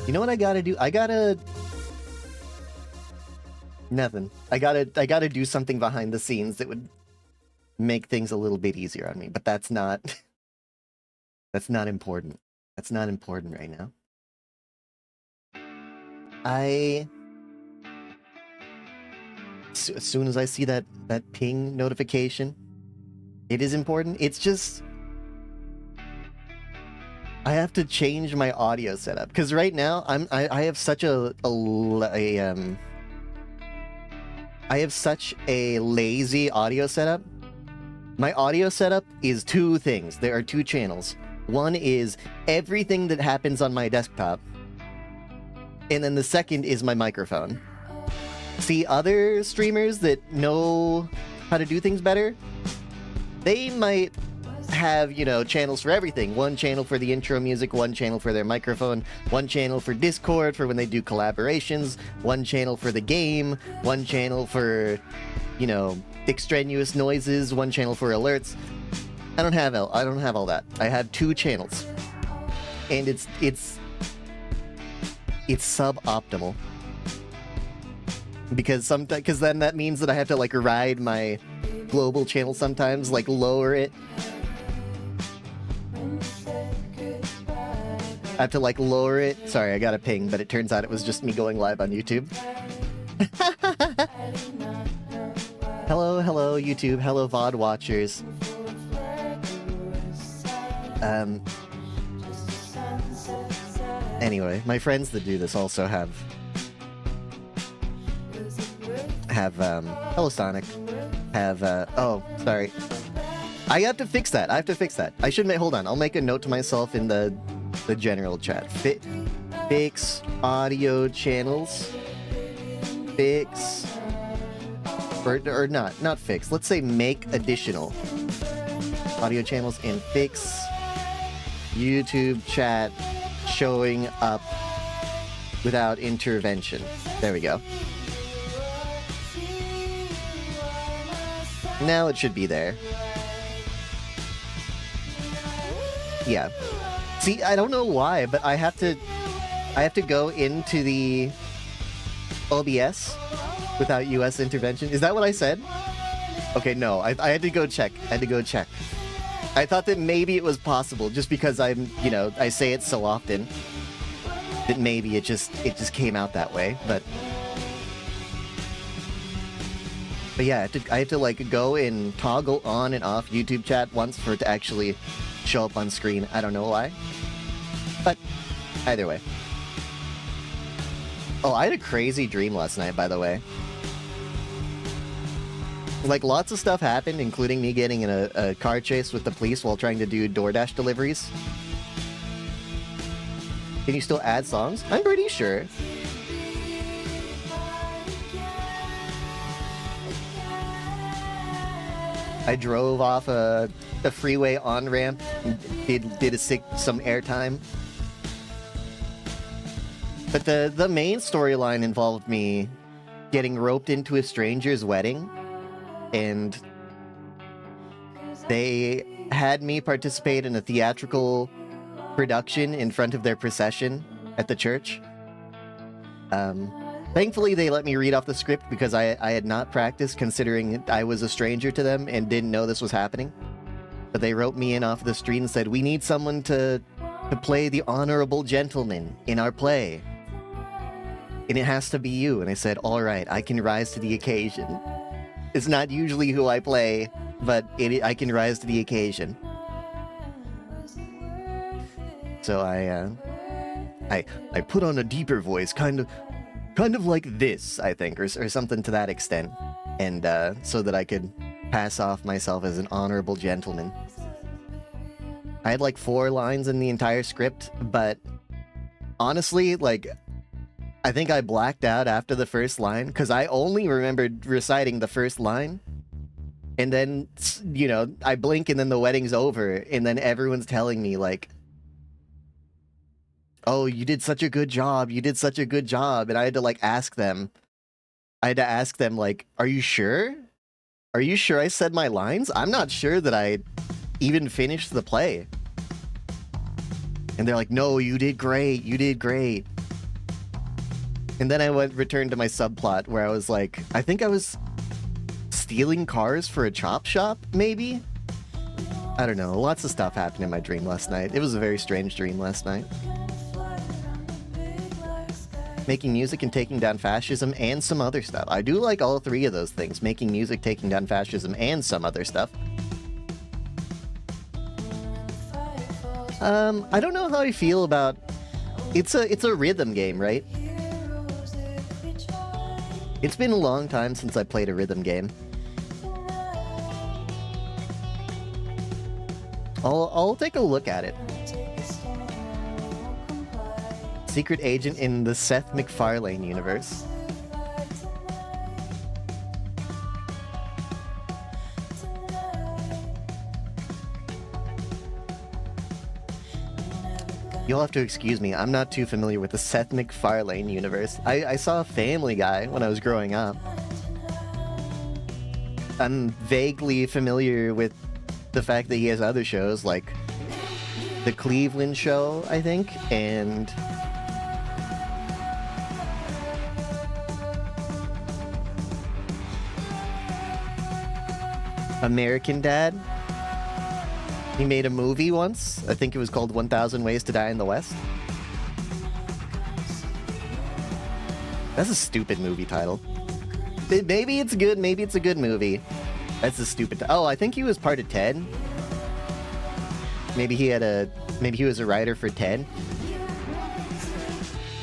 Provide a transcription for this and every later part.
You know what I gotta do? Nothing. I gotta do something behind the scenes that would make things a little bit easier on me, but that's not important. That's not important right now. As soon as I see that ping notification, it is important. It's just I have to change my audio setup because right now I have such I have such a lazy audio setup. My audio setup is two things. There are two channels. One is everything that happens on my desktop, and then the second is my microphone. See, other streamers that know how to do things better, they might have, you know, channels for everything. One channel for the intro music, one channel for their microphone, one channel for Discord for when they do collaborations, one channel for the game, one channel for, you know, extraneous noises, one channel for alerts. I don't have all that. I have two channels. And it's suboptimal. Because then that means that I have to like ride my global channel sometimes, like lower it. I have to like lower it. Sorry, I got a ping, but it turns out it was just me going live on YouTube. Hello YouTube, hello VOD watchers. Anyway, my friends that do this also have hello Sonic, oh, sorry. I have to fix that. I should hold on, I'll make a note to myself in the general chat. Fix audio channels. Fix, or not fix. Let's say make additional audio channels and fix YouTube chat showing up without intervention. There we go. Now it should be there. Yeah. See, I don't know why, but I have to go into the OBS without US intervention. Is that what I said? Okay, no. I had to go check. I thought that maybe it was possible just because I'm, you know, I say it so often that maybe it just came out that way, but yeah, I have to like go and toggle on and off YouTube chat once for it to actually show up on screen. I don't know why, but either way. Oh, I had a crazy dream last night, by the way. Like, lots of stuff happened, including me getting in a car chase with the police while trying to do DoorDash deliveries. Can you still add songs? I'm pretty sure. I drove off a freeway on-ramp and did some airtime. But the main storyline involved me getting roped into a stranger's wedding, and they had me participate in a theatrical production in front of their procession at the church. Thankfully, they let me read off the script because I had not practiced, considering I was a stranger to them and didn't know this was happening. But they wrote me in off the street and said, "We need someone to play the honorable gentleman in our play. And it has to be you." And I said, "All right, I can rise to the occasion." It's not usually who I play, but I can rise to the occasion. So I put on a deeper voice, kind of like this, I think, or something to that extent, and so that I could pass off myself as an honorable gentleman. I had like 4 lines in the entire script, but honestly, like, I think I blacked out after the first line, because I only remembered reciting the first line. And then, you know, I blink and then the wedding's over, and then everyone's telling me, like, "Oh, you did such a good job, and I had to, like, ask them, like, "Are you sure? Are you sure I said my lines? I'm not sure that I even finished the play." And they're like, "No, you did great, And then I returned to my subplot where I was like, I think I was stealing cars for a chop shop, maybe? I don't know. Lots of stuff happened in my dream last night. It was a very strange dream last night. Making music and taking down fascism and some other stuff. I do like all three of those things. Making music, taking down fascism, and some other stuff. I don't know how I feel about... It's a rhythm game, right? It's been a long time since I played a rhythm game. I'll take a look at it. Secret agent in the Seth MacFarlane universe. You'll have to excuse me, I'm not too familiar with the Seth MacFarlane universe. I saw Family Guy when I was growing up. I'm vaguely familiar with the fact that he has other shows, like The Cleveland Show, I think, and... American Dad. He made a movie once. I think it was called 1000 Ways to Die in the West. That's a stupid movie title. Maybe it's good, maybe it's a good movie. That's a stupid... Oh, I think he was part of Ted. Maybe he was a writer for Ted.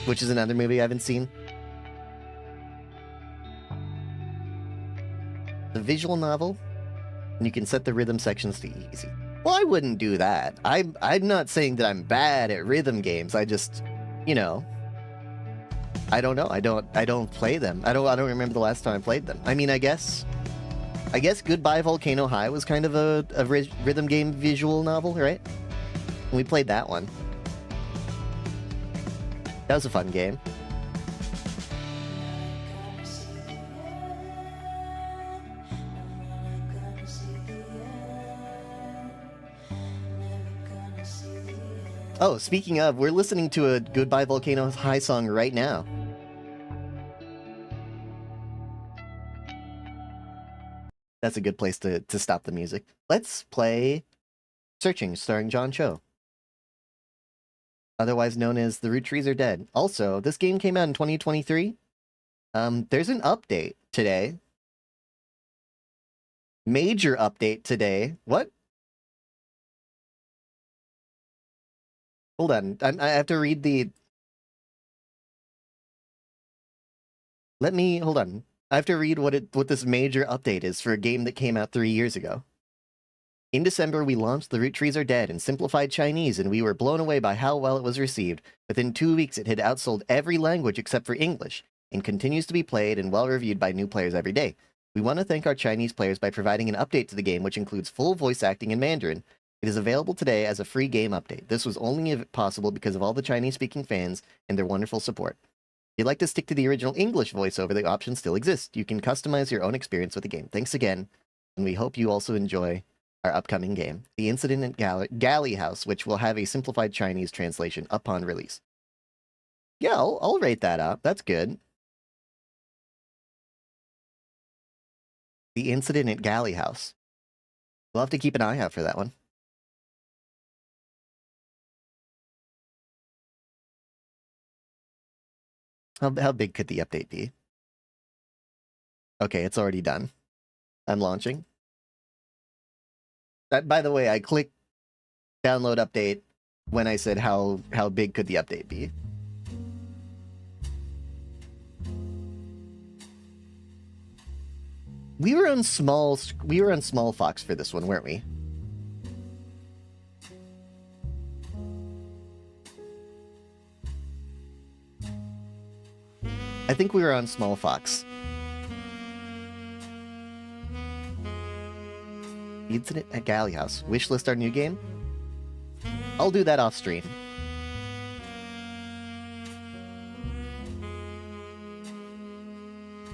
Which is another movie I haven't seen. The visual novel. And you can set the rhythm sections to easy. Well, I wouldn't do that. I'm not saying that I'm bad at rhythm games. I just, you know, I don't know. I don't play them. I don't remember the last time I played them. I mean, I guess Goodbye Volcano High was kind of a rhythm game visual novel, right? And we played that one. That was a fun game. Oh, speaking of, we're listening to a Goodbye Volcano High song right now. That's a good place to stop the music. Let's play Searching, starring John Cho. Otherwise known as The Roottrees Are Dead. Also, this game came out in 2023. There's an update today. Major update today. What? Hold on, I have to read the... hold on. I have to read what this major update is for a game that came out 3 years ago. In December, we launched The Roottrees Are Dead in simplified Chinese, and we were blown away by how well it was received. Within 2 weeks, it had outsold every language except for English, and continues to be played and well-reviewed by new players every day. We want to thank our Chinese players by providing an update to the game, which includes full voice acting in Mandarin. It is available today as a free game update. This was only possible because of all the Chinese-speaking fans and their wonderful support. If you'd like to stick to the original English voiceover, the option still exists. You can customize your own experience with the game. Thanks again, and we hope you also enjoy our upcoming game, The Incident at Galley House, which will have a simplified Chinese translation upon release. Yeah, I'll rate that up. That's good. The Incident at Galley House. We'll have to keep an eye out for that one. How big could the update be? Okay, it's already done. I'm launching. By the way, I clicked download update when I said how big could the update be. We were on Small Fox for this one, weren't we? I think we were on Small Fox. Incident at Galley House. Wishlist our new game? I'll do that off stream.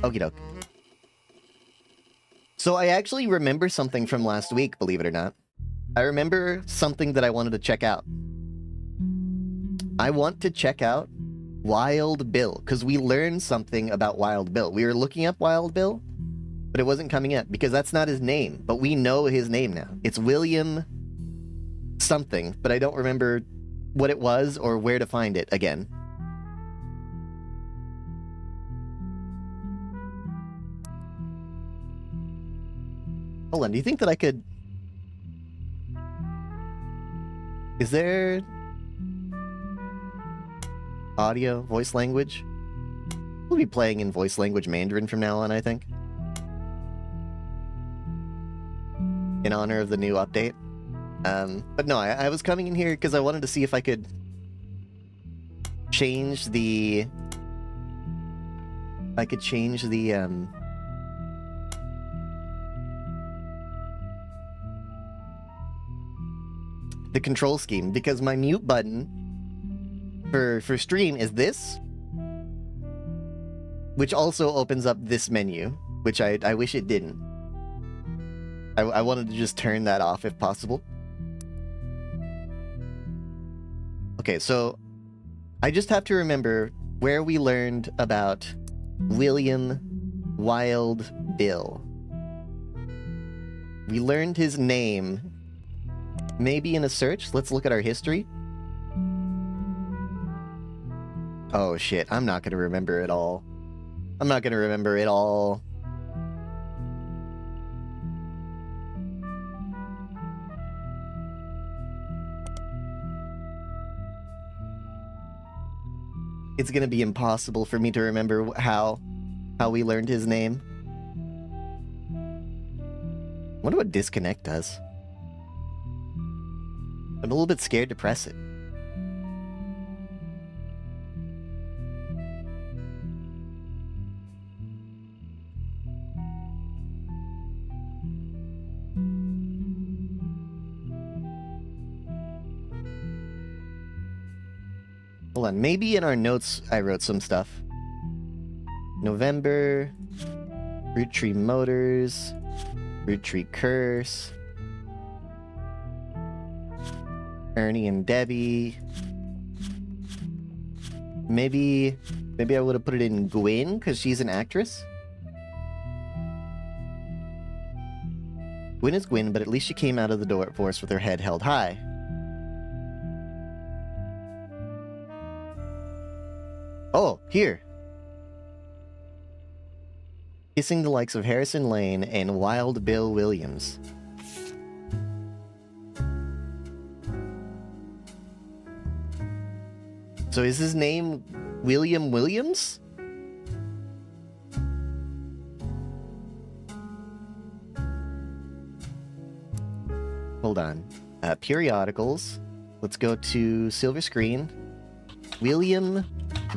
Okie doke. So I actually remember something from last week, believe it or not. I remember something that I wanted to check out. I want to check out Wild Bill, because we learned something about Wild Bill. We were looking up Wild Bill, but it wasn't coming up because that's not his name, but we know his name now. It's William something, but I don't remember what it was or where to find it again. Hold on, do you think that I could... Is there... audio, voice language? We'll be playing in voice language Mandarin from now on, I think. In honor of the new update. But no, I was coming in here because I wanted to see if I could change the... the control scheme, because my mute button for stream is this, which also opens up this menu, which I wish it didn't. I wanted to just turn that off if possible. Okay, so I just have to remember where we learned about William Wild Bill. We learned his name, maybe in a search. Let's look at our history. Oh shit, I'm not gonna remember it all. I'm not gonna remember it all. It's gonna be impossible for me to remember how we learned his name. I wonder what disconnect does. I'm a little bit scared to press it. Hold on, maybe in our notes I wrote some stuff. November, Roottrees Motors, Roottrees Curse, Ernie and Debbie. Maybe I would have put it in Gwyn, because she's an actress. Gwyn is Gwyn, but at least she came out of the divorce with her head held high. Oh, here. Kissing the likes of Harrison Lane and Wild Bill Williams. So is his name William Williams? Hold on. Periodicals. Let's go to silver screen. William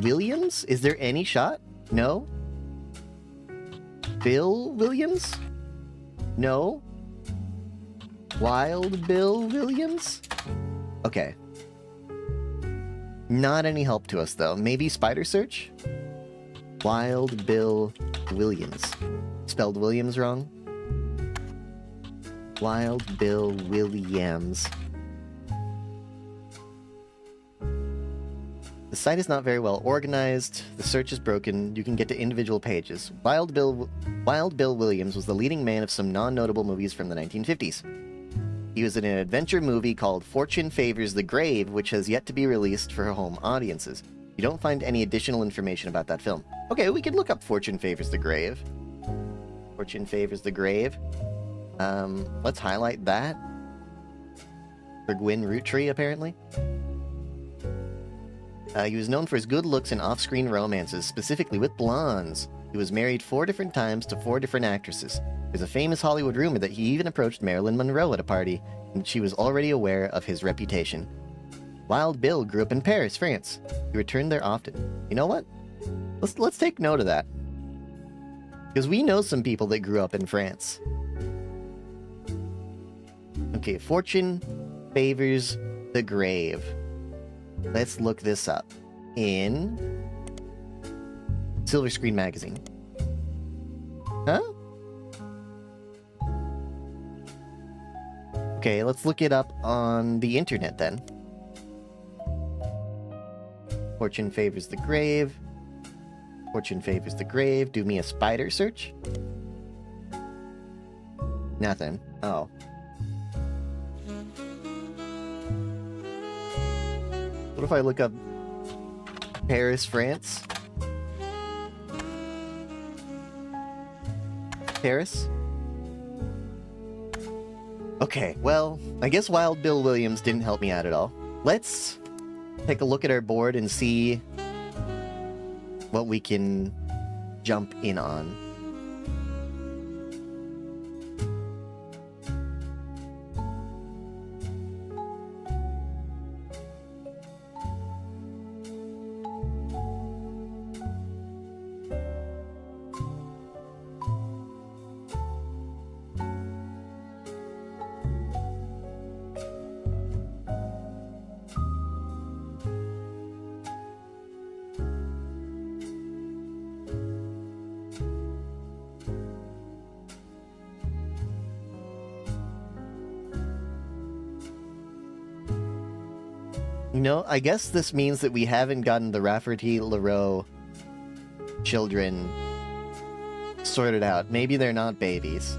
Williams? Is there any shot? No? Bill Williams? No? Wild Bill Williams? Okay. Not any help to us, though. Maybe spider search? Wild Bill Williams. Spelled Williams wrong? Wild Bill Williams. The site is not very well organized. The search is broken. You can get to individual pages. Wild Bill Williams was the leading man of some non-notable movies from the 1950s. He was in an adventure movie called Fortune Favors the Grave, which has yet to be released for home audiences. You don't find any additional information about that film. Okay, we could look up Fortune Favors the Grave. Fortune Favors the Grave. Let's highlight that. For Gwyn Roottrees, apparently. He was known for his good looks and off-screen romances, specifically with blondes. He was married 4 different times to 4 different actresses. There's a famous Hollywood rumor that he even approached Marilyn Monroe at a party, and she was already aware of his reputation. Wild Bill grew up in Paris, France. He returned there often. You know what? Let's take note of that. Because we know some people that grew up in France. Okay, Fortune Favors the Grave. Let's look this up in Silver Screen Magazine. Huh? Okay, let's look it up on the internet then. Fortune favors the grave. Fortune favors the grave. Do me a spider search. Nothing. Oh. What if I look up Paris, France? Paris? Okay, well, I guess Wild Bill Williams didn't help me out at all. Let's take a look at our board and see what we can jump in on. You know, I guess this means that we haven't gotten the Rafferty-Leroux children sorted out. Maybe they're not babies.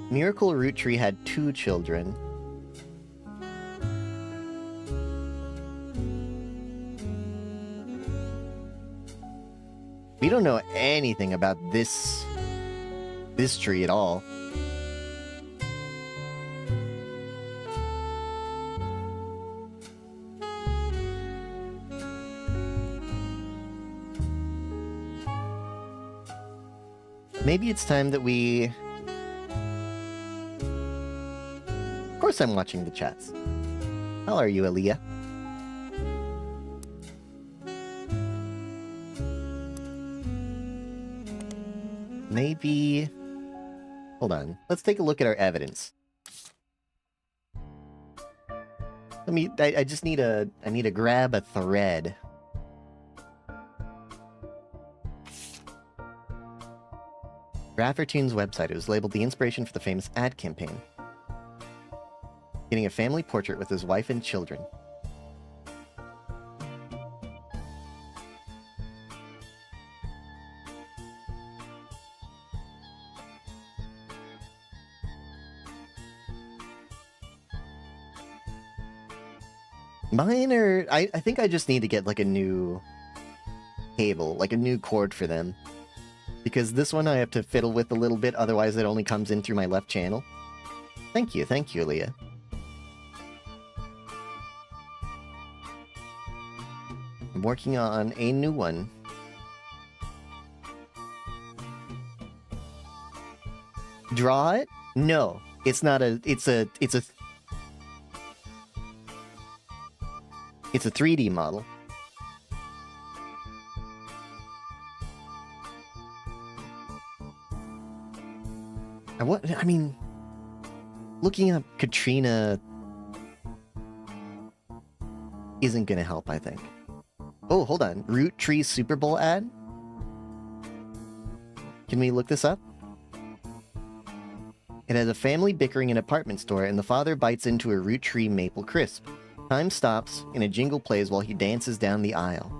Miracle Root Tree had 2 children. We don't know anything about this tree at all. Maybe it's time that we... Of course I'm watching the chats. How are you, Aaliyah? Maybe... Hold on. Let's take a look at our evidence. I just need to grab a thread. Rafferty's website. It was labeled the inspiration for the famous ad campaign. Getting a family portrait with his wife and children. Mine are... I think I just need to get like a new cable, like a new cord for them. Because this one I have to fiddle with a little bit, otherwise it only comes in through my left channel. Thank you, Leah. I'm working on a new one. Draw it? No, it's not a. It's a 3D model. I mean, looking up Katrina isn't gonna help, I think. Oh, hold on. Roottrees Super Bowl ad? Can we look this up? It has a family bickering in an apartment store, and the father bites into a root tree maple crisp. Time stops, and a jingle plays while he dances down the aisle.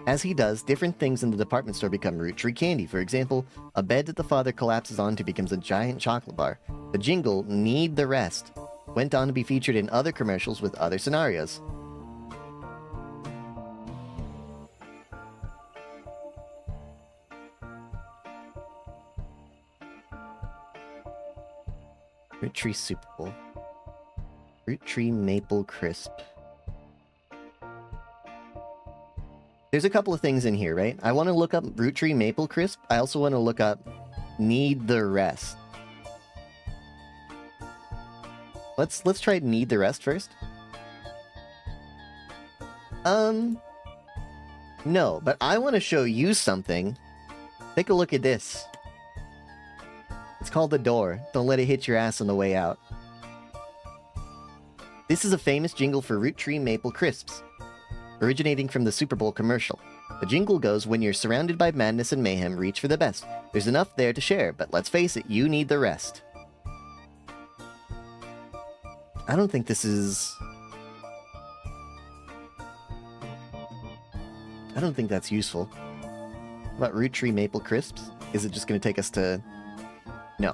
As he does, different things in the department store become root tree candy. For example, a bed that the father collapses onto becomes a giant chocolate bar. The jingle, Need the Rest, went on to be featured in other commercials with other scenarios. Root Tree Super Bowl. Root Tree Maple Crisp. There's a couple of things in here, right? I want to look up Root Tree Maple Crisp. I also want to look up Need the Rest. Let's try Need the Rest first. No, but I want to show you something. Take a look at this. It's called The Door. Don't let it hit your ass on the way out. This is a famous jingle for Root Tree Maple Crisps, originating from the Super Bowl commercial. The jingle goes, when you're surrounded by madness and mayhem, reach for the best. There's enough there to share, but let's face it, you need the rest. I don't think this is... I don't think that's useful. What about Root Tree Maple Crisps? Is it just going to take us to... No.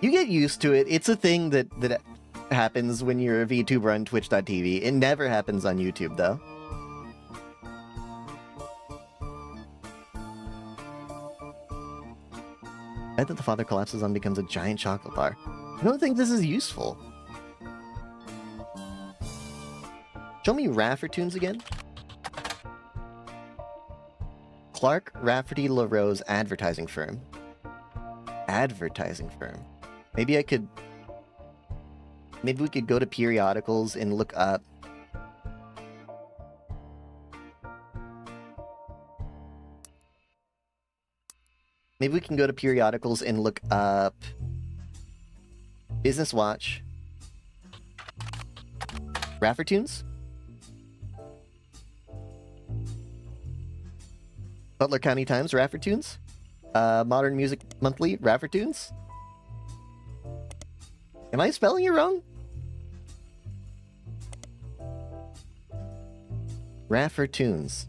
You get used to it. It's a thing that happens when you're a VTuber on Twitch.tv. It never happens on YouTube, though. I bet that the father collapses on becomes a giant chocolate bar. I don't think this is useful. Show me Raffertunes again. Clark Rafferty LaRose advertising firm. Advertising firm. Maybe we could go to periodicals and look up. Maybe we can go to periodicals and look up Business Watch. Raffertunes? Butler County Times, Raffertunes? Modern Music Monthly, Raffertunes? Am I spelling it wrong? Raffertunes.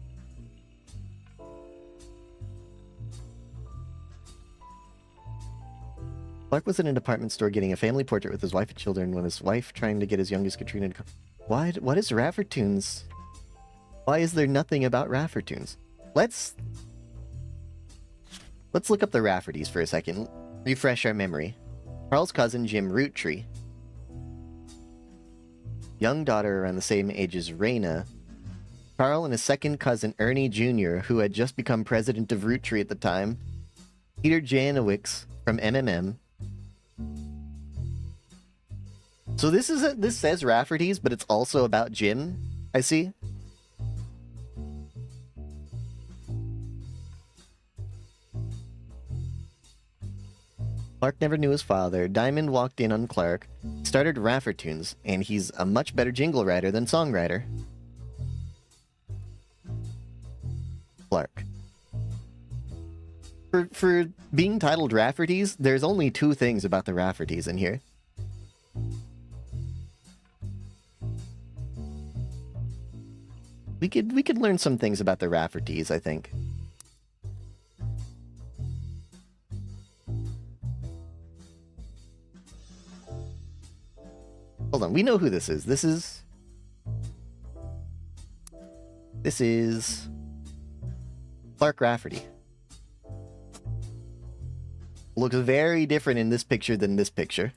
Clark was in a department store getting a family portrait with his wife and children when his wife trying to get his youngest Katrina to come. What is Raffertunes? Why is there nothing about Raffertunes? Let's look up the Raffertys for a second. Refresh our memory. Carl's cousin Jim Roottree. Young daughter around the same age as Raina. Carl and his second cousin Ernie Jr., who had just become president of Roottree at the time. Peter Janowicz from MMM. So this says Rafferty's, but it's also about Jim, I see. Clark never knew his father. Diamond walked in on Clark, started Raffertunes, and he's a much better jingle writer than songwriter. Clark. For being titled Rafferty's, there's only two things about the Raffertys in here. We could learn some things about the Raffertys, I think. Hold on, we know who this is. This is Clark Rafferty. Looks very different in this picture than this picture.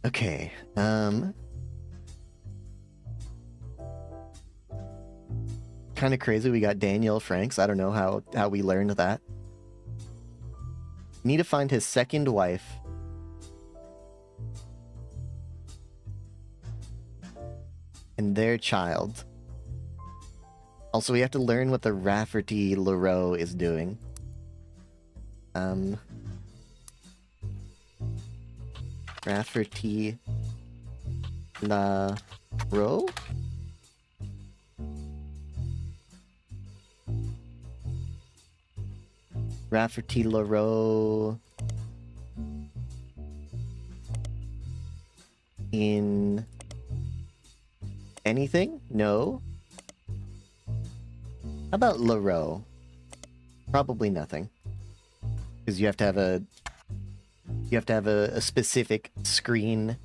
Okay, kind of crazy we got Danielle Franks. I don't know how we learned that. Need to find his second wife. And their child. Also, we have to learn what the Rafferty LaRoe is doing. Rafferty LaRoe? Rafferty LaRoe in anything? No. How about LaRoe? Probably nothing. Because you have to have a specific screen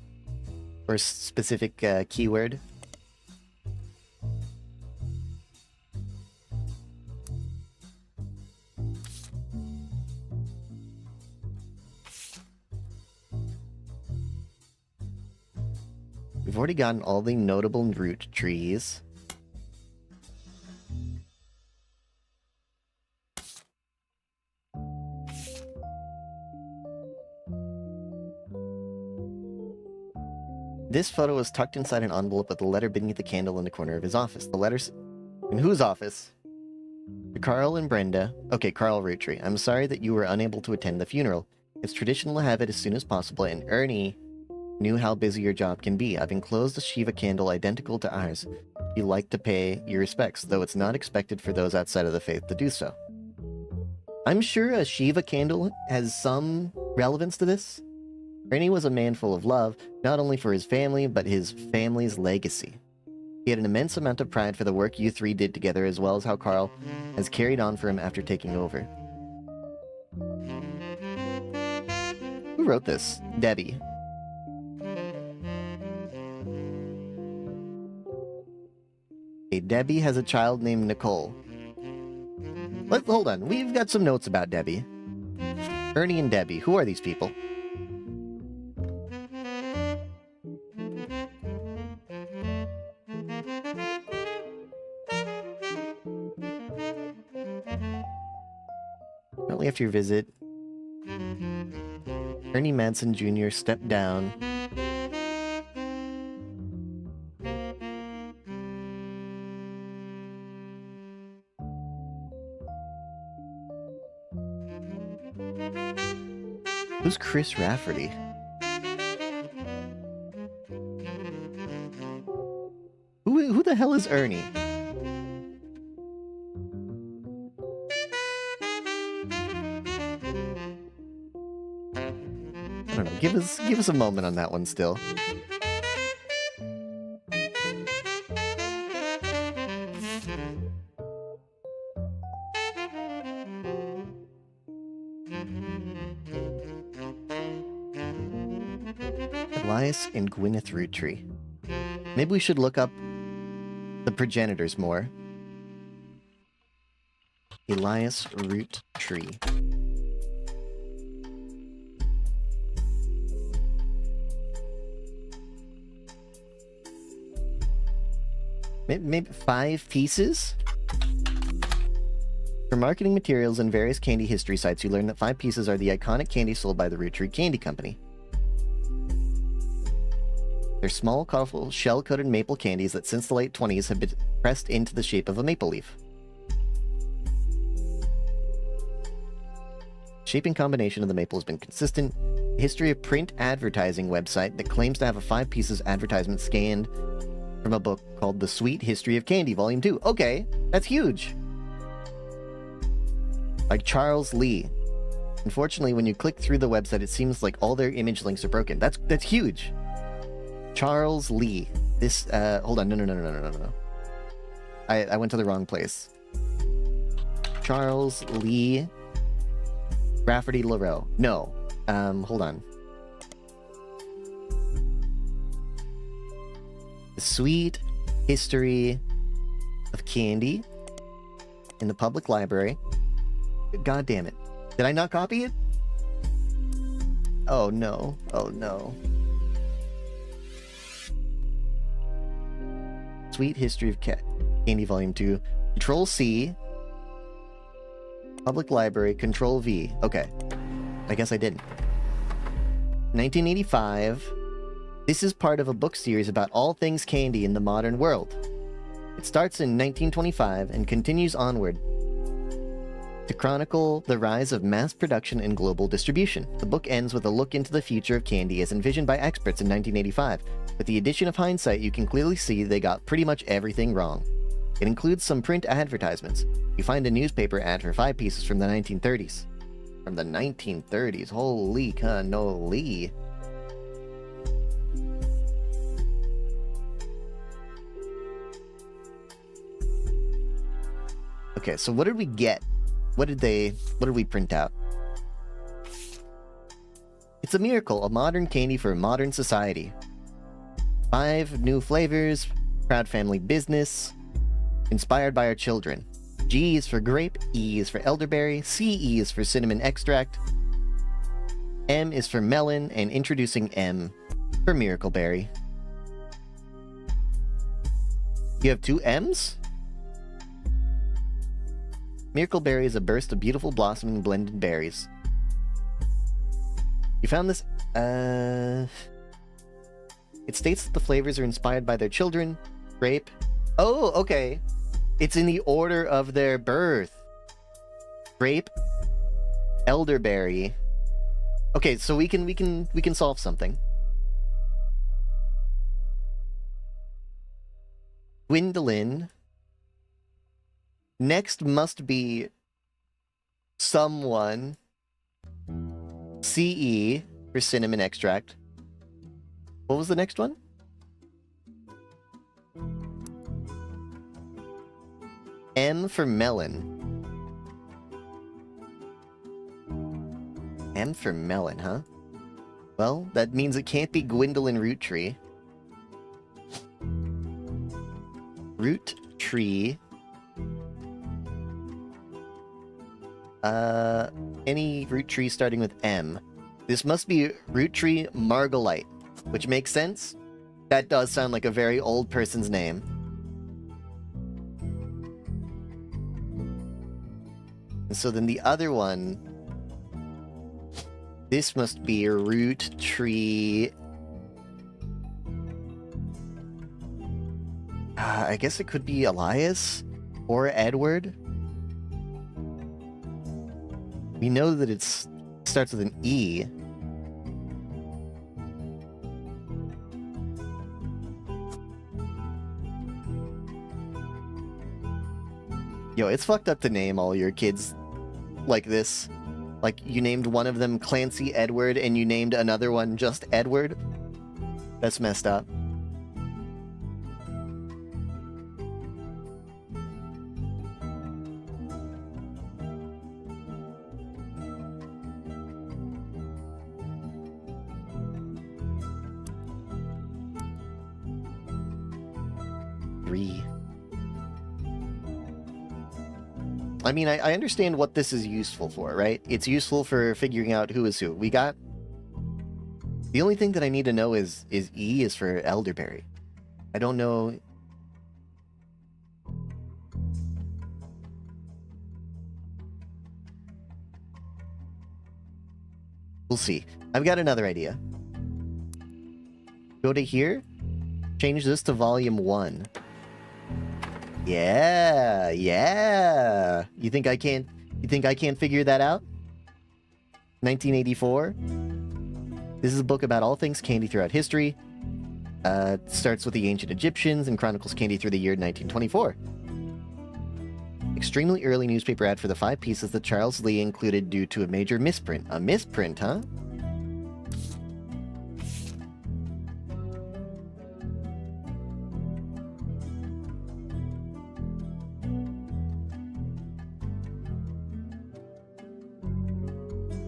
or specific keyword. We've already gotten all the notable root trees. This photo was tucked inside an envelope with a letter beneath the candle in the corner of his office. The letter's... In whose office? To Carl and Brenda. Okay, Carl Roottrees. I'm sorry that you were unable to attend the funeral. It's traditional to have it as soon as possible, and Ernie knew how busy your job can be. I've enclosed a Shiva candle identical to ours. If you'd like to pay your respects, though it's not expected for those outside of the faith to do so. I'm sure a Shiva candle has some relevance to this. Ernie was a man full of love, not only for his family, but his family's legacy. He had an immense amount of pride for the work you three did together, as well as how Carl has carried on for him after taking over. Who wrote this? Debbie. Okay, Debbie has a child named Nicole. Hold on, we've got some notes about Debbie. Ernie and Debbie, who are these people? Shortly after your visit, Ernie Madsen Jr. stepped down. Who's Chris Rafferty? Who the hell is Ernie? I don't know. Give us a moment on that one still. Elias and Gwyneth Roottrees. Maybe we should look up the progenitors more. Elias Roottrees. Maybe 5 pieces? For marketing materials and various candy history sites, you learn that 5 pieces are the iconic candy sold by the Roottrees Candy Company. They're small, colorful, shell-coated maple candies that since the late 20s have been pressed into the shape of a maple leaf. Shaping combination of the maple has been consistent. The History of Print Advertising website that claims to have a 5 pieces advertisement scanned from a book called The Sweet History of Candy, Volume 2. Okay, that's huge. By Charles Lee. Unfortunately, when you click through the website, it seems like all their image links are broken. That's huge. Charles Lee. This, hold on, no. I went to the wrong place. Charles Lee Rafferty LaRoe. No. Hold on. The Sweet History of Candy in the Public Library. God damn it. Did I not copy it? Oh no. Oh no. Sweet History of Candy Volume 2. Control C. Public Library. Control V. Okay. I guess I didn't. 1985. This is part of a book series about all things candy in the modern world. It starts in 1925 and continues onward to chronicle the rise of mass production and global distribution. The book ends with a look into the future of candy as envisioned by experts in 1985. With the addition of hindsight, you can clearly see they got pretty much everything wrong. It includes some print advertisements. You find a newspaper ad for 5 pieces from the 1930s. From the 1930s? Holy cannoli. Okay, so what did we get? What did we print out? It's a miracle, a modern candy for a modern society. 5 new flavors, proud family business, inspired by our children. G is for grape, E is for elderberry, CE is for cinnamon extract, M is for melon, and introducing M for miracle berry. You have 2 M's? Miracle berry is a burst of beautiful blossoming blended berries. You found this, It states that the flavors are inspired by their children. Grape. Oh, okay. It's in the order of their birth. Grape, elderberry. Okay, so we can solve something. Gwendolyn. Next must be someone. CE for cinnamon extract. What was the next one? M for melon. M for melon, huh? Well, that means it can't be Gwendolyn root tree. Root tree. Any root tree starting with M. This must be root tree Margolite, which makes sense. That does sound like a very old person's name. And so then the other one, this must be a root tree. I guess it could be Elias or Edward. We know that it starts with an E. Yo, it's fucked up to name all your kids like this. Like, you named one of them Clancy Edward, and you named another one just Edward. That's messed up. I mean, I understand what this is useful for, right? It's useful for figuring out who is who. We got... The only thing that I need to know is E is for elderberry. I don't know... We'll see. I've got another idea. Go to here. Change this to volume 1. Yeah, yeah. You think I can't figure that out? 1984. This is a book about all things candy throughout history. Starts with the ancient Egyptians and chronicles candy through the year 1924. Extremely early newspaper ad for the 5 pieces that Charles Lee included due to a major misprint. A misprint, huh?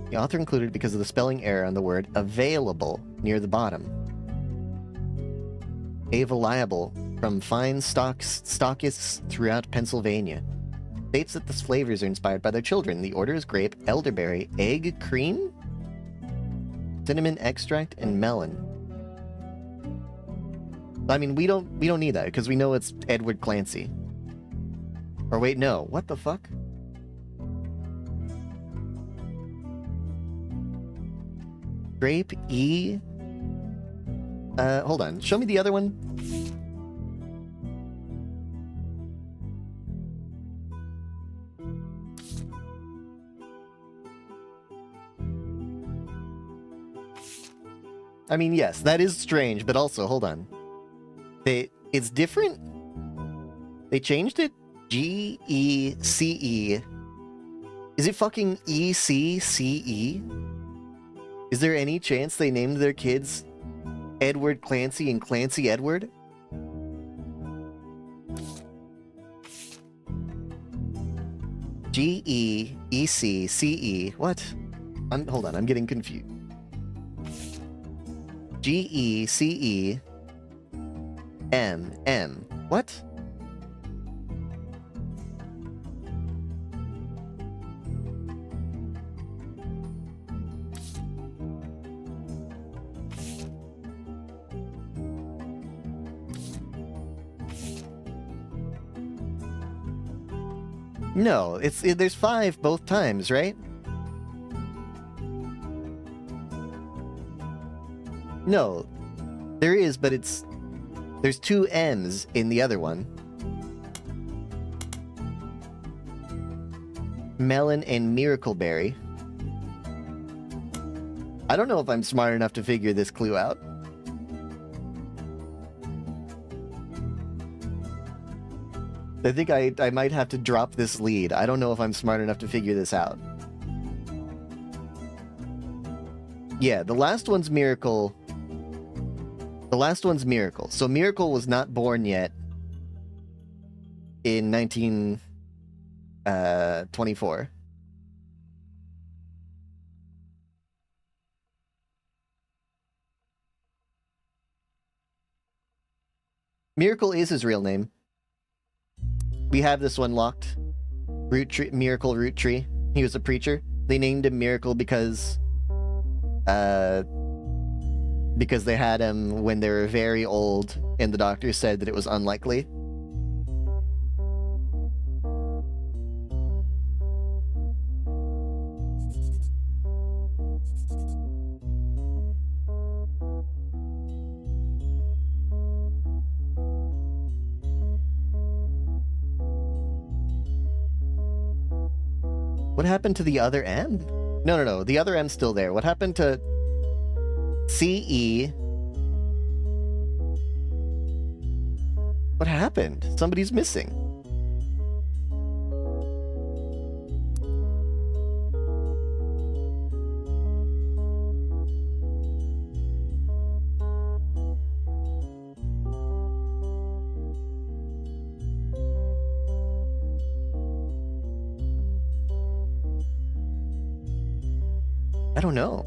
The author included because of the spelling error on the word available near the bottom. Avaliable from fine stockists throughout Pennsylvania. States that the flavors are inspired by their children. The order is grape, elderberry, egg, cream, cinnamon extract, and melon. I mean, we don't need that because we know it's Edward Clancy. Or wait, no. What the fuck? Grape, E. Hold on. Show me the other one. I mean, yes, that is strange, but also, hold on. It's different? They changed it? G-E-C-E. Is it fucking E-C-C-E? Is there any chance they named their kids Edward Clancy and Clancy Edward? G-E-E-C-C-E. What? Hold on, I'm getting confused. G-E-C-E-M-M. What? No, there's 5 both times, right? No. There is, but there's two M's in the other one. Melon and Miracle Berry. I don't know if I'm smart enough to figure this clue out. I think I might have to drop this lead. I don't know if I'm smart enough to figure this out. Yeah, the last one's Miracle. The last one's Miracle. So Miracle was not born yet in 1924. Miracle is his real name. We have this one locked. Miracle Root Tree. He was a preacher. They named him Miracle because they had him when they were very old, and the doctor said that it was unlikely. What happened to the other M? No. The other M's still there. What happened to CE? What happened? Somebody's missing. I don't know.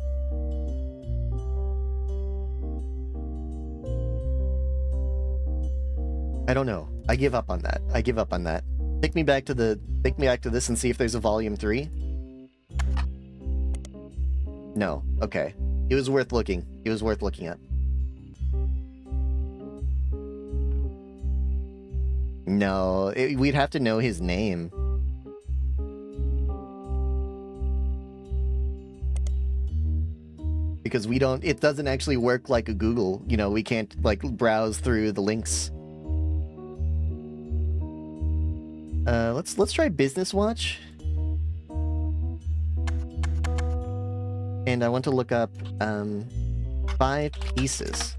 I don't know. I give up on that. I give up on that. Take me back to this and see if there's a volume 3. No. Okay. It was worth looking. It was worth looking at. No, we'd have to know his name. Because we don't, it doesn't actually work like a Google. You know, we can't, like, browse through the links. Let's try Business Watch. And I want to look up, 5 pieces.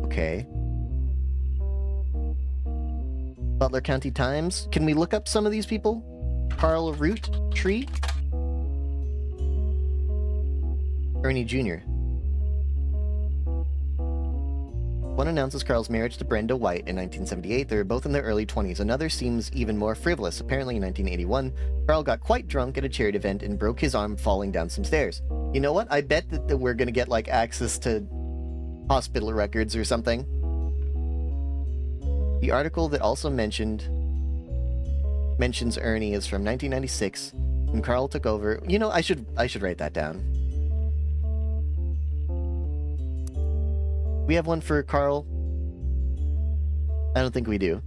Okay. Butler County Times. Can we look up some of these people? Carl Roottrees? Ernie Jr. One announces Carl's marriage to Brenda White in 1978. They were both in their early 20s. Another seems even more frivolous. Apparently in 1981, Carl got quite drunk at a charity event and broke his arm falling down some stairs. You know what? I bet that we're gonna get, like, access to hospital records or something. The article that also mentions Ernie is from 1996, when Carl took over. You know, I should write that down. We have one for Carl? I don't think we do.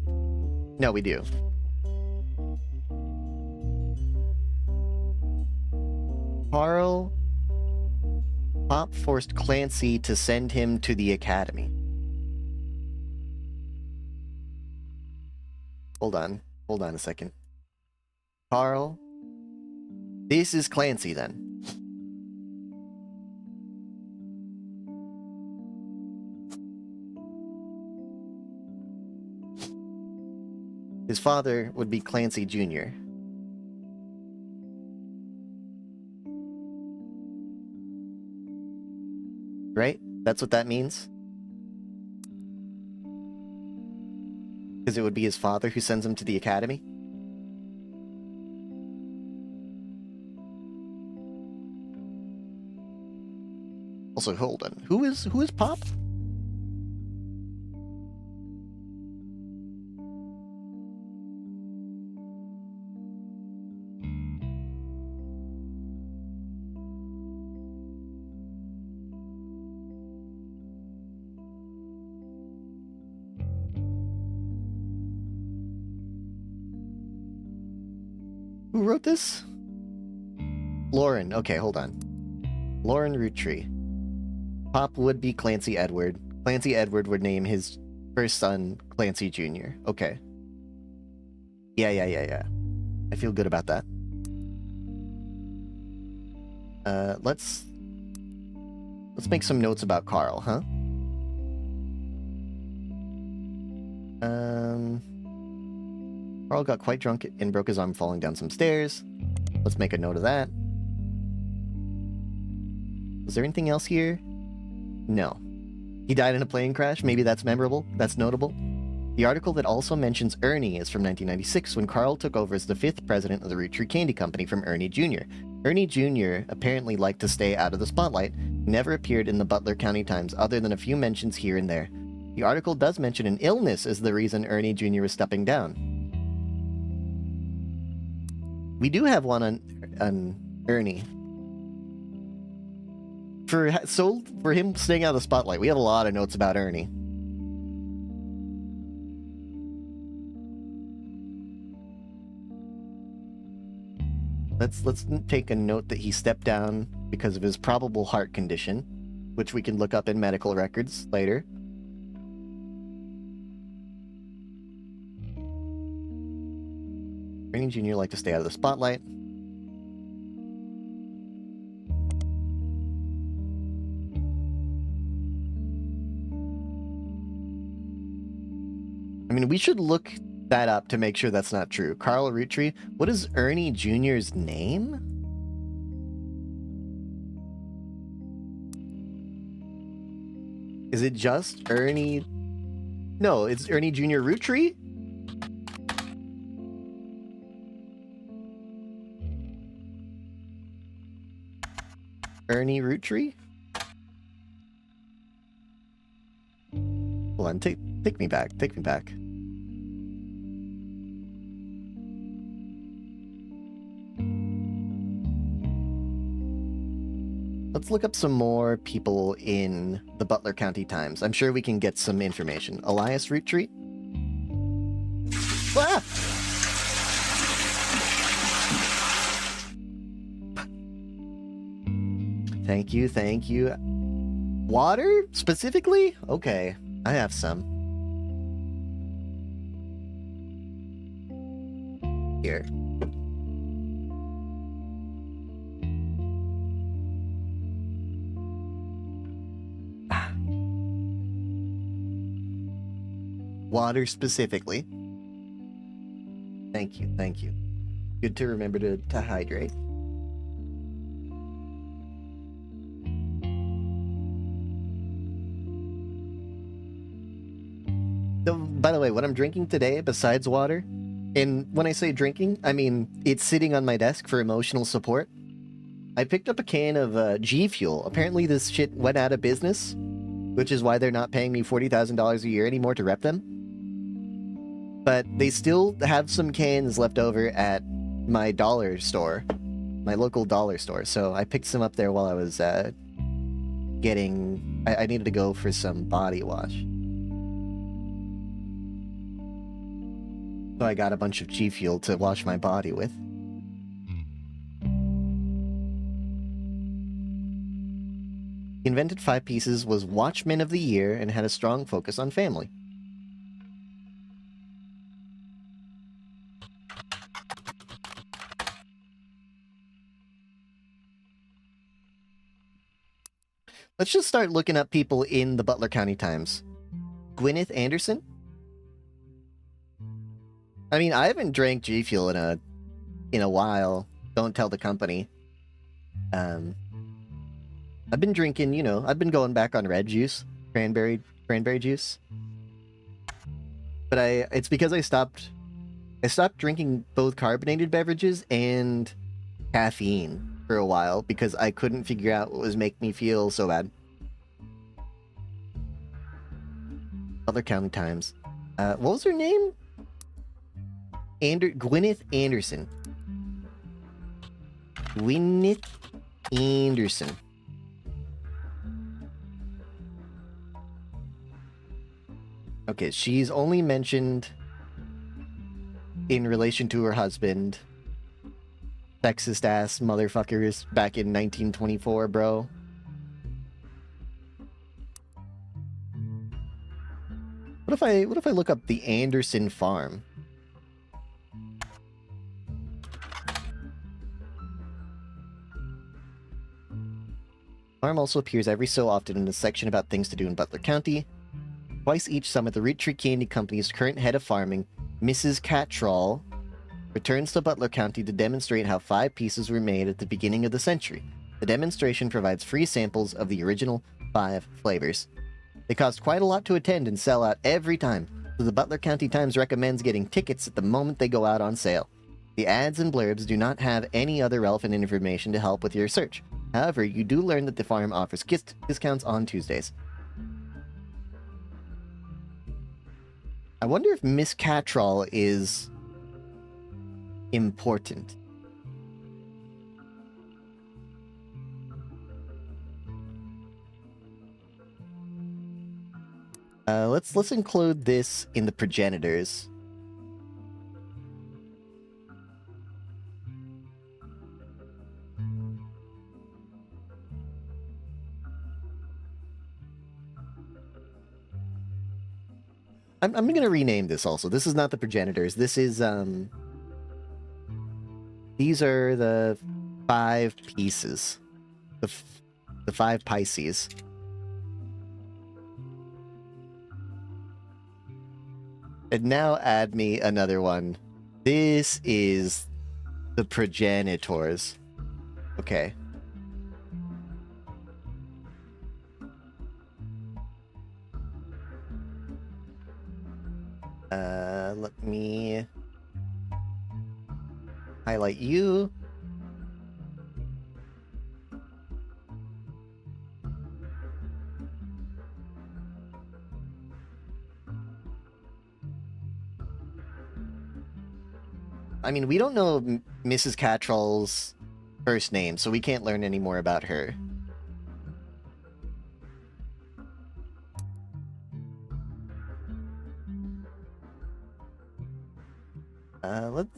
No, we do. Carl Pop forced Clancy to send him to the academy. Hold on a second. Carl. This is Clancy then. His father would be Clancy Jr. Right? That's what that means? Because it would be his father who sends him to the academy? Also, hold on. Who is Pop? Who wrote this? Lauren. Okay, hold on. Lauren Roottree. Pop would be Clancy Edward. Clancy Edward would name his first son Clancy Jr. Okay. Yeah. I feel good about that. Let's make some notes about Carl, huh? Carl got quite drunk and broke his arm falling down some stairs. Let's make a note of that. Was there anything else here? No. He died in a plane crash. Maybe that's memorable. That's notable. The article that also mentions Ernie is from 1996, when Carl took over as the 5th president of the Roottrees Candy Company from Ernie Jr. Ernie Jr. apparently liked to stay out of the spotlight, never appeared in the Butler County Times other than a few mentions here and there. The article does mention an illness as the reason Ernie Jr. was stepping down. We do have one on Ernie. For him staying out of the spotlight, we have a lot of notes about Ernie. Let's take a note that he stepped down because of his probable heart condition, which we can look up in medical records later. Ernie Jr. liked to stay out of the spotlight. I mean, we should look that up to make sure that's not true. Carl Roottree. What is Ernie Jr.'s name? Is it just Ernie? No, it's Ernie Jr. Roottree? Ernie Roottree? Hold on, take me back. Let's look up some more people in the Butler County Times. I'm sure we can get some information. Elias Roottree? Ah! Thank you. Water? Specifically? Okay, I have some. Here. Water specifically. Thank you. Good to remember to hydrate. So, by the way, what I'm drinking today, besides water, and when I say drinking, I mean it's sitting on my desk for emotional support. I picked up a can of G Fuel. Apparently this shit went out of business, which is why they're not paying me $40,000 a year anymore to rep them. But they still have some cans left over at my dollar store, my local dollar store. So I picked some up there while I was I needed to go for some body wash. So I got a bunch of G Fuel to wash my body with. He invented 5 pieces, was Watchman of the Year, and had a strong focus on family. Let's just start looking up people in the Butler County Times. Gwyneth Anderson? I mean, I haven't drank G Fuel in a while. Don't tell the company. I've been drinking, you know, I've been going back on red juice, cranberry juice. But it's because I stopped drinking both carbonated beverages and caffeine for a while because I couldn't figure out what was making me feel so bad. Butler County Times. What was her name? Gwyneth Anderson. Gwyneth Anderson. Okay, she's only mentioned in relation to her husband, sexist ass motherfuckers back in 1924, bro. What if I look up the Anderson farm? Farm also appears every so often in a section about things to do in Butler County. Twice each summer, the Root Tree Candy Company's current head of farming, Mrs. Cattrall, returns to Butler County to demonstrate how 5 pieces were made at the beginning of the century. The demonstration provides free samples of the original 5 flavors. They cost quite a lot to attend and sell out every time, so the Butler County Times recommends getting tickets at the moment they go out on sale. The ads and blurbs do not have any other relevant information to help with your search. However, you do learn that the farm offers discounts on Tuesdays. I wonder if Miss Cattrall is important. Let's include this in the progenitors. I'm gonna rename this also. This is not the progenitors. This is these are the 5 pieces. The 5 Pisces. And now add me another one. This is the progenitors. Okay. Let me highlight you. I mean, we don't know Mrs. Cattrall's first name, so we can't learn any more about her. Let's...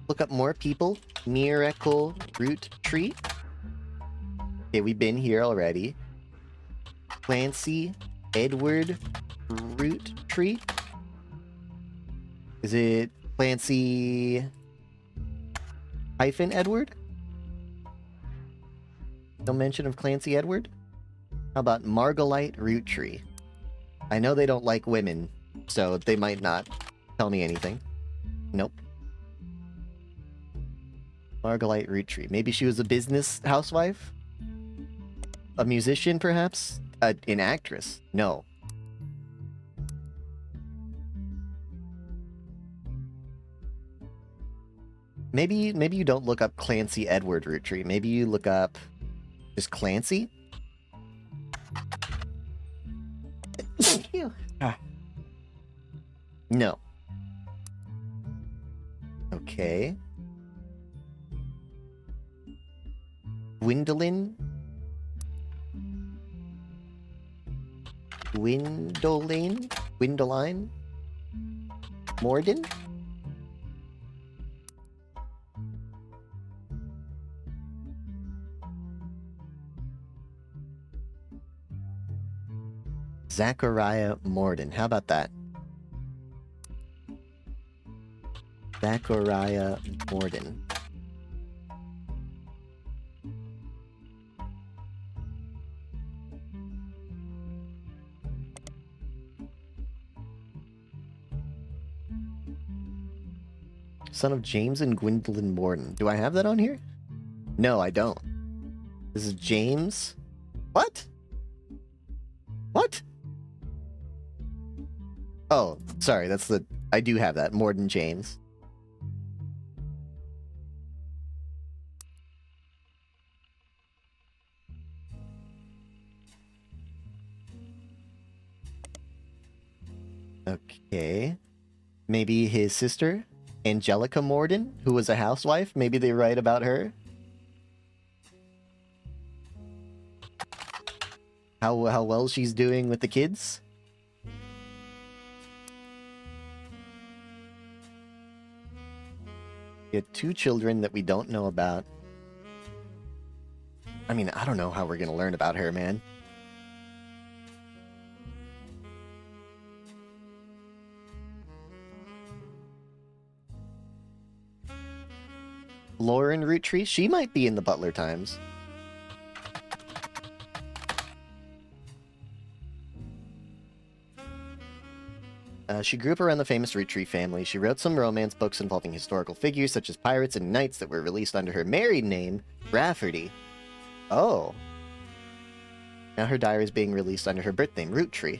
Look up more people. Miracle Root Tree. Okay, we've been here already. Clancy Edward Root Tree. Is it Clancy hyphen Edward? No mention of Clancy Edward? How about Margolite Root Tree? I know they don't like women, so they might not tell me anything. Nope. Margolite Root Tree. Maybe she was a business housewife? A musician, perhaps? An actress? No. Maybe you don't look up Clancy Edward Root Tree. Maybe you look up just Clancy? No. Okay. Gwendolyn? Gwendoline? Morden? Zachariah Morden. How about that? Zachariah Morden. Son of James and Gwendolyn Morden. Do I have that on here? No, I don't. This is James. What? What? Oh, sorry, that's the... I do have that. Morden James. Okay. Maybe his sister, Angelica Morden, who was a housewife. Maybe they write about her. how well she's doing with the kids. We had 2 children that we don't know about. I mean, I don't know how we're gonna learn about her, man. Lauren Roottrees, she might be in the Butler Times. She grew up around the famous Roottrees family. She wrote some romance books involving historical figures such as pirates and knights that were released under her married name, Rafferty. Oh. Now her diary is being released under her birth name, Roottrees.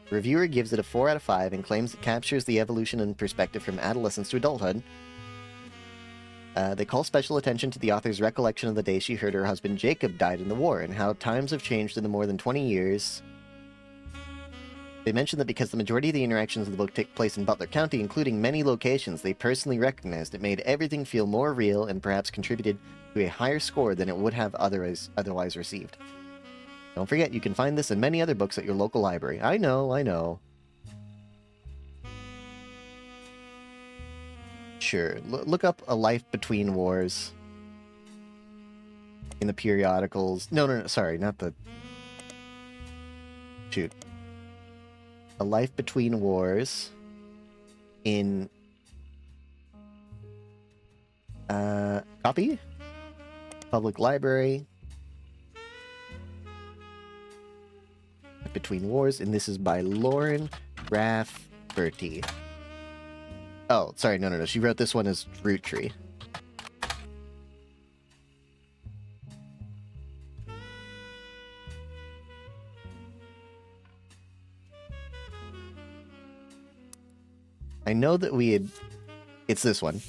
The reviewer gives it a 4 out of 5 and claims it captures the evolution and perspective from adolescence to adulthood. They call special attention to the author's recollection of the day she heard her husband Jacob died in the war and how times have changed in the more than 20 years. They mention that because the majority of the interactions of the book take place in Butler County, including many locations they personally recognized, it made everything feel more real and perhaps contributed to a higher score than it would have otherwise received. Don't forget, you can find this and many other books at your local library. I know. Sure, look up A Life Between Wars in the periodicals. No, sorry, not the... Shoot. A Life Between Wars in... copy? Public Library. Between Wars, and this is by Lauren Rafferty. Oh, sorry, no. She wrote this one as Roottrees. I know that we had... It's this one.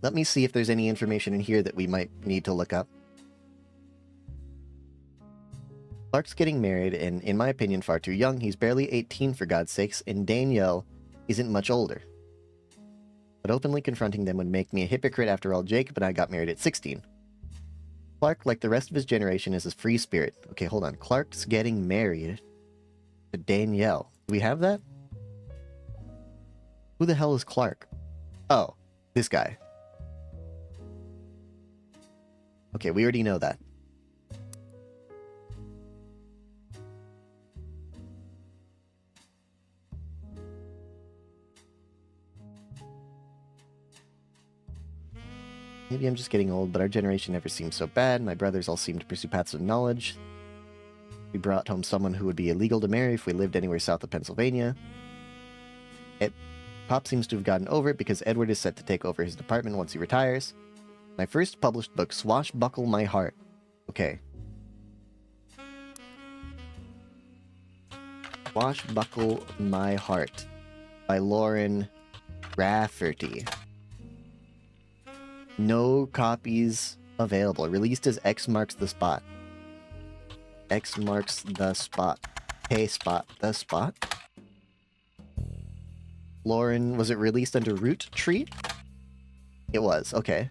Let me see if there's any information in here that we might need to look up. Clark's getting married, and in my opinion, far too young. He's barely 18 for God's sakes, and Danielle isn't much older. But openly confronting them would make me a hypocrite. After all, Jacob and I got married at 16. Clark, like the rest of his generation, is a free spirit. Okay, hold on. Clark's getting married to Danielle. Do we have that? Who the hell is Clark? Oh, this guy. Okay, we already know that. Maybe I'm just getting old, but our generation never seemed so bad. My brothers all seemed to pursue paths of knowledge. We brought home someone who would be illegal to marry if we lived anywhere south of Pennsylvania. Pop seems to have gotten over it because Edward is set to take over his department once he retires. My first published book, Swashbuckle My Heart. Okay. Swashbuckle My Heart by Lauren Rafferty. No copies available. Released as X Marks the Spot. X Marks the Spot. Hey, Spot. The Spot? Lauren, was it released under Roottrees? It was, okay.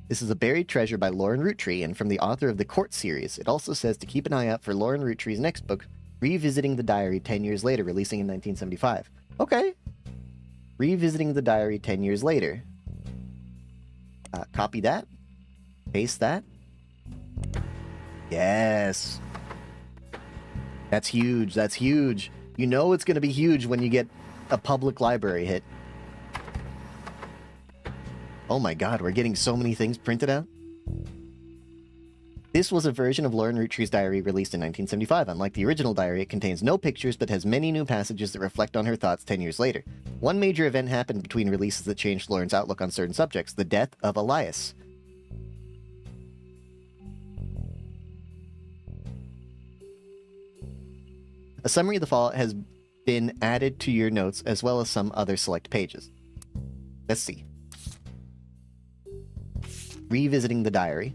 This is A Buried Treasure by Lauren Roottrees, and from the author of the Court series. It also says to keep an eye out for Lauren Roottrees' next book, Revisiting the Diary 10 years later, releasing in 1975. Okay. Revisiting the Diary 10 years later. Copy that. Paste that. Yes. That's huge. That's huge. You know it's going to be huge when you get a public library hit. Oh my god, we're getting so many things printed out. This was a version of Lauren Roottrees' diary released in 1975. Unlike the original diary, it contains no pictures but has many new passages that reflect on her thoughts 10 years later. One major event happened between releases that changed Lauren's outlook on certain subjects: the death of Elias. A summary of the fallout has been added to your notes, as well as some other select pages. Let's see. Revisiting the diary.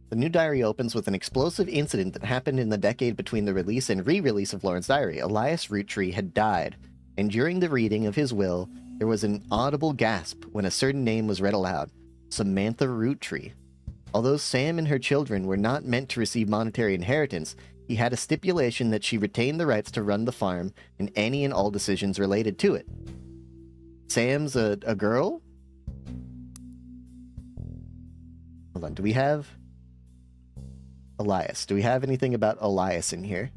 The new diary opens with an explosive incident that happened in the decade between the release and re-release of Lauren's diary. Elias Roottrees had died, and during the reading of his will, There was an audible gasp when a certain name was read aloud. Samantha Roottree. Although Sam and her children were not meant to receive monetary inheritance, he had a stipulation that she retained the rights to run the farm and any and all decisions related to it. Sam's a girl? Hold on, do we have Elias? Do we have anything about Elias in here?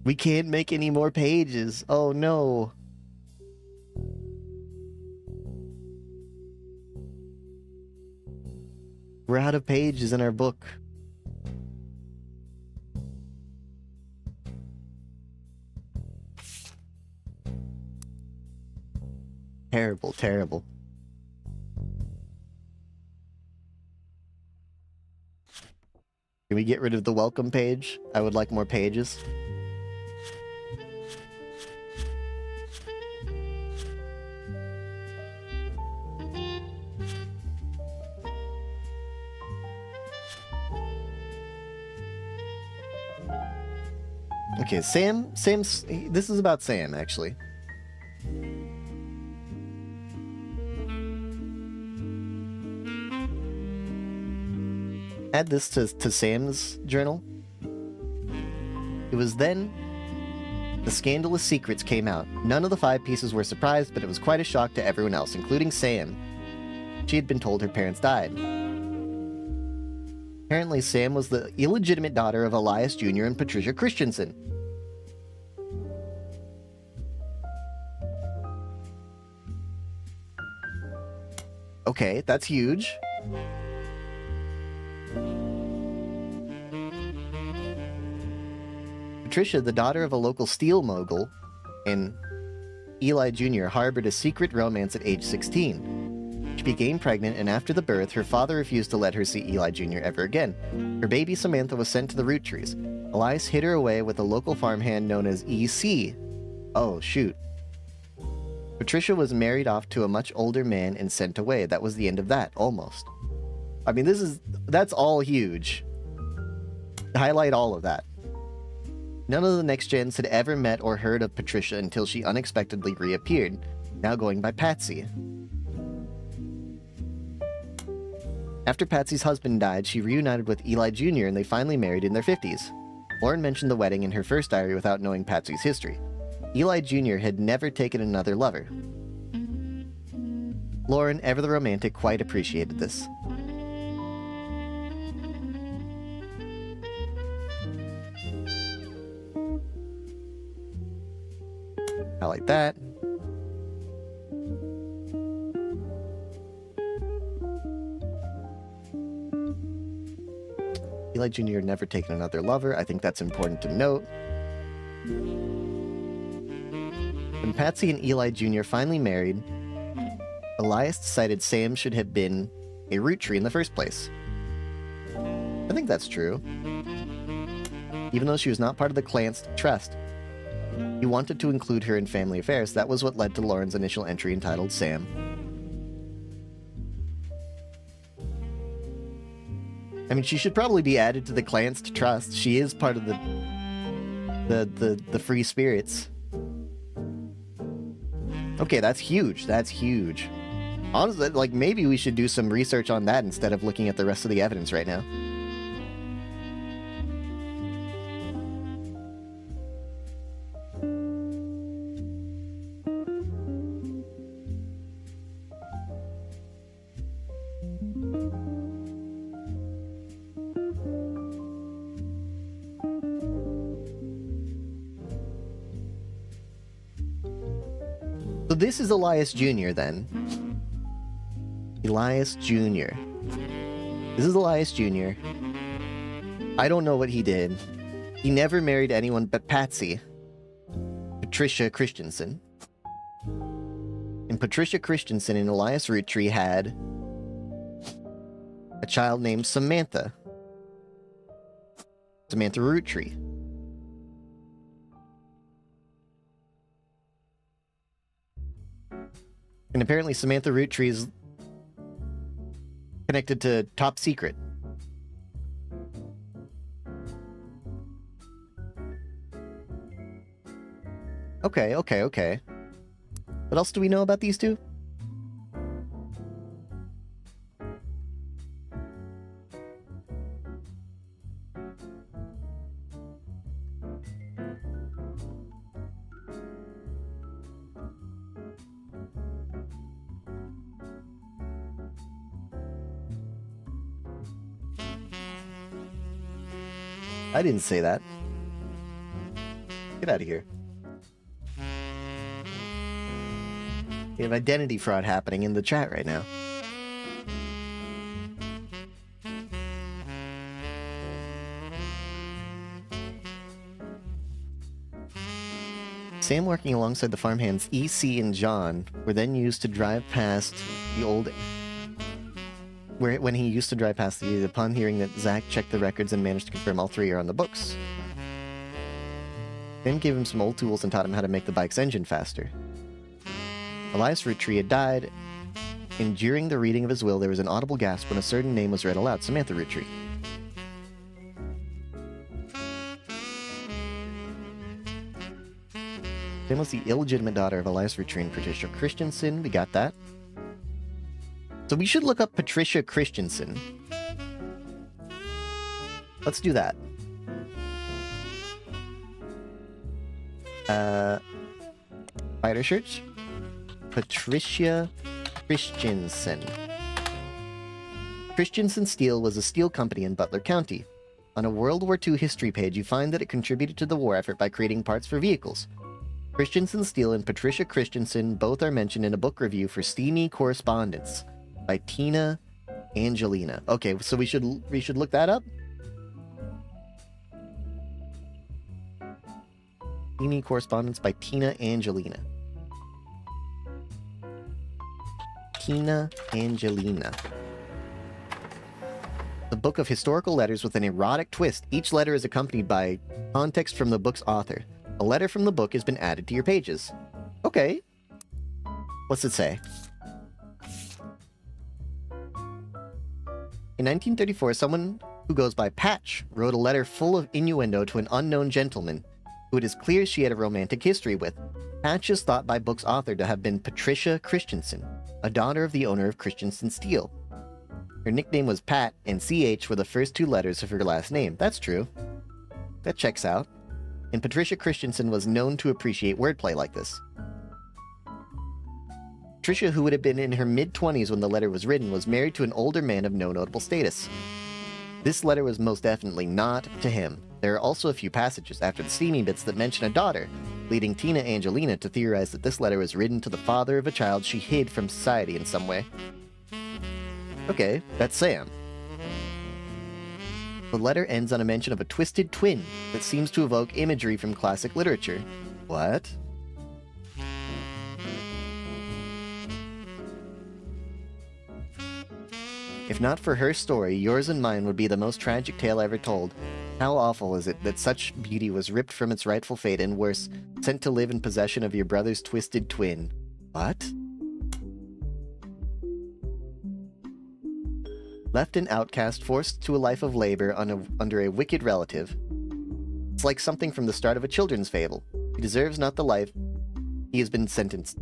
We can't make any more pages. Oh no. We're out of pages in our book. Terrible, terrible. Can we get rid of the welcome page? I would like more pages. Okay, Sam's... This is about Sam, actually. Add this to Sam's journal. It was then the scandalous secrets came out. None of the 5 pieces were surprised, but it was quite a shock to everyone else, including Sam. She had been told her parents died. Apparently, Sam was the illegitimate daughter of Elias Jr. and Patricia Christensen. Okay, that's huge. Patricia, the daughter of a local steel mogul, and Eli Jr. harbored a secret romance at age 16. She became pregnant, and after the birth, her father refused to let her see Eli Jr. ever again. Her baby Samantha was sent to the Roottrees. Elias hid her away with a local farmhand known as EC. Oh, shoot. Patricia was married off to a much older man and sent away. That was the end of that, almost. I mean, that's all huge. Highlight all of that. None of the next gens had ever met or heard of Patricia until she unexpectedly reappeared, now going by Patsy. After Patsy's husband died, she reunited with Eli Jr. and they finally married in their 50s. Lauren mentioned the wedding in her first diary without knowing Patsy's history. Eli Jr. had never taken another lover. Lauren, ever the romantic, quite appreciated this. I like that. Eli Jr. never taken another lover. I think that's important to note. When Patsy and Eli Jr. finally married, Elias decided Sam should have been a Roottree in the first place. I think that's true. Even though she was not part of the clan's trust, he wanted to include her in family affairs. That was what led to Lauren's initial entry entitled Sam. I mean, she should probably be added to the clan's trust. She is part of the free spirits. Okay, that's huge. That's huge. Honestly, like, maybe we should do some research on that instead of looking at the rest of the evidence right now. So this is Elias Jr. then. Elias Jr. This is Elias Jr. I don't know what he did. He never married anyone but Patsy. Patricia Christensen. And Patricia Christensen and Elias Roottree had a child named Samantha. Samantha Roottree. And apparently Samantha Roottree is connected to Top Secret. Okay. What else do we know about these two? I didn't say that. Get out of here. We have identity fraud happening in the chat right now. Sam working alongside the farmhands EC and John were then used to drive past the old... when he used to drive past the... Upon hearing that Zach checked the records and managed to confirm all three are on the books. Then gave him some old tools and taught him how to make the bike's engine faster. Elias Roottrees had died, and during the reading of his will, there was an audible gasp when a certain name was read aloud, Samantha Roottrees. Sam was the illegitimate daughter of Elias Roottrees and Patricia Christensen. We got that. So we should look up Patricia Christensen. Let's do that. Spider shirts. Patricia Christensen. Christensen Steel was a steel company in Butler County. On a World War II history page, you find that it contributed to the war effort by creating parts for vehicles. Christensen Steel and Patricia Christensen both are mentioned in a book review for Steamy Correspondence by Tina Angelina. Okay, so we should look that up. Steamy Correspondence by Tina Angelina. Tina Angelina. The book of historical letters with an erotic twist. Each letter is accompanied by context from the book's author. A letter from the book has been added to your pages. Okay. What's it say? In 1934, someone who goes by Patch wrote a letter full of innuendo to an unknown gentleman who it is clear she had a romantic history with. Patch is thought by book's author to have been Patricia Christensen, a daughter of the owner of Christensen Steel. Her nickname was Pat, and CH were the first two letters of her last name. That's true. That checks out. And Patricia Christensen was known to appreciate wordplay like this. Patricia, who would have been in her mid-20s when the letter was written, was married to an older man of no notable status. This letter was most definitely not to him. There are also a few passages after the steamy bits that mention a daughter, leading Tina Angelina to theorize that this letter was written to the father of a child she hid from society in some way. Okay, that's Sam. The letter ends on a mention of a twisted twin that seems to evoke imagery from classic literature. What? If not for her story, yours and mine would be the most tragic tale ever told. How awful is it that such beauty was ripped from its rightful fate and worse, sent to live in possession of your brother's twisted twin? What? Left an outcast, forced to a life of labor under a wicked relative. It's like something from the start of a children's fable. He deserves not the life he has been sentenced.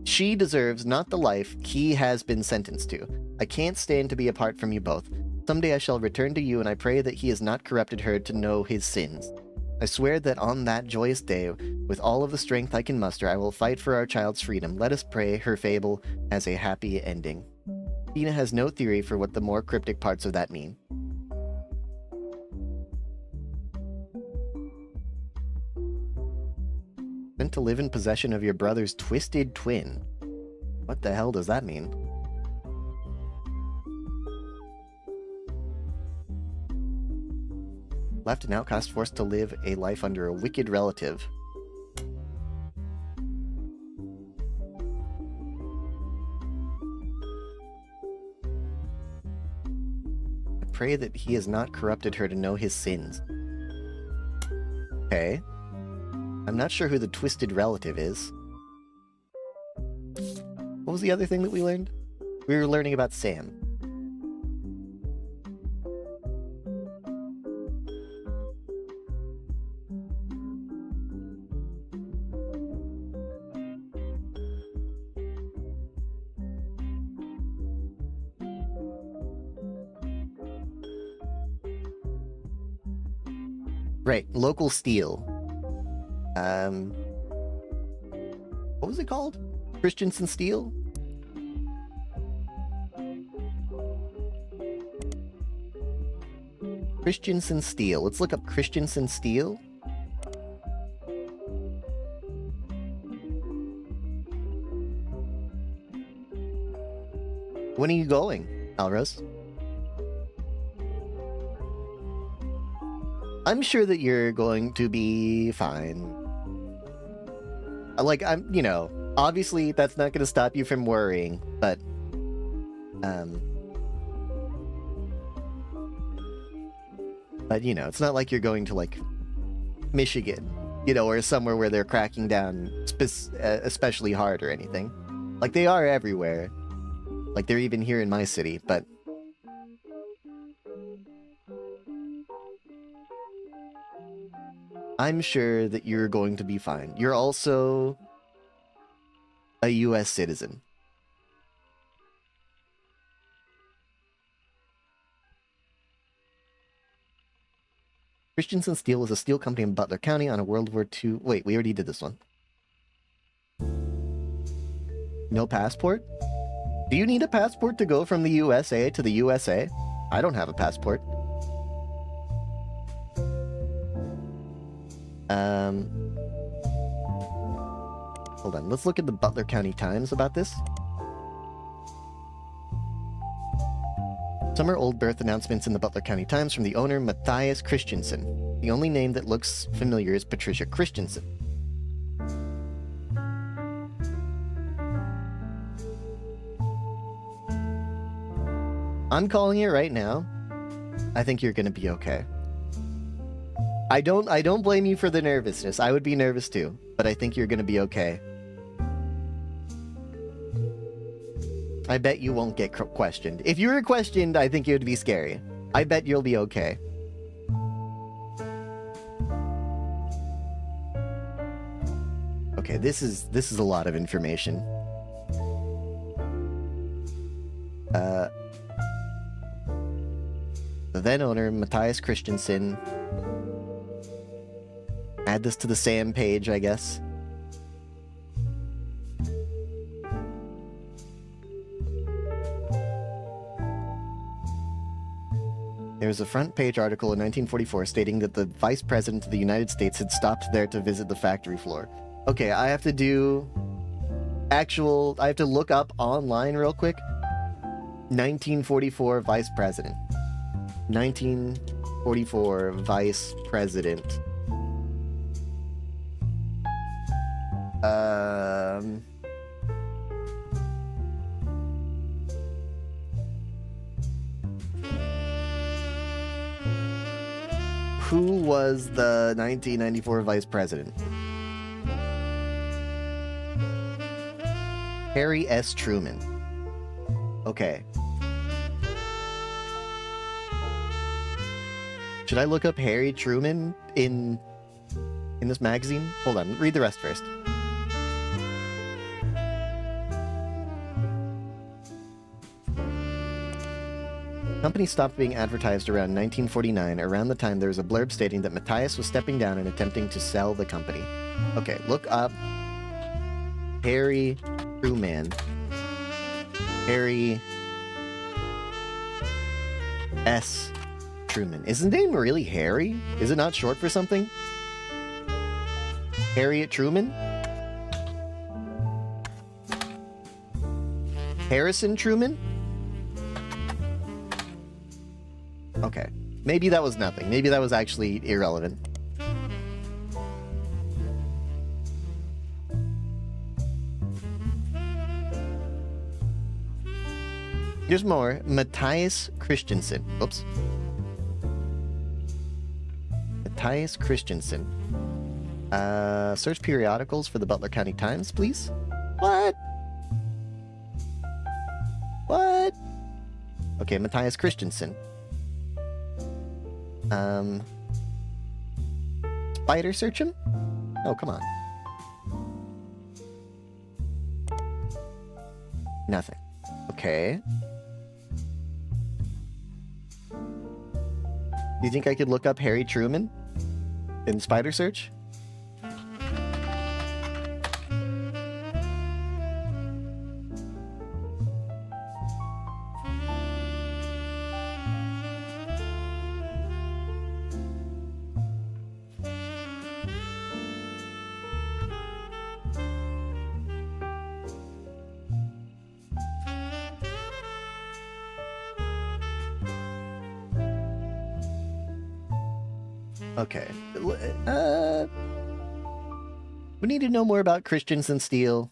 She deserves not the life he has been sentenced to. I can't stand to be apart from you both. Someday I shall return to you, and I pray that he has not corrupted her to know his sins. I swear that on that joyous day, with all of the strength I can muster, I will fight for our child's freedom. Let us pray her fable has a happy ending. Tina has no theory for what the more cryptic parts of that mean. Meant to live in possession of your brother's twisted twin. What the hell does that mean? Left an outcast, forced to live a life under a wicked relative. I pray that he has not corrupted her to know his sins. Okay. I'm not sure who the twisted relative is. What was the other thing that we learned? We were learning about Sam. Right, local steel. What was it called? Christensen Steel? Christensen Steel. Let's look up Christensen Steel. When are you going, Alros? I'm sure that you're going to be fine. Like, you know, obviously that's not going to stop you from worrying, but, you know, it's not like you're going to, like, Michigan, you know, or somewhere where they're cracking down especially hard or anything. Like, they are everywhere. Like, they're even here in my city, but... I'm sure that you're going to be fine. You're also a US citizen. Christensen Steel was a steel company in Butler County on a World War II... Wait, we already did this one. No passport? Do you need a passport to go from the USA to the USA? I don't have a passport. Hold on, let's look at the Butler County Times about this. Some are old birth announcements in the Butler County Times from the owner, Matthias Christensen. The only name that looks familiar is Patricia Christensen. I'm calling it right now. I think you're gonna be okay. I don't blame you for the nervousness. I would be nervous too, but I think you're gonna be okay. I bet you won't get questioned. If you were questioned, I think it would be scary. I bet you'll be okay. Okay, this is a lot of information. The then owner, Matthias Christensen. Add this to the SAM page, I guess. There was a front page article in 1944 stating that the Vice President of the United States had stopped there to visit the factory floor. Okay, I have to do I have to look up online real quick. 1944 Vice President. 1944 Vice President. Who was the 1994 Vice President? Harry S. Truman. Okay. Should I look up Harry Truman in this magazine? Hold on, read the rest first. The company stopped being advertised around 1949. Around the time there was a blurb stating that Matthias was stepping down and attempting to sell the company. Okay, look up Harry Truman. Harry S. Truman. Is his name really Harry? Is it not short for something? Harriet Truman? Harrison Truman? Okay. Maybe that was nothing. Maybe that was actually irrelevant. Here's more. Matthias Christensen. Oops. Matthias Christensen. Search periodicals for the Butler County Times, please. What? What? Okay, Matthias Christensen. Spider search him? Oh, come on. Nothing. Okay. Do you think I could look up Harry Truman? in Spider Search? Okay. We need to know more about Christensen Steele.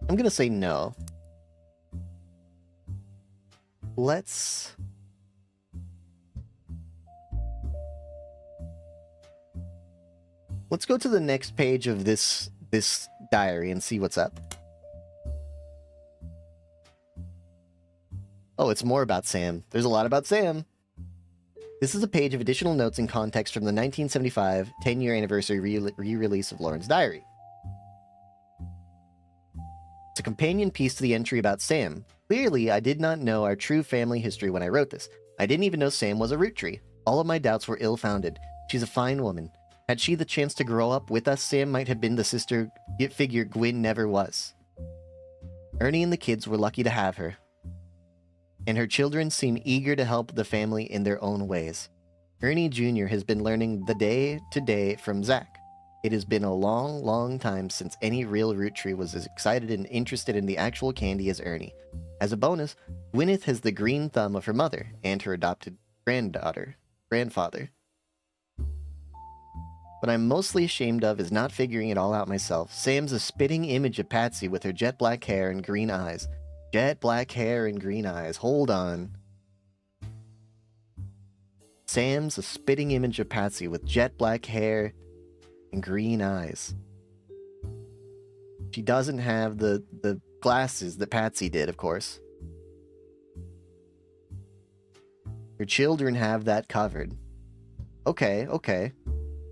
I'm gonna say no. Let's go to the next page of this diary and see what's up. Oh, it's more about Sam. There's a lot about Sam. This is a page of additional notes and context from the 1975 10-year anniversary re-release of Lauren's diary. It's a companion piece to the entry about Sam. Clearly, I did not know our true family history when I wrote this. I didn't even know Sam was a Rootree. All of my doubts were ill-founded. She's a fine woman. Had she the chance to grow up with us, Sam might have been the sister figure Gwyn never was. Ernie and the kids were lucky to have her, and her children seem eager to help the family in their own ways. Ernie Jr. has been learning the day-to-day from Zach. It has been a long, long time since any real Rootree was as excited and interested in the actual candy as Ernie. As a bonus, Gwyneth has the green thumb of her mother and her adopted grandfather. What I'm mostly ashamed of is not figuring it all out myself. Sam's a spitting image of Patsy with her jet black hair and green eyes. Jet black hair and green eyes. Hold on. Sam's a spitting image of Patsy with jet black hair and green eyes. She doesn't have the glasses that Patsy did, of course. Her children have that covered. Okay, okay.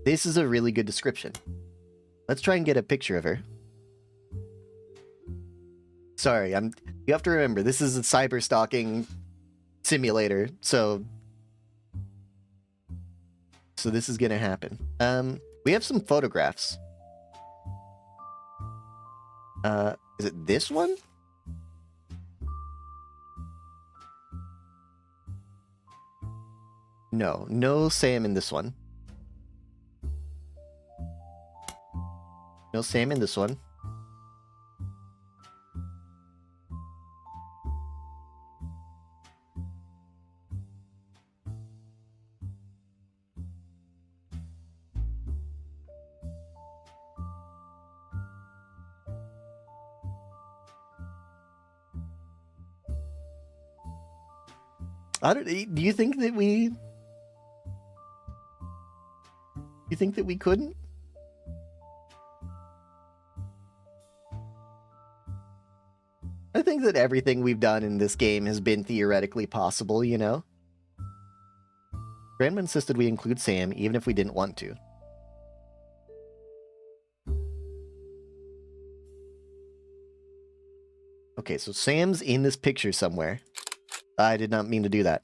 This is a really good description. Let's try and get a picture of her. Sorry, you have to remember, this is a cyber stalking simulator, so this is gonna happen. We have some photographs. Is it this one? No Sam in this one. No Sam in this one. Do you think that we... You think that we couldn't? I think that everything we've done in this game has been theoretically possible, you know? Grandma insisted we include Sam, even if we didn't want to. Okay, so Sam's in this picture somewhere. I did not mean to do that.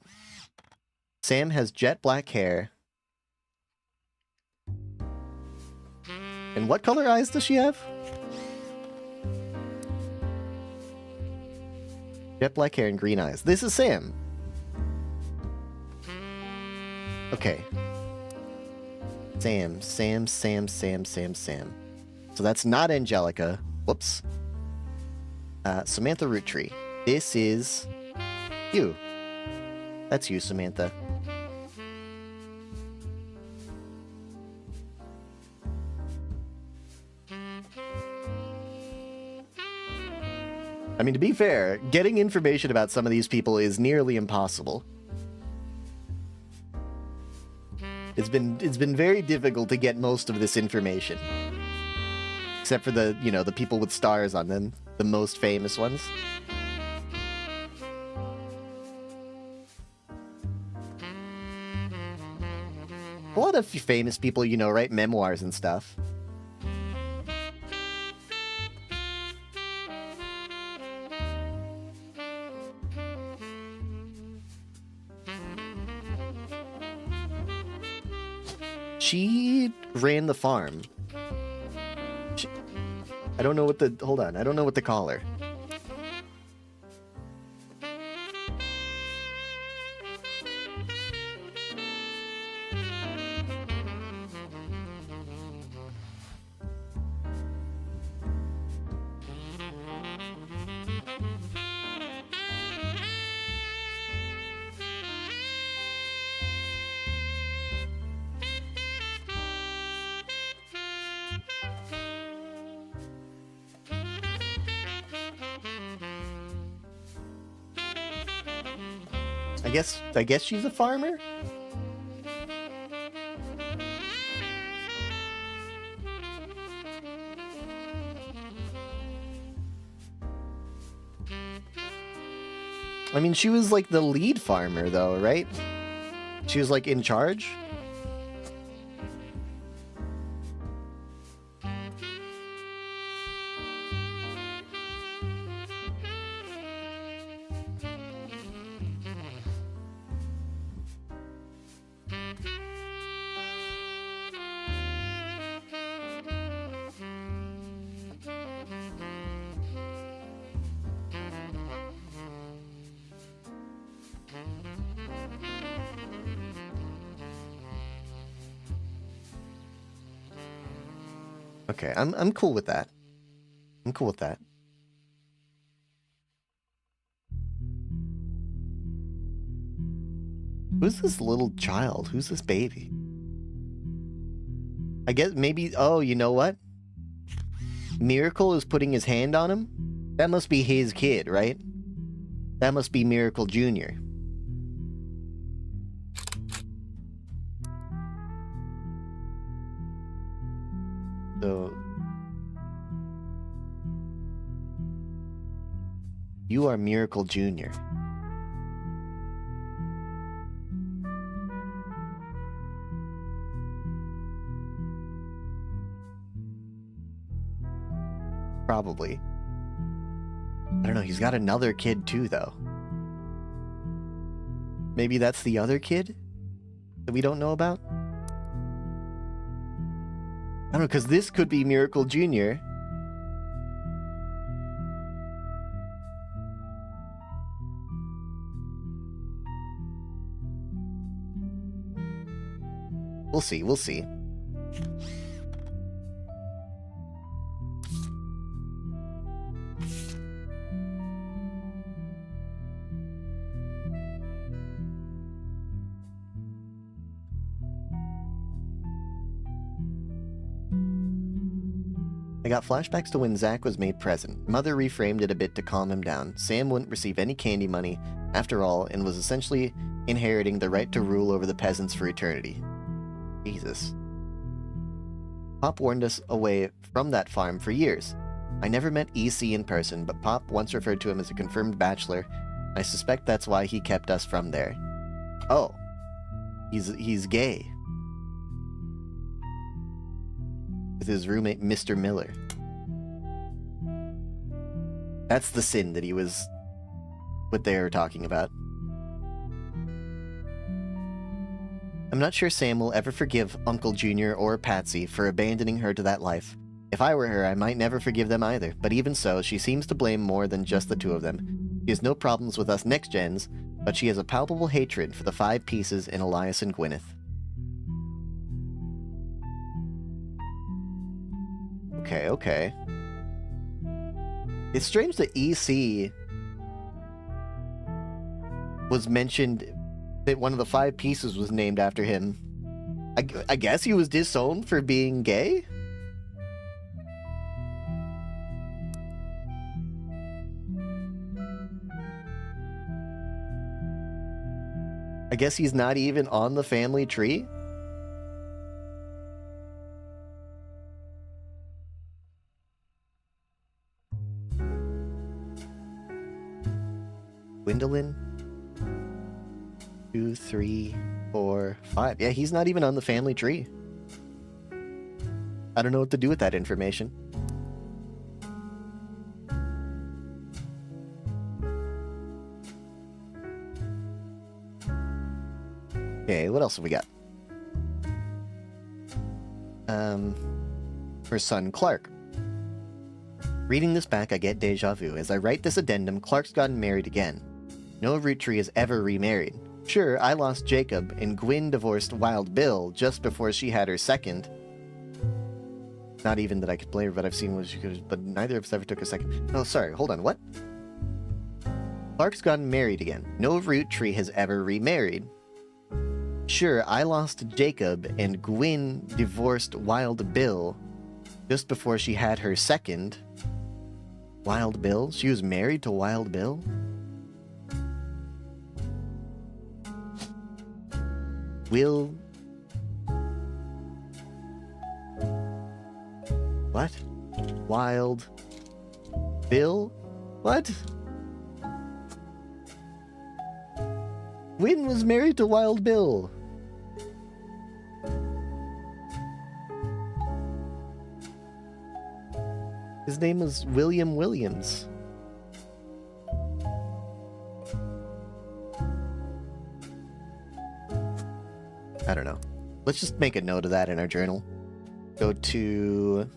Sam has jet black hair. And what color eyes does she have? Jet black hair and green eyes. This is Sam. Okay. Sam. So that's not Angelica. Whoops. Samantha Rootree. This is you. That's you, Samantha. I mean, to be fair, getting information about some of these people is nearly impossible. It's been very difficult to get most of this information. Except for the, you know, the people with stars on them, the most famous ones. A lot of famous people, you know, write memoirs and stuff. She ran the farm. I don't know what the... Hold on. I don't know what to call her. I guess she's a farmer? I mean, she was like the lead farmer though, right? She was like in charge? Okay, I'm cool with that. I'm cool with that. Who's this little child? Who's this baby? I guess maybe... Oh, you know what? Miracle is putting his hand on him? That must be his kid, right? That must be Miracle Jr. So... You are Miracle Jr. Probably. I don't know, he's got another kid too, though. Maybe that's the other kid that we don't know about? I don't know, because this could be Miracle Jr. We'll see, we'll see. I got flashbacks to when Zach was made president. Mother reframed it a bit to calm him down. Sam wouldn't receive any candy money, after all, and was essentially inheriting the right to rule over the peasants for eternity. Jesus. Pop warned us away from that farm for years. I never met EC in person, but Pop once referred to him as a confirmed bachelor. I suspect that's why he kept us from there. Oh. He's gay. With his roommate, Mr. Miller. That's the sin that he was... what they were talking about. I'm not sure Sam will ever forgive Uncle Junior or Patsy for abandoning her to that life. If I were her, I might never forgive them either, but even so, she seems to blame more than just the two of them. She has no problems with us next-gens, but she has a palpable hatred for the 5 pieces in Elias and Gwyneth. Okay. It's strange that EC was mentioned, that one of the 5 pieces was named after him. I guess he was disowned for being gay? I guess he's not even on the family tree? Gwendolyn? 2, 3, 4, 5. Yeah, he's not even on the family tree. I don't know what to do with that information. Okay, what else have we got? her son Clark. Reading this back, I get deja vu. As I write this addendum, Clark's gotten married again. No Roottrie has ever remarried. Sure, I lost Jacob, and Gwyn divorced Wild Bill just before she had her second. Not even that I could blame her, but I've seen what she could, but neither of us ever took a second. Oh, sorry, hold on, what? Clark's gotten married again. No Roottrie has ever remarried. Sure, I lost Jacob, and Gwyn divorced Wild Bill just before she had her second. Wild Bill? She was married to Wild Bill? Will... What? Wild... Bill? What? Gwyn was married to Wild Bill. His name was William Williams. I don't know. Let's just make a note of that in our journal. Go to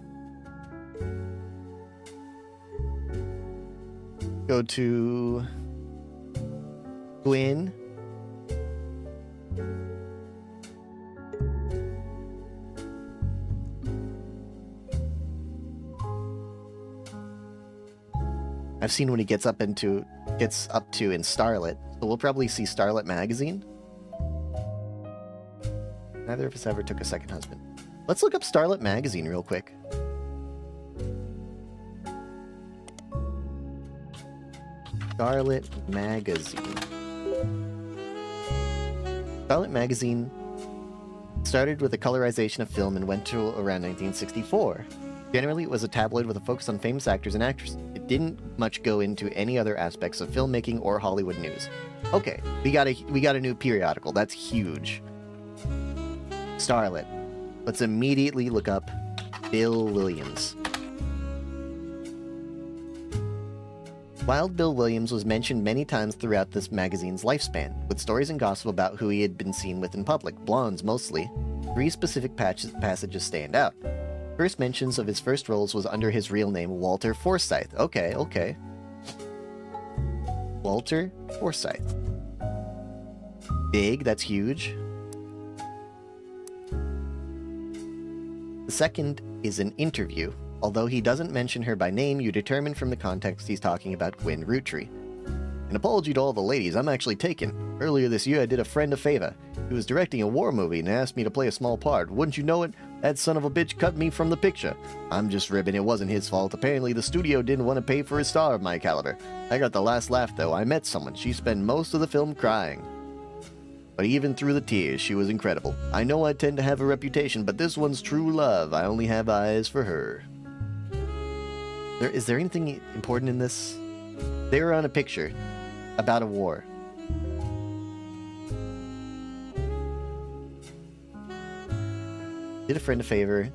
Gwyn. I've seen what he gets up to in Starlet, so we'll probably see Starlet magazine. Neither of us ever took a second husband. Let's look up Starlet magazine real quick. Starlet magazine. Starlet magazine started with a colorization of film and went to around 1964. Generally, it was a tabloid with a focus on famous actors and actresses. It didn't much go into any other aspects of filmmaking or Hollywood news. Okay, we got a new periodical. That's huge. Starlet. Let's immediately look up Bill Williams. Wild Bill Williams was mentioned many times throughout this magazine's lifespan, with stories and gossip about who he had been seen with in public, blondes mostly. 3 specific passages stand out. First mentions of his first roles was under his real name, Walter Forsythe. Okay. Walter Forsythe. Big, that's huge. The second is an interview. Although he doesn't mention her by name, you determine from the context he's talking about Gwyn Roottrie. An apology to all the ladies, I'm actually taken. Earlier this year I did a friend a favor. He was directing a war movie and asked me to play a small part. Wouldn't you know it? That son of a bitch cut me from the picture. I'm just ribbing, it wasn't his fault. Apparently the studio didn't want to pay for a star of my caliber. I got the last laugh though. I met someone. She spent most of the film crying. But even through the tears, she was incredible. I know I tend to have a reputation, but this one's true love. I only have eyes for her. Is there anything important in this? They were on a picture about a war. Did a friend a favor.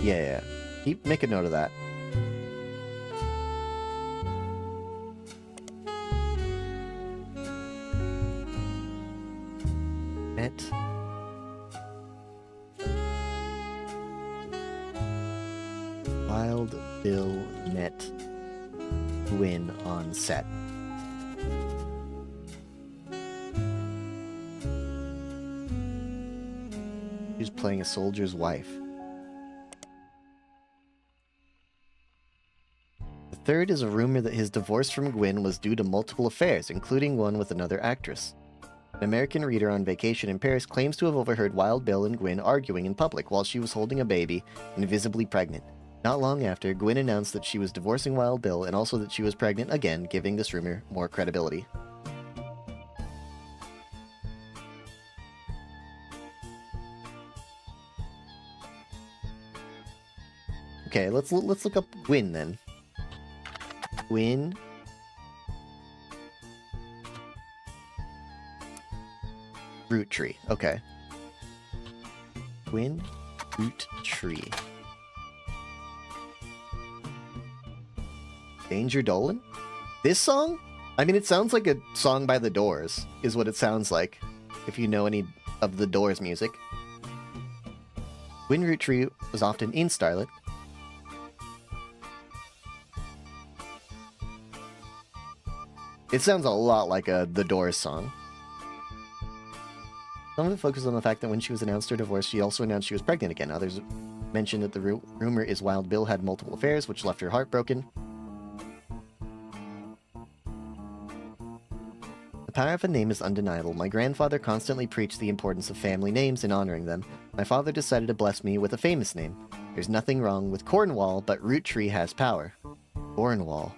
Yeah. Make a note of that. Met. Wild Bill met Gwyn on set. He was playing a soldier's wife. The third is a rumor that his divorce from Gwyn was due to multiple affairs, including one with another actress. An American reader on vacation in Paris claims to have overheard Wild Bill and Gwyn arguing in public while she was holding a baby and visibly pregnant. Not long after, Gwyn announced that she was divorcing Wild Bill and also that she was pregnant again, giving this rumor more credibility. Okay, let's look up Gwyn then. Gwyn Roottrie. Okay. Gwyn Roottrie. Danger Dolan? This song? I mean, it sounds like a song by The Doors, is what it sounds like, if you know any of The Doors music. Wind Roottrees was often in Starlit. It sounds a lot like a The Doors song. Some of it focuses on the fact that when she was announced her divorce, she also announced she was pregnant again. Others mentioned that the rumor is Wild Bill had multiple affairs, which left her heartbroken. The power of a name is undeniable. My grandfather constantly preached the importance of family names and honoring them. My father decided to bless me with a famous name. There's nothing wrong with Cornwall, but Roottree has power. Cornwall.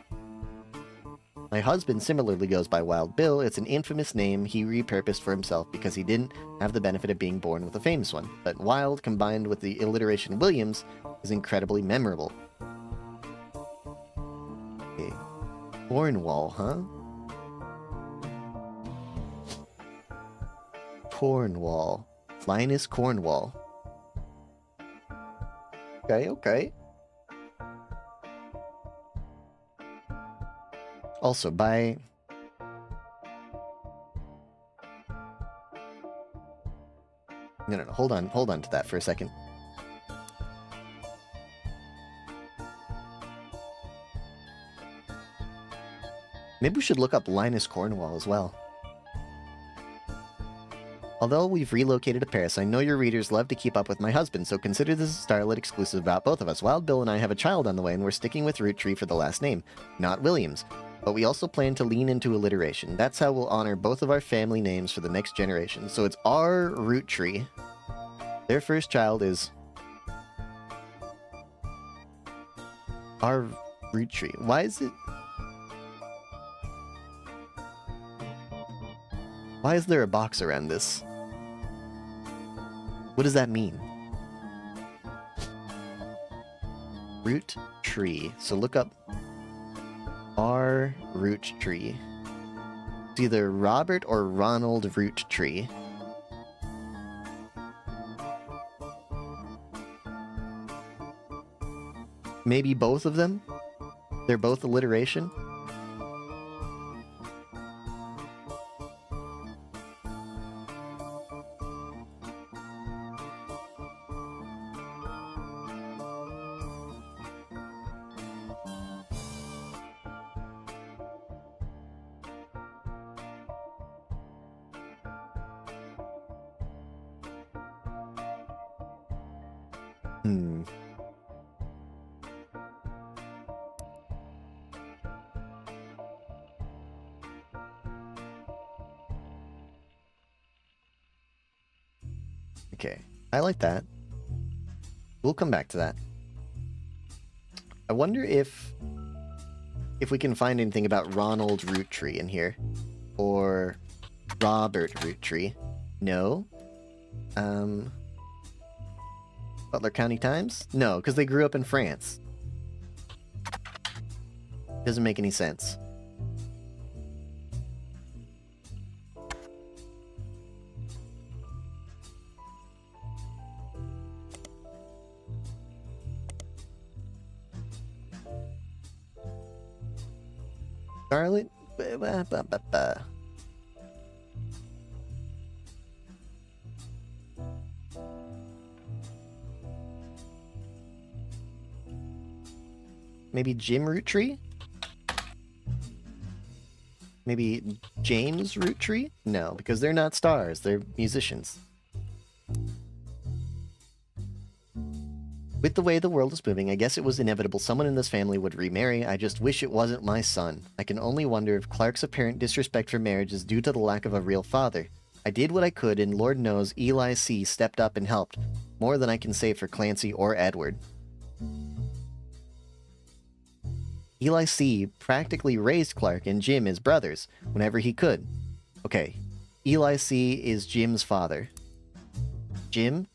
My husband similarly goes by Wild Bill. It's an infamous name he repurposed for himself because he didn't have the benefit of being born with a famous one. But Wild, combined with the alliteration Williams, is incredibly memorable. Okay. Cornwall, huh? Cornwall. Linus Cornwall. Okay, okay. Also, by... No, hold on to that for a second. Maybe we should look up Linus Cornwall as well. Although we've relocated to Paris, I know your readers love to keep up with my husband, so consider this a Starlit exclusive about both of us. Wild Bill and I have a child on the way, and we're sticking with Roottree for the last name, not Williams. But we also plan to lean into alliteration. That's how we'll honor both of our family names for the next generation. So it's our Roottree. Their first child is... our Roottree. Why is it... why is there a box around this? What does that mean? Roottree. So look up our Roottree. It's either Robert or Ronald Roottree. Maybe both of them? They're both alliteration? Okay, I like that. We'll come back to that. I wonder if we can find anything about Ronald Roottree in here. Or Robert Roottree. No. Butler County Times? No, because they grew up in France. Doesn't make any sense. Starlit? Maybe Jim Roottree? Maybe James Roottree? No, because they're not stars, they're musicians. With the way the world is moving, I guess it was inevitable someone in this family would remarry. I just wish it wasn't my son. I can only wonder if Clark's apparent disrespect for marriage is due to the lack of a real father. I did what I could, and Lord knows Eli C. stepped up and helped. More than I can say for Clancy or Edward. Eli C. practically raised Clark and Jim as brothers, whenever he could. Okay, Eli C. is Jim's father. Jim?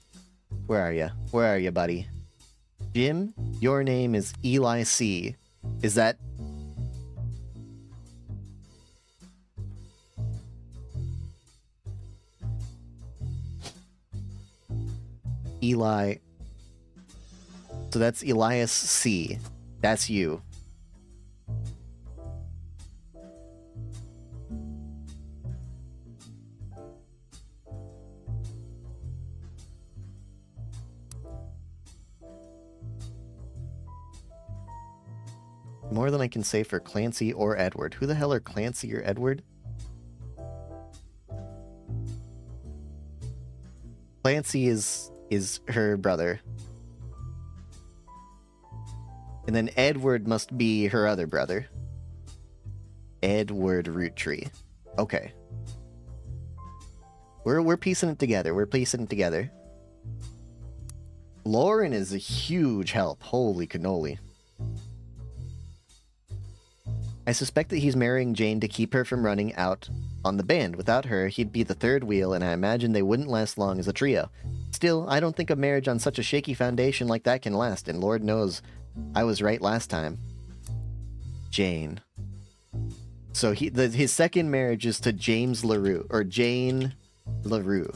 Where are you? Where are you, buddy? Jim, your name is Eli C. Is that... Eli... So that's Elias C. That's you. More than I can say for Clancy or Edward. Who the hell are Clancy or Edward? Clancy is her brother. And then Edward must be her other brother. Edward Roottree. Okay. We're piecing it together. We're piecing it together. Lauren is a huge help. Holy cannoli. I suspect that he's marrying Jane to keep her from running out on the band. Without her, he'd be the third wheel, and I imagine they wouldn't last long as a trio. Still, I don't think a marriage on such a shaky foundation like that can last, and Lord knows I was right last time. Jane. So his second marriage is to James LaRue, or Jane LaRue.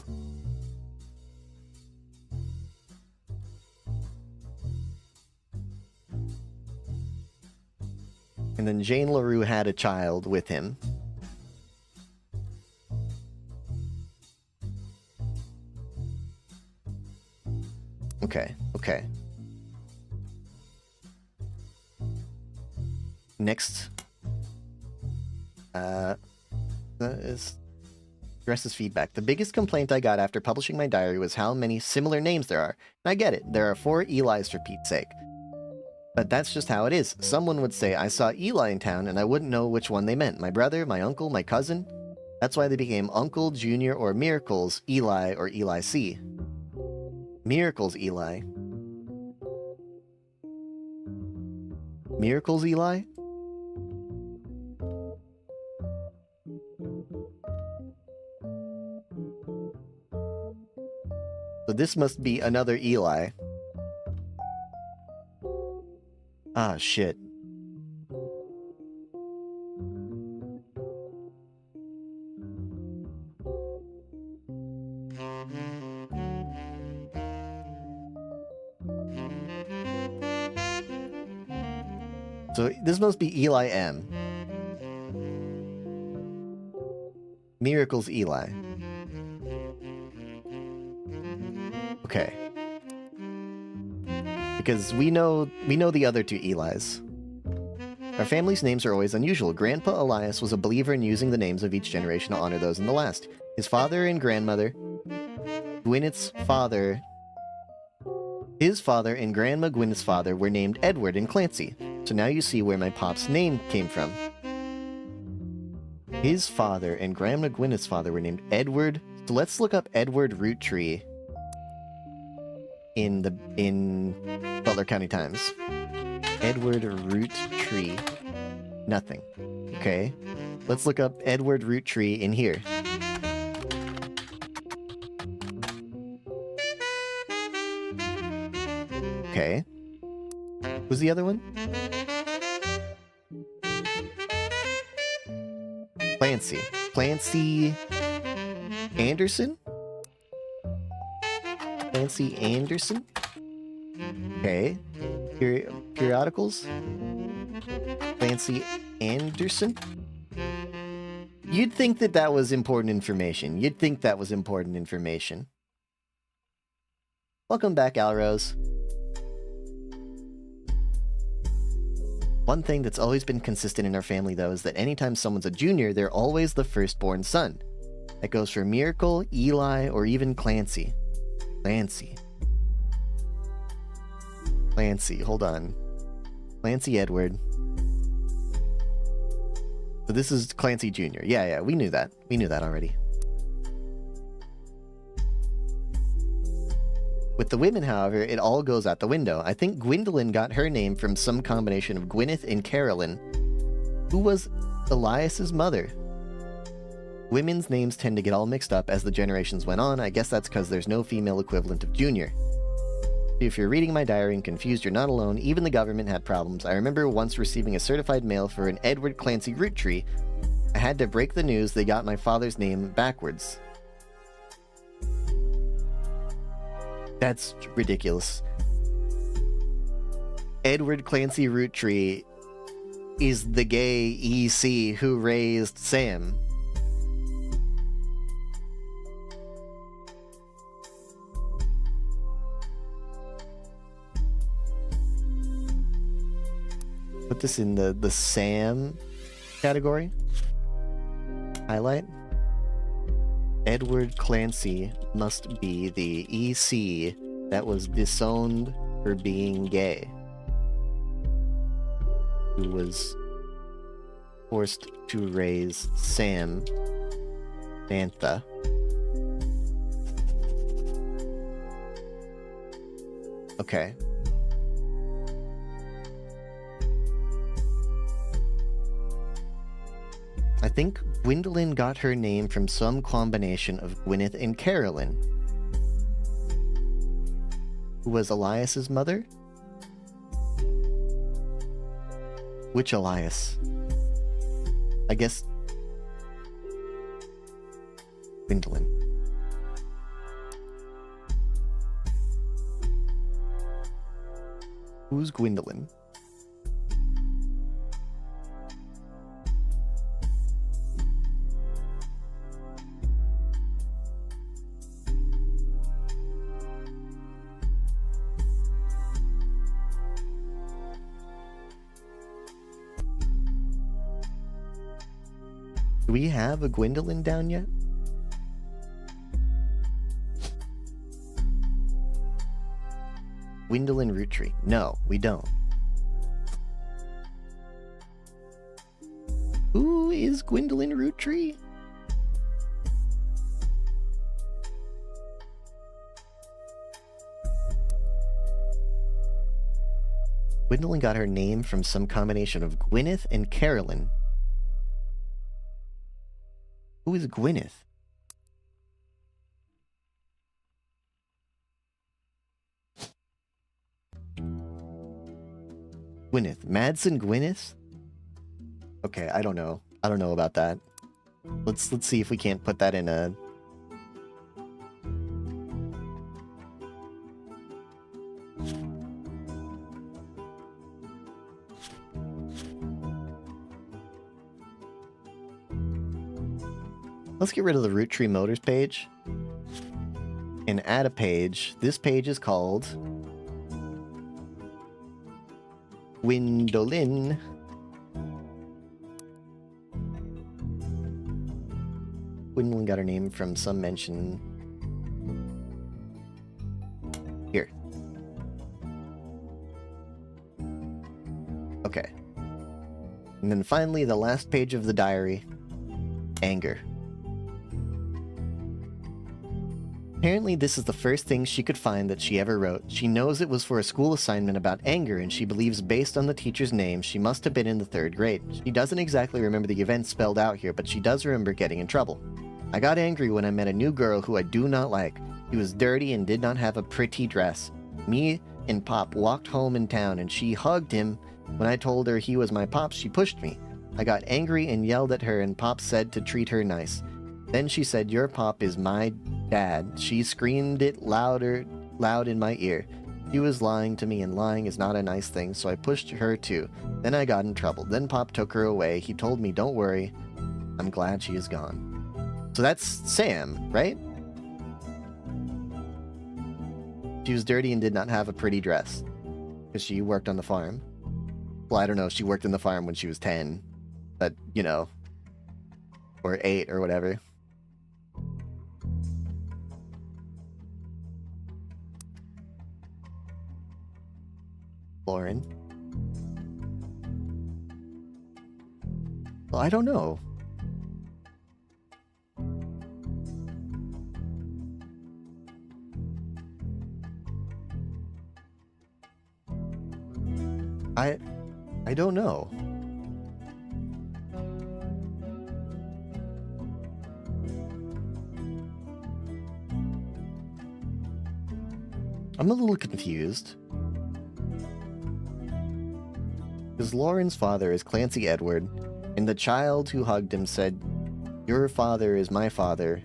And then Jane LaRue had a child with him. Okay, okay. Next. Is addresses feedback. The biggest complaint I got after publishing my diary was how many similar names there are. And I get it. There are 4 Elis for Pete's sake. But that's just how it is. Someone would say, I saw Eli in town, and I wouldn't know which one they meant. My brother, my uncle, my cousin. That's why they became Uncle, Junior, or Miracles, Eli, or Eli C. Miracles Eli. Miracles Eli? So this must be another Eli. Ah, shit. So this must be Eli M. Miracles Eli. Okay. Because we know the other 2 Elis. Our family's names are always unusual. Grandpa Elias was a believer in using the names of each generation to honor those in the last. His father and grandmother, Gwyneth's father, his father and Grandma Gwyneth's father were named Edward and Clancy. So now you see where my pop's name came from. His father and Grandma Gwyneth's father were named Edward. So let's look up Edward Roottree in Butler County Times. Edward Roottree. Nothing. Okay. Let's look up Edward Roottree in here. Okay. Who's the other one? Clancy. Clancy Anderson? Clancy Anderson? Okay. Periodicals? Clancy Anderson? You'd think that that was important information. You'd think that was important information. Welcome back, Alrose. One thing that's always been consistent in our family, though, is that anytime someone's a junior, they're always the firstborn son. That goes for Miracle, Eli, or even Clancy. Clancy. Clancy, hold on. Clancy Edward. So this is Clancy Jr. Yeah, we knew that. We knew that already. With the women, however, it all goes out the window. I think Gwendolyn got her name from some combination of Gwyneth and Carolyn, who was Elias's mother. Women's names tend to get all mixed up as the generations went on. I guess that's because there's no female equivalent of Junior. If you're reading my diary and confused, you're not alone. Even the government had problems. I remember once receiving a certified mail for an Edward Clancy Roottree. I had to break the news they got my father's name backwards. That's ridiculous. Edward Clancy Roottree is the gay EC who raised Sam. put this in the Sam category. Highlight. Edward Clancy must be the EC that was disowned for being gay, who was forced to raise Sam Bantha. Okay. I think Gwendolyn got her name from some combination of Gwyneth and Carolyn, who was Elias's mother? Which Elias? I guess Gwendolyn. Who's Gwendolyn? Do we have a Gwendolyn down yet? Gwendolyn Roottrees. No, we don't. Who is Gwendolyn Roottrees? Gwendolyn got her name from some combination of Gwyneth and Carolyn. Who is Gwyneth? Gwyneth. Madsen Gwyneth? Okay, I don't know. I don't know about that. Let's see if we can't put that in a... Let's get rid of the Roottrees Motors page and add a page. This page is called Gwendolyn. Gwendolyn got her name from some mention here. Okay. And then finally, the last page of the diary, anger. Apparently, this is the first thing she could find that she ever wrote. She knows it was for a school assignment about anger, and she believes based on the teacher's name, she must have been in the 3rd grade. She doesn't exactly remember the events spelled out here, but she does remember getting in trouble. I got angry when I met a new girl who I do not like. She was dirty and did not have a pretty dress. Me and Pop walked home in town, and she hugged him. When I told her he was my Pop, she pushed me. I got angry and yelled at her, and Pop said to treat her nice. Then she said, "Your Pop is my dad." She screamed it loud in my ear. She was lying to me, and lying is not a nice thing, so I pushed her too. Then I got in trouble. Then Pop took her away. He told me, "Don't worry, I'm glad she is gone." So that's Sam, right? She was dirty and did not have a pretty dress because she worked on the farm. Well, I don't know. She worked in the farm when she was 10, but, you know, or 8 or whatever. Lauren. Well, I don't know. I don't know. I'm a little confused. Because Lauren's father is Clancy Edward, and the child who hugged him said, "Your father is my father."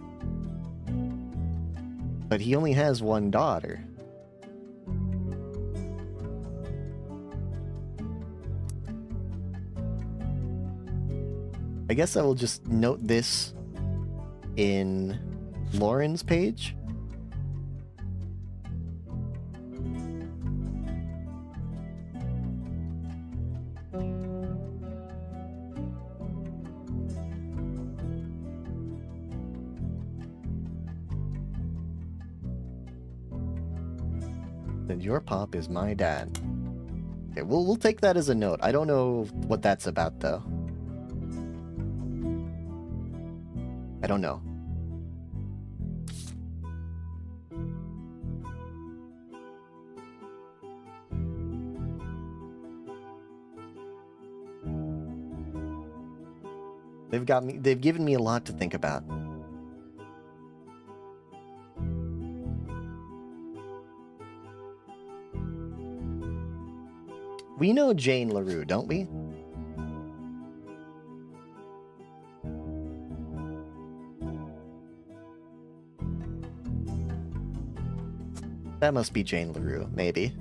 But he only has one daughter. I guess I will just note this in Lauren's page. And your pop is my dad. Okay, we'll take that as a note. I don't know what that's about, though. I don't know. They've given me a lot to think about. We know Jane LaRue, don't we? That must be Jane LaRue, maybe.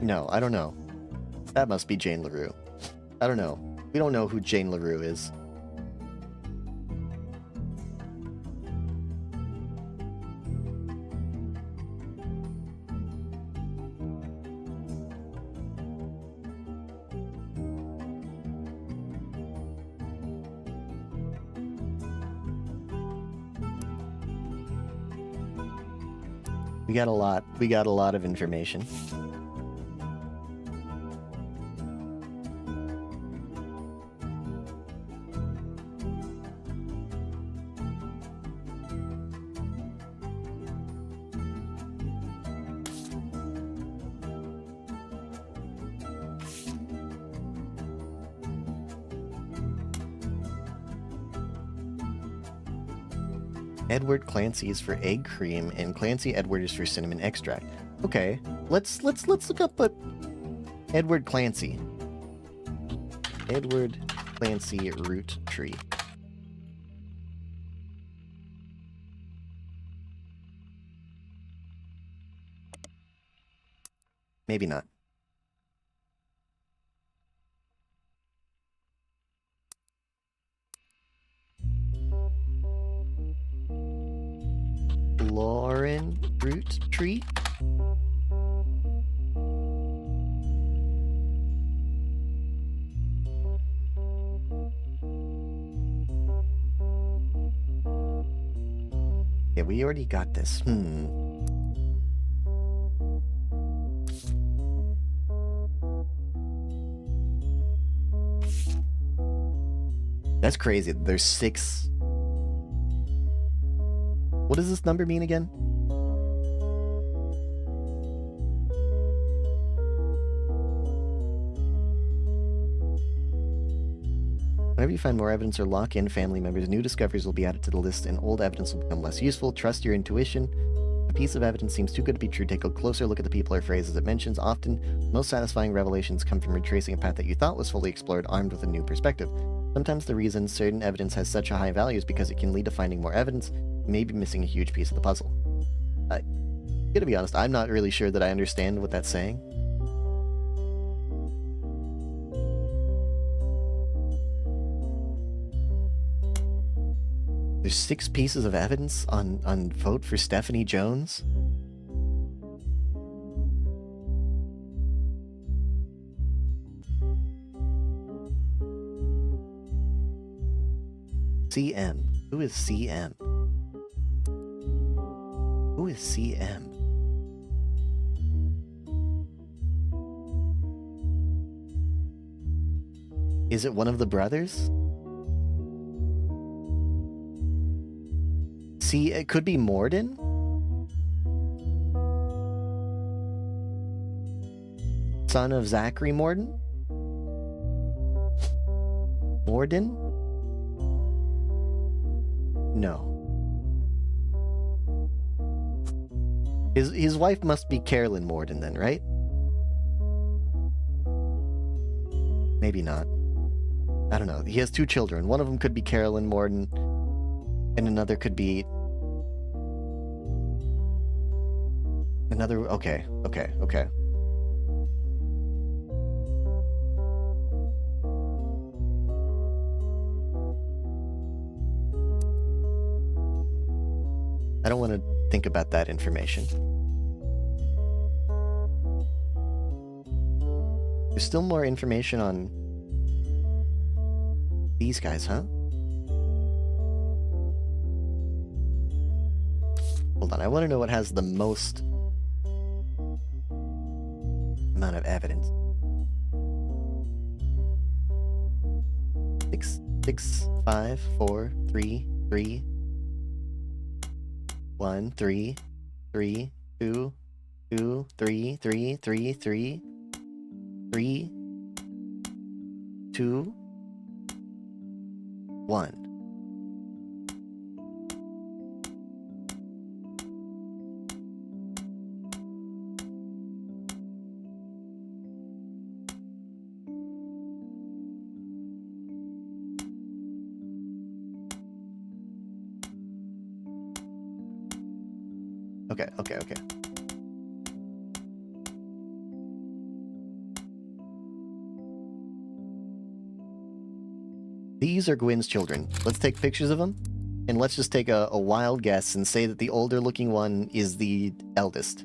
No, I don't know. That must be Jane LaRue. I don't know. We don't know who Jane LaRue is. We got a lot of information. Edward Clancy is for egg cream, and Clancy Edward is for cinnamon extract. Okay, let's look up what Edward Clancy. Edward Clancy root tree. Maybe not. Lauren root tree. Yeah, we already got this. That's crazy. There's 6. What does this number mean again? Whenever you find more evidence or lock in family members, new discoveries will be added to the list and old evidence will become less useful. Trust your intuition. If a piece of evidence seems too good to be true, take a closer look at the people or phrases it mentions. Often, most satisfying revelations come from retracing a path that you thought was fully explored, armed with a new perspective. Sometimes the reason certain evidence has such a high value is because it can lead to finding more evidence, maybe missing a huge piece of the puzzle. I gotta be honest, I'm not really sure that I understand what that's saying. There's 6 pieces of evidence on vote for Stephanie Jones? CM. Who is CM? Who is CM? Is it one of the brothers? See, it could be Morden? Son of Zachary Morden? Morden? No. His wife must be Carolyn Morden then, right? Maybe not. I don't know. He has 2 children. One of them could be Carolyn Morden, and another could be... Another... Okay. I don't want to think about that information. There's still more information on these guys, huh? Hold on, I want to know what has the most amount of evidence. 6, 6, 5, 4, 3, 3, 1, 3, 3, 2, 2, 3, 3, 3, 3, 3, 2, 1. Okay, okay, okay. These are Gwyn's children. Let's take pictures of them, and let's just take a wild guess and say that the older looking one is the eldest.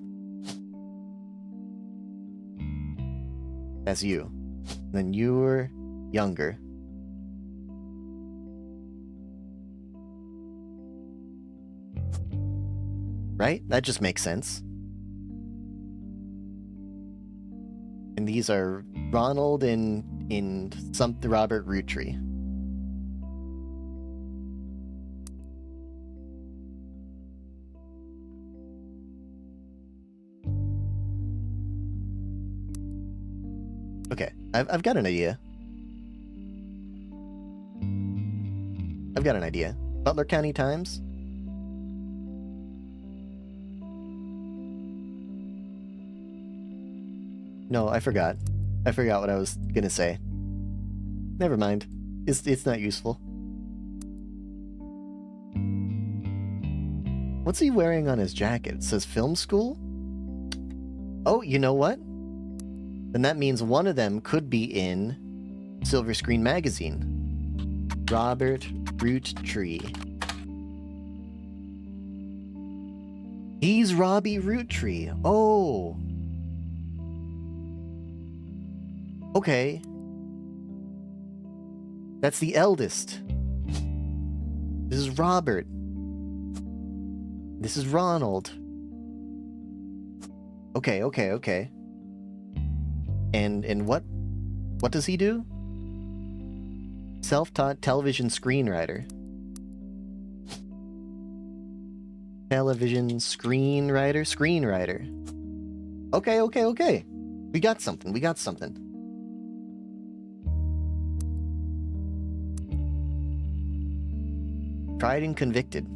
That's you. And then you're younger. Right? That just makes sense. And these are Ronald and Robert Roottrees. Okay, I've got an idea. Butler County Times? No, I forgot. I forgot what I was gonna say. Never mind. It's not useful. What's he wearing on his jacket? It says film school? Oh, you know what? Then that means one of them could be in Silver Screen Magazine. Robert Roottrees. He's Robbie Roottrees. Oh. Okay. That's the eldest. This is Robert. This is Ronald. Okay, okay, okay. And what does he do? Self-taught television screenwriter. Screenwriter. Okay, okay, okay. We got something. Tried and convicted.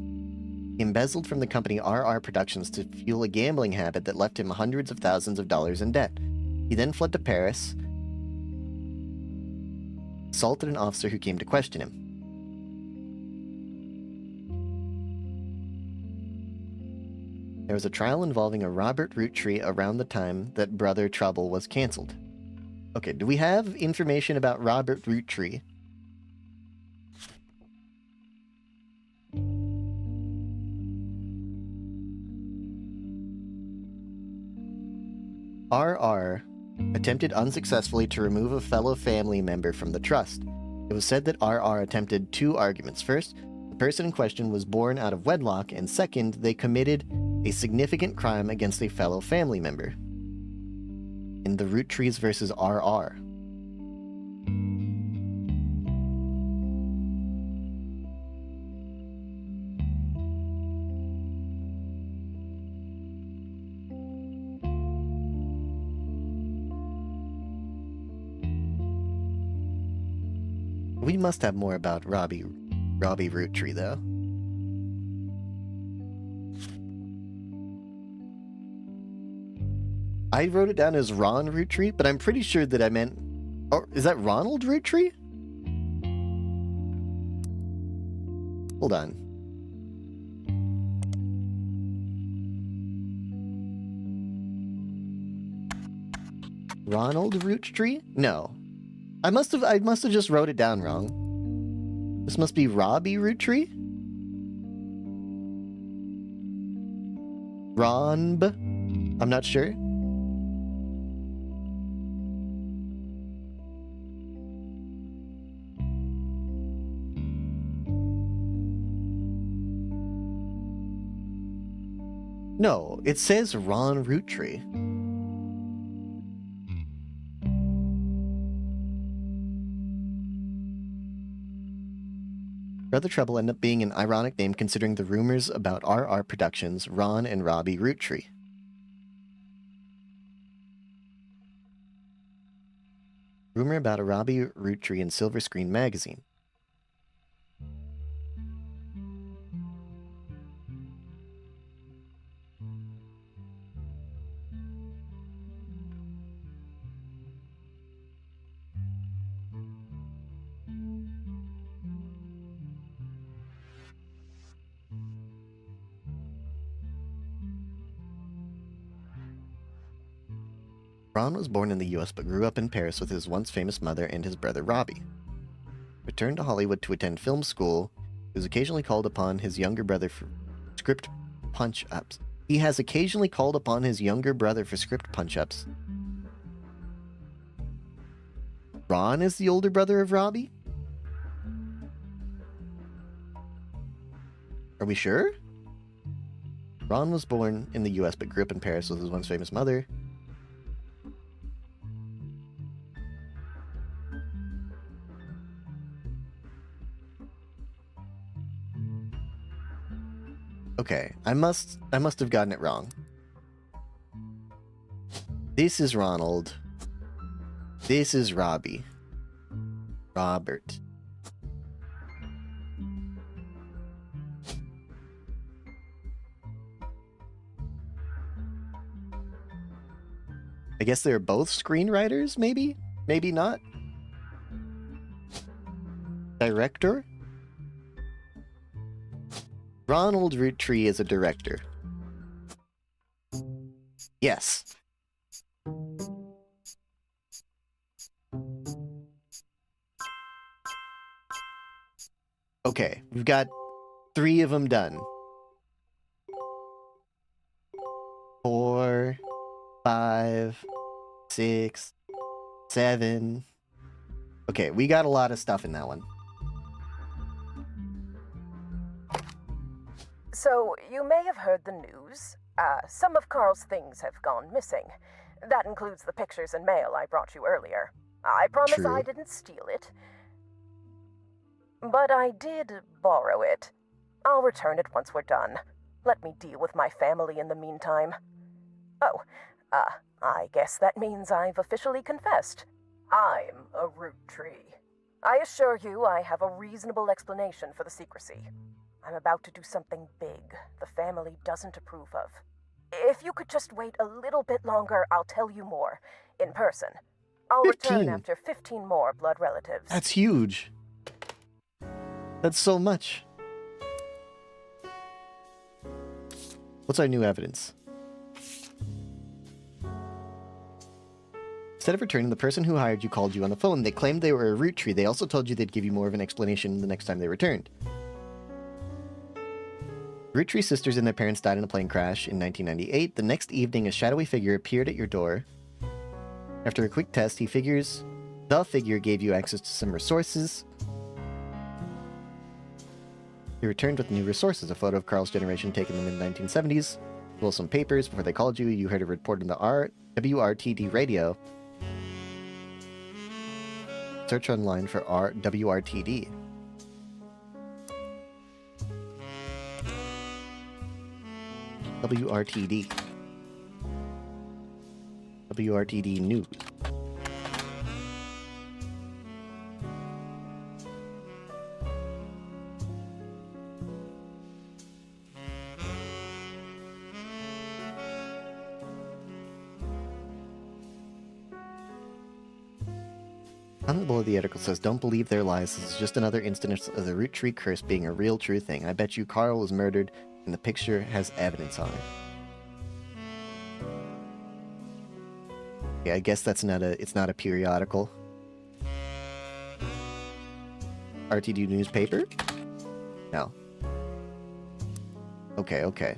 He embezzled from the company RR Productions to fuel a gambling habit that left him hundreds of thousands of dollars in debt. He then fled to Paris, assaulted an officer who came to question him. There was a trial involving a Robert Roottrees around the time that Brother Trouble was cancelled. Okay, do we have information about Robert Roottrees? RR attempted unsuccessfully to remove a fellow family member from the trust. It was said that RR attempted two arguments. First, the person in question was born out of wedlock, and second, they committed a significant crime against a fellow family member. In the Roottrees versus RR. We must have more about Robbie Roottrees, though. I wrote it down as Ron Roottrees, but I'm pretty sure that I meant... Oh, is that Ronald Roottrees? Hold on. Ronald Roottrees? No. I must have just wrote it down wrong. This must be Robbie Roottrees? Ronb? I'm not sure. No, it says Ron Roottree. Brother Trouble ended up being an ironic name considering the rumors about RR Productions, Ron and Robbie Roottree. Rumor about a Robbie Roottree in Silver Screen magazine. Ron was born in the US but grew up in Paris with his once famous mother and his brother Robbie. Returned to Hollywood to attend film school, he was occasionally called upon his younger brother for script punch-ups. He has occasionally called upon his younger brother for script punch-ups. Ron is the older brother of Robbie? Are we sure? Ron was born in the US but grew up in Paris with his once famous mother. Okay, I must have gotten it wrong. This is Ronald. This is Robbie. Robert. I guess they're both screenwriters, maybe? Maybe not? Director? Ronald Roottree is a director. Yes. Okay, we've got 3 of them done. 4, 5, 6, 7. Okay, we got a lot of stuff in that one. So, you may have heard the news. Some of Carl's things have gone missing. That includes the pictures and mail I brought you earlier. I promise True. I didn't steal it. But I did borrow it. I'll return it once we're done. Let me deal with my family in the meantime. Oh, I guess that means I've officially confessed. I'm a Roottree. I assure you I have a reasonable explanation for the secrecy. I'm about to do something big the family doesn't approve of. If you could just wait a little bit longer, I'll tell you more. In person. I'll 15. return after 15 more blood relatives. That's huge. That's so much. What's our new evidence? Instead of returning, the person who hired you called you on the phone. They claimed they were a Roottree. They also told you they'd give you more of an explanation the next time they returned. Roottree sisters and their parents died in a plane crash in 1998. The next evening, a shadowy figure appeared at your door. After a quick test, the figure gave you access to some resources. He returned with new resources, a photo of Carl's generation taken in the mid-1970s, as well as some papers. Before they called you, you heard a report on the WRTD radio. Search online for WRTD. WRTD. WRTD News. Comment below the article says, "Don't believe their lies. This is just another instance of the Roottree curse being a real true thing. I bet you Carl was murdered and the picture has evidence on it." Yeah, I guess that's it's not a periodical. RTD newspaper? No. Okay.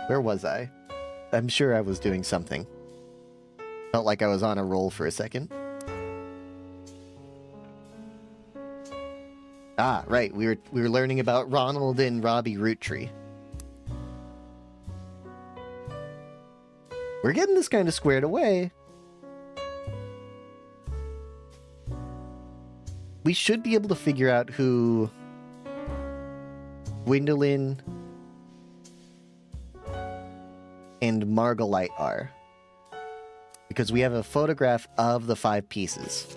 Where was I? I'm sure I was doing something. Felt like I was on a roll for a second. Ah, right. We were learning about Ronald and Robbie Roottrees. We're getting this kind of squared away. We should be able to figure out who Gwendolyn and Margolite are, because we have a photograph of the 5 pieces.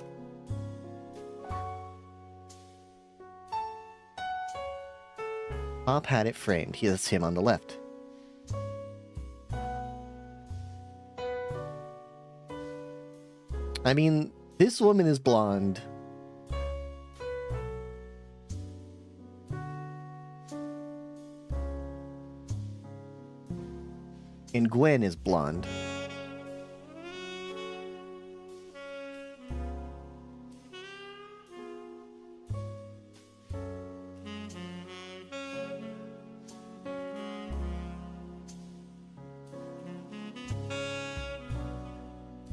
Pop had it framed. That's him on the left. I mean, this woman is blonde. And Gwen is blonde.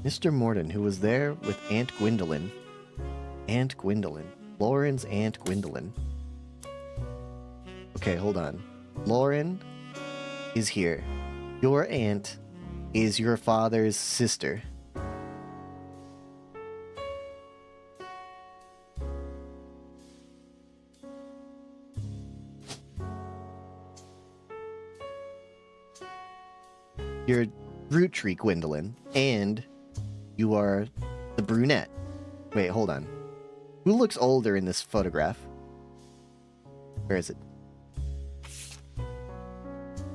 Mr. Morden, who was there with Aunt Gwendolyn. Aunt Gwendolyn. Lauren's Aunt Gwendolyn. Okay, hold on. Lauren is here. Your aunt is your father's sister. You're Roottrees Gwendolyn, and you are the brunette. Wait, hold on. Who looks older in this photograph? Where is it?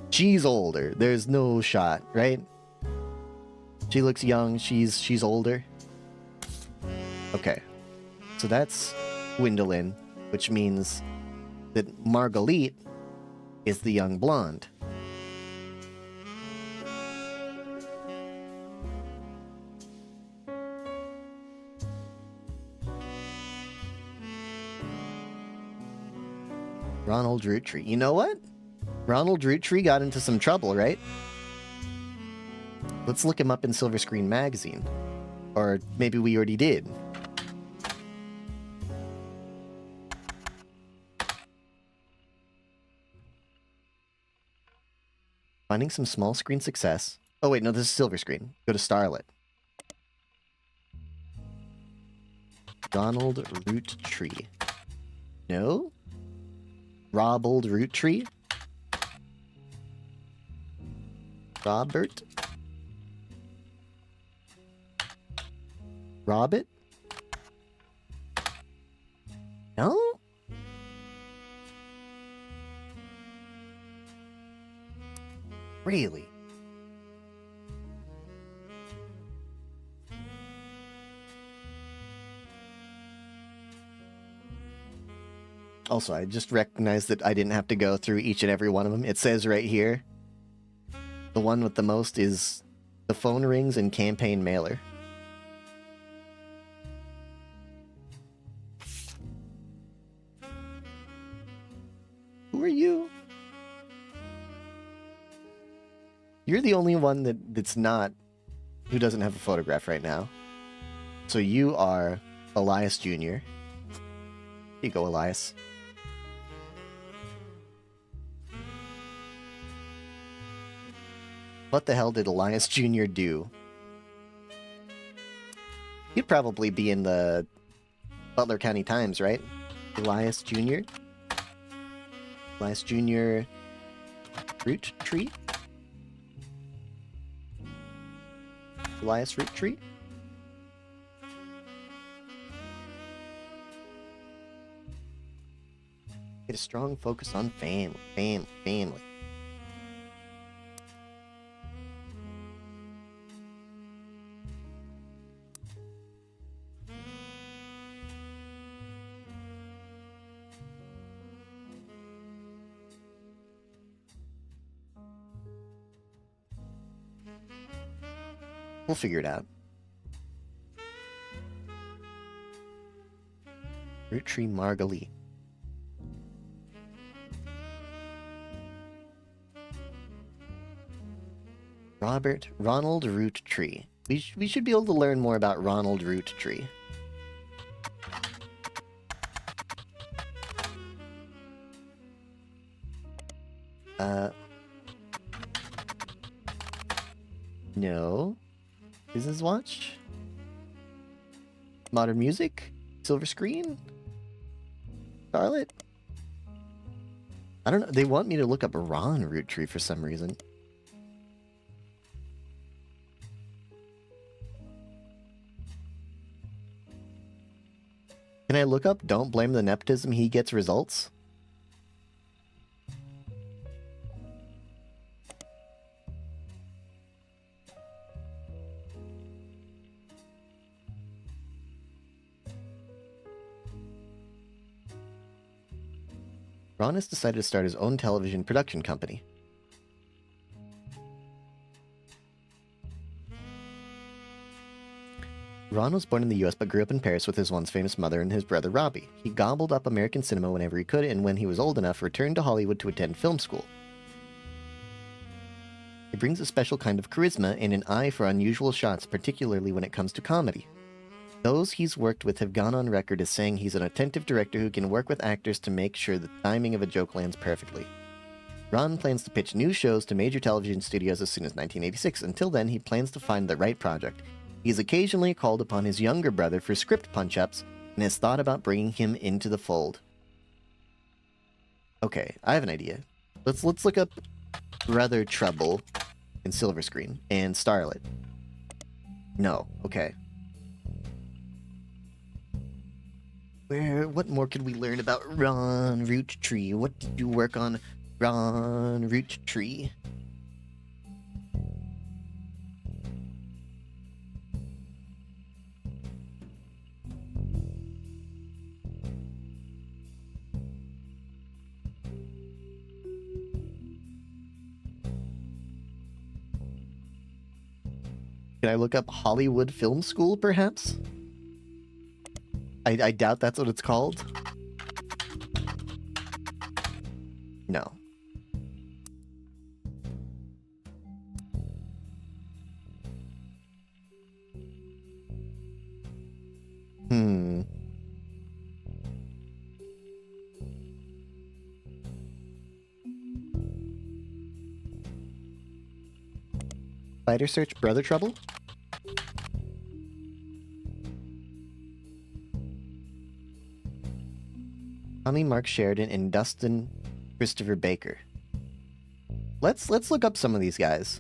She's older. There's no shot, right? She looks young. She's older. Okay. So that's Gwendolyn, which means that Marguerite is the young blonde. Ronald Roottrees. You know what? Ronald Roottrees got into some trouble, right? Let's look him up in Silver Screen Magazine. Or maybe we already did. Finding some small screen success. Oh wait, no, this is Silver Screen. Go to Starlit. Donald Roottrees. No? Robold Roottrees? Robert? Robert? No? Really? Also, I just recognized that I didn't have to go through each and every one of them. It says right here, the one with the most is the phone rings and campaign mailer. Who are you? You're the only one that's not, who doesn't have a photograph right now. So you are Elias Jr. Here you go, Elias. What the hell did Elias Jr. do? He'd probably be in the Butler County Times, right? Elias Jr.? Elias Jr. Roottrees? Elias Roottrees? Get a strong focus on family. We'll figure it out. Roottrees Marguerite. Ronald Roottrees. We should be able to learn more about Ronald Roottrees. No. Business watch? Modern music? Silver screen? Charlotte? I don't know. They want me to look up Ron Roottree for some reason. Can I look up "Don't blame the nepotism, he gets results"? Ron has decided to start his own television production company. Ron was born in the US but grew up in Paris with his once famous mother and his brother Robbie. He gobbled up American cinema whenever he could, and when he was old enough, returned to Hollywood to attend film school. He brings a special kind of charisma and an eye for unusual shots, particularly when it comes to comedy. Those he's worked with have gone on record as saying he's an attentive director who can work with actors to make sure the timing of a joke lands perfectly. Ron plans to pitch new shows to major television studios as soon as 1986. Until then, he plans to find the right project. He's occasionally called upon his younger brother for script punch-ups and has thought about bringing him into the fold. Okay, I have an idea. Let's look up Brother Trouble in Silver Screen and Starlet. No, okay. What more could we learn about Ron Roottree? What did you work on, Ron Roottree? Can I look up Hollywood Film School, perhaps? I doubt that's what it's called. No. Spider search Brother Trouble? Tommy Mark Sheridan and Dustin Christopher Baker. Let's look up some of these guys.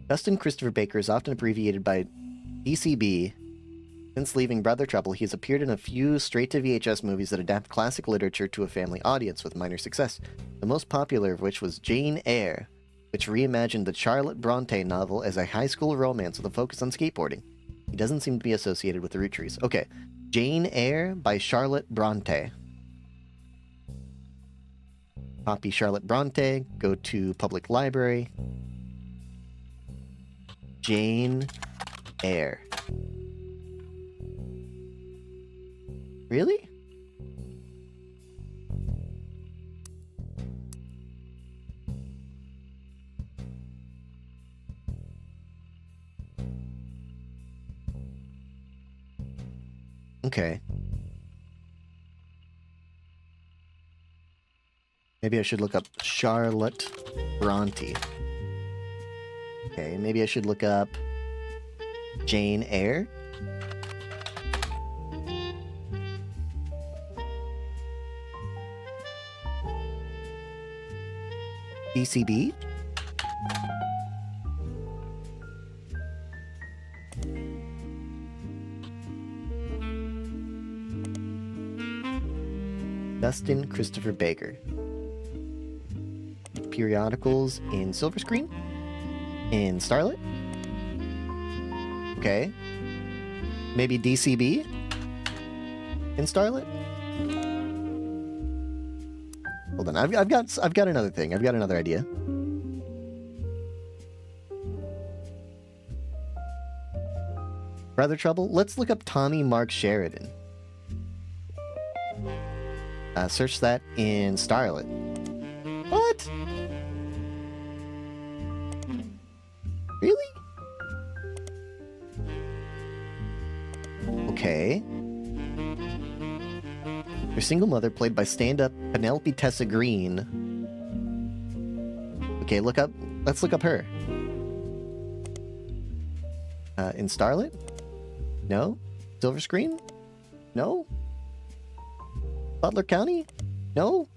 Dustin Christopher Baker is often abbreviated by DCB. Since leaving Brother Trouble, he has appeared in a few straight-to-VHS movies that adapt classic literature to a family audience with minor success, the most popular of which was Jane Eyre, which reimagined the Charlotte Bronte novel as a high school romance with a focus on skateboarding. He doesn't seem to be associated with the Roottrees. Okay, Jane Eyre by Charlotte Bronte. Copy Charlotte Bronte, go to public library. Jane Eyre. Really? Okay. Maybe I should look up Charlotte Bronte. Okay, maybe I should look up Jane Eyre. DCB? Dustin Christopher Baker. Periodicals in Silver Screen? In Starlet? Okay. Maybe DCB? In Starlet? Hold on, I've got another thing. I've got another idea. Brother Trouble? Let's look up Tommy Mark Sheridan. Search that in Starlet. What? Really? Okay. Her single mother, played by stand-up Penelope Tessa Green. Okay, let's look up her. In Starlit? No? Silver Screen? No? Butler County? No?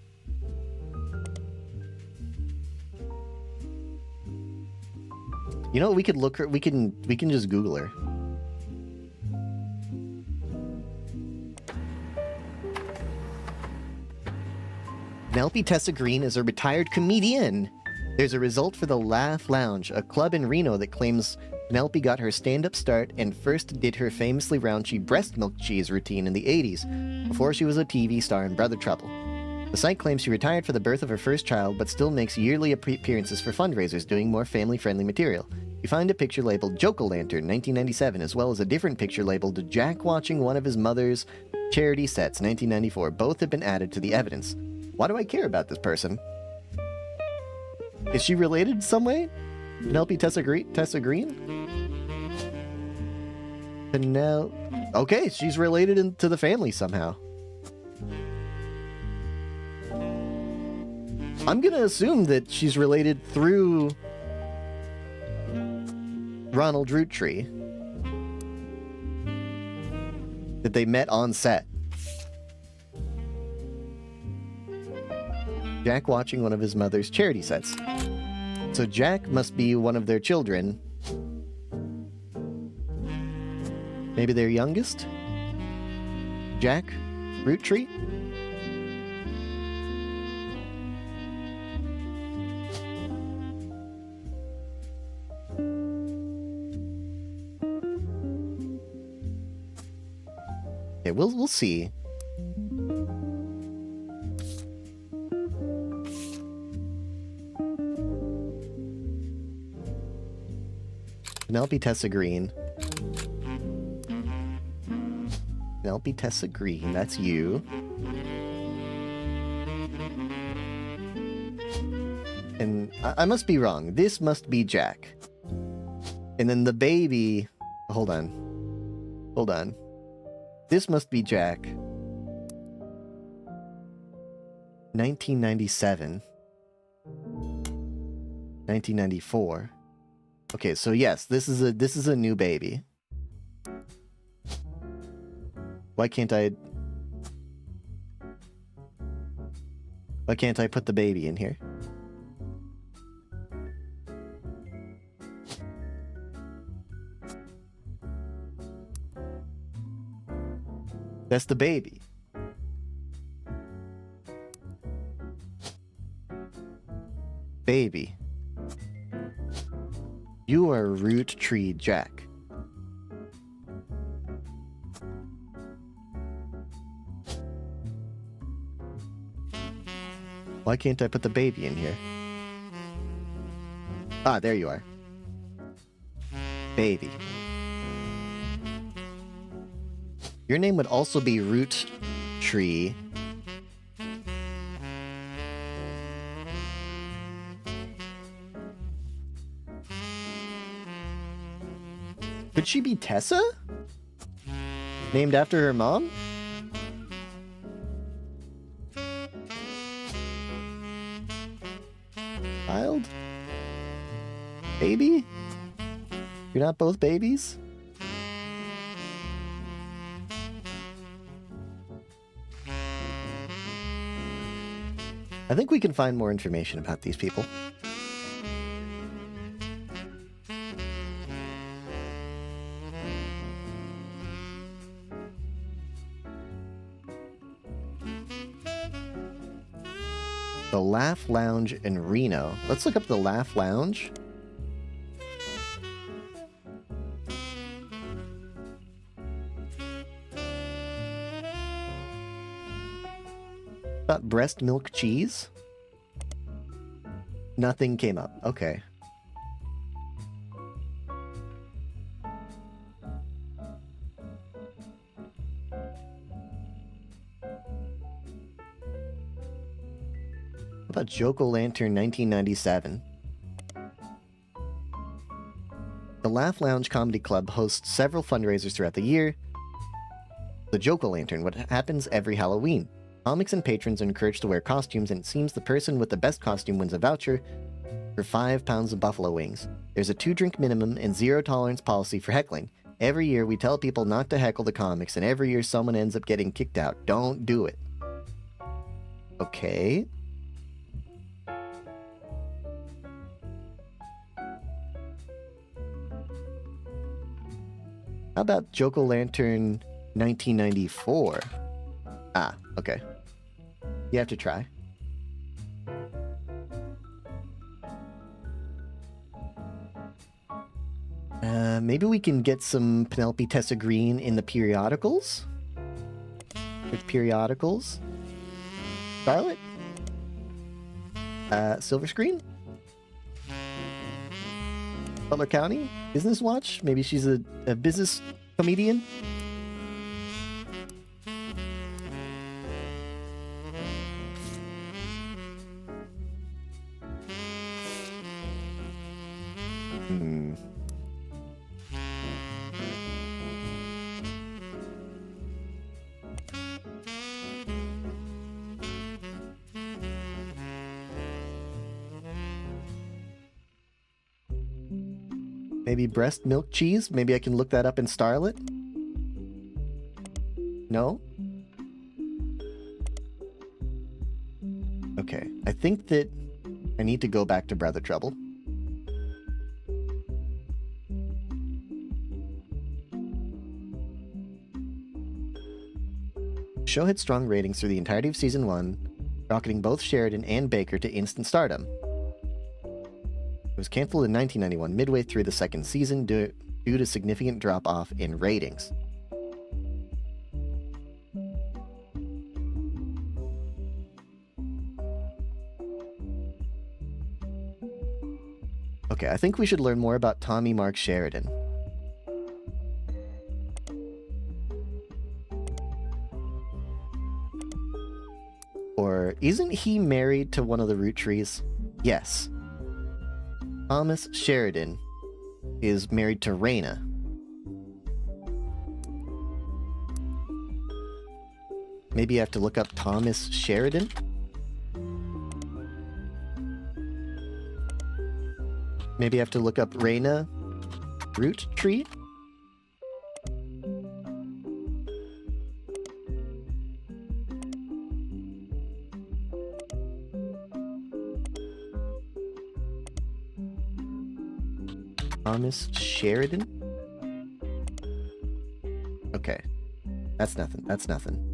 You know, we could look her. We can just Google her. Penelope Tessa Green is a retired comedian. There's a result for the Laugh Lounge, a club in Reno that claims Penelope got her stand-up start and first did her famously raunchy breast milk cheese routine in the 80s, before she was a TV star in Brother Trouble. The site claims she retired for the birth of her first child, but still makes yearly appearances for fundraisers, doing more family-friendly material. You find a picture labeled Joke-O-Lantern 1997, as well as a different picture labeled Jack watching one of his mother's charity sets 1994. Both have been added to the evidence. Why do I care about this person? Is she related in some way? Penelope Tessa Green? Okay, she's related to the family somehow. I'm gonna assume that she's related through Ronald Roottree. That they met on set. Jack watching one of his mother's charity sets. So Jack must be one of their children. Maybe their youngest? Jack Roottree? Okay, we'll see. Penelope Tessa Green. Penelope Tessa Green, that's you. And I must be wrong. This must be Jack. And then the baby... Hold on. This must be Jack. 1997. 1994. Okay, so yes, this is a new baby. Why can't I put the baby in here? That's the baby. Baby. You are Roottrees Jack. Why can't I put the baby in here? Ah, there you are. Baby. Your name would also be Roottree. Could she be Tessa? Named after her mom? Child? Baby? You're not both babies? I think we can find more information about these people. The Laugh Lounge in Reno. Let's look up the Laugh Lounge. About breast milk cheese? Nothing came up. Okay. How about Joke-O-Lantern 1997? The Laugh Lounge Comedy Club hosts several fundraisers throughout the year. The Joke-O-Lantern, what happens every Halloween. Comics and patrons are encouraged to wear costumes, and it seems the person with the best costume wins a voucher for 5 pounds of buffalo wings. There's a 2-drink minimum and 0 tolerance policy for heckling. Every year we tell people not to heckle the comics, and every year someone ends up getting kicked out. Don't do it. Okay. How about Jack-O-Lantern 1994? Ah, okay. You have to try. Maybe we can get some Penelope Tessa Green in the periodicals? Which periodicals? Scarlet? Silver Screen? Butler County? Business Watch? Maybe she's a business comedian? Maybe breast milk cheese? Maybe I can look that up in Starlet? No? Okay, I think that I need to go back to Brother Trouble. The show had strong ratings through the entirety of Season 1, rocketing both Sheridan and Baker to instant stardom. It was canceled in 1991, midway through the second season, due to significant drop-off in ratings. Okay, I think we should learn more about Tommy Mark Sheridan. Or isn't he married to one of the Roottrees? Yes. Thomas Sheridan is married to Raina. Maybe I have to look up Thomas Sheridan? Maybe I have to look up Raina Roottree? Thomas Sheridan? Okay. That's nothing. That's nothing.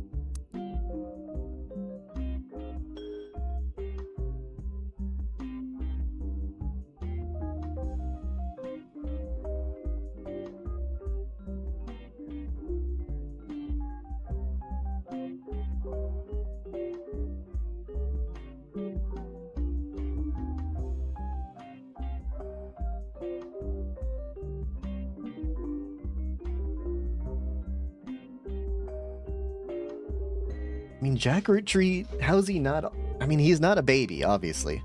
I mean, Jack Roottree, how's he not... I mean, he's not a baby, obviously.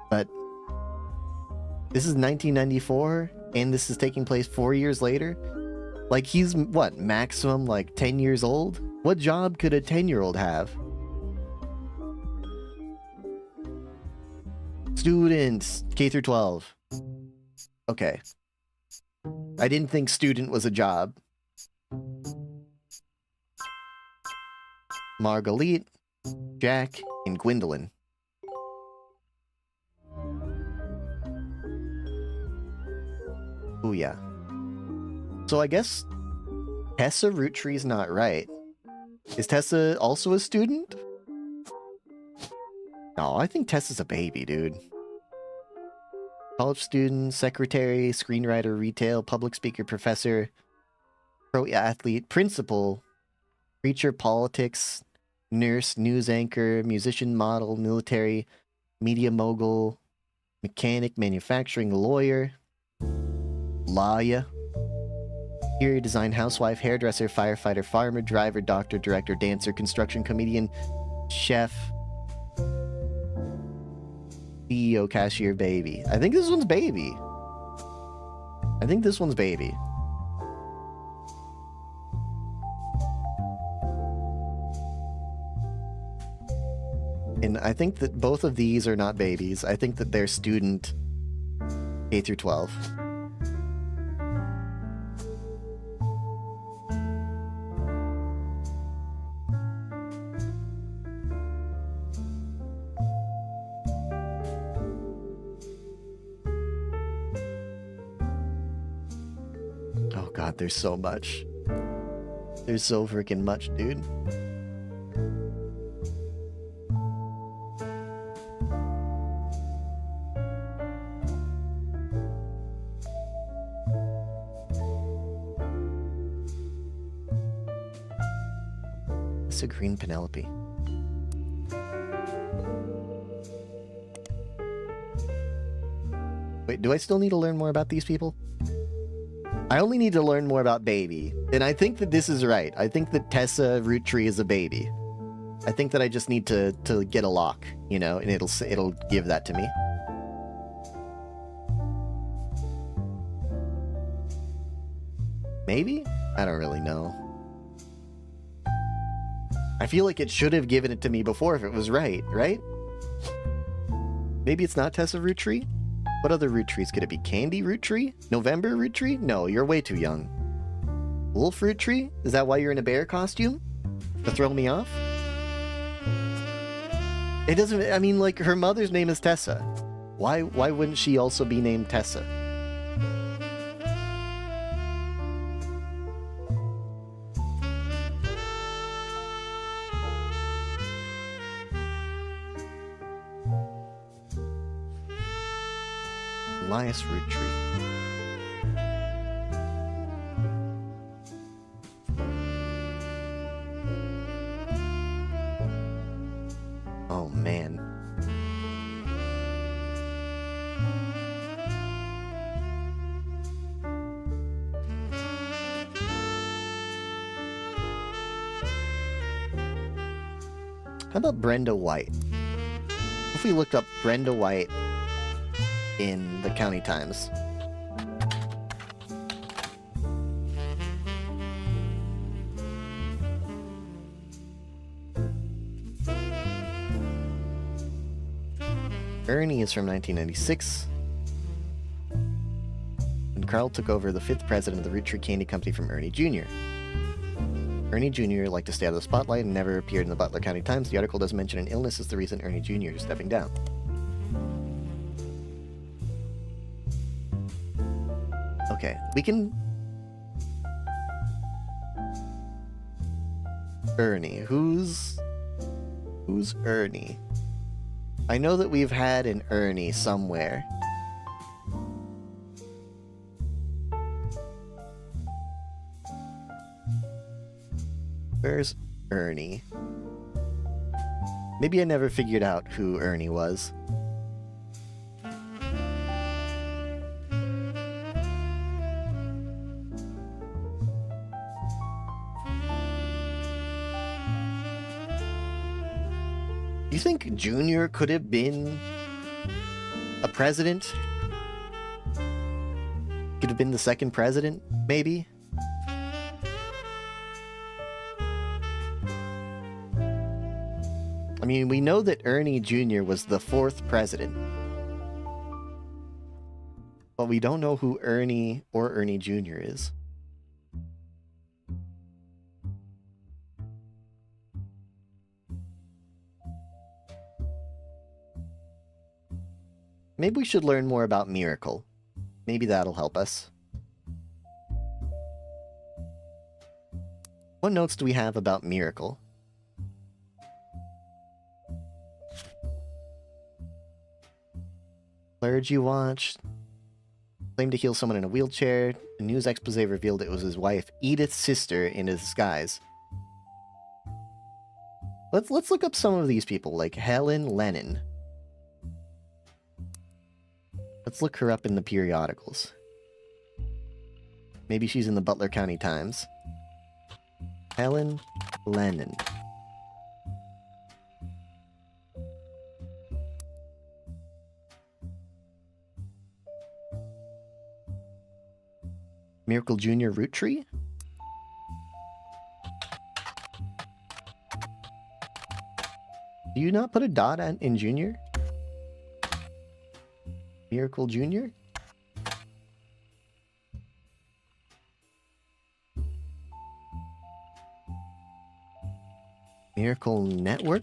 But this is 1994, and this is taking place 4 years later? Like, he's, what, maximum, like, 10 years old? What job could a 10-year-old have? Students, K through 12. Okay. I didn't think student was a job. Marguerite, Jack, and Gwendolyn. Ooh, yeah. So I guess Tessa Roottree's not right. Is Tessa also a student? No, I think Tessa's a baby, dude. College student, secretary, screenwriter, retail, public speaker, professor, pro athlete, principal, preacher, politics, nurse, news anchor, musician, model, military, media mogul, mechanic, manufacturing, lawyer, lawyer, interior design, housewife, hairdresser, firefighter, farmer, driver, doctor, director, dancer, construction, comedian, chef, CEO, cashier, baby. I think this one's baby. I think this one's baby. And I think that both of these are not babies. I think that they're student K through 12. Oh god, there's so much. There's so freaking much, dude. It's a green Penelope. Wait, do I still need to learn more about these people? I only need to learn more about baby. And I think that this is right. I think that Tessa Roottree is a baby. I think that I just need to get a lock, you know, and it'll give that to me. Maybe? I don't really know. I feel like it should have given it to me before if it was right? Maybe it's not Tessa Roottree? What other Roottrees could it be? Candy Roottree? November Roottree? No, you're way too young. Wolf Roottree? Is that why you're in a bear costume? To throw me off? It doesn't... I mean, like, her mother's name is Tessa. Why wouldn't she also be named Tessa? Elias Roottree. Oh man. How about Brenda White? If we looked up Brenda White in the County Times. Ernie is from 1996. When Carl took over the 5th president of the Roottrees Candy Company from Ernie Jr. Ernie Jr. liked to stay out of the spotlight and never appeared in the Butler County Times. The article doesn't mention an illness as the reason Ernie Jr. is stepping down. Okay, we can... Ernie. Who's Ernie? I know that we've had an Ernie somewhere. Where's Ernie? Maybe I never figured out who Ernie was. You think Junior could have been a president? Could have been the 2nd president, maybe? I mean, we know that Ernie Jr. was the 4th president. But we don't know who Ernie or Ernie Jr. is. Maybe we should learn more about Miracle. Maybe that'll help us. What notes do we have about Miracle? Clergy watch. Claimed to heal someone in a wheelchair. A news expose revealed it was his wife, Edith's sister, in a disguise. Let's look up some of these people, like Helen Lennon. Let's look her up in the periodicals. Maybe she's in the Butler County Times. Helen Lennon. Miracle Jr. Roottree? Do you not put a dot in Junior? Miracle Junior? Miracle Network?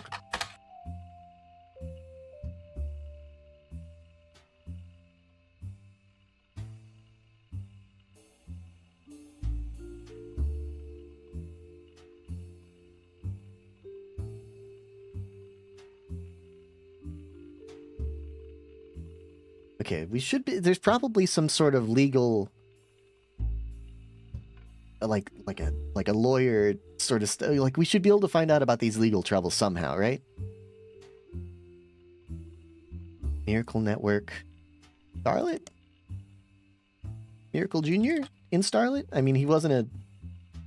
Okay, we should be. There's probably some sort of legal, like a lawyer sort of like we should be able to find out about these legal troubles somehow, right? Miracle Network, Starlet, Miracle Junior in Starlet. I mean, he was a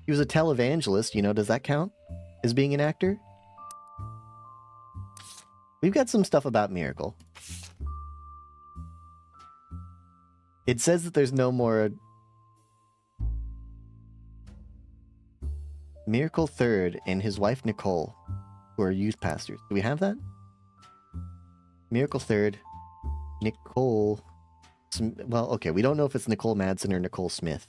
televangelist. You know, does that count as being an actor? We've got some stuff about Miracle. It says that there's no more Miracle Third and his wife Nicole, who are youth pastors. Do we have that? Miracle Third, Nicole. Well, okay, we don't know if it's Nicole Madsen or Nicole Smith.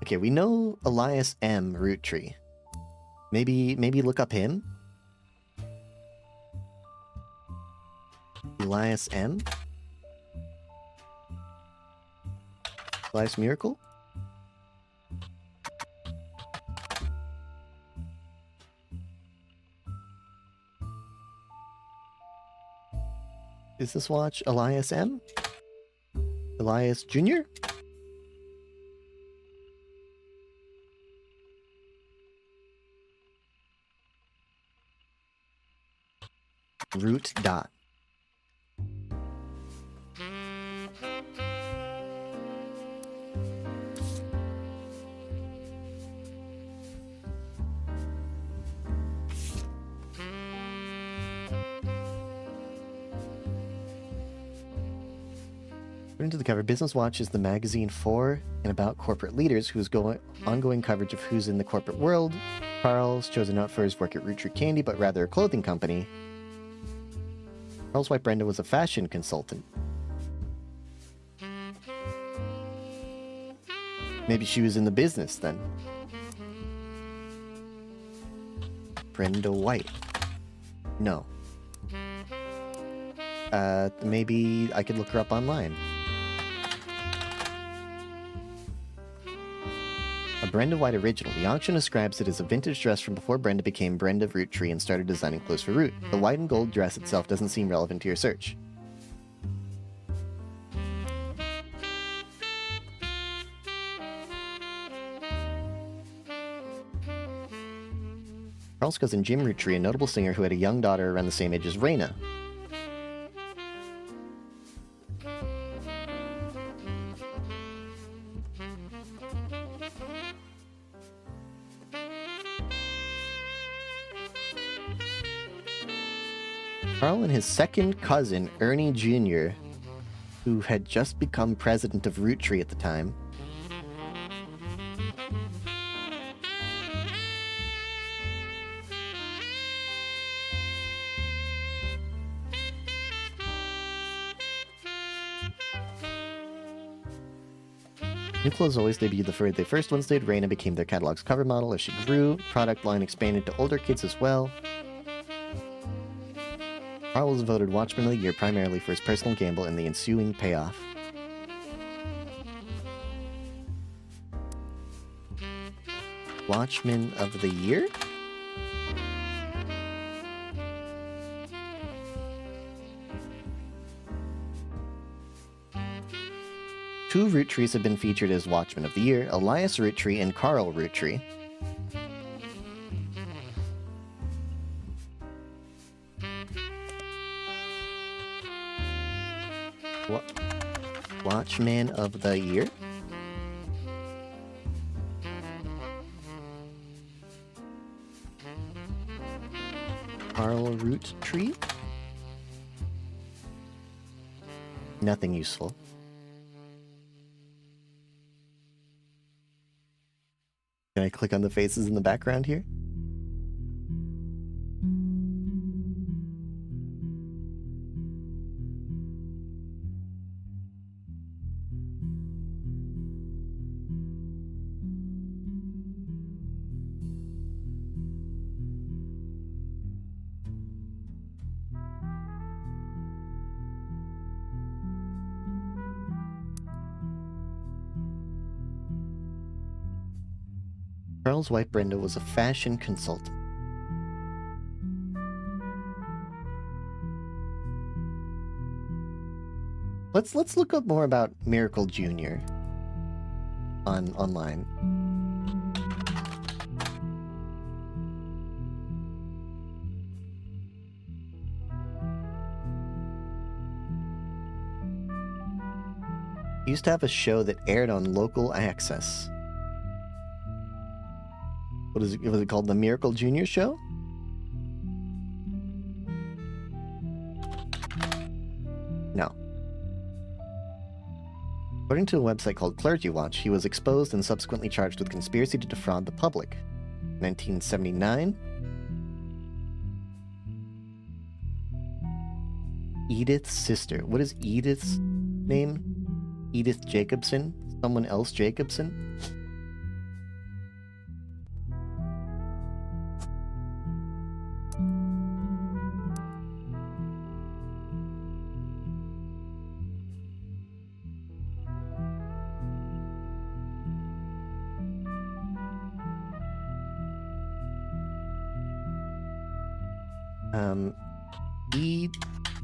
Okay, we know Elias M. Roottrees. Maybe look up him. Elias M. Elias Miracle. Is this watch Elias M? Elias Jr.? Root dot. According to the cover, Business Watch is the magazine for and about corporate leaders whose ongoing coverage of who's in the corporate world. Carl's chosen not for his work at Roottrees Candy, but rather a clothing company. Carl's wife Brenda was a fashion consultant. Maybe she was in the business then. Brenda White. No. Maybe I could look her up online. A Brenda White original. The auction describes it as a vintage dress from before Brenda became Brenda Roottrees and started designing clothes for Root. The white and gold dress itself doesn't seem relevant to your search. Carl's cousin Jim Roottrees, a notable singer who had a young daughter around the same age as Raina. Carl and his second cousin, Ernie Jr., who had just become president of Roottrees at the time. New clothes always debuted the very first ones did. Raina became their catalog's cover model as she grew. Product line expanded to older kids as well. Carl was voted Watchman of the Year primarily for his personal gamble and the ensuing payoff. Watchman of the Year? Two Roottrees have been featured as Watchmen of the Year, Elias Roottrees and Carl Roottrees. Watchman of the Year? Carl Roottrees? Nothing useful. Can I click on the faces in the background here? Charles' wife Brenda was a fashion consultant. Let's look up more about Miracle Jr. online. He used to have a show that aired on local access. Was it called the Miracle Jr. Show? No. According to a website called Clergy Watch, he was exposed and subsequently charged with conspiracy to defraud the public. 1979. Edith's sister. What is Edith's name? Edith Jacobson? Someone else Jacobson?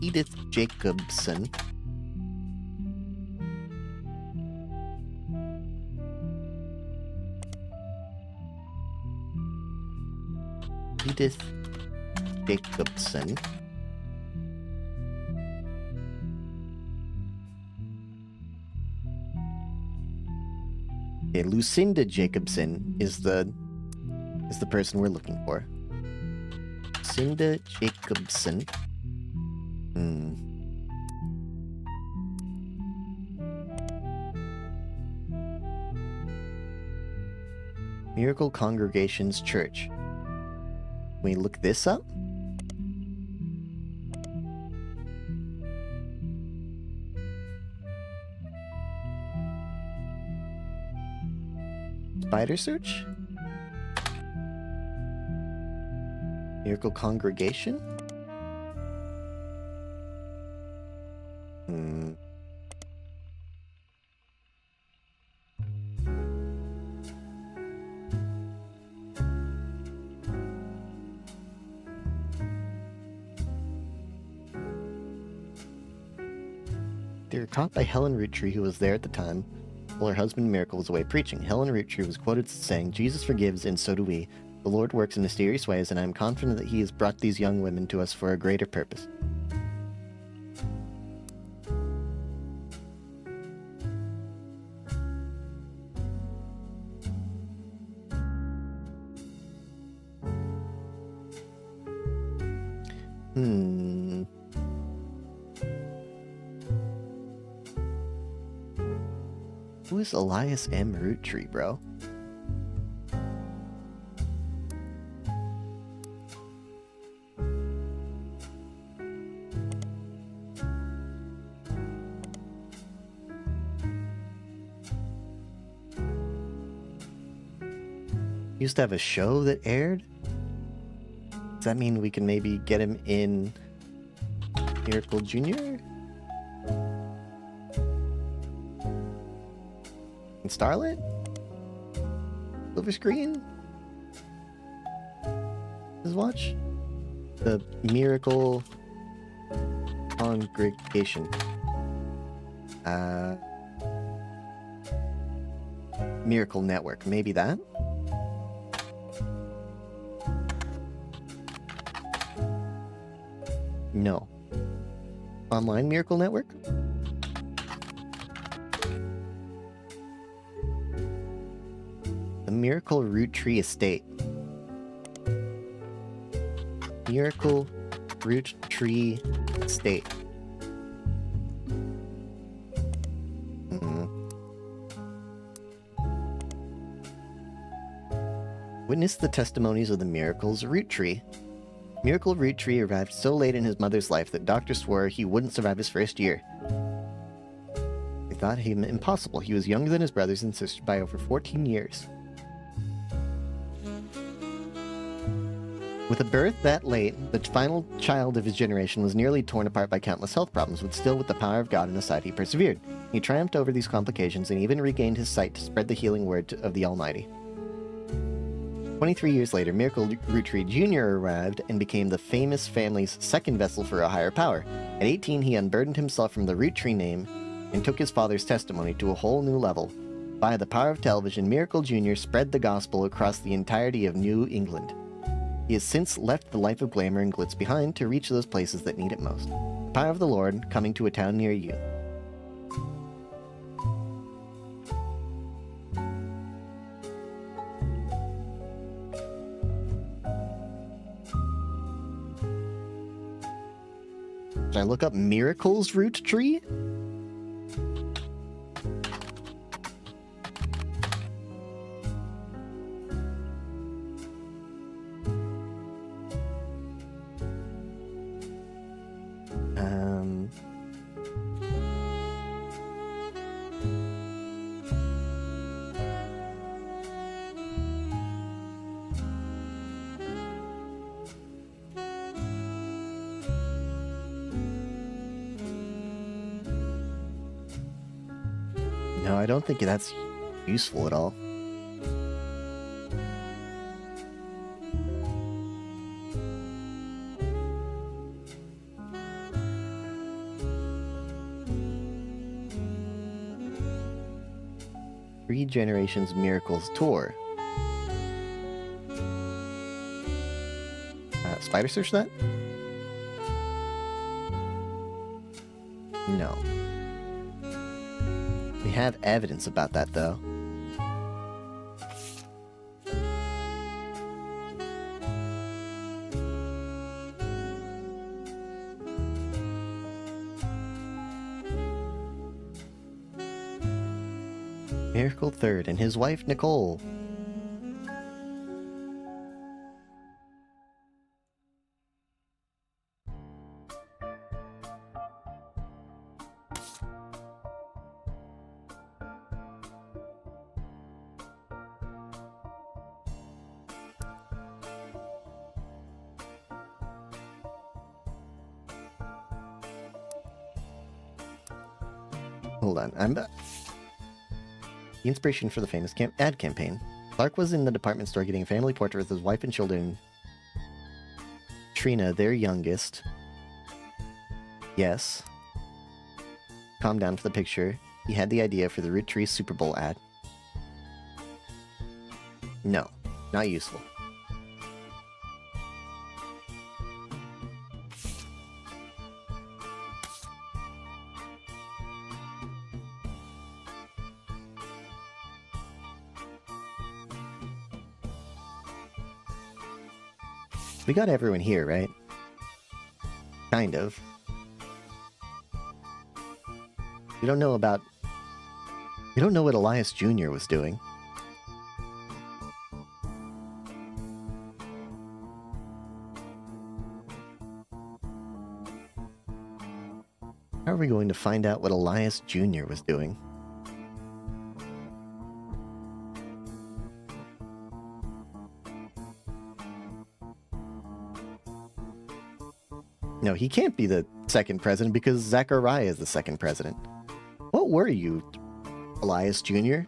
Edith Jacobson. Edith Jacobson. Okay, Lucinda Jacobson is the person we're looking for. Lucinda Jacobson. Miracle Congregations Church. Can we look this up? Spider search? Miracle Congregation? They were caught by Helen Roottrees, who was there at the time, while her husband Miracle was away preaching. Helen Roottrees was quoted as saying, "Jesus forgives, and so do we. The Lord works in mysterious ways, and I am confident that He has brought these young women to us for a greater purpose." Who is Elias M. Roottrees, bro? Used to have a show that aired? Does that mean we can maybe get him in Miracle Jr.? In Starlit? Silver screen? Let's watch the Miracle Congregation. Miracle Network, maybe that? No. Online Miracle Network? The Miracle Roottrees Estate. Miracle Roottrees Estate. Witness the testimonies of the Miracle's root tree. Miracle root tree arrived so late in his mother's life that doctors swore he wouldn't survive his first year. They thought him impossible. He was younger than his brothers and sisters by over 14 years. With a birth that late, the final child of his generation was nearly torn apart by countless health problems, but still with the power of God on his side he persevered. He triumphed over these complications and even regained his sight to spread the healing word of the Almighty. 23 years later, Miracle Rootree Jr. arrived and became the famous family's second vessel for a higher power. At 18, he unburdened himself from the root tree name and took his father's testimony to a whole new level. Via the power of television, Miracle Jr. spread the gospel across the entirety of New England. He has since left the life of glamour and glitz behind to reach those places that need it most. The power of the Lord coming to a town near you. Should I look up Miracle's root tree? No, I don't think that's useful at all. Three Generations Miracles Tour. Spider search that? No. We have evidence about that, though. Miracle Third and his wife, Nicole. Hold on, I'm back. The inspiration for the famous ad campaign. Clark was in the department store getting a family portrait with his wife and children. Trina, their youngest. Yes. Calm down for the picture. He had the idea for the Roottrees Super Bowl ad. No, not useful. We got everyone here, right? Kind of. We don't know about... We don't know what Elias Jr. was doing. How are we going to find out what Elias Jr. was doing? No, he can't be the second president because Zachariah is the second president. What were you, Elias Jr.?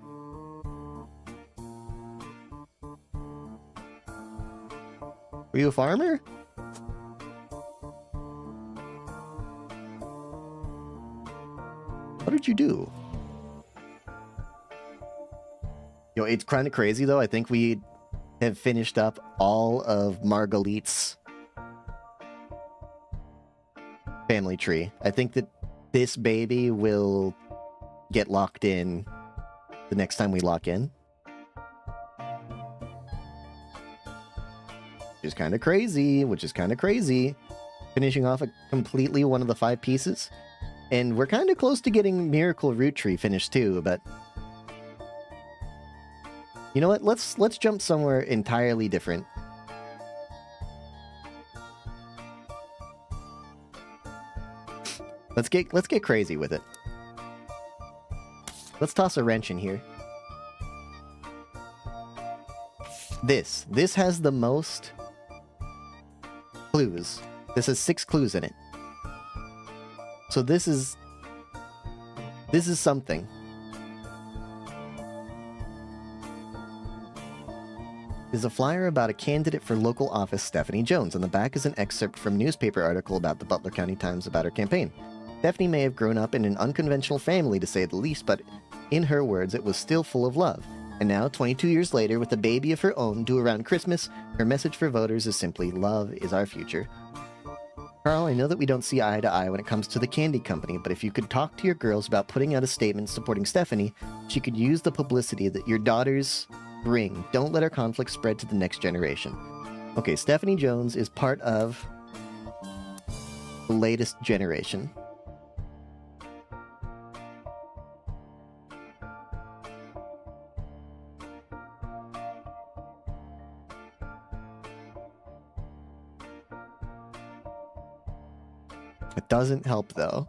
Were you a farmer? What did you do? Yo, it's kind of crazy though. I think we have finished up all of Margalit's family tree. I think that this baby will get locked in the next time we lock in. Which is kind of crazy. Finishing off a completely one of the 5 pieces. And we're kind of close to getting Miracle Root Tree finished too, but... You know what? Let's jump somewhere entirely different. Let's get crazy with it. Let's toss a wrench in here. This has the most clues. This has 6 clues in it. So this is something. There's a flyer about a candidate for local office, Stephanie Jones. On the back is an excerpt from a newspaper article about the Butler County Times about her campaign. Stephanie may have grown up in an unconventional family, to say the least, but in her words, it was still full of love. And now, 22 years later, with a baby of her own due around Christmas, her message for voters is simply, love is our future. Carl, I know that we don't see eye to eye when it comes to the candy company, but if you could talk to your girls about putting out a statement supporting Stephanie, she could use the publicity that your daughters bring. Don't let our conflict spread to the next generation. Okay, Stephanie Jones is part of the latest generation. It doesn't help, though.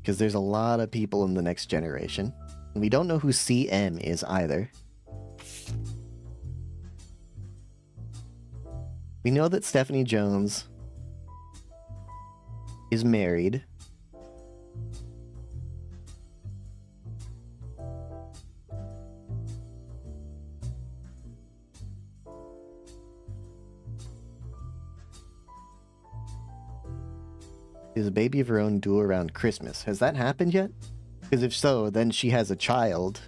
Because there's a lot of people in the next generation. And we don't know who CM is either. We know that Stephanie Jones is married. Is a baby of her own due around Christmas. Has that happened yet? Because if so, then she has a child.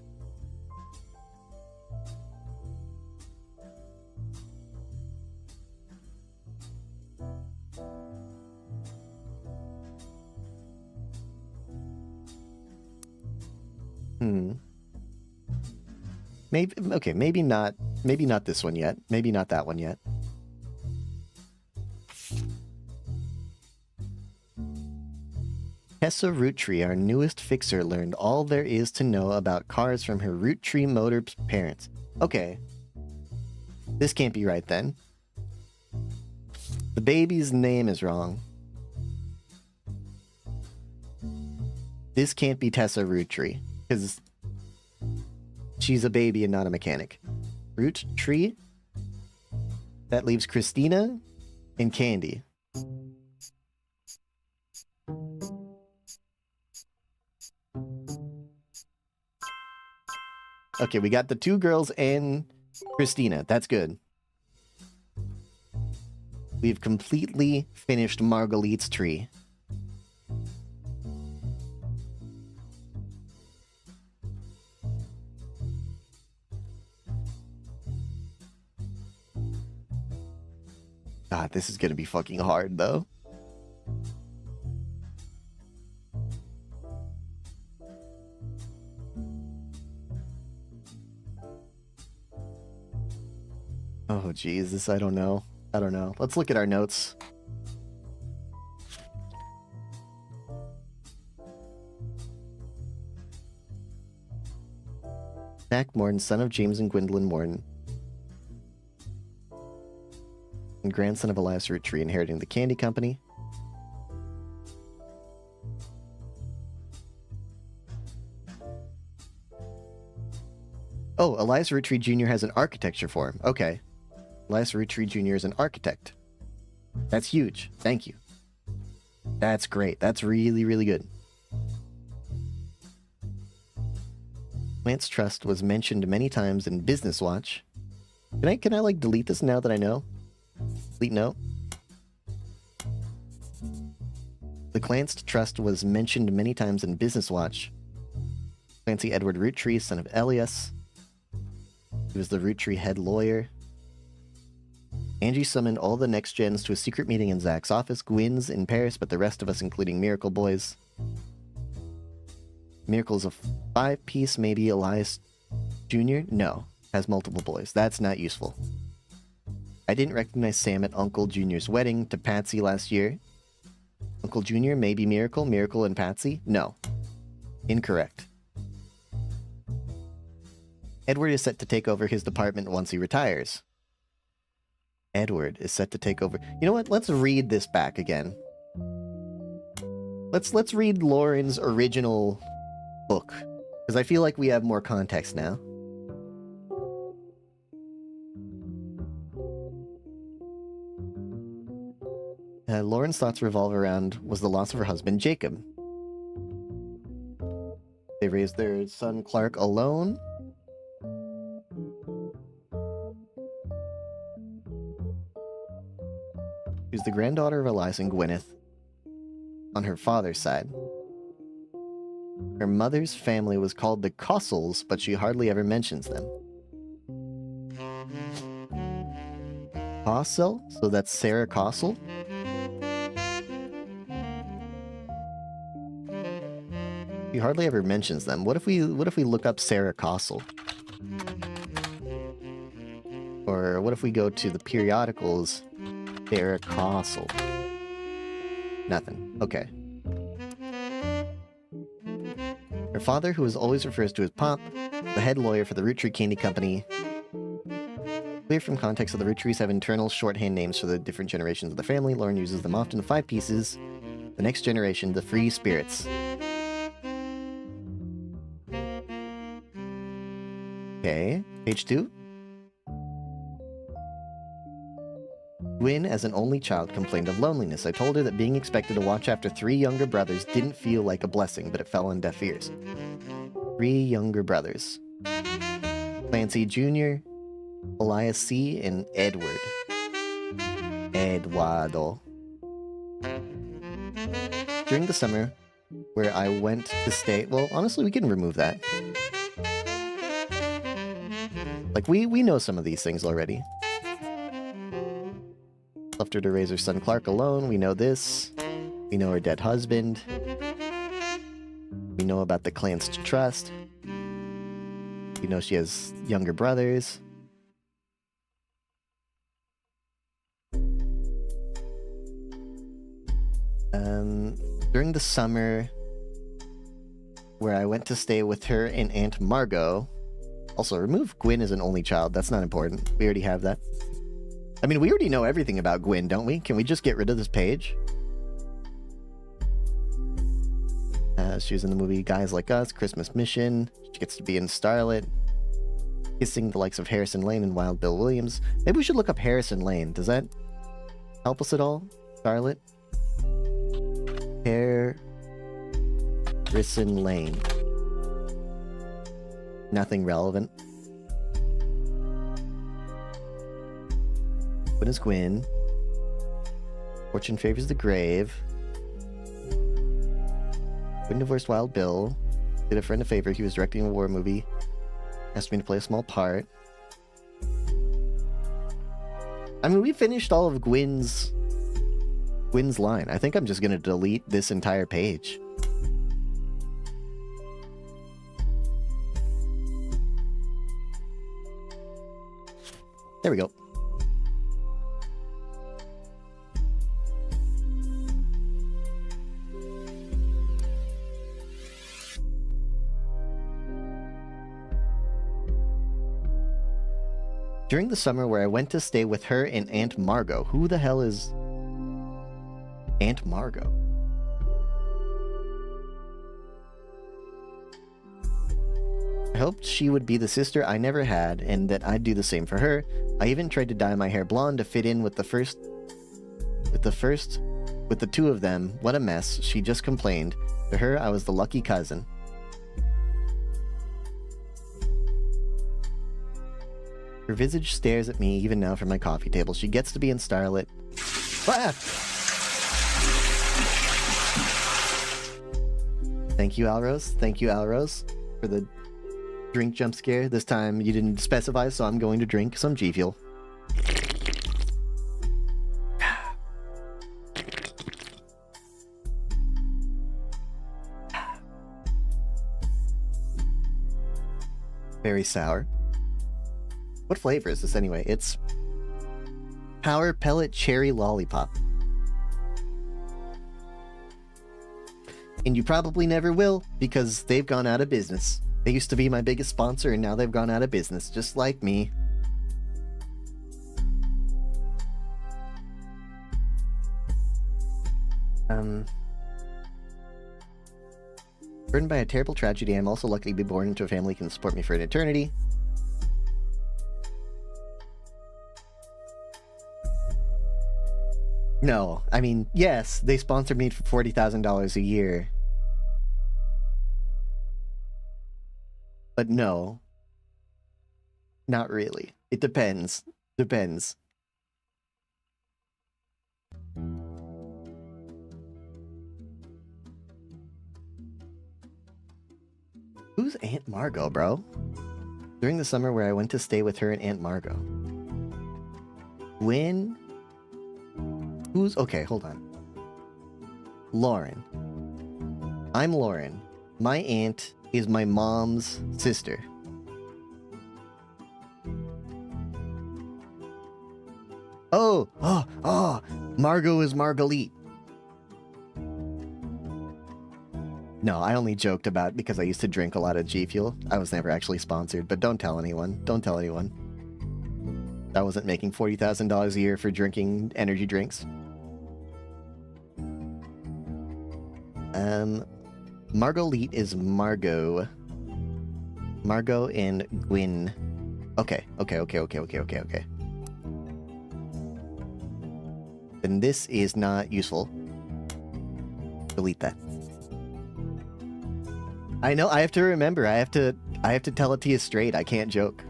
Maybe, okay, maybe not this one yet. Maybe not that one yet. Tessa Rootree, our newest fixer, learned all there is to know about cars from her Rootree Motors parents. Okay. This can't be right then. The baby's name is wrong. This can't be Tessa Rootree, because she's a baby and not a mechanic. Rootree? That leaves Christina and Candy. Okay, we got the 2 girls and Christina. That's good. We've completely finished Margolite's tree. God, this is gonna be fucking hard, though. Oh, Jesus, I don't know. Let's look at our notes. Zach Morton, son of James and Gwendolyn Morton, and grandson of Elias Rootree, inheriting the candy company. Oh, Elias Rootree Jr. has an architecture firm. Okay. Elias Rootree Jr. is an architect. That's huge. Thank you. That's great. That's really, really good. Lance Trust was mentioned many times in Business Watch. Can I like delete this now that I know? Delete note. The Clance Trust was mentioned many times in Business Watch. Clancy Edward Rootree, son of Elias. He was the Rootree head lawyer. Angie summoned all the next gens to a secret meeting in Zach's office. Gwyn's in Paris, but the rest of us, including Miracle Boys. Miracle's a 5-piece, maybe Elias Jr.? No. Has multiple boys. That's not useful. I didn't recognize Sam at Uncle Junior's wedding to Patsy last year. Uncle Junior, maybe Miracle. Miracle and Patsy? No. Incorrect. Edward is set to take over his department once he retires. Edward is set to take over... You know what? Let's read this back again. Let's read Lauren's original book, because I feel like we have more context now. Lauren's thoughts revolve around was the loss of her husband, Jacob. They raised their son, Clark, alone. She was the granddaughter of Eliza and Gwyneth on her father's side. Her mother's family was called the Cossels, but she hardly ever mentions them. Cossel? So that's Sarah Cossel? She hardly ever mentions them. What if we look up Sarah Cossel? Or what if we go to the periodicals? Sarah Cossel. Nothing. Okay. Her father, who always refers to as Pop, the head lawyer for the Roottrees Candy Company. Clear from context that the Roottrees have internal shorthand names for the different generations of the family. Lauren uses them often in 5 pieces. The next generation, the free spirits. Okay, page 2. Gwyn, as an only child, complained of loneliness. I told her that being expected to watch after 3 younger brothers didn't feel like a blessing, but it fell on deaf ears. 3 younger brothers. Clancy Jr., Elias C., and Edward. Eduardo. During the summer, where I went to stay... Well, honestly, we can remove that. Like, we know some of these things already. Left her to raise her son Clark alone. We know this. We know her dead husband. We know about the clans to trust. We know she has younger brothers. During the summer, where I went to stay with her and Aunt Margot. Also, remove Gwyn as an only child. That's not important. We already have that. I mean, we already know everything about Gwyn, don't we? Can we just get rid of this page? She was in the movie Guys Like Us, Christmas Mission. She gets to be in Starlet. Kissing the likes of Harrison Lane and Wild Bill Williams. Maybe we should look up Harrison Lane. Does that help us at all? Starlet? Harrison Lane. Nothing relevant. Gwyn is Gwyn. Fortune favors the grave. Gwyn divorced Wild Bill. Did a friend a favor. He was directing a war movie. Asked me to play a small part. I mean, we finished all of Gwyn's line. I think I'm just gonna delete this entire page. There we go. During the summer where I went to stay with her and Aunt Margot. Who the hell is Aunt Margot? I hoped she would be the sister I never had, and that I'd do the same for her. I even tried to dye my hair blonde to fit in with the two of them. What a mess. She just complained. To her, I was the lucky cousin. Her visage stares at me even now from my coffee table. She gets to be in Starlet. Ah! Thank you, Alrose. Thank you, Alrose, for the drink jump scare. This time you didn't specify, so I'm going to drink some G Fuel. Very sour. What flavor is this anyway? It's Power Pellet Cherry Lollipop. And you probably never will, because they've gone out of business. They used to be my biggest sponsor, and now they've gone out of business, just like me. Burdened by a terrible tragedy, I'm also lucky to be born into a family that can support me for an eternity. No, I mean, yes, they sponsored me for $40,000 a year. But no. Not really. It depends. Depends. Who's Aunt Margot, bro? During the summer where I went to stay with her and Aunt Margot. When? Who's... Okay, hold on. Lauren. I'm Lauren. My aunt is my mom's sister. Oh! Margot is Marguerite. No, I only joked about because I used to drink a lot of G Fuel. I was never actually sponsored, but don't tell anyone. Don't tell anyone. I wasn't making $40,000 a year for drinking energy drinks. Marguerite is Margot. Margot and Gwyn. Okay. Then this is not useful. Delete that. I know, I have to remember. I have to tell it to you straight. I can't joke.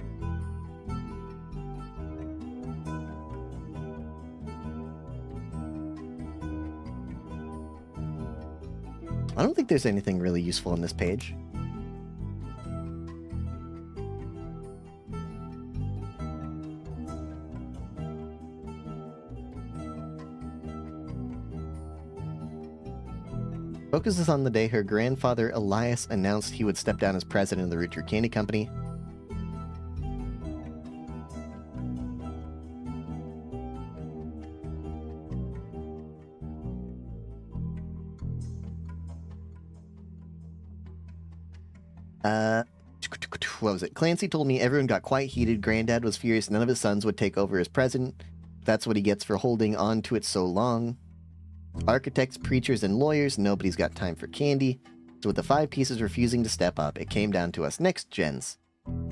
I don't think there's anything really useful on this page. Focuses on the day her grandfather Elias announced he would step down as president of the Roottrees Candy Company. What was it? Clancy told me everyone got quite heated. Granddad was furious none of his sons would take over as president. That's what he gets for holding on to it so long. Architects, preachers, and lawyers, nobody's got time for candy. So with the 5 pieces refusing to step up, it came down to us next gens.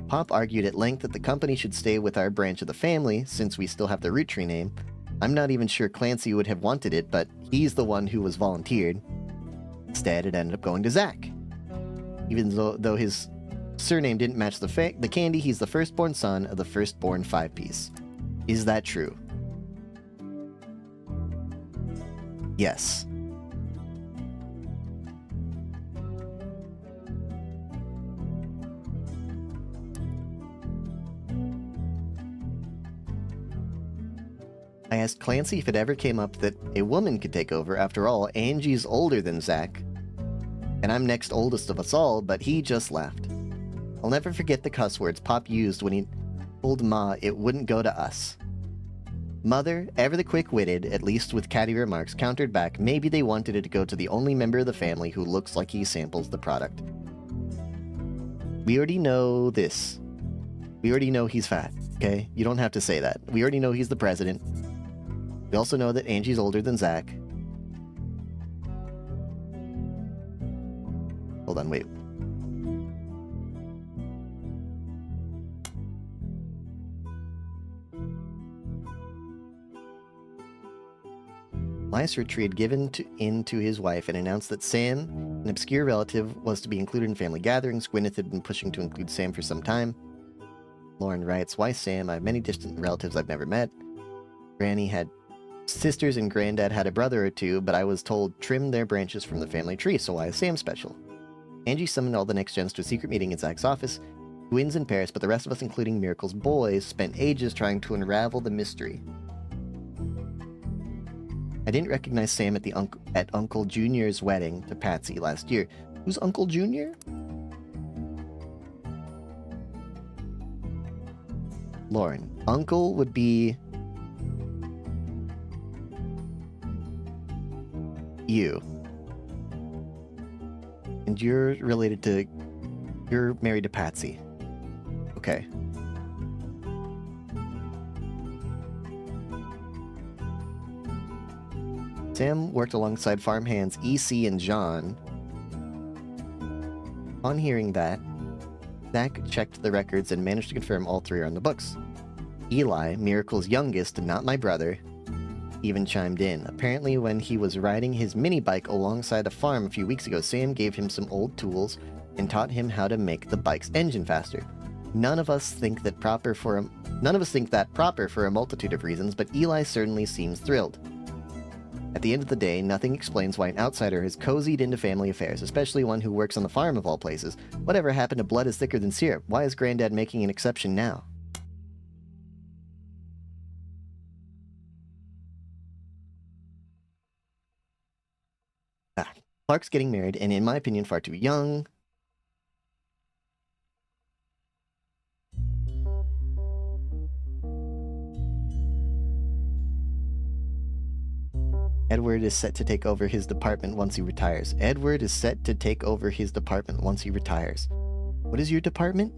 Pop argued at length that the company should stay with our branch of the family, since we still have the Roottree name. I'm not even sure Clancy would have wanted it, but he's the one who was volunteered. Instead, it ended up going to Zach. Even though his surname didn't match the candy, he's the firstborn son of the firstborn 5-piece. Is that true? Yes. I asked Clancy if it ever came up that a woman could take over. After all, Angie's older than Zach. And I'm next oldest of us all, but he just laughed. I'll never forget the cuss words Pop used when he told Ma it wouldn't go to us. Mother, ever the quick-witted, at least with catty remarks, countered back maybe they wanted it to go to the only member of the family who looks like he samples the product. We already know this. We already know he's fat, okay? You don't have to say that. We already know he's the president. We also know that Angie's older than Zach. Hold on, wait. Elias Roottree had given in to his wife and announced that Sam, an obscure relative, was to be included in family gatherings. Gwyneth had been pushing to include Sam for some time. Lauren writes, why Sam? I have many distant relatives I've never met. Granny had sisters and Granddad had a brother or two, but I was told trim their branches from the family tree, so why is Sam special? Angie summoned all the next gens to a secret meeting in Zach's office. Gwyn's in Paris, but the rest of us, including Miracle's boys, spent ages trying to unravel the mystery. I didn't recognize Sam at Uncle Junior's wedding to Patsy last year. Who's Uncle Junior? Lauren. Uncle would be you. And you're married to Patsy. Okay. Sam worked alongside farmhands EC and John. On hearing that, Zach checked the records and managed to confirm all three are on the books. Eli, Miracle's youngest and not my brother, even chimed in. Apparently, when he was riding his mini bike alongside a farm a few weeks ago, Sam gave him some old tools and taught him how to make the bike's engine faster. None of us think that proper for a multitude of reasons, but Eli certainly seems thrilled. At the end of the day, nothing explains why an outsider has cozied into family affairs, especially one who works on the farm of all places. Whatever happened to blood is thicker than syrup? Why is Granddad making an exception now? Clark's getting married, and in my opinion, far too young. Edward is set to take over his department once he retires. Edward is set to take over his department once he retires. What is your department?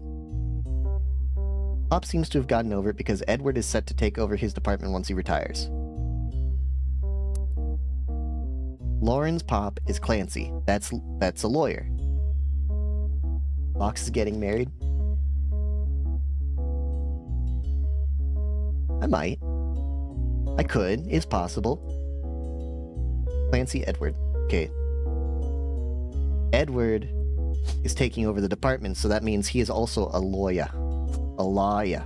Pop seems to have gotten over it because Edward is set to take over his department once he retires. Lauren's pop is Clancy. That's a lawyer. Fox is getting married. I might. I could. It's possible. Clancy, Edward. Okay. Edward is taking over the department, so that means he is also a lawyer. A lawyer.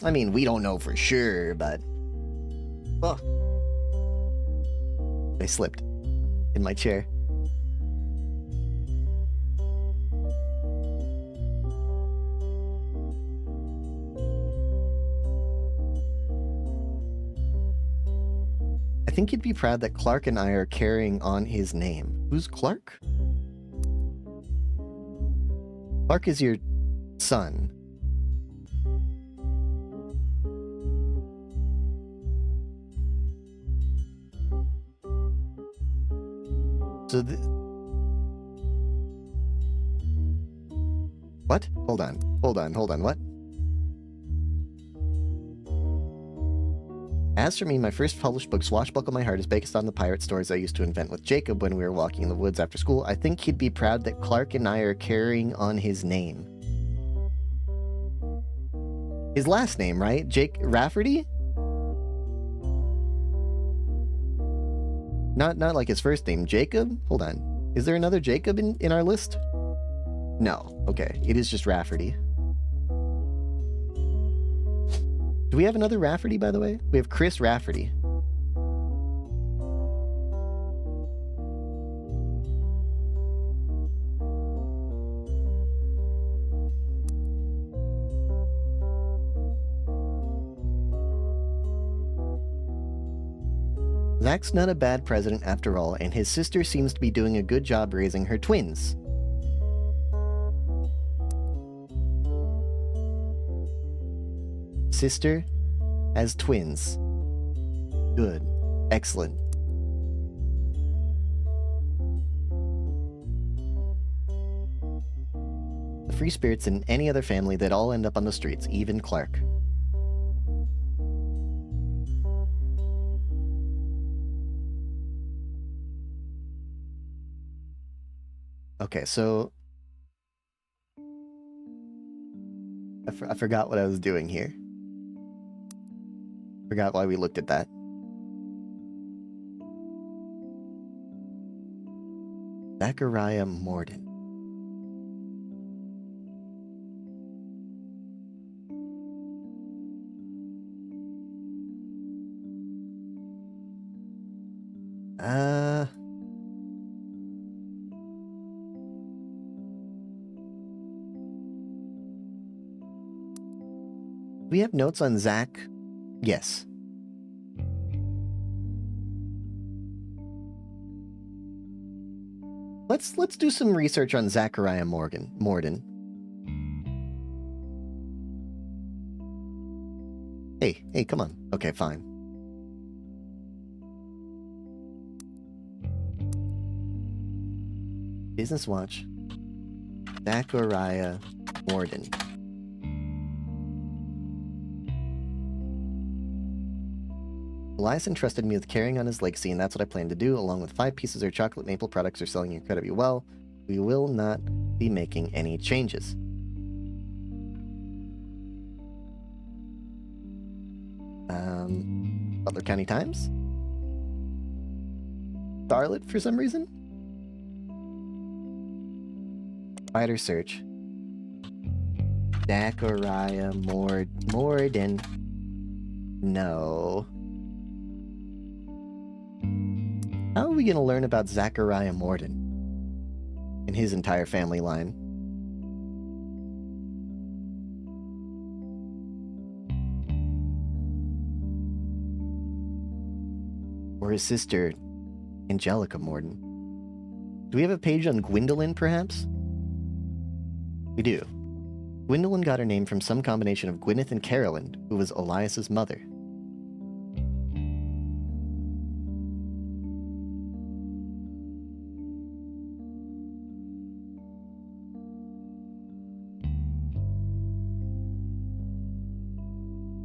I mean, we don't know for sure, but... Oh. I slipped in my chair. I think you'd be proud that Clark and I are carrying on his name. Who's Clark? Clark is your son. So what? Hold on, what? As for me, my first published book, Swashbuckle My Heart, is based on the pirate stories I used to invent with Jacob when we were walking in the woods after school. I think he'd be proud that Clark and I are carrying on his name. His last name, right? Jake Rafferty? Not like his first name, Jacob? Hold on. Is there another Jacob in our list? No. Okay. It is just Rafferty. Do we have another Rafferty, by the way? We have Chris Rafferty. Zach's not a bad president after all, and his sister seems to be doing a good job raising her twins. Sister has twins. Good. Excellent. The free spirits in any other family that all end up on the streets, even Clark. Okay, so I forgot what I was doing here. Forgot why we looked at that. Zachariah Morden. We have notes on Zach? Yes. Let's do some research on Zachariah Morden. Hey, come on. Okay, fine. Business Watch. Zachariah Morden. Elias entrusted me with carrying on his legacy, and that's what I plan to do, along with 5 pieces of their chocolate maple products are selling incredibly well. We will not be making any changes. Butler County Times? Charlotte for some reason? Spider search. Zachariah Morden. No. How are we going to learn about Zachariah Morden and his entire family line? Or his sister, Angelica Morden. Do we have a page on Gwendolyn, perhaps? We do. Gwendolyn got her name from some combination of Gwyneth and Carolyn, who was Elias's mother.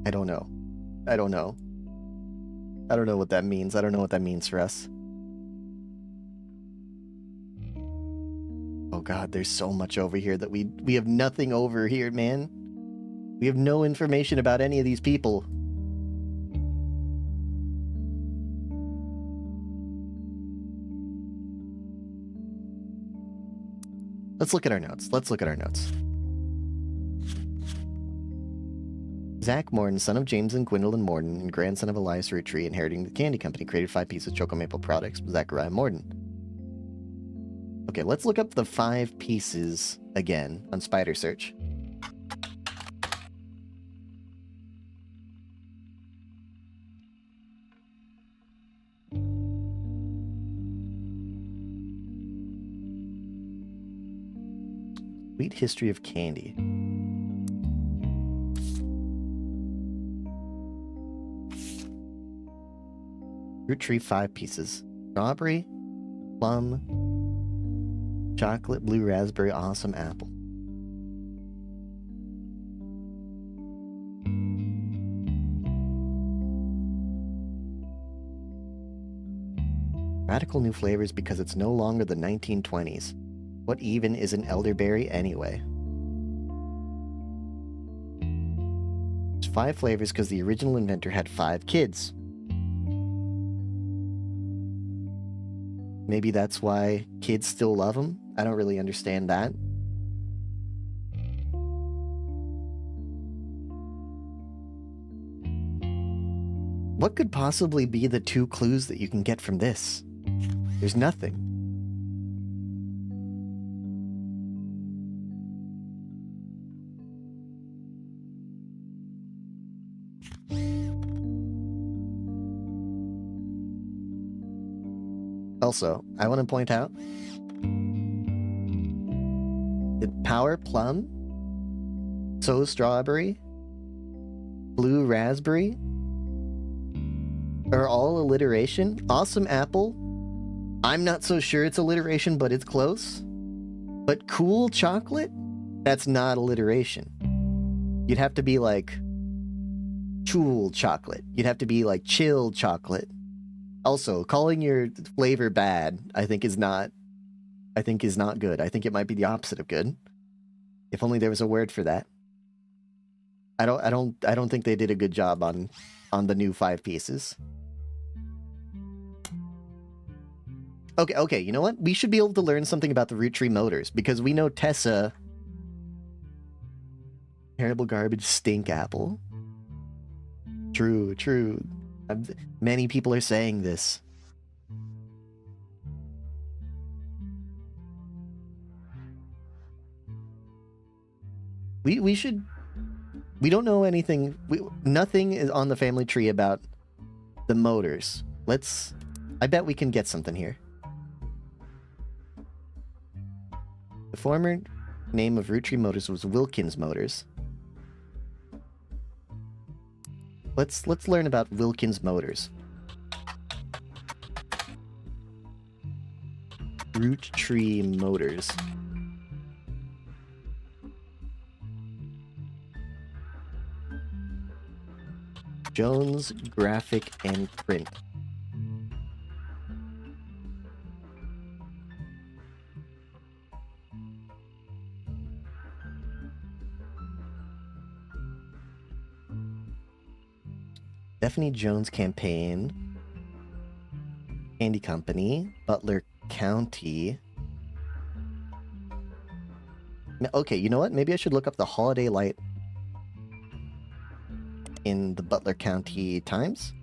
I don't know. I don't know. I don't know what that means. I don't know what that means for us. Oh god, there's so much over here that we have nothing over here, man. We have no information about any of these people. Let's look at our notes. Let's look at our notes. Zach Morden, son of James and Gwendolyn Morden, and grandson of Elias Roottree, inheriting the candy company, created 5 pieces of Choco Maple products. Zachariah Morden. Okay, let's look up the 5 pieces again on Spider Search. Sweet history of candy. Fruit tree 5 pieces. Strawberry, plum, chocolate, blue raspberry, awesome apple. Radical new flavors because it's no longer the 1920s. What even is an elderberry anyway? There's 5 flavors because the original inventor had 5 kids. Maybe that's why kids still love them? I don't really understand that. What could possibly be the 2 clues that you can get from this? There's nothing. Also, I want to point out that Power Plum, So Strawberry, Blue Raspberry are all alliteration. Awesome Apple, I'm not so sure it's alliteration, but it's close. But Cool Chocolate, that's not alliteration. You'd have to be like Chool Chocolate. You'd have to be like Chill Chocolate. Also, calling your flavor bad, I think is not good. I think it might be the opposite of good. If only there was a word for that. I don't think they did a good job on the new 5 pieces. Okay, you know what? We should be able to learn something about the Roottrees motors, because we know Tessa. Terrible garbage stink apple. True. Many people are saying this. We don't know anything. Nothing is on the family tree about the motors. I bet we can get something here. The former name of Roottrees Motors was Wilkins Motors. Let's learn about Wilkins Motors. Roottrees Motors. Jones Graphic and Print. Stephanie Jones Campaign. Candy Company. Butler County. Okay, you know what? Maybe I should look up the Holiday Light in the Butler County Times?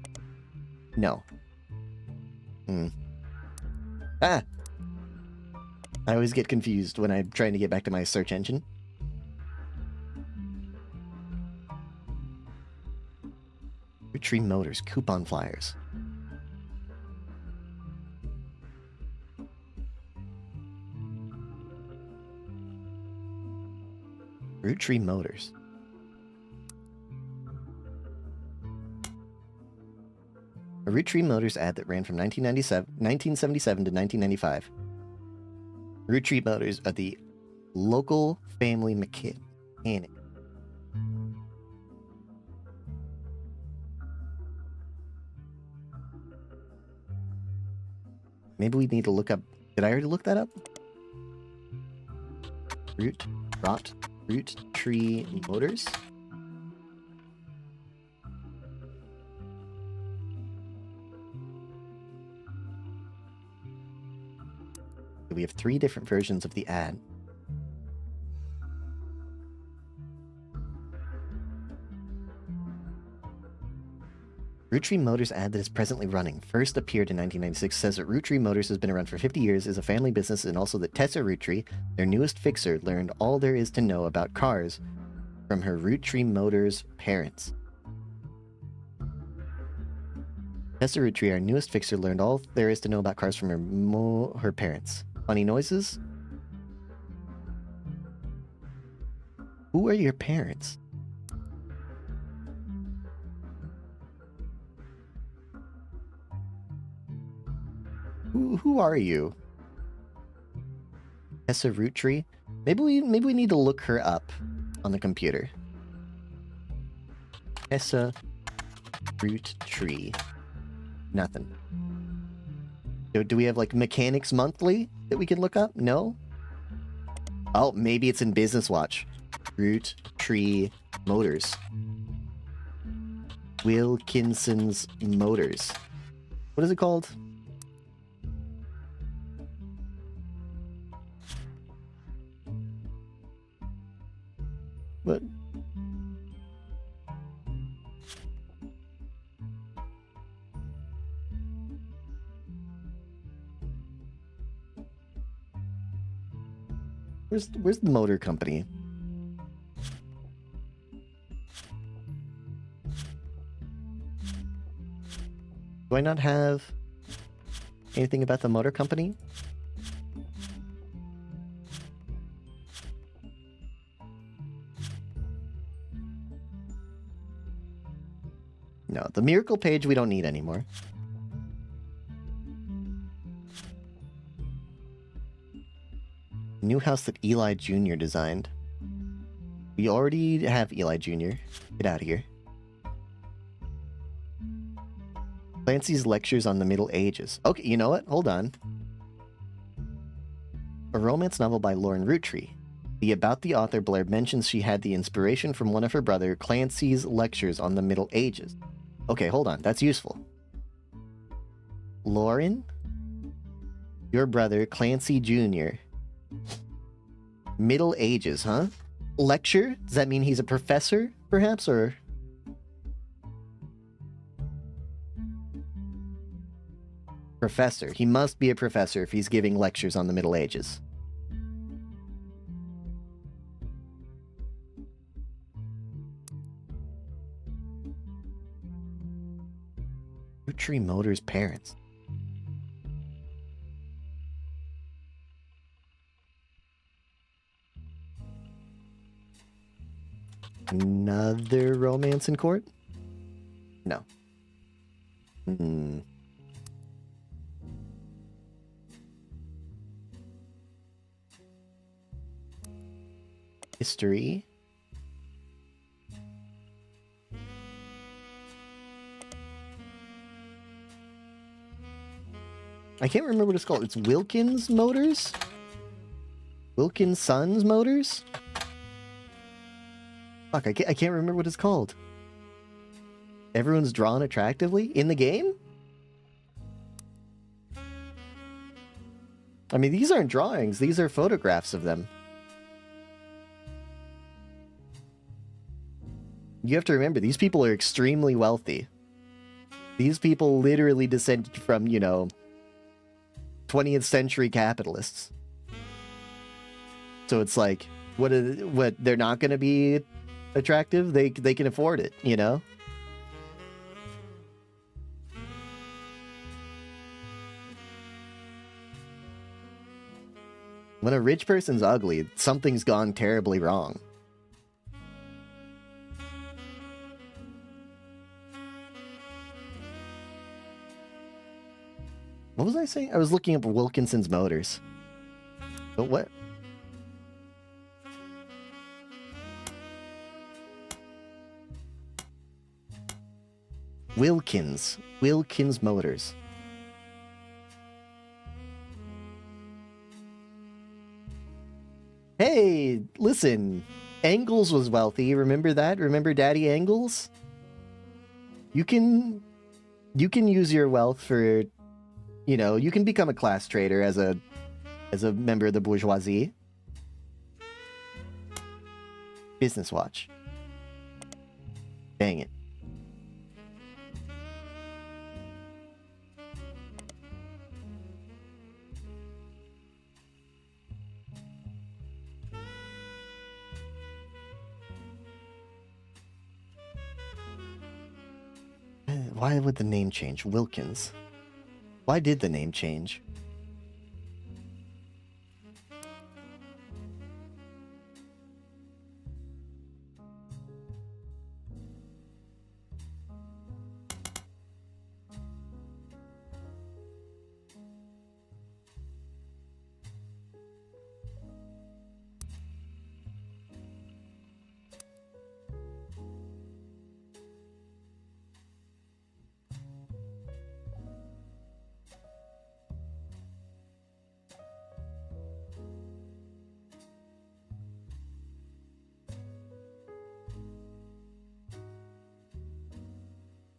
No. Ah! I always get confused when I'm trying to get back to my search engine. Roottrees Motors coupon flyers. Roottrees Motors. A Roottrees Motors ad that ran from 1977 to 1995. Roottrees Motors are the local family mechanic. Maybe we need to look up... Did I already look that up? Roottrees Motors? We have 3 different versions of the ad. Roottrees Motors ad that is presently running. First appeared in 1996, says that Roottrees Motors has been around for 50 years, is a family business, and also that Tessa Roottrees, their newest fixer, learned all there is to know about cars from her Roottrees Motors parents. Tessa Roottrees, our newest fixer, learned all there is to know about cars from her parents. Funny noises? Who are your parents? Who are you? Tessa Roottrees? Maybe we need to look her up on the computer. Tessa Roottrees. Nothing. Do we have like Mechanics Monthly that we can look up? No? Oh, maybe it's in Business Watch. Roottrees Motors. Wilkinson's Motors. What is it called? What? Where's the motor company? Do I not have anything about the motor company? No, the Miracle page we don't need anymore. New house that Eli Jr. designed. We already have Eli Jr. Get out of here. Clancy's lectures on the Middle Ages. Okay, you know what? Hold on. A romance novel by Lauren Roottrees. The About the Author blurb mentions she had the inspiration from one of her brother Clancy's lectures on the Middle Ages. Okay, hold on. That's useful. Lauren? Your brother, Clancy Jr. Middle Ages, huh? Lecture? Does that mean he's a professor, perhaps, or... Professor. He must be a professor if he's giving lectures on the Middle Ages. Roottrees Motors' parents. Another romance in court? No. Hmm. History. I can't remember what it's called. It's Wilkins Motors? Wilkins Sons Motors? Fuck, I can't remember what it's called. Everyone's drawn attractively in the game? I mean, these aren't drawings. These are photographs of them. You have to remember, these people are extremely wealthy. These people literally descended from, you know, 20th century capitalists. So it's like, what they're not going to be attractive? They can afford it, you know? When a rich person's ugly, something's gone terribly wrong. What was I saying? I was looking up Wilkinson's Motors. But what? Wilkins Motors. Hey, listen. Engels was wealthy. Remember that? Remember Daddy Engels? You can use your wealth for, you know, you can become a class trader as a member of the bourgeoisie. Business watch. Dang it. Why would the name change? Wilkins. Why did the name change?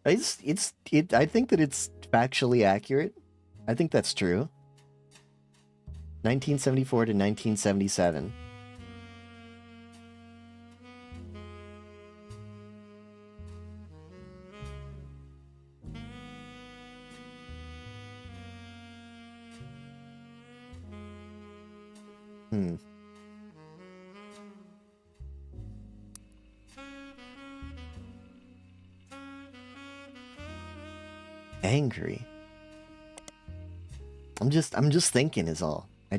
I think that it's factually accurate. I think that's true. 1974 to 1977. Angry. I'm just thinking is all. I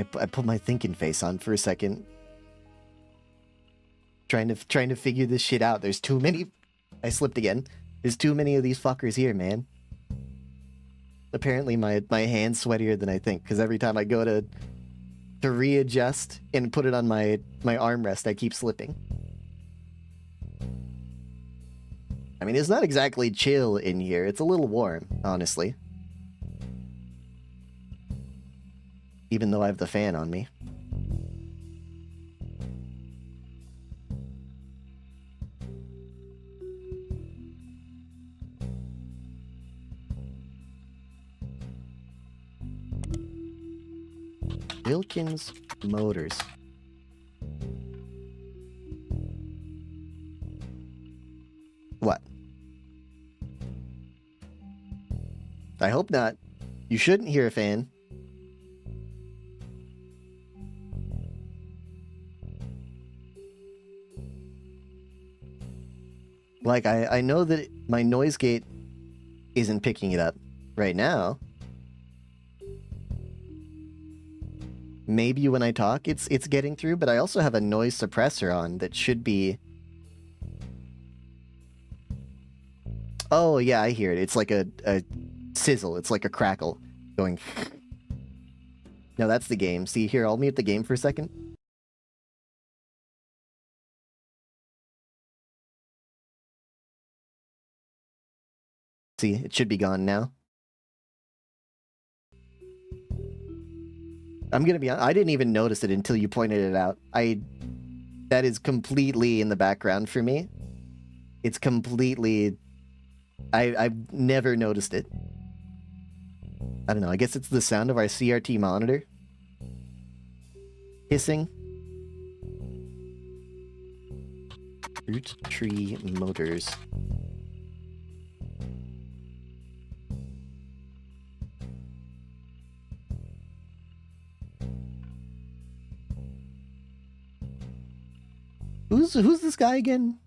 put my thinking face on for a second. Trying to figure this shit out. There's too many. I slipped again. There's too many of these fuckers here, man. Apparently my hand's sweatier than I think, because every time I go to readjust and put it on my armrest, I keep slipping. I mean, it's not exactly chill in here. It's a little warm, honestly. Even though I have the fan on me. Wilkins Motors. What? I hope not. You shouldn't hear a fan. Like, I know that my noise gate isn't picking it up right now. Maybe when I talk, it's getting through, but I also have a noise suppressor on that should be Oh, yeah, I hear it. It's like a sizzle. It's like a crackle going. No, that's the game. See, here, I'll mute the game for a second. See, it should be gone now. I'm gonna be honest, I didn't even notice it until you pointed it out. That is completely in the background for me. It's completely... I've never noticed it. I don't know, I guess it's the sound of our CRT monitor. Hissing. Root Tree Motors. Who's this guy again?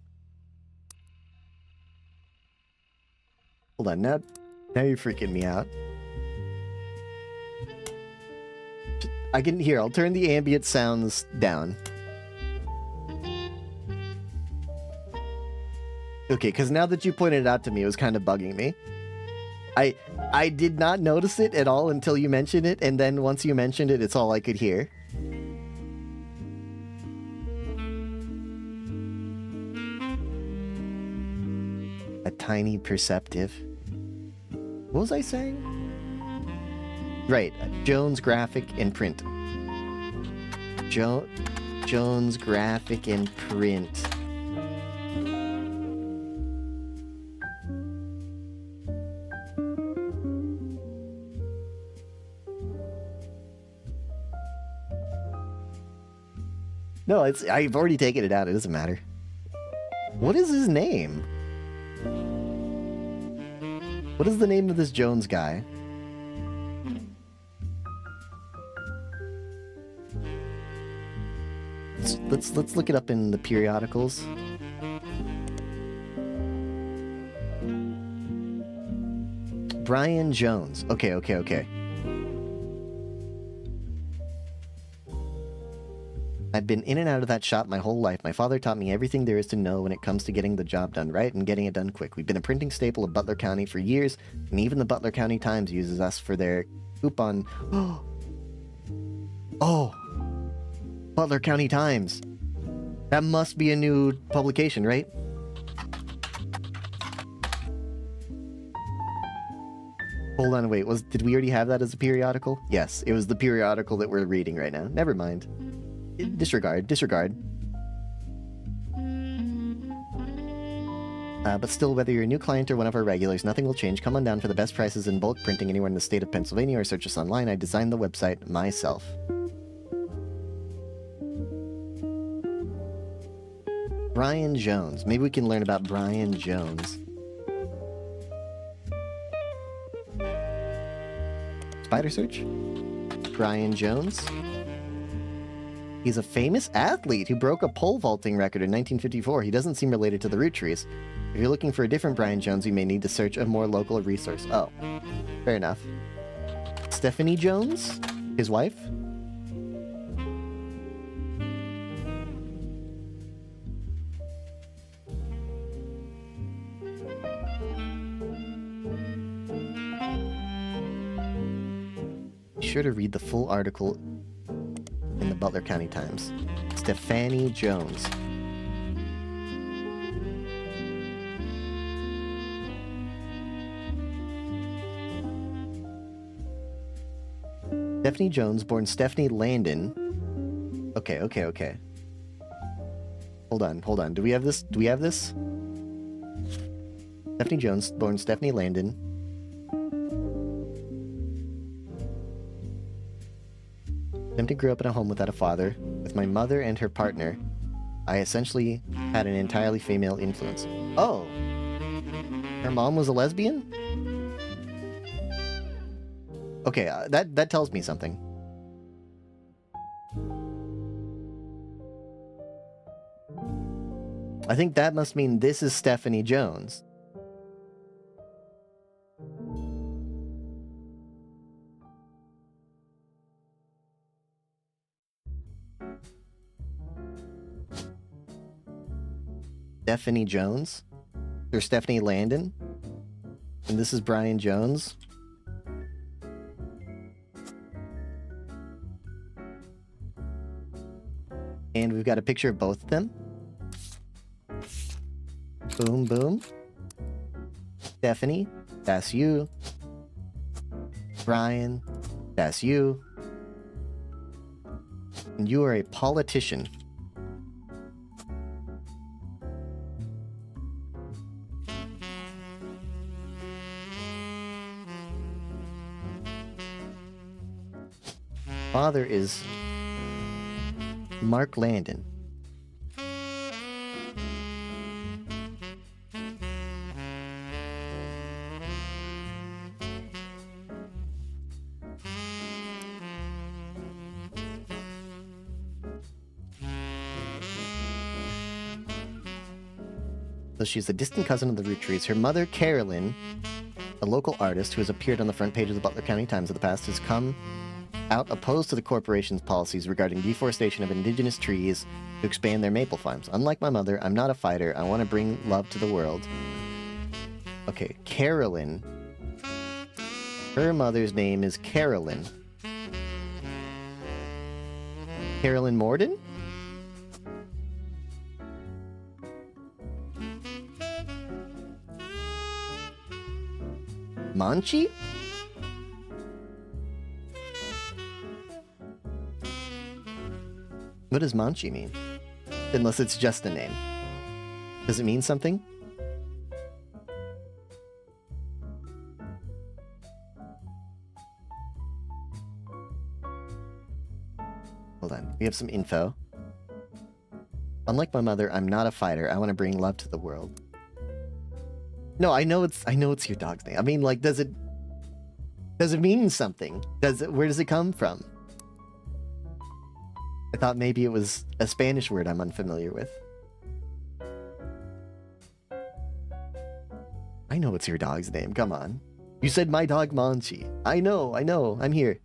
Hold on, now you're freaking me out. I can hear. I'll turn the ambient sounds down. Okay, because now that you pointed it out to me, it was kind of bugging me. I did not notice it at all until you mentioned it, and then once you mentioned it, it's all I could hear. A tiny perceptive. What was I saying? Right, Jones Graphic and Print. Jones Graphic and Print. No, I've already taken it out. It doesn't matter. What is his name? What is the name of this Jones guy? Let's look it up in the periodicals. Brian Jones. Okay. I've been in and out of that shop my whole life. My father taught me everything there is to know when it comes to getting the job done right and getting it done quick. We've been a printing staple of Butler County for years, and even the Butler County Times uses us for their coupon. Oh! Butler County Times. That must be a new publication, right? Hold on, wait. Did we already have that as a periodical? Yes, it was the periodical that we're reading right now. Never mind. Disregard. But still, whether you're a new client or one of our regulars, nothing will change. Come on down for the best prices in bulk printing anywhere in the state of Pennsylvania or search us online. I designed the website myself. Brian Jones. Maybe we can learn about Brian Jones. Spider search? Brian Jones. He's a famous athlete who broke a pole vaulting record in 1954. He doesn't seem related to the Roottrees. If you're looking for a different Brian Jones, you may need to search a more local resource. Oh, fair enough. Stephanie Jones? His wife? Be sure to read the full article in the Butler County Times. Stephanie Jones. Stephanie Jones, born Stephanie Landon. Okay. Hold on. Do we have this? Stephanie Jones, born Stephanie Landon. Attempted grew up in a home without a father. With my mother and her partner, I essentially had an entirely female influence. Oh! Her mom was a lesbian? Okay, that tells me something. I think that must mean this is Stephanie Jones. Stephanie Jones? Or Stephanie Landon? And this is Brian Jones. And we've got a picture of both of them. Boom, boom. Stephanie, that's you. Brian, that's you. And you are a politician. Father is Mark Landon. So she's a distant cousin of the Roottrees. Her mother, Carolyn, a local artist who has appeared on the front page of the Butler County Times in the past, has come out opposed to the corporation's policies regarding deforestation of indigenous trees to expand their maple farms. Unlike my mother, I'm not a fighter. I want to bring love to the world. Okay, Carolyn. Her mother's name is Carolyn. Carolyn Morden? Manchi? What does Manchi mean? Unless it's just a name. Does it mean something? Hold on, we have some info. Unlike my mother, I'm not a fighter. I want to bring love to the world. No, I know it's your dog's name. I mean, like, does it mean something? Where does it come from? I thought maybe it was a Spanish word I'm unfamiliar with. I know it's your dog's name. Come on. You said my dog Manchi. I know. I'm here.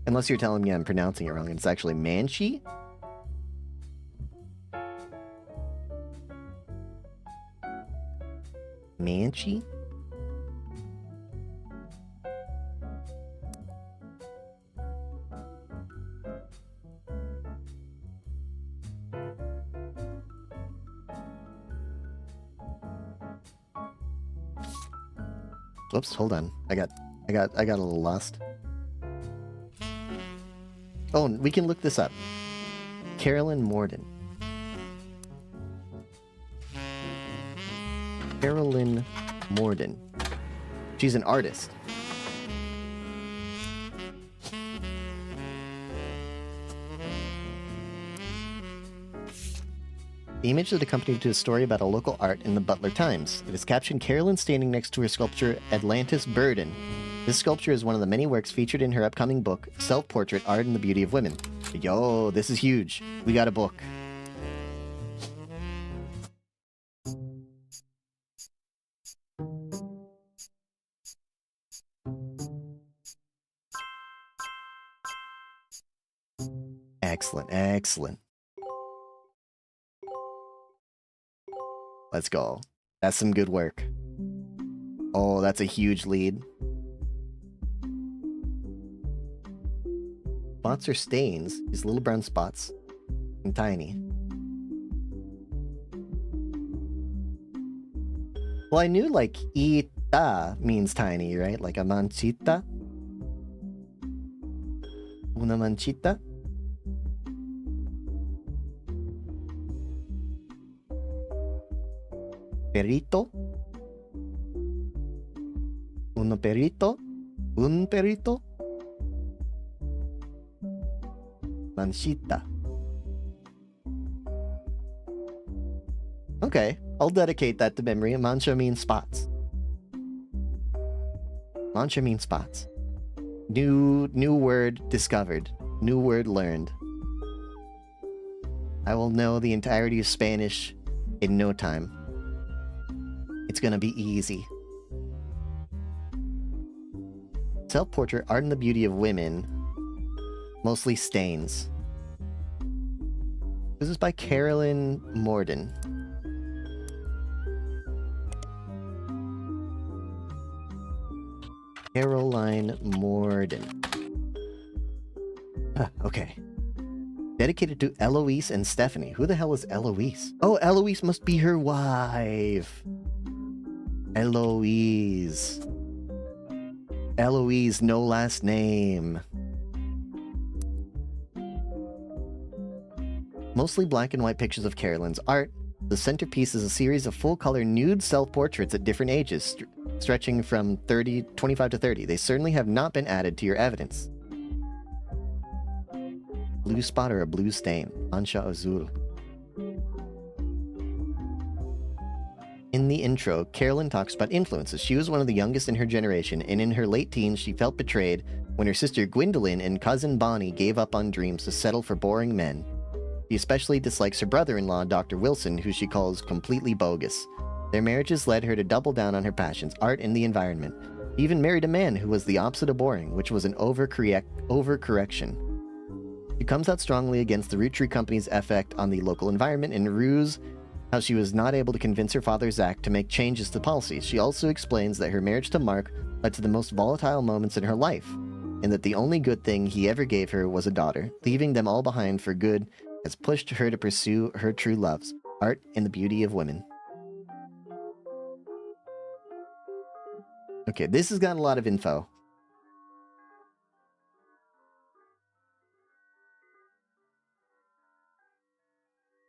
Unless you're telling me I'm pronouncing it wrong and it's actually Manchi? Manchi? Whoops, hold on. I got a little lost. Oh, we can look this up. Carolyn Morden. Carolyn Morden. She's an artist. The image that accompanied to a story about a local art in the Butler Times. It is captioned Carolyn standing next to her sculpture Atlantis Burden. This sculpture is one of the many works featured in her upcoming book, Self-Portrait Art and the Beauty of Women. Yo, this is huge. We got a book. Excellent, excellent. Let's go. That's some good work. Oh, that's a huge lead. Spots or stains, these little brown spots, and tiny. Well, I knew like ita means tiny, right? Like a manchita. Una manchita. Perrito. Uno perrito. Un perrito. Manchita. Okay, I'll dedicate that to memory. Mancha means spots. Mancha means spots. New word discovered. New word learned. I will know the entirety of Spanish in no time. It's gonna be easy. Self-portrait, art and the beauty of women. Mostly stains. This is by Carolyn Morden. Caroline Morden. Okay. Dedicated to Eloise and Stephanie. Who the hell is Eloise? Oh, Eloise must be her wife. Eloise. Eloise, no last name. Mostly black and white pictures of Carolyn's art. The centerpiece is a series of full-color nude self-portraits at different ages, stretching from 25 to 30. They certainly have not been added to your evidence. Blue spot or a blue stain. Mancha azul. In the intro, Carolyn talks about influences. She was one of the youngest in her generation, and in her late teens, she felt betrayed when her sister Gwendolyn and cousin Bonnie gave up on dreams to settle for boring men. She especially dislikes her brother-in-law, Dr. Wilson, who she calls completely bogus. Their marriages led her to double down on her passions, art and the environment. She even married a man who was the opposite of boring, which was an overcorrection. She comes out strongly against the Roottrees Company's effect on the local environment and rues how she was not able to convince her father Zach to make changes to policies. She also explains that her marriage to Mark led to the most volatile moments in her life, and that the only good thing he ever gave her was a daughter. Leaving them all behind for good has pushed her to pursue her true loves, art and the beauty of women. Okay, this has got a lot of info.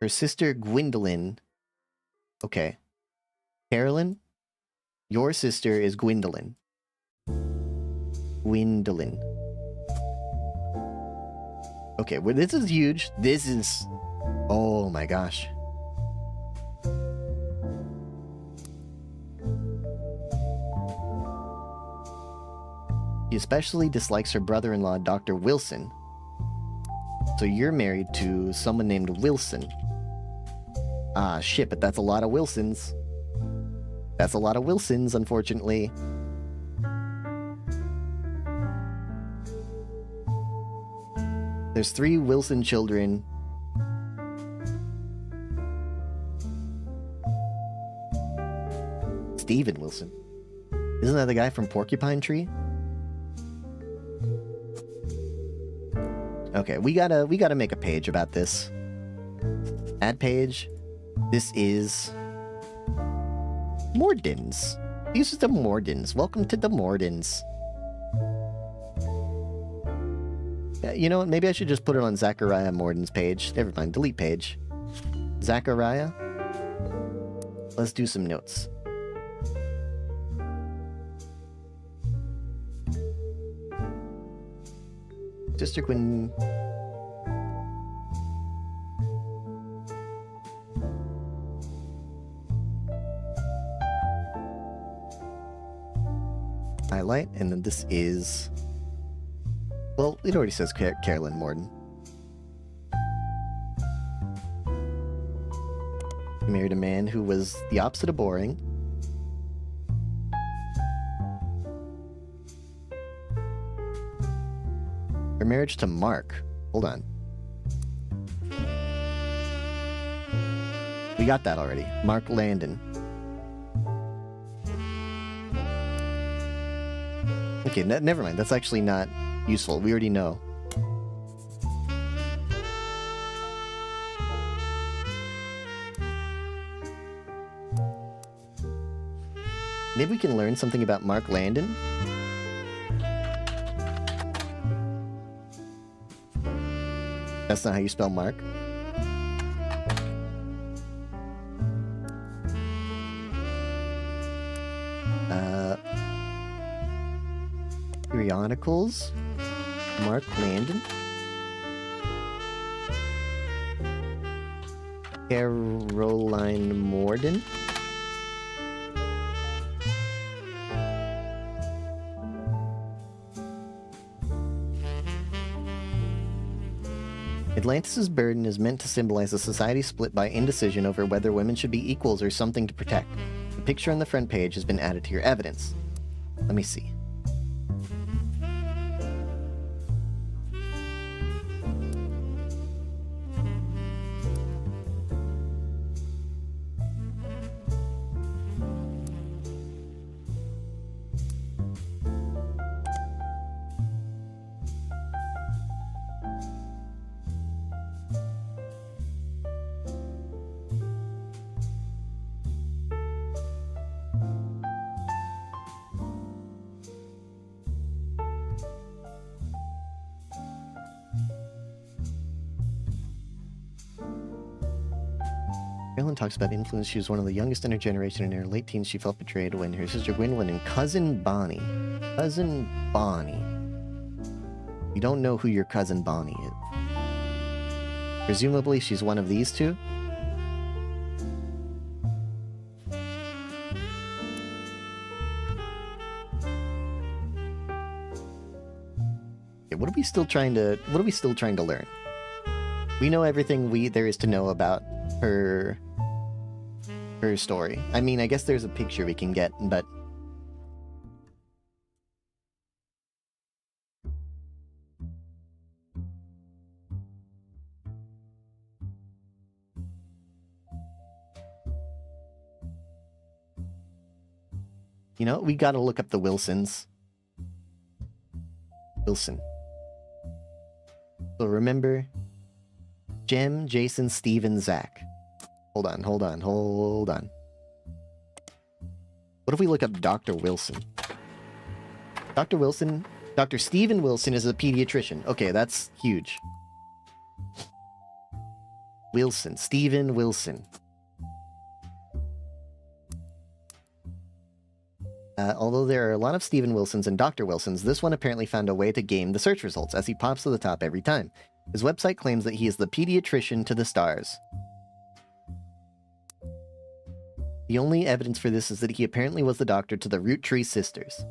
Her sister Gwendolyn. Okay. Carolyn, your sister is Gwendolyn. Gwendolyn. Okay, well, this is huge. This is... Oh my gosh. She especially dislikes her brother-in-law, Dr. Wilson. So you're married to someone named Wilson. Ah, shit, but that's a lot of Wilsons. That's a lot of Wilsons, unfortunately. There's 3 Wilson children. Steven Wilson. Isn't that the guy from Porcupine Tree? Okay, we gotta make a page about this. Add page. This is Mordens. These are the Mordens. Welcome to the Mordens. You know what? Maybe I should just put it on Zachariah Morden's page. Never mind. Delete page. Zachariah. Let's do some notes. Sister Gwen. Highlight, and then this is... Well, it already says Carolyn Morden. She married a man who was the opposite of boring. Her marriage to Mark. Hold on. We got that already. Mark Landon. Okay, never mind. That's actually not useful. We already know. Maybe we can learn something about Mark Landon? That's not how you spell Mark. Periodicals. Mark Landon. Caroline Morden. Atlantis' burden is meant to symbolize a society split by indecision over whether women should be equals or something to protect. The picture on the front page has been added to your evidence. Let me see. Carolyn talks about influence. She was one of the youngest in her generation. In her late teens, she felt betrayed when her sister Gwendolyn and cousin Bonnie. Cousin Bonnie. You don't know who your cousin Bonnie is. Presumably, she's one of these two. Okay, what are we still trying to learn? We know everything there is to know about her story. I mean, I guess there's a picture we can get, but you know, we gotta look up the Wilsons. Wilson. So remember, Jem, Jason, Steven, Zach. Hold on. What if we look up Dr. Wilson? Dr. Steven Wilson is a pediatrician. Okay, that's huge. Wilson, Steven Wilson. Although there are a lot of Steven Wilsons and Dr. Wilsons, this one apparently found a way to game the search results, as he pops to the top every time. His website claims that he is the pediatrician to the stars. The only evidence for this is that he apparently was the doctor to the Roottrees sisters.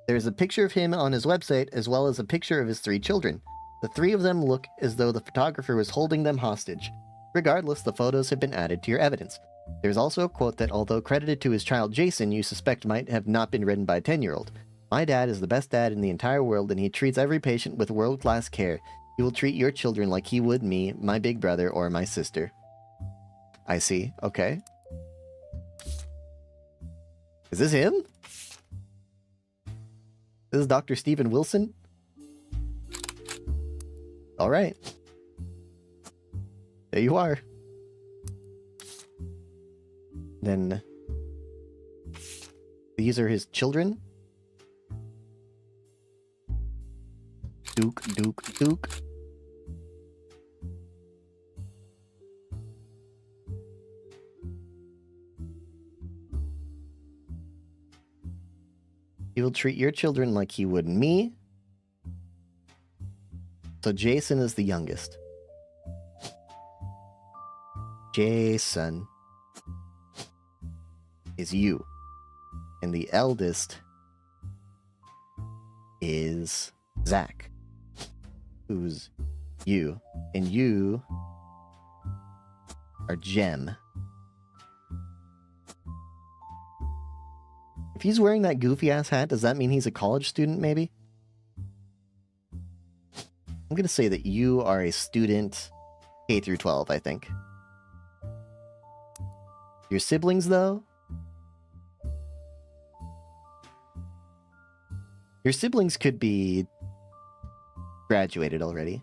There's a picture of him on his website, as well as a picture of his 3 children. The 3 of them look as though the photographer was holding them hostage. Regardless, the photos have been added to your evidence. There's also a quote that, although credited to his child Jason, you suspect might have not been written by a 10-year-old. My dad is the best dad in the entire world, and he treats every patient with world-class care. He will treat your children like he would me, my big brother, or my sister. I see. Okay. Is this him? This is Dr. Steven Wilson? Alright. There you are. Then... these are his children? Duke. He will treat your children like he would me. So Jason is the youngest. Jason is you. And the eldest is Zach, who's you. And you are Jem. If he's wearing that goofy-ass hat, does that mean he's a college student, maybe? I'm gonna say that you are a student K through 12, I think. Your siblings, though? Your siblings could be graduated already.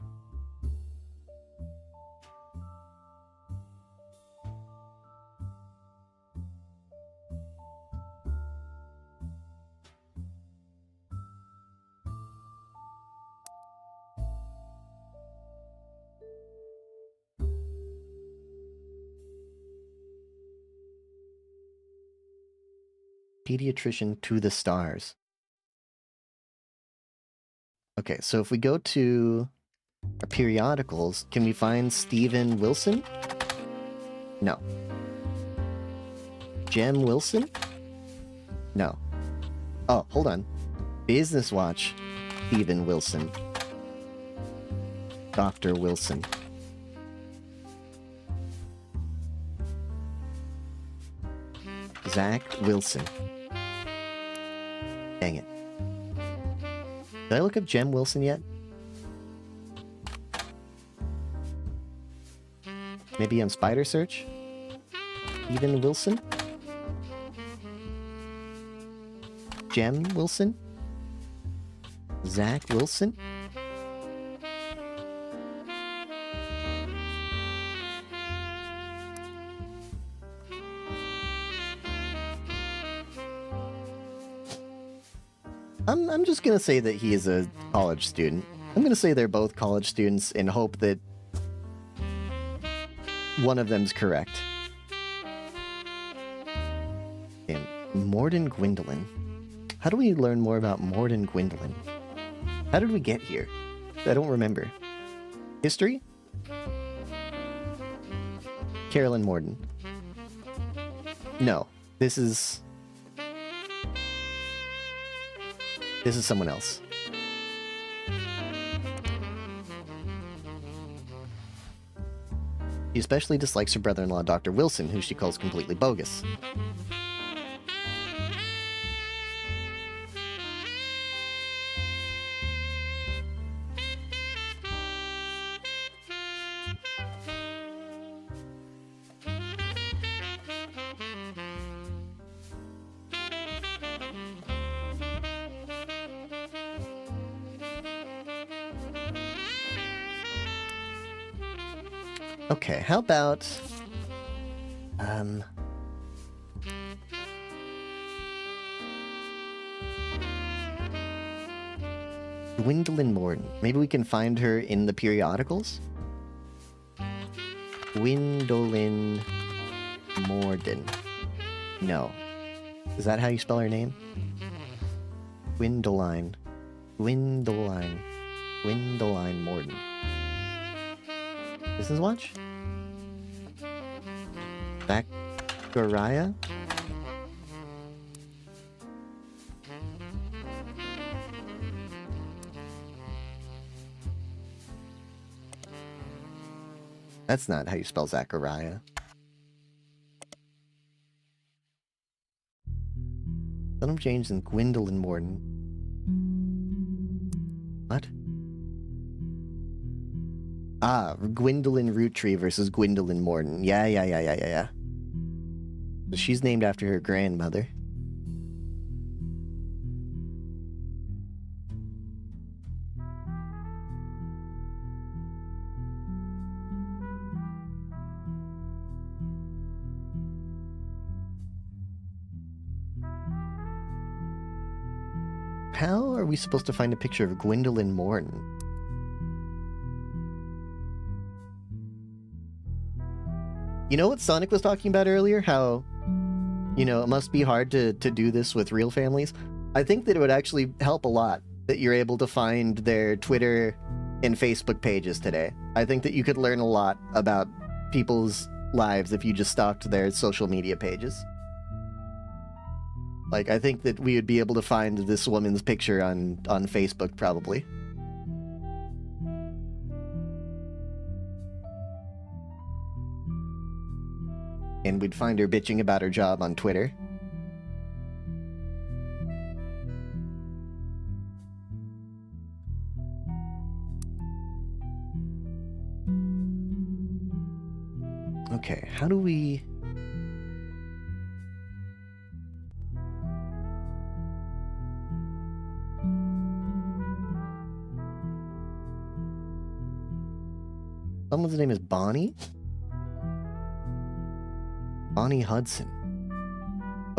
Pediatrician to the stars. Okay, so if we go to our periodicals, can we find Steven Wilson? No. Jem Wilson? No. Oh, hold on. Business Watch, Steven Wilson. Dr. Wilson. Zach Wilson. Dang it. Did I look up Jem Wilson yet? Maybe on Spider Search? Steven Wilson? Jem Wilson? Zach Wilson? I'm just gonna say that he is a college student. I'm gonna say they're both college students and hope that one of them's correct. Okay, Morden Gwendolyn. How do we learn more about Morden Gwendolyn? How did we get here? I don't remember. History? Carolyn Morden. No, this is someone else. She especially dislikes her brother-in-law, Dr. Wilson, who she calls completely bogus. Okay, how about Gwendolyn Morden. Maybe we can find her in the periodicals? Gwendolyn Morden. No. Is that how you spell her name? Gwendoline. Gwendoline. Gwendoline Morden. Business watch? Zachariah? That's not how you spell Zachariah. Son of James and Gwendolyn Morden. What? Ah, Gwendolyn Roottree versus Gwendolyn Morden. Yeah. So she's named after her grandmother. How are we supposed to find a picture of Gwendolyn Morden? You know what Sonic was talking about earlier? How, you know, it must be hard to do this with real families. I think that it would actually help a lot that you're able to find their Twitter and Facebook pages today. I think that you could learn a lot about people's lives if you just stalked their social media pages. Like, I think that we would be able to find this woman's picture on Facebook, probably. And we'd find her bitching about her job on Twitter. Okay, how do we... Someone's name is Bonnie? Bonnie Hudson.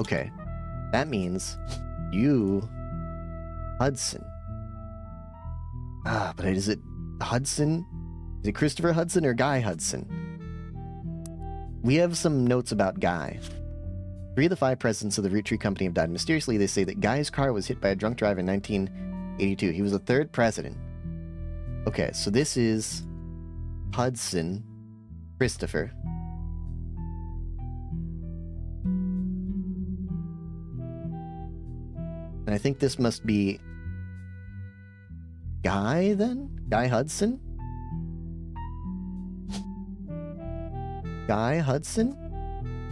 Okay. That means you... Hudson. Ah, but is it Hudson? Is it Christopher Hudson or Guy Hudson? We have some notes about Guy. 3 of the 5 presidents of the Roottrees Company have died mysteriously. They say that Guy's car was hit by a drunk driver in 1982. He was the 3rd president. Okay, so this is... Hudson, Christopher. And I think this must be Guy, then? Guy Hudson? Guy Hudson?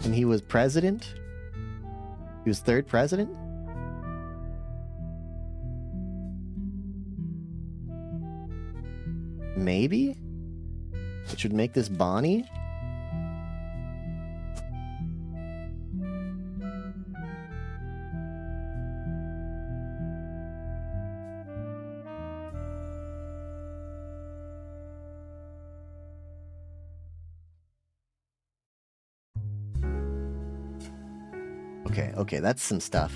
And he was president? He was 3rd president? Maybe? It should make this Bonnie? Okay, that's some stuff.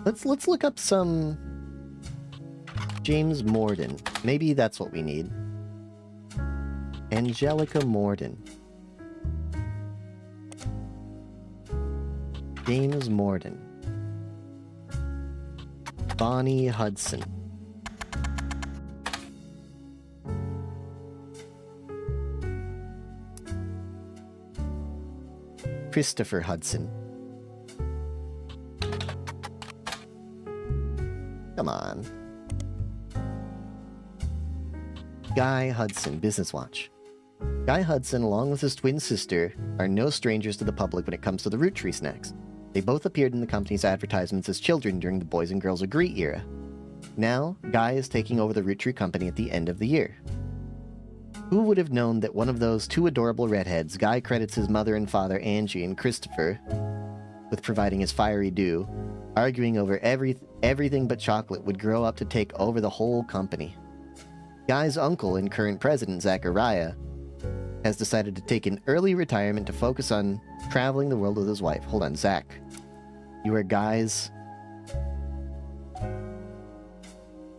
Let's look up some James Morden. Maybe that's what we need. Angelica Morden. James Morden. Bonnie Hudson. Christopher Hudson. Come on. Guy Hudson, Business Watch. Guy Hudson, along with his twin sister, are no strangers to the public when it comes to the Root Tree snacks. They both appeared in the company's advertisements as children during the Boys and Girls Agree era. Now, Guy is taking over the Root Tree company at the end of the year. Who would have known that one of those two adorable redheads, Guy credits his mother and father, Angie and Christopher, with providing his fiery dew, arguing over everything but chocolate, would grow up to take over the whole company. Guy's uncle and current president, Zachariah, has decided to take an early retirement to focus on traveling the world with his wife. Hold on, Zach. You are Guy's...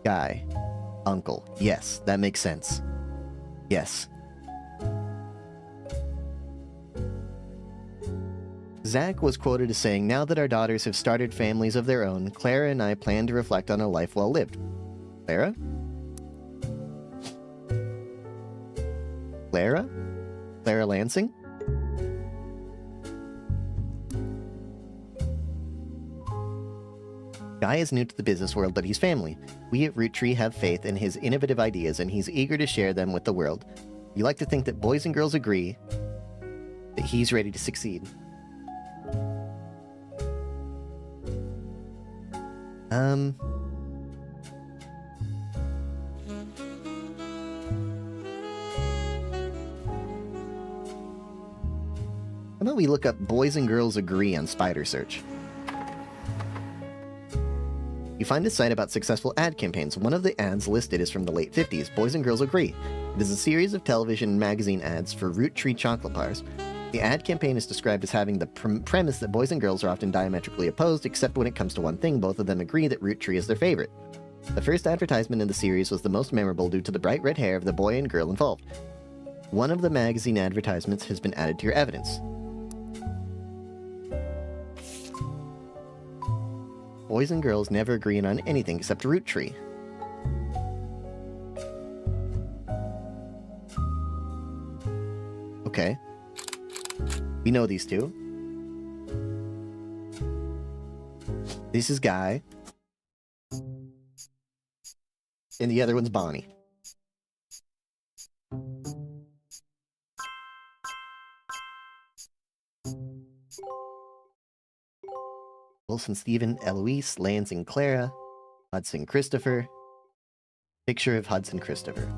Guy. Uncle. Yes, that makes sense. Yes. Zach was quoted as saying, "Now that our daughters have started families of their own, Clara and I plan to reflect on a life well lived." Clara? Clara? Clara Lansing? Guy is new to the business world, but he's family. We at Root Tree have faith in his innovative ideas, and he's eager to share them with the world. We like to think that Boys and Girls Agree that he's ready to succeed. How about we look up Boys and Girls Agree on Spider Search? You find a site about successful ad campaigns. One of the ads listed is from the late 50s, Boys and Girls Agree. It is a series of television and magazine ads for Root Tree chocolate bars. The ad campaign is described as having the premise that boys and girls are often diametrically opposed, except when it comes to one thing, both of them agree that Root Tree is their favorite. The first advertisement in the series was the most memorable due to the bright red hair of the boy and girl involved. One of the magazine advertisements has been added to your evidence. Boys and girls never agree on anything except Root Tree. Okay. We know these two. This is Guy. And the other one's Bonnie. Wilson Stephen, Eloise, Lansing Clara, Hudson Christopher. Picture of Hudson Christopher.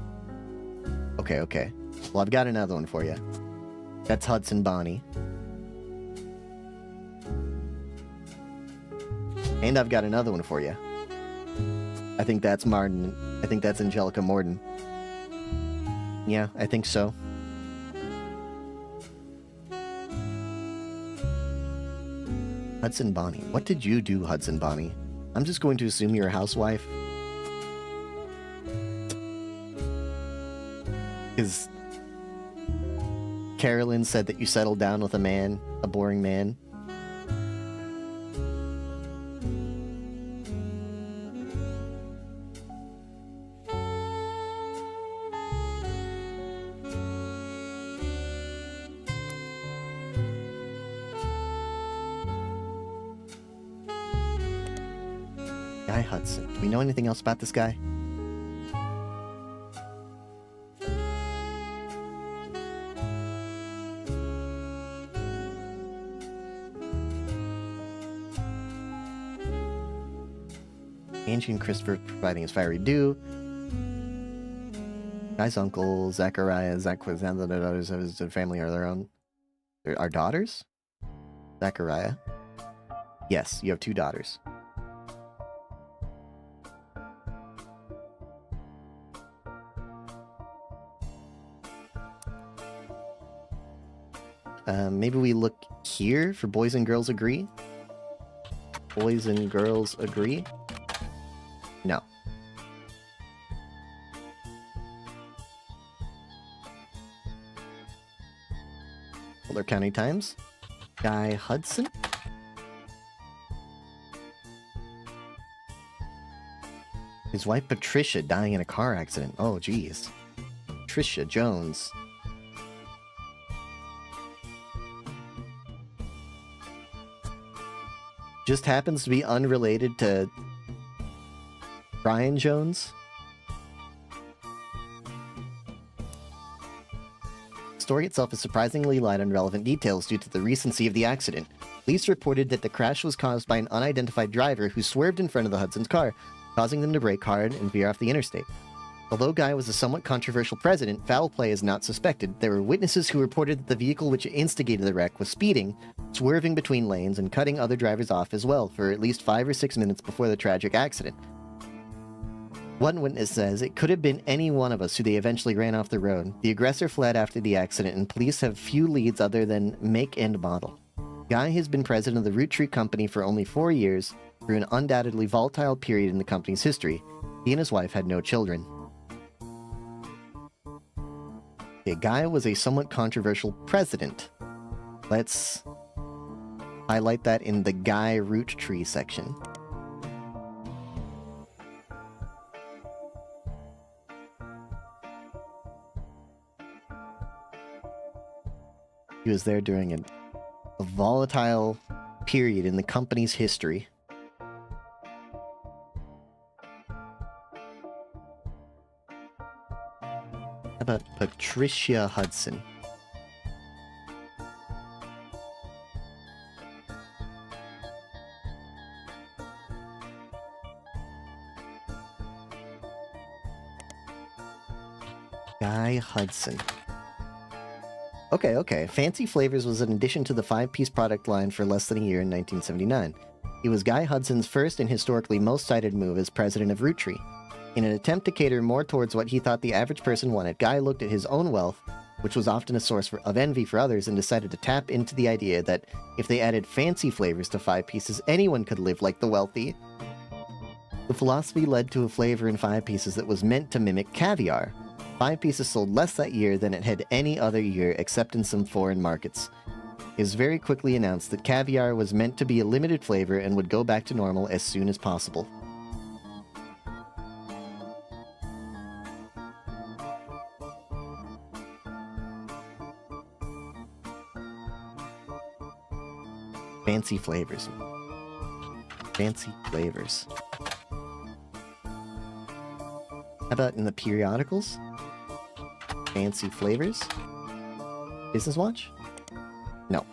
Okay, okay. Well, I've got another one for you. That's Hudson Bonnie. And I've got another one for you. I think that's Martin. I think that's Angelica Morden. Yeah, I think so. Hudson Bonnie. What did you do, Hudson Bonnie? I'm just going to assume you're a housewife. Because Carolyn said that you settled down with a man, a boring man. Guy Hudson. Do we know anything else about this guy? Angie and Christopher providing his fiery dew. Guy's uncle, Zachariah, Zach was the daughters of his family are their own. Our daughters? Zachariah? Yes, you have two daughters. Maybe we look here for Boys and Girls Agree? Boys and Girls Agree? No. Butler County Times. Guy Hudson? His wife Patricia dying in a car accident. Oh, geez. Patricia Jones. Just happens to be unrelated to Brian Jones. The story itself is surprisingly light on relevant details due to the recency of the accident. Police reported that the crash was caused by an unidentified driver who swerved in front of the Hudson's car, causing them to brake hard and veer off the interstate. Although Guy was a somewhat controversial president, foul play is not suspected. There were witnesses who reported that the vehicle which instigated the wreck was speeding, swerving between lanes, and cutting other drivers off as well for at least 5 or 6 minutes before the tragic accident. One witness says it could have been any one of us who they eventually ran off the road. The aggressor fled after the accident, and police have few leads other than make and model. Guy has been president of the Roottrees Company for only 4 years, through an undoubtedly volatile period in the company's history. He and his wife had no children. Okay, Guy was a somewhat controversial president. Let's highlight that in the Guy Roottree section. He was there during a volatile period in the company's history. How about Patricia Hudson? Guy Hudson. Okay. Fancy Flavors was an addition to the 5-piece product line for less than a year in 1979. It was Guy Hudson's first and historically most cited move as president of Roottrees. In an attempt to cater more towards what he thought the average person wanted, Guy looked at his own wealth, which was often a source of envy for others, and decided to tap into the idea that if they added fancy flavors to 5 pieces, anyone could live like the wealthy. The philosophy led to a flavor in 5 pieces that was meant to mimic caviar. 5 pieces sold less that year than it had any other year except in some foreign markets. It was very quickly announced that caviar was meant to be a limited flavor and would go back to normal as soon as possible. Fancy flavors. Fancy flavors. How about in the periodicals? Fancy flavors? Business Watch? No.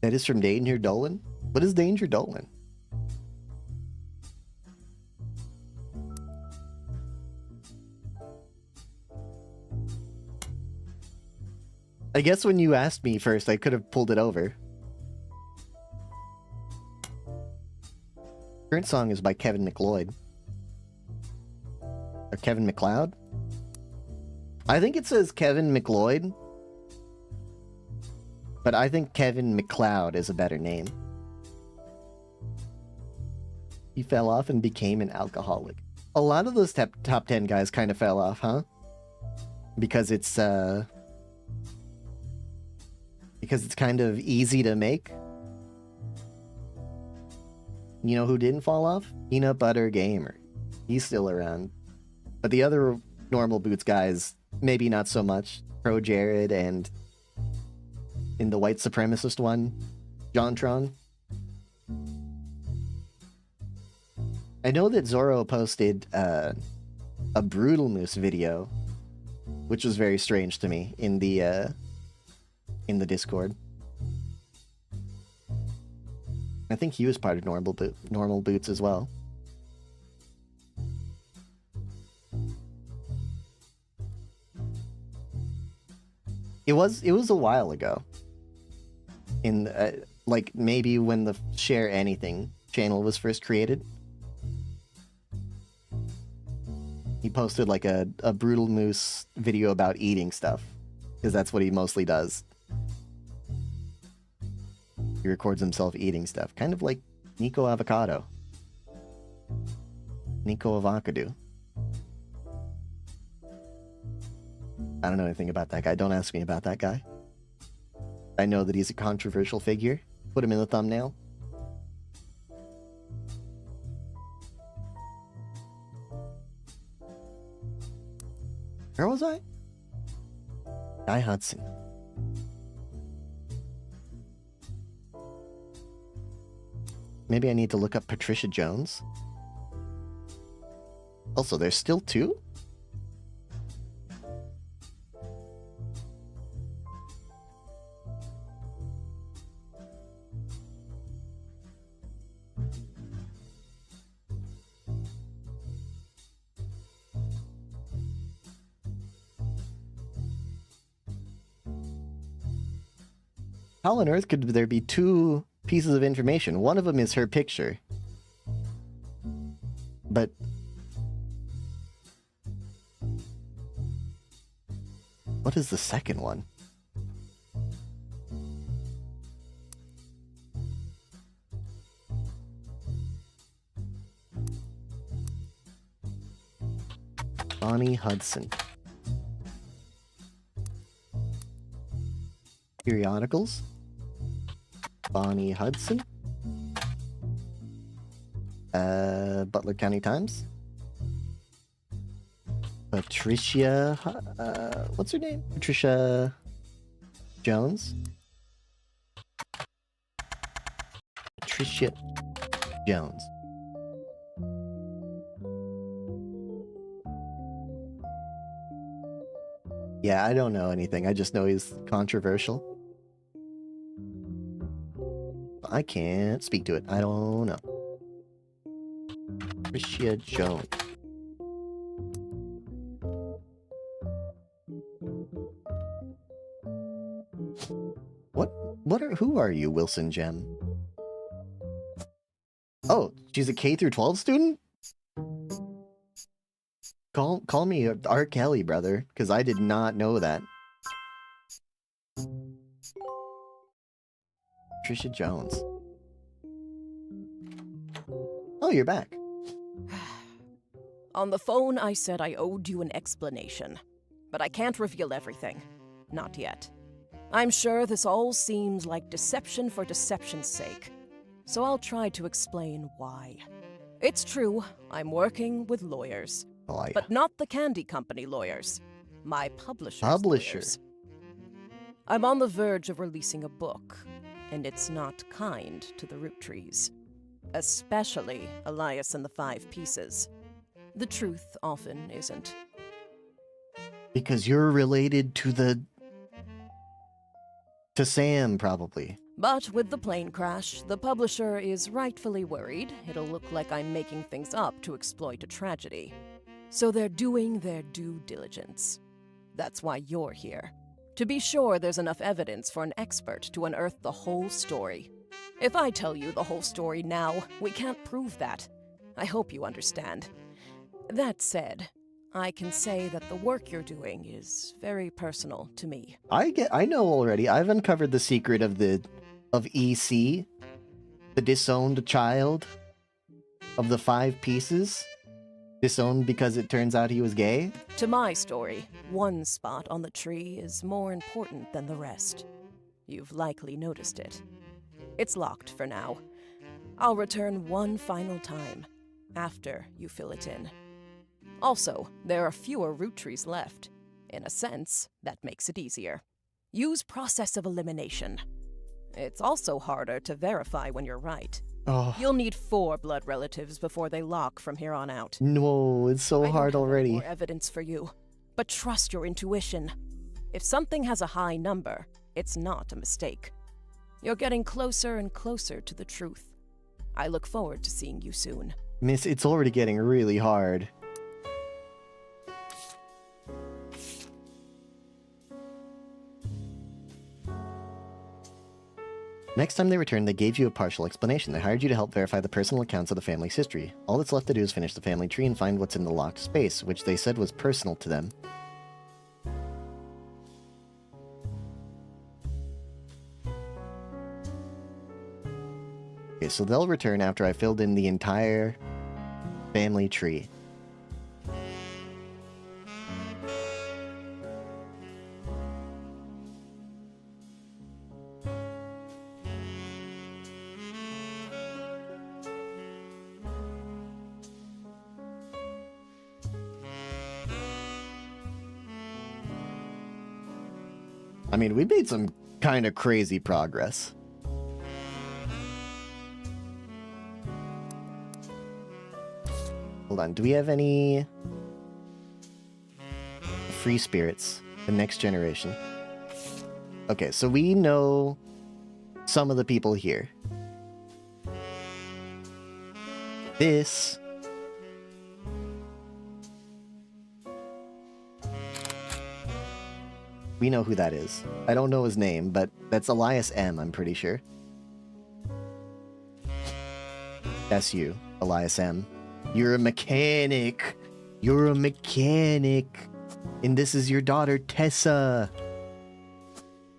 That is from Danger Dolan? What is Danger Dolan? I guess when you asked me first, I could have pulled it over. Current song is by Kevin MacLeod. Or Kevin MacLeod? I think it says Kevin MacLeod. But I think Kevin MacLeod is a better name. He fell off and became an alcoholic. A lot of those top 10 guys kind of fell off, huh? Because it's kind of easy to make. You know who didn't fall off? Peanut Butter Gamer. He's still around. But the other Normal Boots guys, maybe not so much. Pro Jared and in the white supremacist one, Jontron. I know that Zorro posted a Brutal Moose video, which was very strange to me in the Discord. I think he was part of Normal Boots as well. It was a while ago. In like maybe when the Share Anything channel was first created. He posted like a Brutal Moose video about eating stuff, because that's what he mostly does. He records himself eating stuff, kind of like Nico Avocado. Nico Avocado. I don't know anything about that guy. Don't ask me about that guy. I know that he's a controversial figure. Put him in the thumbnail. Where was I? Guy Hudson. Maybe I need to look up Patricia Jones. Also, there's still two? How on earth could there be two pieces of information? One of them is her picture. But... what is the second one? Bonnie Hudson. Periodicals. Bonnie Hudson. Butler County Times. Patricia... what's her name? Patricia Jones? Patricia Jones. Yeah, I don't know anything. I just know he's controversial. I can't speak to it. I don't know. Patricia Jones. Who are you, Wilson Gem? Oh, she's a K through 12 student? Call me R. Kelly, brother, because I did not know that. Patricia Jones. Oh, you're back. On the phone, I said I owed you an explanation, but I can't reveal everything. Not yet. I'm sure this all seems like deception for deception's sake, so I'll try to explain why. It's true, I'm working with lawyers, but not the candy company lawyers. My publisher's lawyers. I'm on the verge of releasing a book, and it's not kind to the Roottrees. Especially Elias and the 5 Pieces. The truth often isn't. Because you're related to Sam, probably. But with the plane crash, the publisher is rightfully worried it'll look like I'm making things up to exploit a tragedy. So they're doing their due diligence. That's why you're here. To be sure there's enough evidence for an expert to unearth the whole story. If I tell you the whole story now, we can't prove that. I hope you understand. That said, I can say that the work you're doing is very personal to me. I know already. I've uncovered the secret of EC, the disowned child of the 5 Pieces. Disowned because it turns out he was gay. To my story, one spot on the tree is more important than the rest. You've likely noticed it. It's locked for now. I'll return one final time, after you fill it in. Also, there are fewer Roottrees left. In a sense, that makes it easier. Use process of elimination. It's also harder to verify when you're right. Oh. You'll need 4 blood relatives before they lock from here on out. No, it's so hard already. More evidence for you, but trust your intuition. If something has a high number, it's not a mistake. You're getting closer and closer to the truth. I look forward to seeing you soon. Miss, it's already getting really hard. Next time they returned, they gave you a partial explanation. They hired you to help verify the personal accounts of the family's history. All that's left to do is finish the family tree and find what's in the locked space, which they said was personal to them. Okay, so they'll return after I filled in the entire family tree. I mean, we made some kind of crazy progress. Hold on, do we have any free spirits? The next generation. Okay, so we know some of the people here. This... we know who that is. I don't know his name, but that's Elias M, I'm pretty sure. That's you, Elias M. You're a mechanic. You're a mechanic. And this is your daughter, Tessa.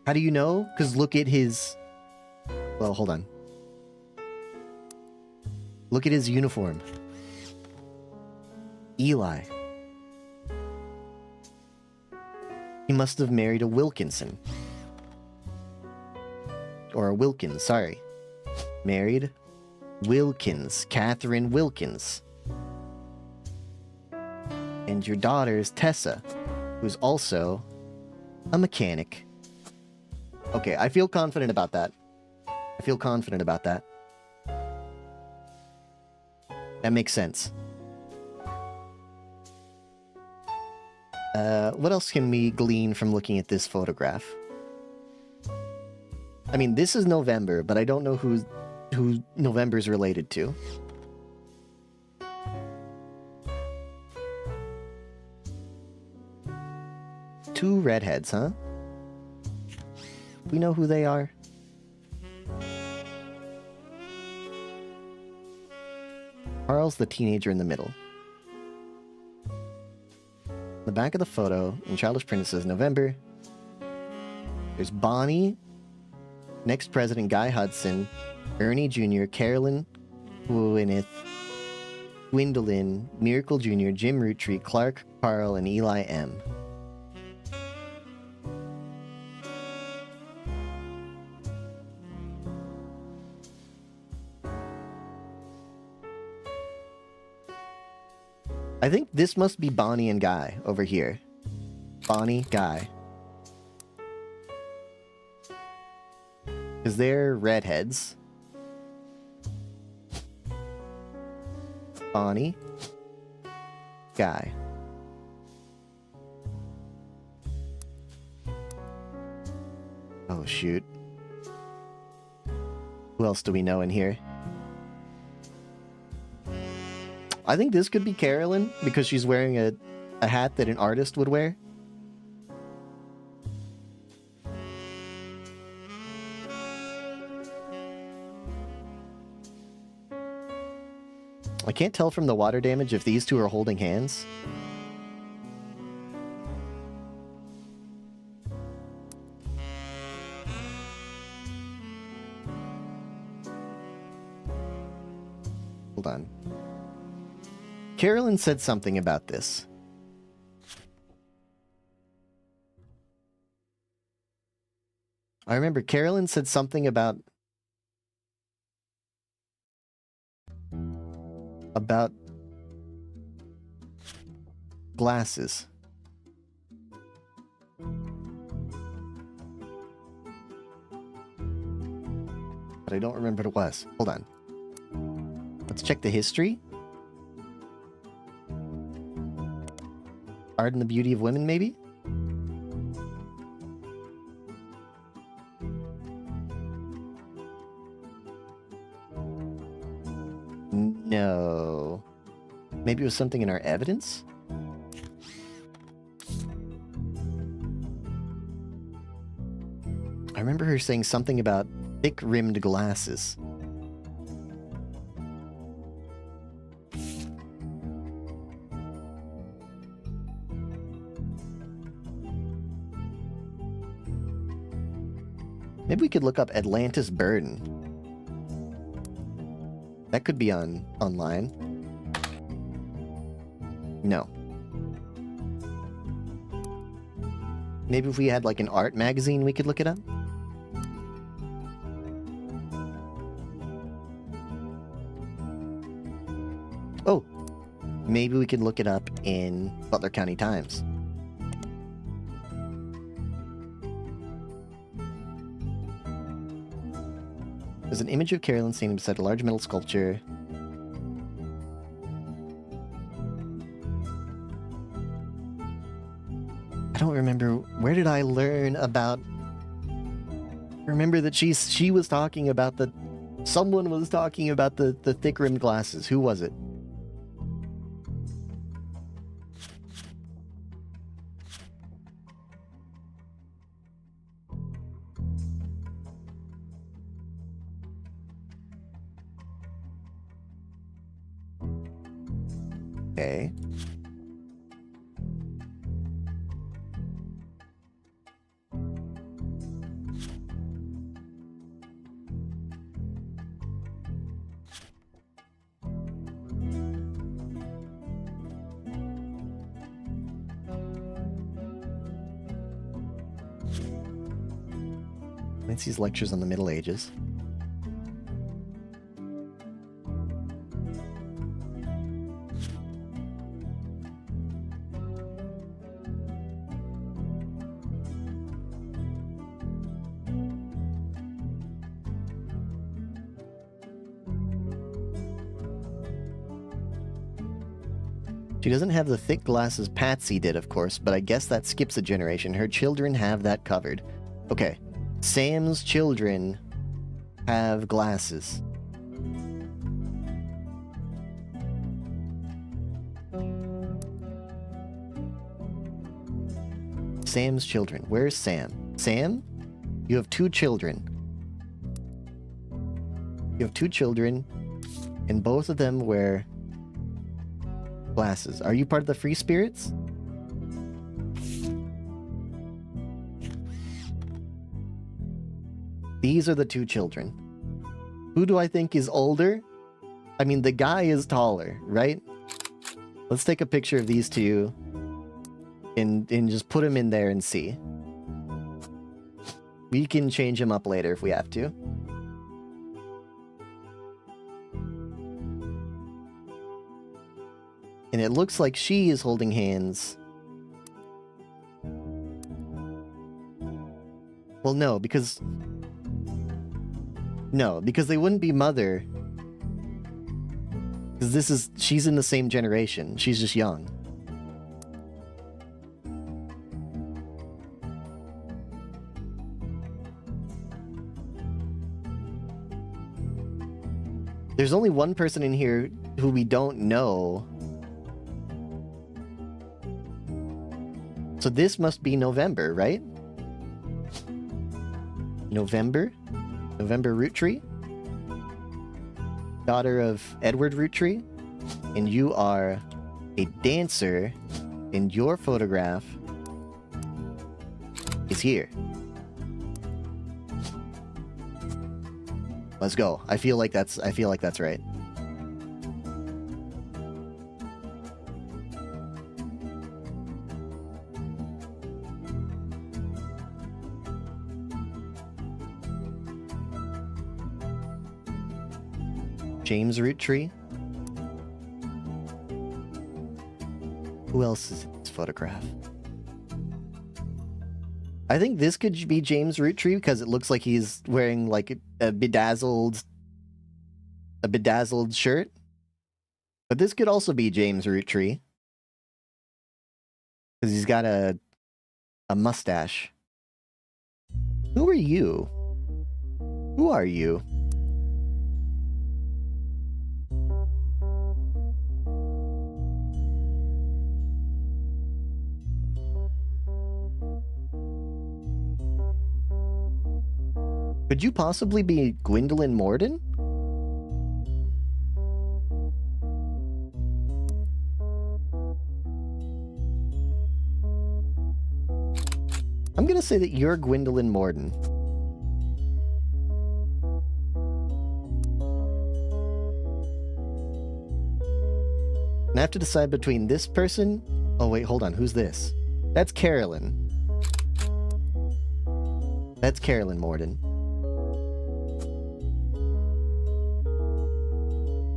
How do you know? Because look at his... well, hold on. Look at his uniform. Eli. He must have married a Wilkinson. Or a Wilkins, sorry. Married Wilkins. Catherine Wilkins. And your daughter is Tessa, who's also a mechanic. Okay, I feel confident about that. I feel confident about that. That makes sense. What else can we glean from looking at this photograph? I mean, this is November, but I don't know who November's related to. Two redheads, huh? We know who they are. Carl's the teenager in the middle. The back of the photo in Childish Print says November. There's Bonnie, next president Guy Hudson, Ernie Jr., Carolyn Gwyneth, Gwendolyn, Miracle Jr., Jim Roottrees, Clark, Carl, and Eli M. I think this must be Bonnie and Guy over here. Bonnie, Guy. Because they're redheads. Bonnie, Guy. Oh, shoot. Who else do we know in here? I think this could be Carolyn, because she's wearing a hat that an artist would wear. I can't tell from the water damage if these two are holding hands. Hold on. Carolyn said something about this. I remember Carolyn said something about glasses. But I don't remember what it was. Hold on. Let's check the history. Art and the Beauty of Women, maybe? No. Maybe it was something in our evidence? I remember her saying something about Thick-rimmed glasses. Maybe we could look up Atlantis Burden. That could be online. No. Maybe if we had like an art magazine, we could look it up. Oh, maybe we could look it up in Butler County Times. There's an image of Carolyn standing beside a large metal sculpture. I don't remember. Where did I learn about... Remember that she was talking about the... Someone was talking about the thick-rimmed glasses. Who was it? Okay. Nancy's lectures on the Middle Ages. She doesn't have the thick glasses Patsy did, of course, but I guess that skips a generation. Her children have that covered. Okay. Sam's children have glasses. Sam's children. Where's Sam? Sam? You have 2 children. You have 2 children, and both of them wear glasses. Are you part of the Free Spirits? These are the 2 children. Who do I think is older? I mean, the guy is taller, right? Let's take a picture of these 2 and just put them in there and see. We can change them up later if we have to. And it looks like she is holding hands. Well, no, because they wouldn't be mother. Because she's in the same generation. She's just young. There's only one person in here who we don't know. So this must be November, right? November Roottrees, daughter of Edward Roottrees, and you are a dancer, and your photograph is here. Let's go. I feel like that's right. James Roottrees. Who else is in this photograph? I think this could be James Roottrees because it looks like he's wearing like a bedazzled shirt. But this could also be James Roottrees because he's got a mustache. Who are you? Who are you? Could you possibly be Gwendolyn Morden? I'm gonna say that you're Gwendolyn Morden. And I have to decide between this person... Oh wait, hold on, who's this? That's Carolyn. That's Carolyn Morden.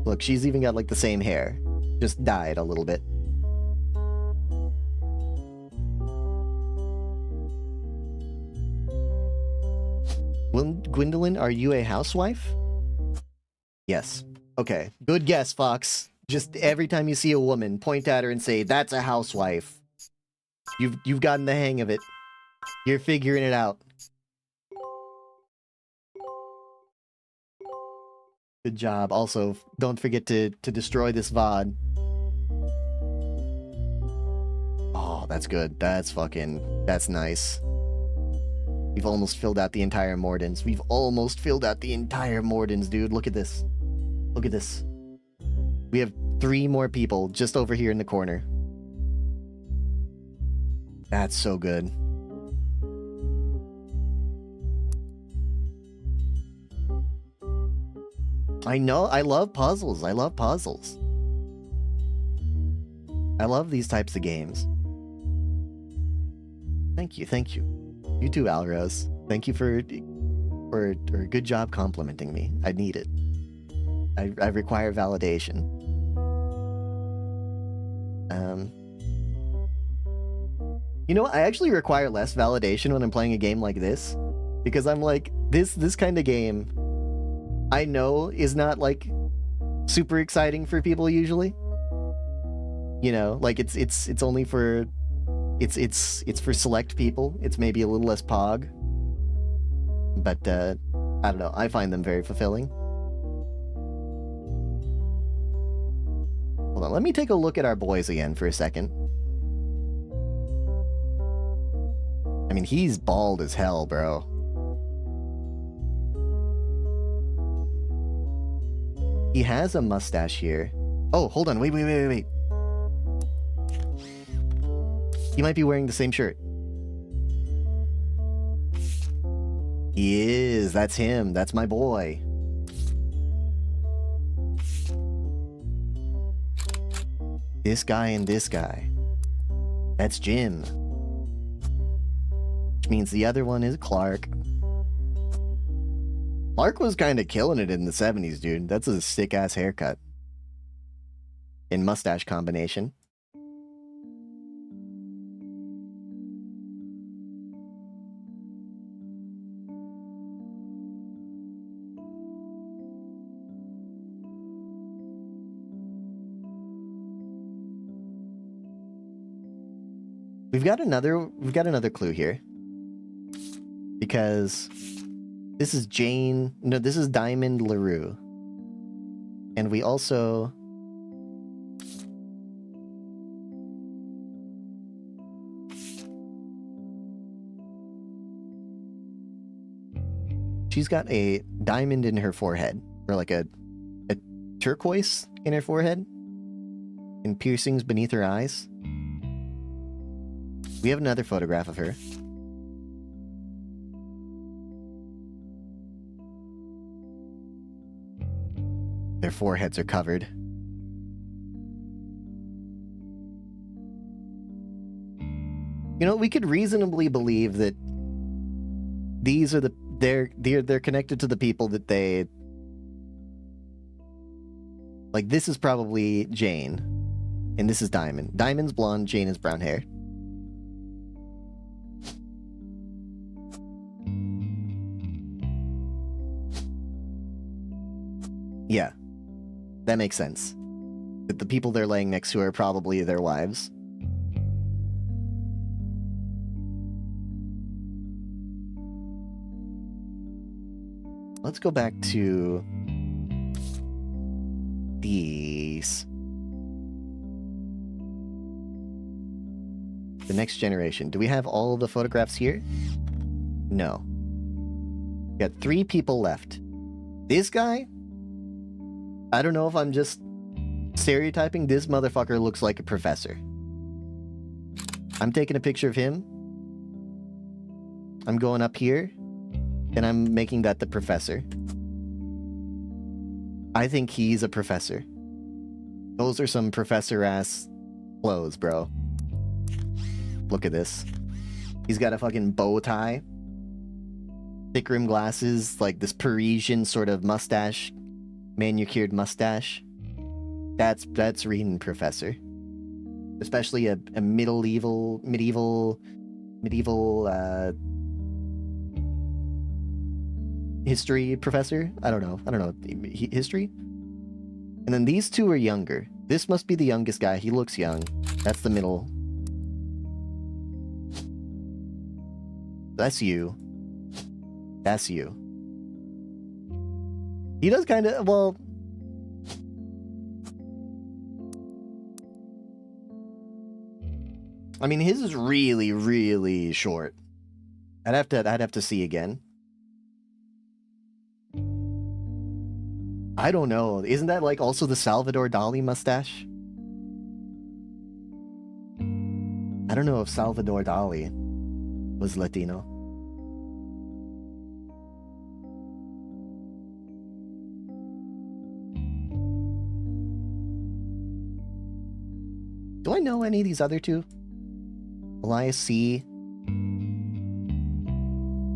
Look, she's even got like the same hair. Just dyed a little bit. Gwendolyn, are you a housewife? Yes. Okay. Good guess, Fox. Just every time you see a woman, point at her and say, "That's a housewife." You've gotten the hang of it. You're figuring it out. Good job. Also, don't forget to destroy this VOD. Oh, that's good. That's nice. We've almost filled out the entire Mordens. We've almost filled out the entire Mordens, dude. Look at this. Look at this. We have 3 more people just over here in the corner. That's so good. I know. I love puzzles. I love puzzles. I love these types of games. Thank you. Thank you. You too, Alrose. Thank you for a good job complimenting me. I need it. I require validation. You know what? I actually require less validation when I'm playing a game like this. Because I'm like, this kind of game, I know is not like super exciting for people usually. You know, like it's only for it's for select people. It's maybe a little less pog. But I don't know, I find them very fulfilling. Hold on, let me take a look at our boys again for a second. I mean, he's bald as hell, bro. He has a mustache here. Oh, hold on. Wait. He might be wearing the same shirt. He is. That's him. That's my boy. This guy and this guy. That's Jim. Which means the other one is Clark. Clark was kind of killing it in the 70s, dude. That's a sick-ass haircut. And mustache combination. We've got another clue here. Because this is Jane, no, this is Diamond LaRue. And we also... She's got a diamond in her forehead, or like a turquoise in her forehead, and piercings beneath her eyes. We have another photograph of her. Their foreheads are covered. You know, we could reasonably believe that these are they're connected to the people that they... Like, this is probably Jane, and this is Diamond. Diamond's blonde, Jane is brown hair. Yeah, that makes sense. That the people they're laying next to are probably their wives. Let's go back to these. The next generation. Do we have all of the photographs here? No. Got 3 people left. This guy, I don't know if I'm just stereotyping. This motherfucker looks like a professor. I'm taking a picture of him. I'm going up here, and I'm making that the professor. I think he's a professor. Those are some professor-ass clothes, bro. Look at this. He's got a fucking bow tie. Thick rim glasses, like this Parisian sort of mustache. Manicured mustache. That's reading professor. Especially a medieval history professor. I don't know history. And then these 2 are younger. This must be the youngest guy. He looks young. That's the middle. That's you. That's you. He does kind of, well... I mean, his is really, really short. I'd have to see again. I don't know. Isn't that like also the Salvador Dali mustache? I don't know if Salvador Dali was Latino. Do I know any of these other 2? Elias C.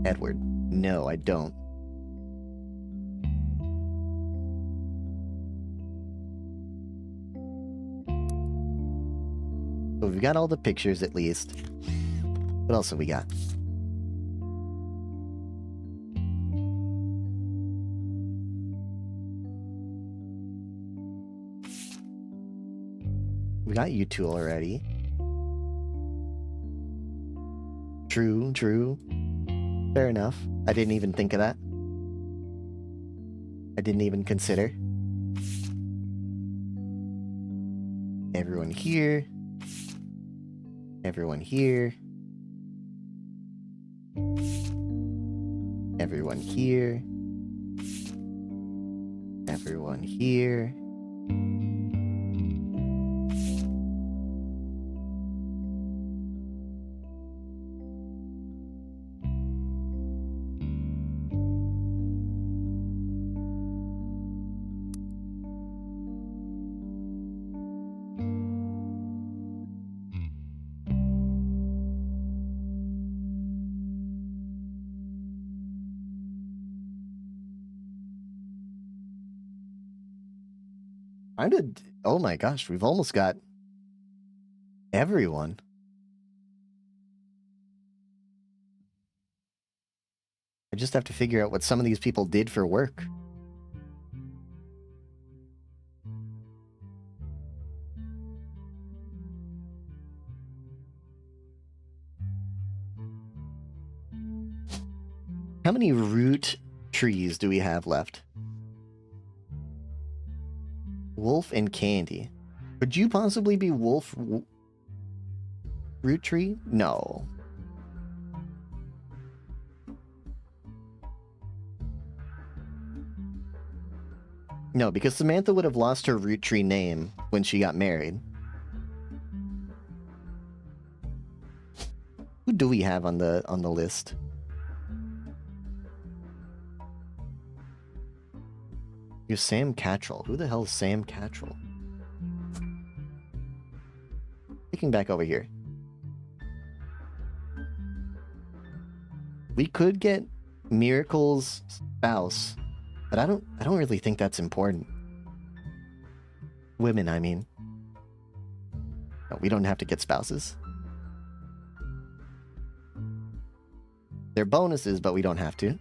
Edward. No, I don't. So we've got all the pictures at least. What else have we got? We got you 2 already. True, true. Fair enough. I didn't even think of that. I didn't even consider. Everyone here. Everyone here. Everyone here. Everyone here. Oh my gosh, we've almost got everyone. I just have to figure out what some of these people did for work. How many root trees do we have left? Wolf and Candy. Could you possibly be Wolf Root Tree? No. No, because Samantha would have lost her Root Tree name when she got married. Who do we have on the list? You're Sam Cattrall. Who the hell is Sam Cattrall? Looking back over here. We could get Miracle's spouse, but I don't really think that's important. Women, I mean. No, we don't have to get spouses. They're bonuses, but we don't have to.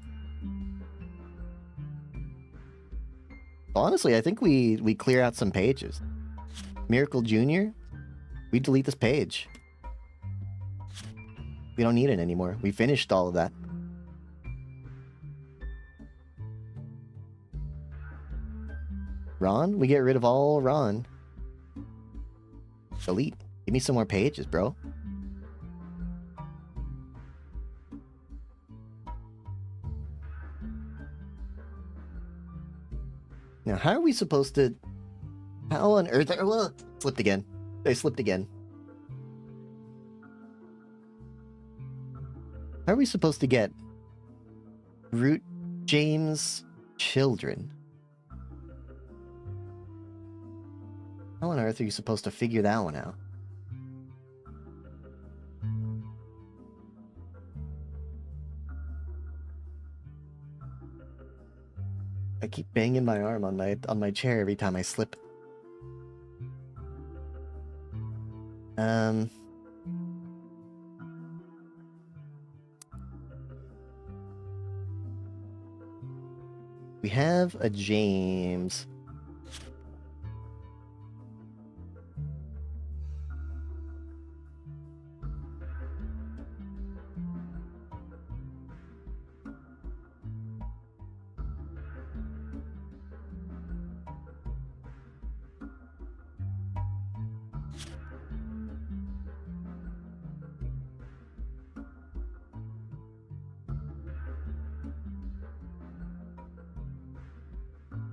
Honestly, I think we clear out some pages. Miracle Jr., we delete this page. We don't need it anymore. We finished all of that. Ron? We get rid of all Ron. Delete. Give me some more pages, bro. Now, how are we supposed to... How on earth... Well, slipped again. I slipped again. How are we supposed to get Root James children? How on earth are you supposed to figure that one out? I keep banging my arm on my chair every time I slip. We have a James.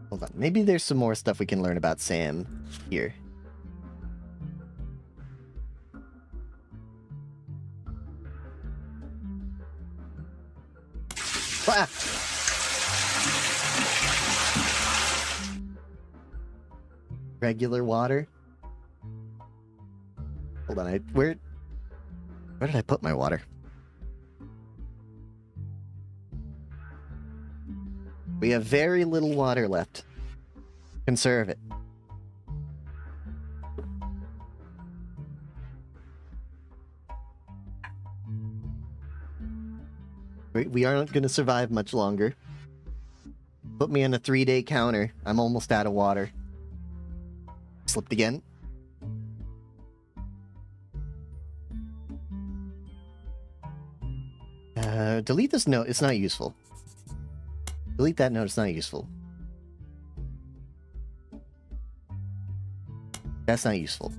Hold on. Maybe there's some more stuff we can learn about Sam here. Ah! Regular water. Hold on. Where did I put my water? We have very little water left. Conserve it. We aren't going to survive much longer. Put me on a 3-day counter. I'm almost out of water. Slipped again. Delete this note. It's not useful. Delete that note. It's not useful. That's not useful.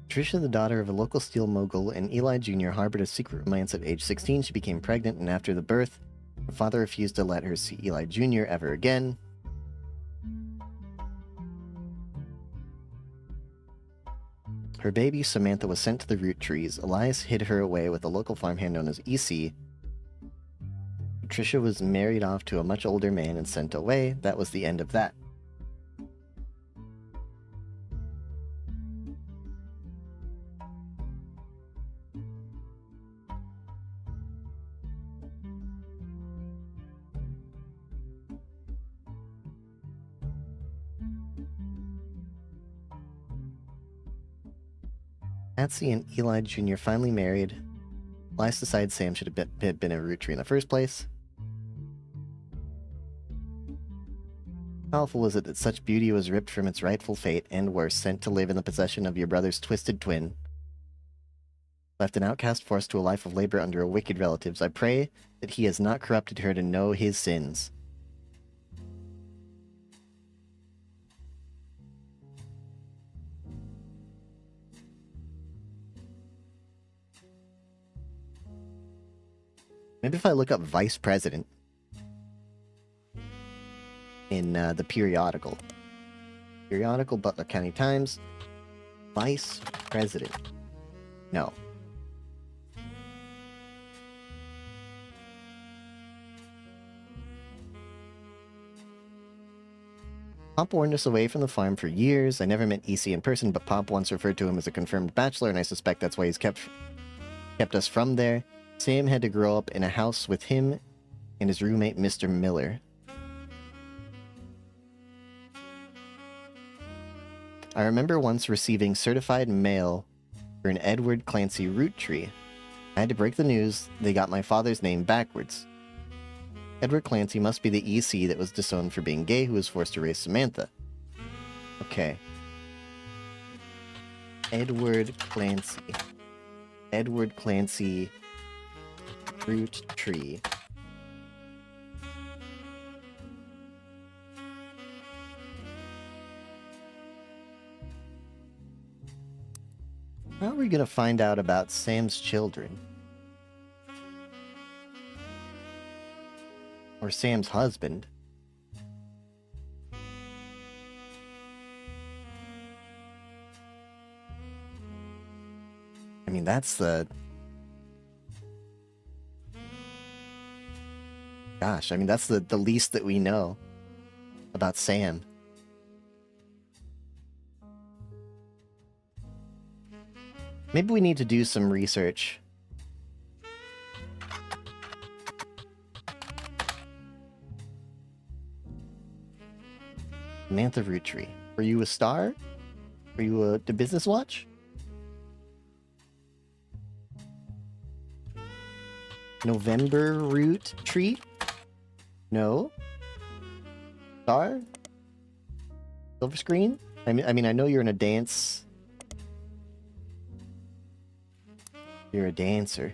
Tricia, the daughter of a local steel mogul, and Eli Jr. harbored a secret romance at age 16. She became pregnant, and after the birth, her father refused to let her see Eli Jr. ever again. Her baby, Samantha, was sent to the Roottrees. Elias hid her away with a local farmhand known as EC. Tricia was married off to a much older man and sent away. That was the end of that. Patsy and Eli Jr. finally married. Elias decided Sam should have been a Roottree in the first place. How awful was it that such beauty was ripped from its rightful fate, and worse, sent to live in the possession of your brother's twisted twin? Left an outcast forced to a life of labor under a wicked relatives, I pray that he has not corrupted her to know his sins. Maybe if I look up vice president in the periodical. Periodical, Butler County Times. Vice president. No. Pop warned us away from the farm for years. I never met EC in person, but Pop once referred to him as a confirmed bachelor, and I suspect that's why he's kept us from there. Sam had to grow up in a house with him and his roommate, Mr. Miller. I remember once receiving certified mail for an Edward Clancy Roottree. I had to break the news. They got my father's name backwards. Edward Clancy must be the EC that was disowned for being gay who was forced to raise Samantha. Okay. Edward Clancy. Edward Clancy fruit tree. How are we gonna find out about Sam's children? Or Sam's husband? I mean, that's the... Gosh, I mean, that's the least that we know about Sam. Maybe we need to do some research. Samantha Roottrees. Were you a star? Were you the Business Watch? November Roottrees? No. Star? Silver screen? I mean, I know you're in a dance. You're a dancer.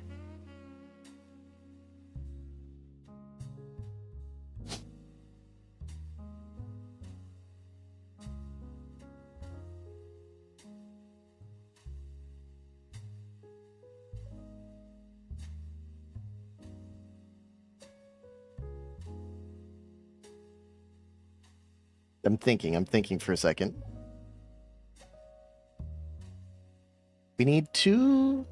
I'm thinking for a second. We need two...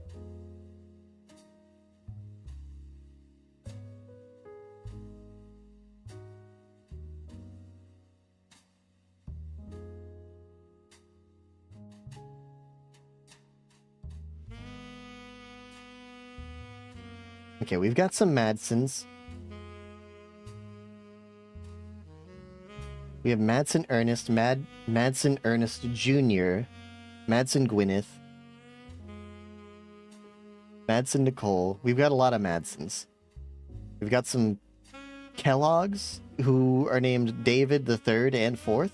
Okay, we've got some Madsons. We have Madsen Ernest, Madsen Ernest Jr., Madsen Gwyneth, Madsen Nicole. We've got a lot of Madsons. We've got some Kellogg's, who are named David the 3rd and 4th.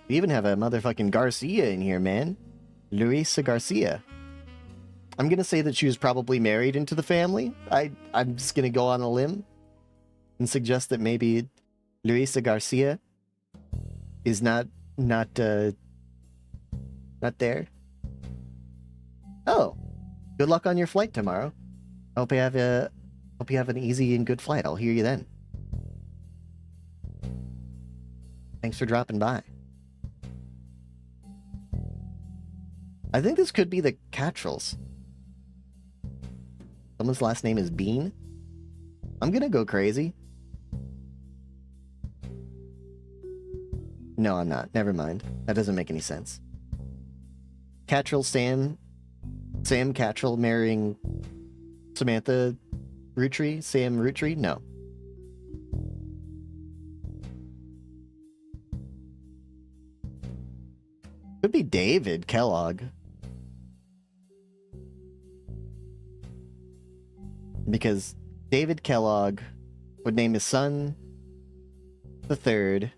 We even have a motherfucking Garcia in here, man. Luisa Garcia. I'm gonna say that she was probably married into the family. I'm just gonna go on a limb and suggest that maybe Luisa Garcia is not there. Oh, good luck on your flight tomorrow. Hope you have an easy and good flight. I'll hear you then. Thanks for dropping by. I think this could be the Catrells. Someone's last name is Bean. I'm gonna go crazy. No, I'm not. Never mind. That doesn't make any sense. Catrell Sam Catrell marrying Samantha Roottrees? Sam Roottrees? No. Could be David Kellogg. Because David Kellogg would name his son the 3rd.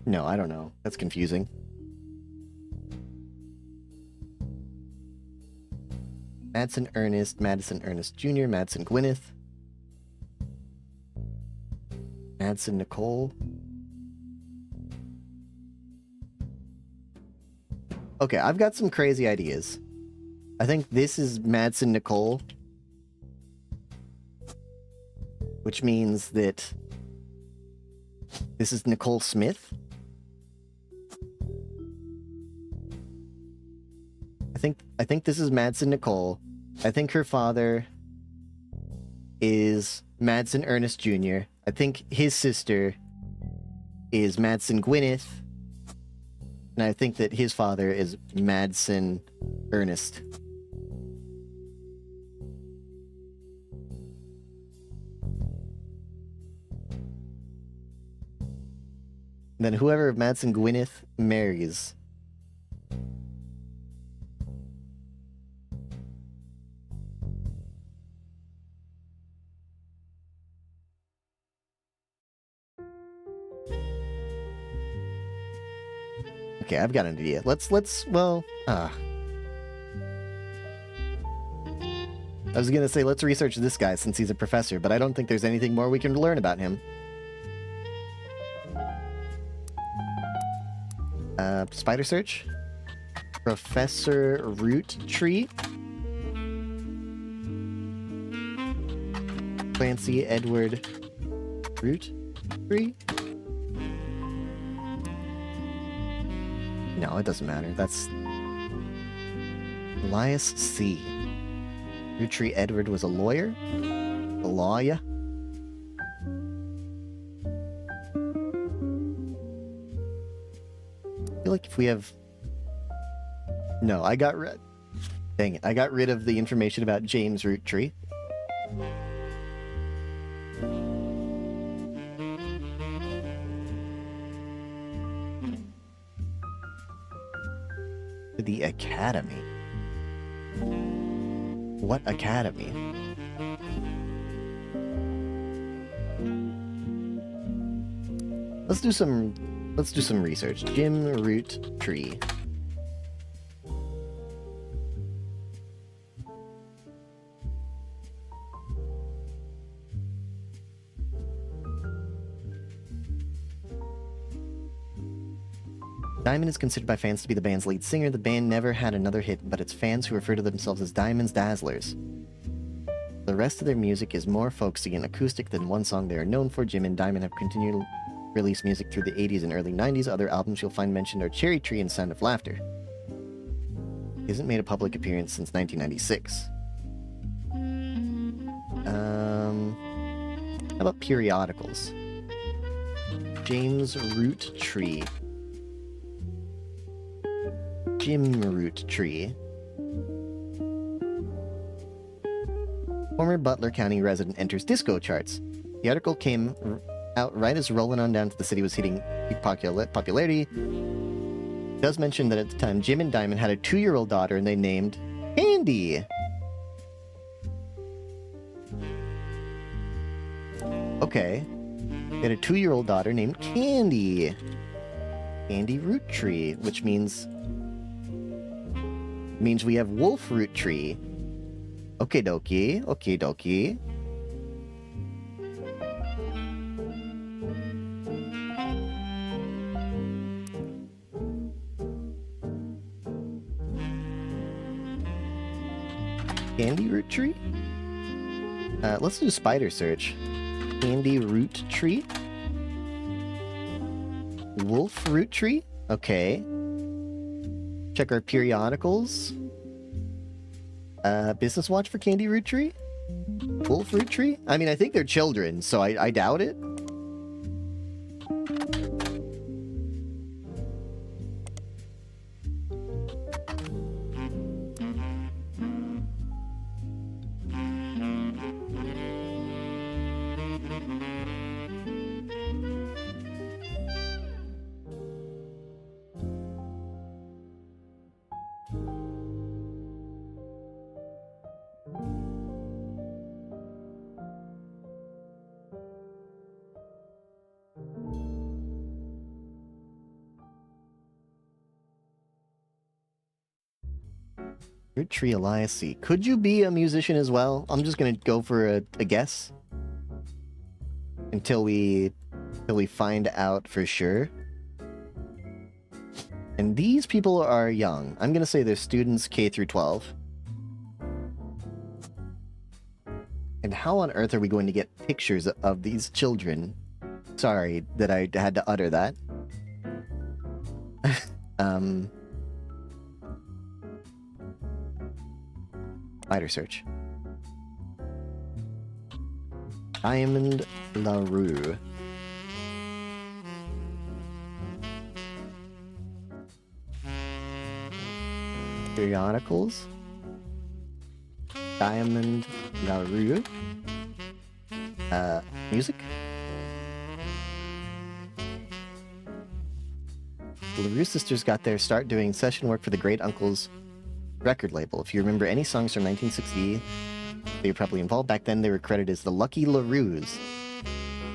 No, I don't know. That's confusing. Madsen Ernest, Madison Ernest Jr., Madsen Gwyneth, Madsen Nicole. Okay, I've got some crazy ideas. I think this is Madsen Nicole, which means that this is Nicole Smith. I think this is Madsen Nicole. I think her father is Madsen Ernest Jr. I think his sister is Madsen Gwyneth. And I think that his father is Madsen Ernest. And then whoever Madsen Gwyneth marries. Okay, I've got an idea. Let's, I was gonna say, let's research this guy since he's a professor, but I don't think there's anything more we can learn about him. Spider search? Professor Roottrees? Clancy Edward Roottrees? No, it doesn't matter. That's Elias C. Roottrees Edward was a lawyer? A lawyer? I feel like if we have... No, I got rid... Dang it, I got rid of the information about James Roottrees. The Academy. What academy? Let's do some research. Jim Roottrees. Diamond is considered by fans to be the band's lead singer. The band never had another hit, but it's fans who refer to themselves as Diamond's Dazzlers. The rest of their music is more folksy and acoustic than one song they are known for. Jim and Diamond have continued to release music through the 80s and early 90s. Other albums you'll find mentioned are Cherry Tree and Sound of Laughter. He hasn't made a public appearance since 1996. How about periodicals? James Roottrees. Jim Roottrees. Former Butler County resident enters disco charts. The article came out right as Rollin' On Down to the City was hitting peak popularity. It does mention that at the time, Jim and Diamond had a 2-year-old daughter and they named Candy. Okay. They had a 2-year-old daughter named Candy. Candy Roottrees, which means we have Wolf Roottrees. Okie dokie, okie dokie. Candy Roottrees? Let's do spider search. Candy Roottrees? Wolf Roottrees? Okay. Check our periodicals. Business watch for Candy Roottrees? Wolf Roottrees? I mean, I think they're children, so I doubt it. Roottrees Elias C. Could you be a musician as well? I'm just gonna go for a guess. Until we find out for sure. And these people are young. I'm gonna say they're students K through 12. And how on earth are we going to get pictures of these children? Sorry that I had to utter that. Spider search. Diamond LaRue. Periodicals. Diamond LaRue. Music. The LaRue sisters got their start doing session work for the Great Uncle's record label. If you remember any songs from 1960, they were probably involved. Back then, they were credited as the Lucky LaRues.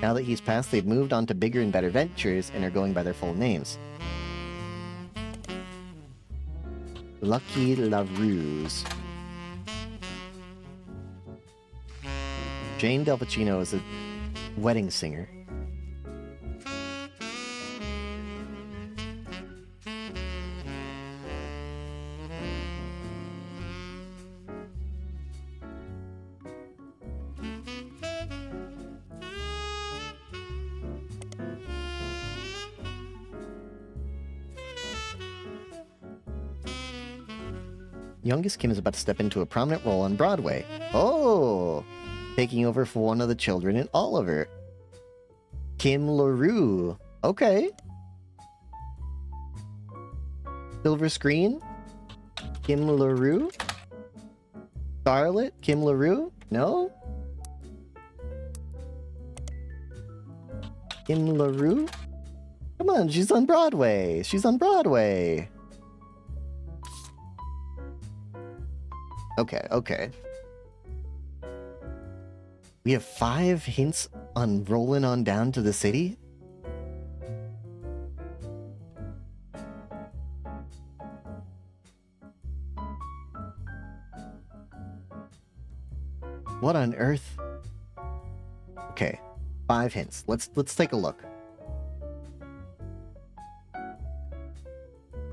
Now that he's passed, they've moved on to bigger and better ventures and are going by their full names. Lucky LaRue's. Jane Del Pacino is a wedding singer. Youngest Kim is about to step into a prominent role on Broadway. Oh! Taking over for one of the children in Oliver. Kim LaRue. Okay. Silver screen? Kim LaRue? Scarlet? Kim LaRue? No? Kim LaRue? Come on, she's on Broadway. She's on Broadway. Okay, okay. We have 5 hints on rolling on down to the city? What on earth? Okay, 5 hints. Let's take a look.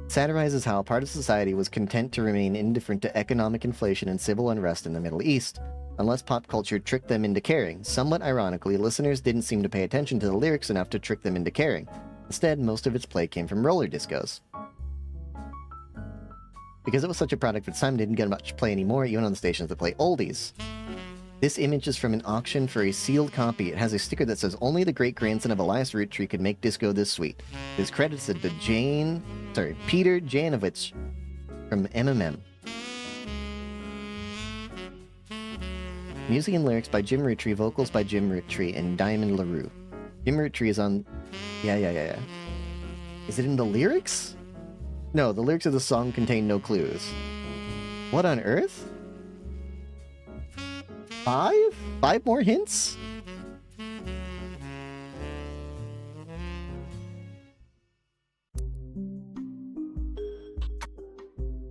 Satirizes how part of society was content to remain indifferent to economic inflation and civil unrest in the Middle East, unless pop culture tricked them into caring. Somewhat ironically, listeners didn't seem to pay attention to the lyrics enough to trick them into caring. Instead, most of its play came from roller discos. Because it was such a product that Simon didn't get much play anymore, even on the stations that play oldies. This image is from an auction for a sealed copy. It has a sticker that says, "Only the great-grandson of Elias Roottree could make disco this sweet." It is credited to Peter Janovich from MMM. Music and lyrics by Jim Roottree, vocals by Jim Roottree and Diamond LaRue. Jim Roottree is on... Yeah. Is it in the lyrics? No, the lyrics of the song contain no clues. What on earth? 5? 5 more hints?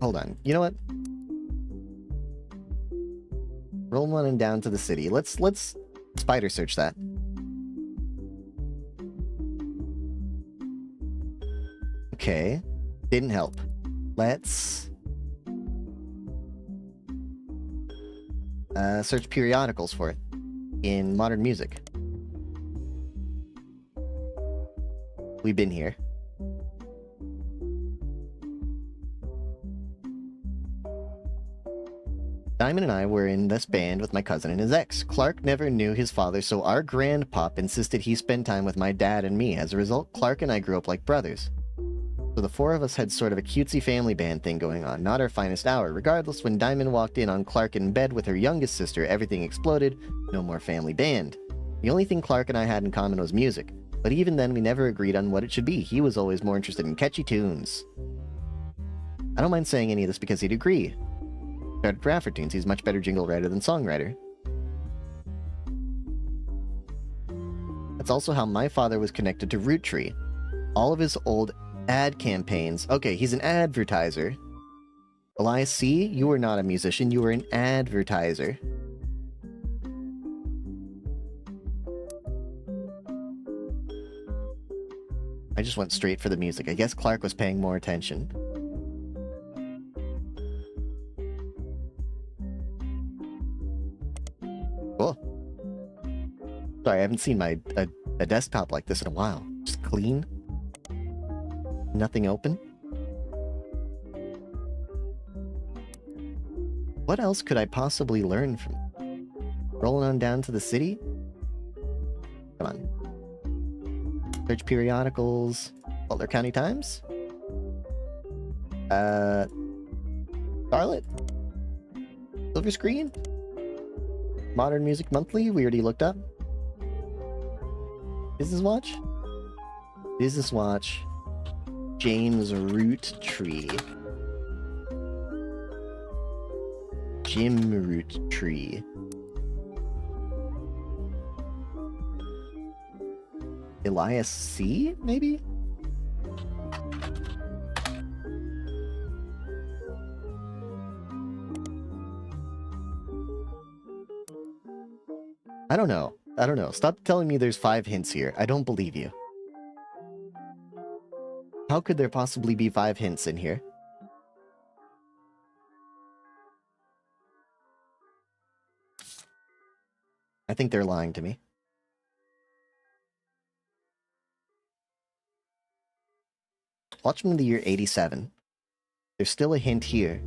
Hold on. You know what? Roll one and down to the city. Let's spider search that. Okay. Didn't help. Let's search periodicals for it in modern music. We've been here. Diamond and I were in this band with my cousin and his ex. Clark never knew his father, so our grandpop insisted he spend time with my dad and me. As a result, Clark and I grew up like brothers. So the 4 of us had sort of a cutesy family band thing going on, not our finest hour. Regardless, when Diamond walked in on Clark in bed with her youngest sister, everything exploded. No more family band. The only thing Clark and I had in common was music, but even then we never agreed on what it should be. He was always more interested in catchy tunes. I don't mind saying any of this because he'd agree. Started Bradford tunes, he's a much better jingle writer than songwriter. That's also how my father was connected to Roottree. All of his old ad campaigns. Okay, he's an advertiser. Elias C., you were not a musician, you were an advertiser. I just went straight for the music. I guess Clark was paying more attention. Cool. Sorry, I haven't seen a desktop like this in a while. Just clean. Nothing open. What else could I possibly learn from rolling on down to the city? Come on. Search periodicals. Butler County Times? Scarlet? Silver Screen? Modern Music Monthly? We already looked up. Business Watch? Business Watch. James Roottree. Jim Roottree. Elias C., maybe? I don't know. I don't know. Stop telling me there's 5 hints here. I don't believe you. How could there possibly be 5 hints in here? I think they're lying to me. Watchmen of the year 87. There's still a hint here.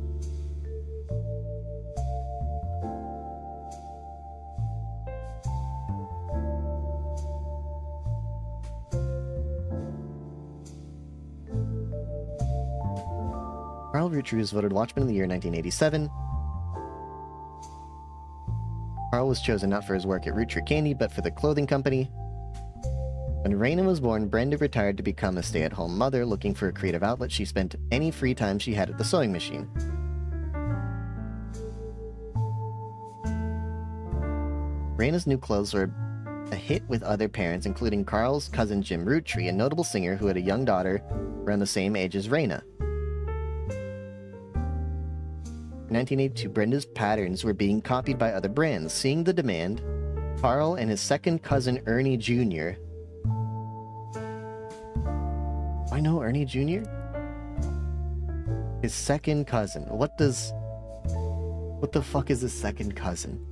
Carl Roottrees was voted Watchman of the Year in 1987. Carl was chosen not for his work at Roottrees Candy, but for the clothing company. When Raina was born, Brenda retired to become a stay-at-home mother. Looking for a creative outlet, she spent any free time she had at the sewing machine. Raina's new clothes were a hit with other parents, including Carl's cousin Jim Roottree, a notable singer who had a young daughter around the same age as Raina. In 1982, Brenda's patterns were being copied by other brands. Seeing the demand, Carl and his second cousin Ernie Jr. I know Ernie Jr.? His second cousin. What the fuck is his second cousin?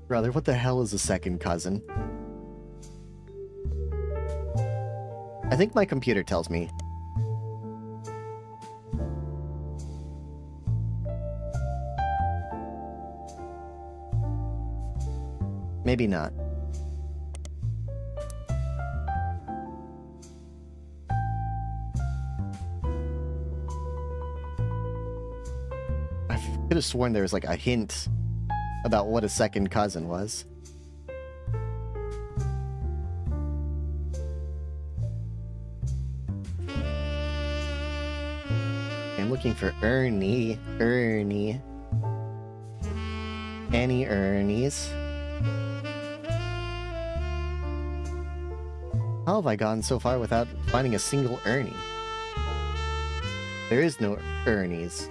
Brother, what the hell is a second cousin? I think my computer tells me. Maybe not. I could have sworn there was like a hint about what a second cousin was. I'm looking for Ernie. Any Ernies? How have I gone so far without finding a single Ernie? There is no Ernies.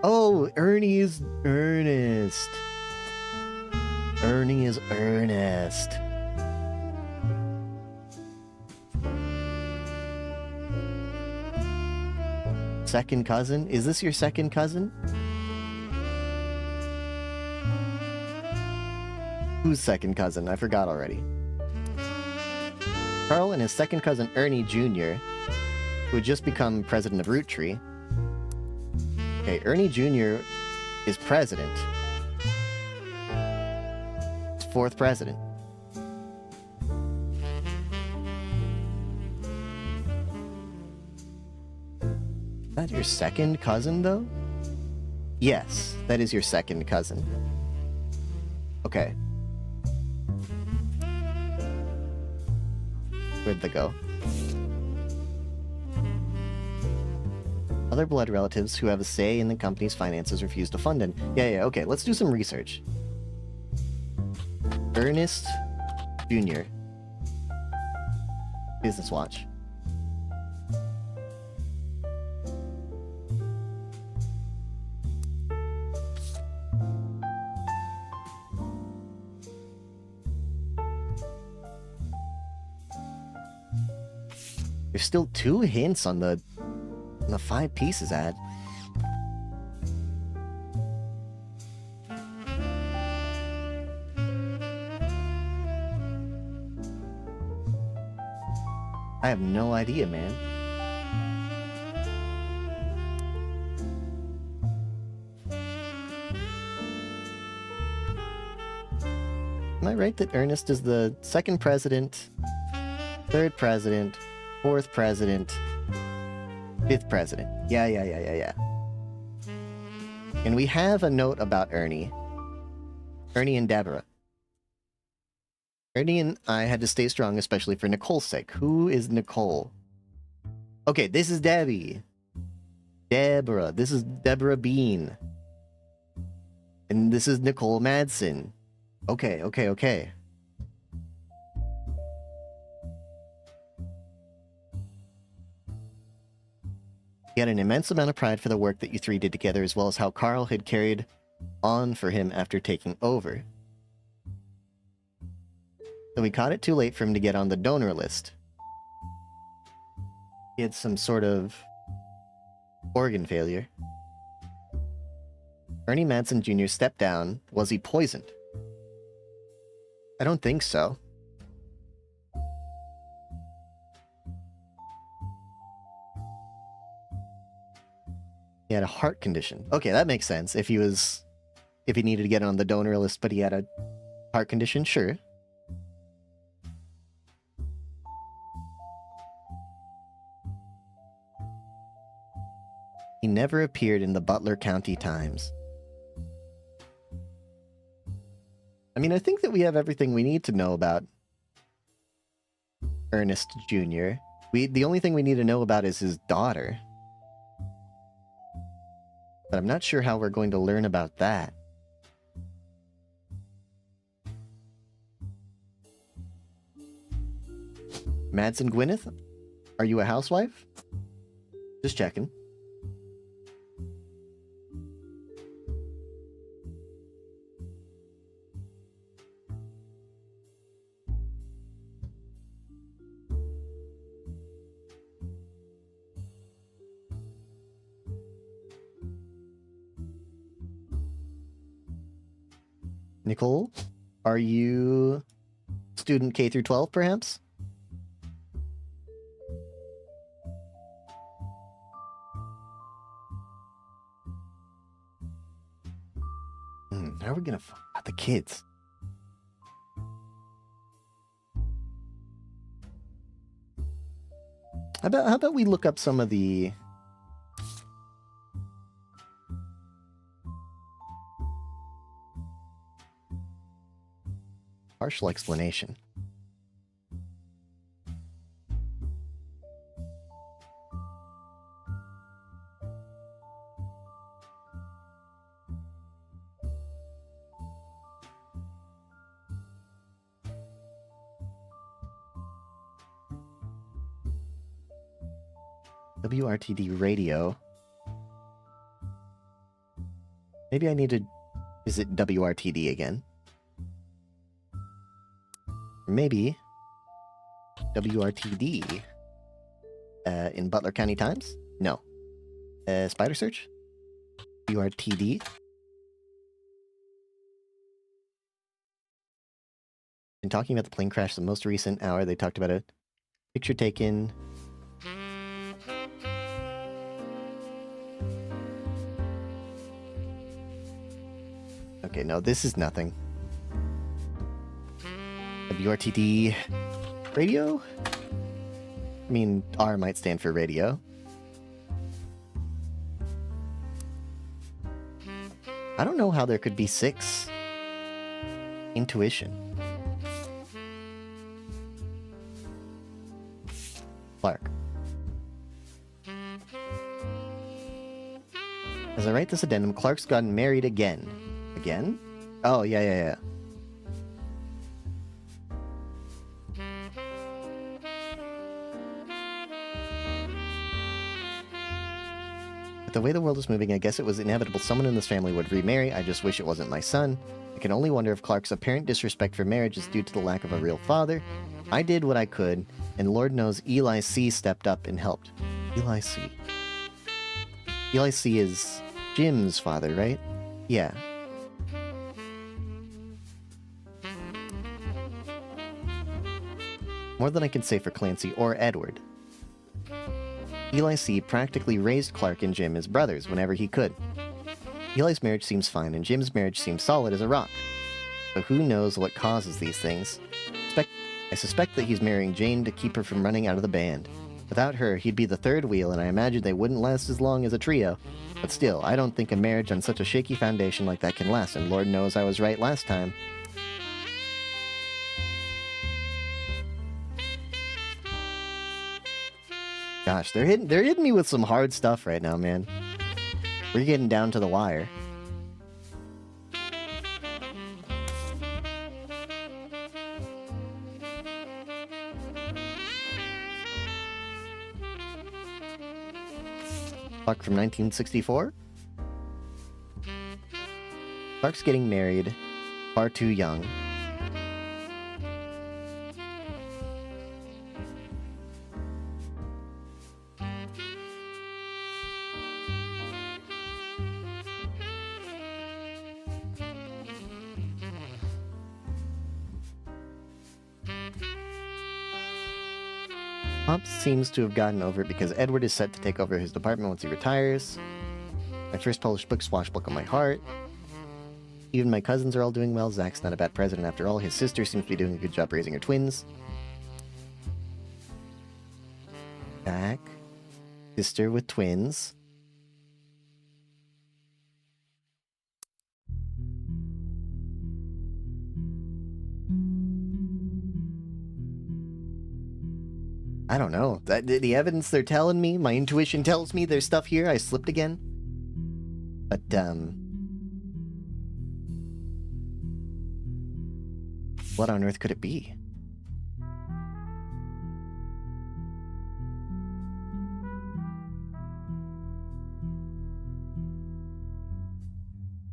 Oh, Ernie is Ernest. Ernie is Ernest. Second cousin? Is this your second cousin? Who's second cousin? I forgot already. Carl and his second cousin Ernie Jr., who had just become president of Roottree. Okay, Ernie Jr. is president. Fourth president. Is that your second cousin, though? Yes, that is your second cousin. Okay. Where'd they go? Other blood relatives who have a say in the company's finances refuse to fund it. Yeah, okay, let's do some research. Ernest Jr. Business Watch. There's still 2 hints on the 5 pieces ad. I have no idea, man. Am I right that Ernest is the second president, third president, fourth president, fifth president? Yeah. And we have a note about Ernie. Ernie and Deborah. Ernie and I had to stay strong, especially for Nicole's sake. Who is Nicole? Okay, this is Debbie. Deborah. This is Deborah Bean. And this is Nicole Madsen. Okay. He had an immense amount of pride for the work that you three did together, as well as how Carl had carried on for him after taking over. So we caught it too late for him to get on the donor list. He had some sort of organ failure. Ernie Madsen Jr. stepped down. Was he poisoned? I don't think so. He had a heart condition. Okay, that makes sense. If he needed to get on the donor list, but he had a heart condition, sure. He never appeared in the Butler County Times. I mean, I think that we have everything we need to know about Ernest Jr. The only thing we need to know about is his daughter. But I'm not sure how we're going to learn about that. Madsen Gwyneth? Are you a housewife? Just checking. Nicole, are you student K through 12, perhaps? How are we gonna find out the kids? How about we look up some of the partial explanation. WRTD radio. Maybe I need to visit WRTD again. Maybe WRTD in Butler County Times? No. Spider search? WRTD. Been talking about the plane crash the most recent hour. They talked about a picture taken. Okay, no, this is nothing. WRTD radio? I mean, R might stand for radio. I don't know how there could be 6. Intuition. Clark. As I write this addendum, Clark's gotten married again. Again? Oh, yeah. With the way the world is moving, I guess it was inevitable someone in this family would remarry. I just wish it wasn't my son. I can only wonder if Clark's apparent disrespect for marriage is due to the lack of a real father. I did what I could, and Lord knows Eli C. stepped up and helped. Eli C. Eli C. is Jim's father, right? Yeah. More than I can say for Clancy or Edward. Eli C. practically raised Clark and Jim as brothers whenever he could. Eli's marriage seems fine, and Jim's marriage seems solid as a rock. But who knows what causes these things? I suspect that he's marrying Jane to keep her from running out of the band. Without her, he'd be the third wheel, and I imagine they wouldn't last as long as a trio. But still, I don't think a marriage on such a shaky foundation like that can last, and Lord knows I was right last time. Gosh, they're hitting me with some hard stuff right now, man. We're getting down to the wire. Clark from 1964? Clark's getting married. Far too young. Pops seems to have gotten over it because Edward is set to take over his department once he retires. My first published book, Swashbuckle My Heart. Even my cousins are all doing well. Zach's not a bad president after all. His sister seems to be doing a good job raising her twins. Zach. Sister with twins. I don't know. The evidence they're telling me, my intuition tells me there's stuff here. I slipped again. But, what on earth could it be?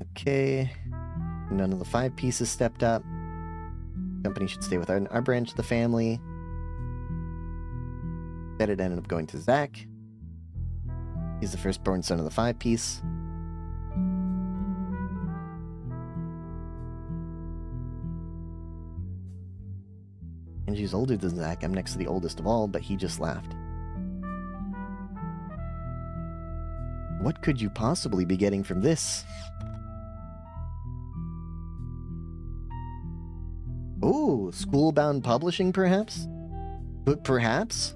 Okay. None of the 5 pieces stepped up. Company should stay with our branch of the family. Instead, it ended up going to Zach. He's the firstborn son of the 5-piece. Angie's older than Zach. I'm next to the oldest of all, but he just laughed. What could you possibly be getting from this? Ooh, school-bound publishing, perhaps? But perhaps?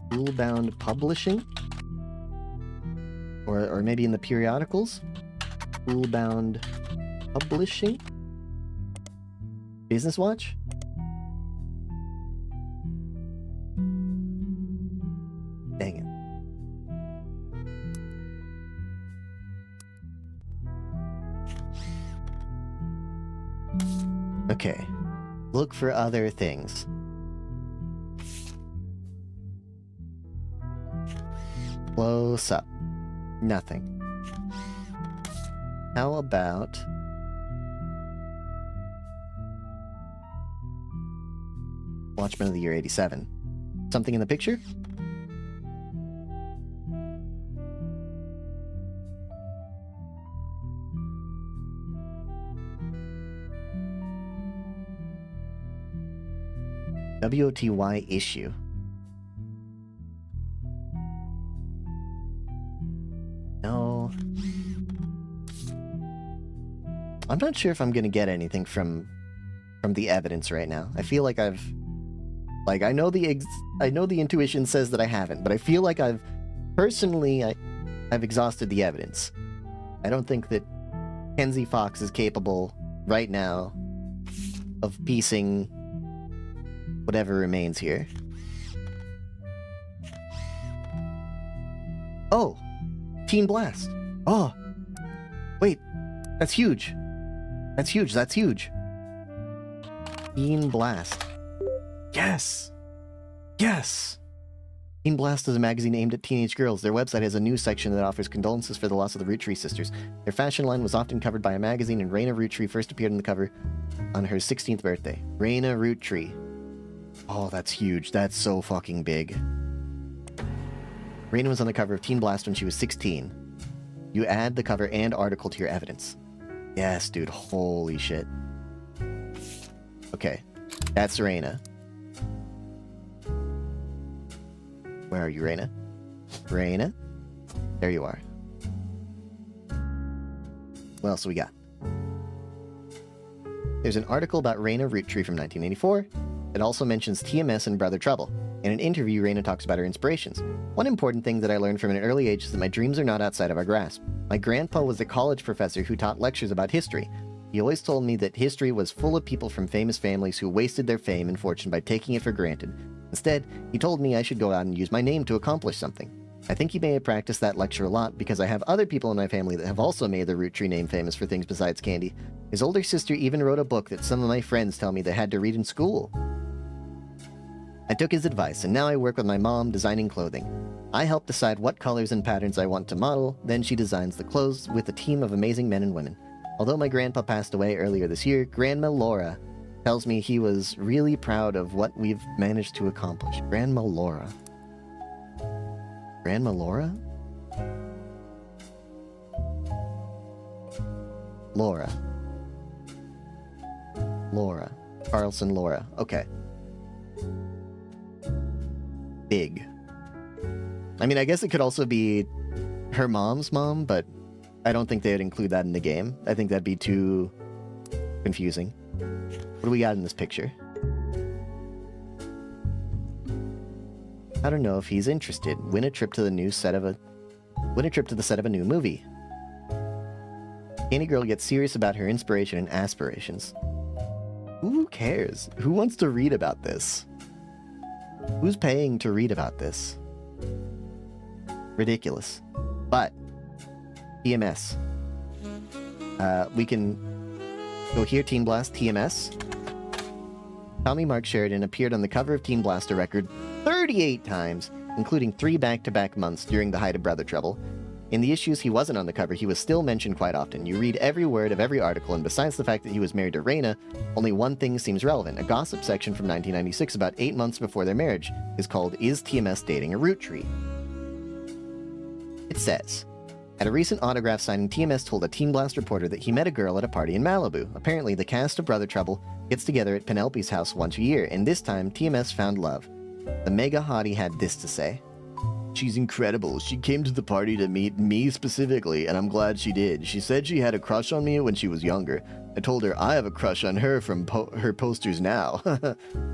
School-bound publishing? Or maybe in the periodicals? School-bound publishing? Business Watch? Dang it. Okay. Look for other things. Close up. Nothing. How about... Watchmen of the Year 87. Something in the picture? WOTY issue. No. I'm not sure if I'm gonna get anything from the evidence right now. I feel like I've... Like, I know the intuition says that I haven't, but I feel like I've exhausted the evidence. I don't think that Kenzie Fox is capable right now of piecing whatever remains here. Oh! Teen Blast! Oh! Wait, that's huge! That's huge, that's huge! Teen Blast. Yes! Yes! Teen Blast is a magazine aimed at teenage girls. Their website has a news section that offers condolences for the loss of the Roottrees sisters. Their fashion line was often covered by a magazine, and Raina Roottree first appeared on the cover on her 16th birthday. Raina Roottree. Oh, that's huge. That's so fucking big. Raina was on the cover of Teen Blast when she was 16. You add the cover and article to your evidence. Yes, dude. Holy shit. Okay. That's Raina. Where are you, Raina? Raina? There you are. What else we got? There's an article about Raina Roottree from 1984. It also mentions TMS and Brother Trouble. In an interview, Raina talks about her inspirations. One important thing that I learned from an early age is that my dreams are not outside of our grasp. My grandpa was a college professor who taught lectures about history. He always told me that history was full of people from famous families who wasted their fame and fortune by taking it for granted. Instead, he told me I should go out and use my name to accomplish something. I think he may have practiced that lecture a lot because I have other people in my family that have also made their Roottree name famous for things besides candy. His older sister even wrote a book that some of my friends tell me they had to read in school. I took his advice, and now I work with my mom designing clothing. I help decide what colors and patterns I want to model, then she designs the clothes with a team of amazing men and women. Although my grandpa passed away earlier this year, Grandma Laura tells me he was really proud of what we've managed to accomplish. Grandma Laura. Grandma Laura? Laura. Laura. Carlson Laura. Okay. Big. I mean, I guess it could also be her mom's mom, but I don't think they would include that in the game. I think that'd be too confusing. What do we got in this picture? I don't know if he's interested. Win a trip to the set of a new movie. Candy Girl gets serious about her inspiration and aspirations. Who cares? Who wants to read about this? Who's paying to read about this? Ridiculous. But TMS. We can go here, Teen Blast, TMS. Tommy Mark Sheridan appeared on the cover of Teen Blast a record 38 times, including 3 back-to-back months during the height of Brother Trouble. In the issues he wasn't on the cover, he was still mentioned quite often. You read every word of every article, and besides the fact that he was married to Raina, only one thing seems relevant. A gossip section from 1996 about 8 months before their marriage is called Is TMS Dating a Root Tree? It says, at a recent autograph signing, TMS told a Teen Blast reporter that he met a girl at a party in Malibu. Apparently, the cast of Brother Trouble gets together at Penelope's house once a year, and this time, TMS found love. The mega hottie had this to say. She's incredible. She came to the party to meet me specifically, and I'm glad she did. She said she had a crush on me when she was younger. I told her I have a crush on her from her posters now.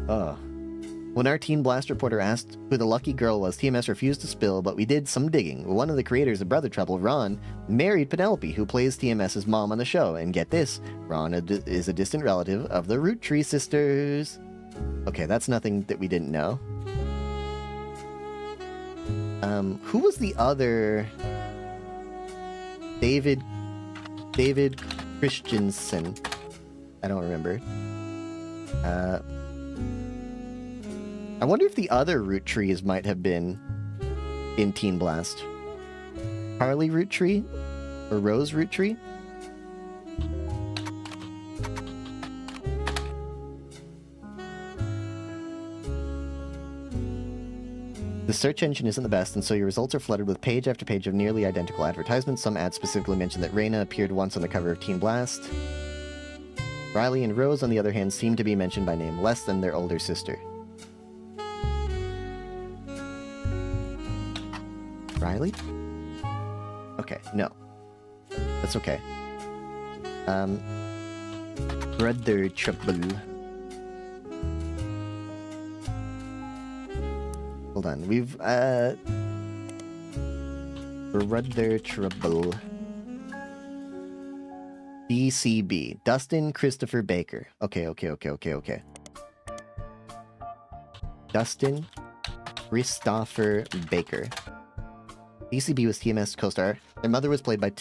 Oh. When our Teen Blast reporter asked who the lucky girl was, TMS refused to spill, but we did some digging. One of the creators of Brother Trouble, Ron, married Penelope, who plays TMS's mom on the show. And get this, Ron is a distant relative of the Roottrees sisters. Okay, that's nothing that we didn't know. Who was the other... David Christensen. I don't remember. I wonder if the other Roottrees might have been in Teen Blast. Harley Roottree? Or Rose Roottree? The search engine isn't the best, and so your results are flooded with page after page of nearly identical advertisements. Some ads specifically mention that Raina appeared once on the cover of Teen Blast. Riley and Rose, on the other hand, seem to be mentioned by name less than their older sister. Riley? Okay, no. That's okay. Brother Trouble. Hold on, we've, Brother Trouble. DCB. Dustin Christopher Baker. Okay. Dustin Christopher Baker. DCB was TMS co-star. Their mother was played by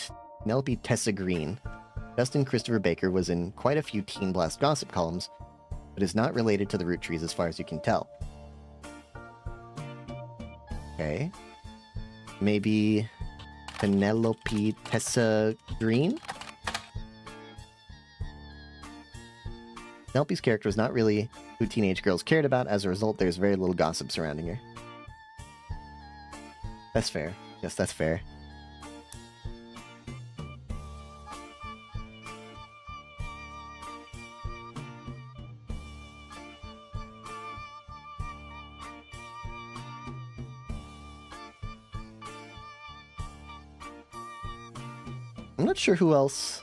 Penelope Tessa Green. Dustin Christopher Baker was in quite a few Teen Blast gossip columns, but is not related to the Roottrees as far as you can tell. Okay. Maybe Penelope Tessa Green? Penelope's character was not really who teenage girls cared about. As a result, there's very little gossip surrounding her. That's fair. Yes, that's fair. I'm not sure who else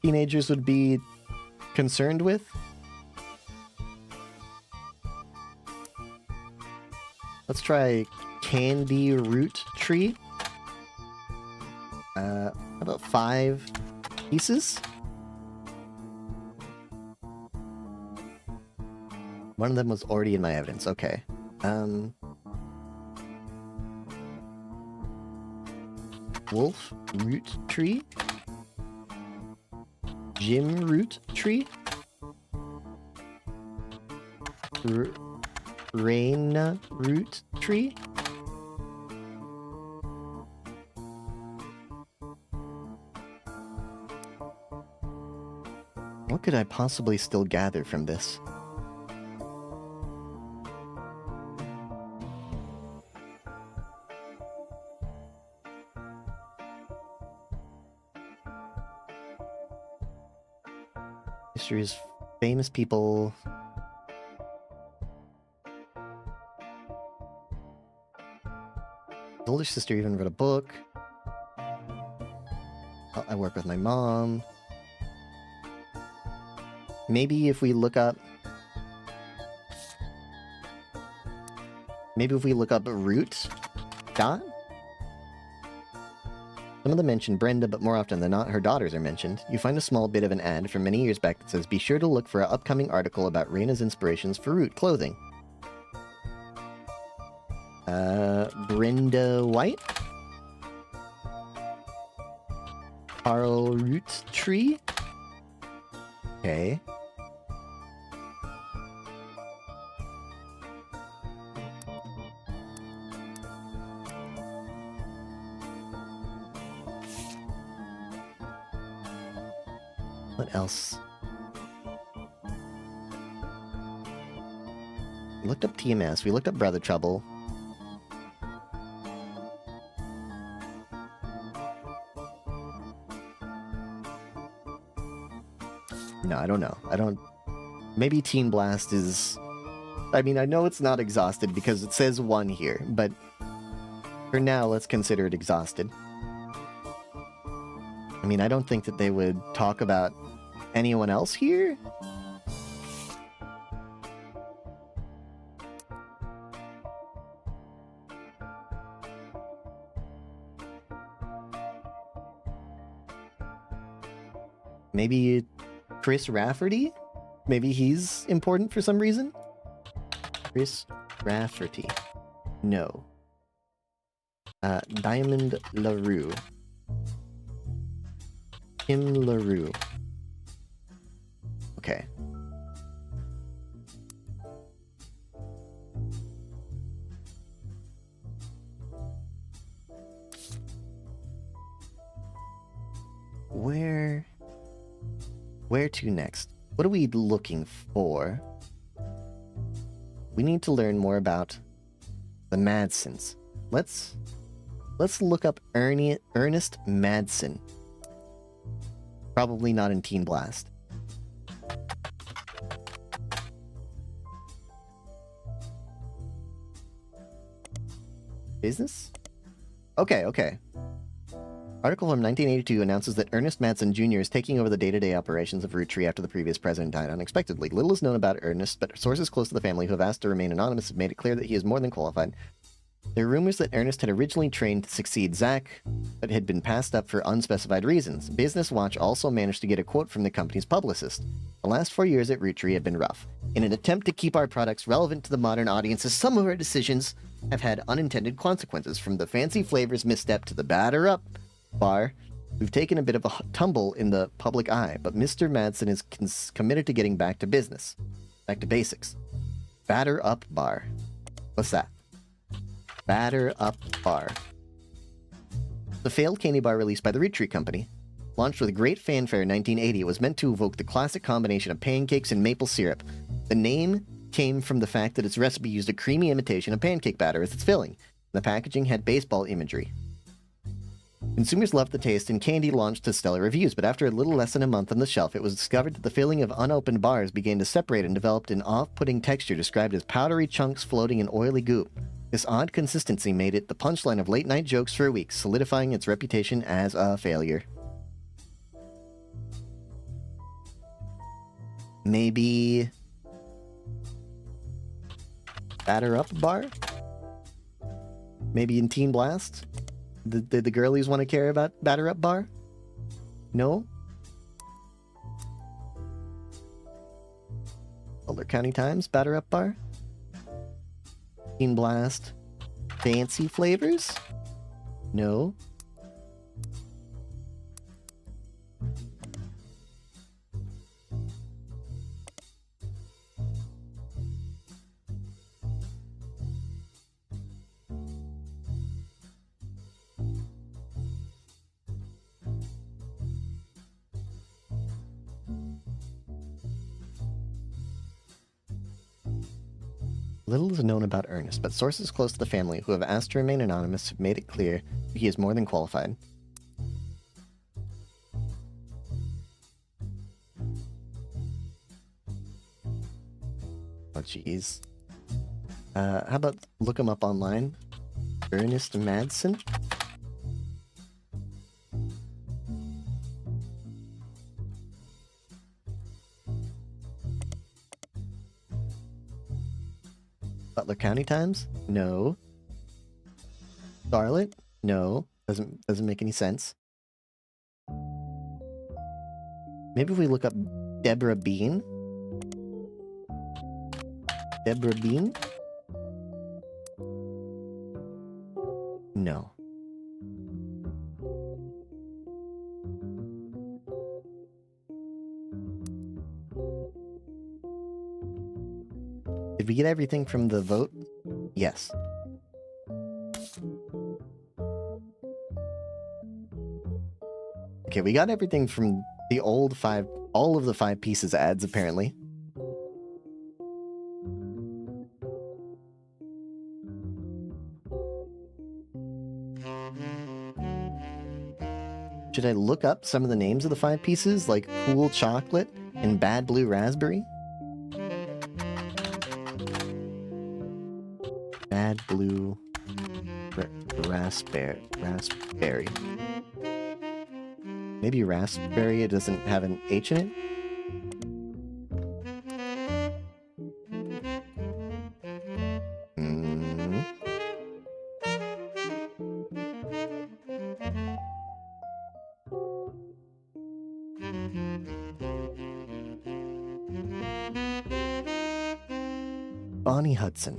teenagers would be concerned with. Let's try Candy Root Tree. About 5 pieces. One of them was already in my evidence. Okay. Wolf Root Tree. Jim Root Tree. Rain root tree? What could I possibly still gather from this? History's famous people. His older sister even wrote a book. I work with my mom. Maybe if we look up... Maybe if we look up root dot? Some of them mention Brenda, but more often than not, her daughters are mentioned. You find a small bit of an ad from many years back that says, be sure to look for an upcoming article about Reina's inspirations for root clothing. Brenda White? Carl Roottrees? Okay. What else? We looked up TMS. We looked up Brother Trouble. No, I don't know. Maybe Teen Blast is... I mean, I know it's not exhausted because it says 1 here, but for now, let's consider it exhausted. I mean, I don't think that they would talk about anyone else here? Maybe Chris Rafferty? Maybe he's important for some reason? Chris Rafferty. No. Diamond LaRue. Kim LaRue. Okay. Where to next? What are we looking for? We need to learn more about the Madsons. Let's look up Ernest Madsen. Probably not in Teen Blast. Business? Okay. Article from 1982 announces that Ernest Madsen Jr. is taking over the day-to-day operations of Roottrees after the previous president died unexpectedly. Little is known about Ernest, but sources close to the family who have asked to remain anonymous have made it clear that he is more than qualified. There are rumors that Ernest had originally trained to succeed Zach, but had been passed up for unspecified reasons. Business Watch also managed to get a quote from the company's publicist. The last 4 years at Roottrees have been rough. In an attempt to keep our products relevant to the modern audiences, some of our decisions have had unintended consequences, from the fancy flavors misstep to the batter up bar. We've taken a bit of a tumble in the public eye, but Mr. Madsen is committed to getting back to business. Back to basics. Batter up bar. What's that? Batter up bar. The failed candy bar released by the Roottrees Company. Launched with great fanfare in 1980, it was meant to evoke the classic combination of pancakes and maple syrup. The name came from the fact that its recipe used a creamy imitation of pancake batter as its filling. The packaging had baseball imagery. Consumers loved the taste, and candy launched to stellar reviews, but after a little less than a month on the shelf, it was discovered that the filling of unopened bars began to separate and developed an off-putting texture described as powdery chunks floating in oily goop. This odd consistency made it the punchline of late-night jokes for a week, solidifying its reputation as a failure. Maybe... Batter Up Bar? Maybe in Teen Blast? Did the girlies want to care about Batter Up Bar? No? Boulder County Times, Batter Up Bar? Teen Blast. Fancy flavors? No? Little is known about Ernest, but sources close to the family who have asked to remain anonymous have made it clear he is more than qualified. Oh, jeez. How about look him up online? Ernest Madsen? Butler County Times? No. Charlotte? No. Doesn't make any sense. Maybe if we look up Deborah Bean? Deborah Bean? No. Did we get everything from the vote? Yes. Okay, we got everything from the old all of the 5 pieces ads, apparently. Should I look up some of the names of the 5 pieces, like Cool Chocolate and Bad Blue Raspberry? Bad Blue Raspberry. Maybe Raspberry, it doesn't have an H in it? Bonnie Hudson.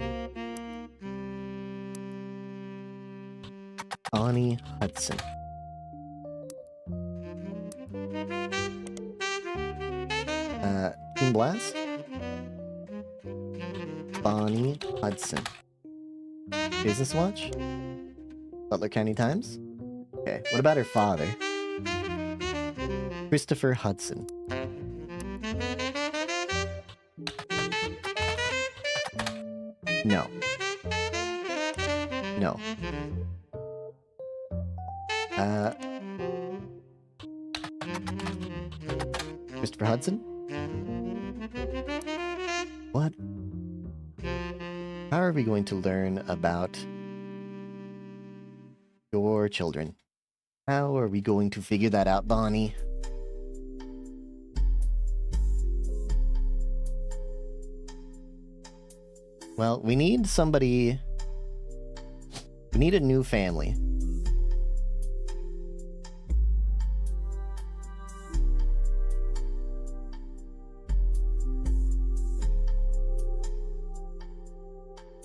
Bonnie Hudson. Team Blast? Bonnie Hudson. Business Watch? Butler County Times? Okay, what about her father? Christopher Hudson. No. No. Christopher Hudson? What? How are we going to learn about your children? How are we going to figure that out, Bonnie? Well, we need somebody... We need a new family.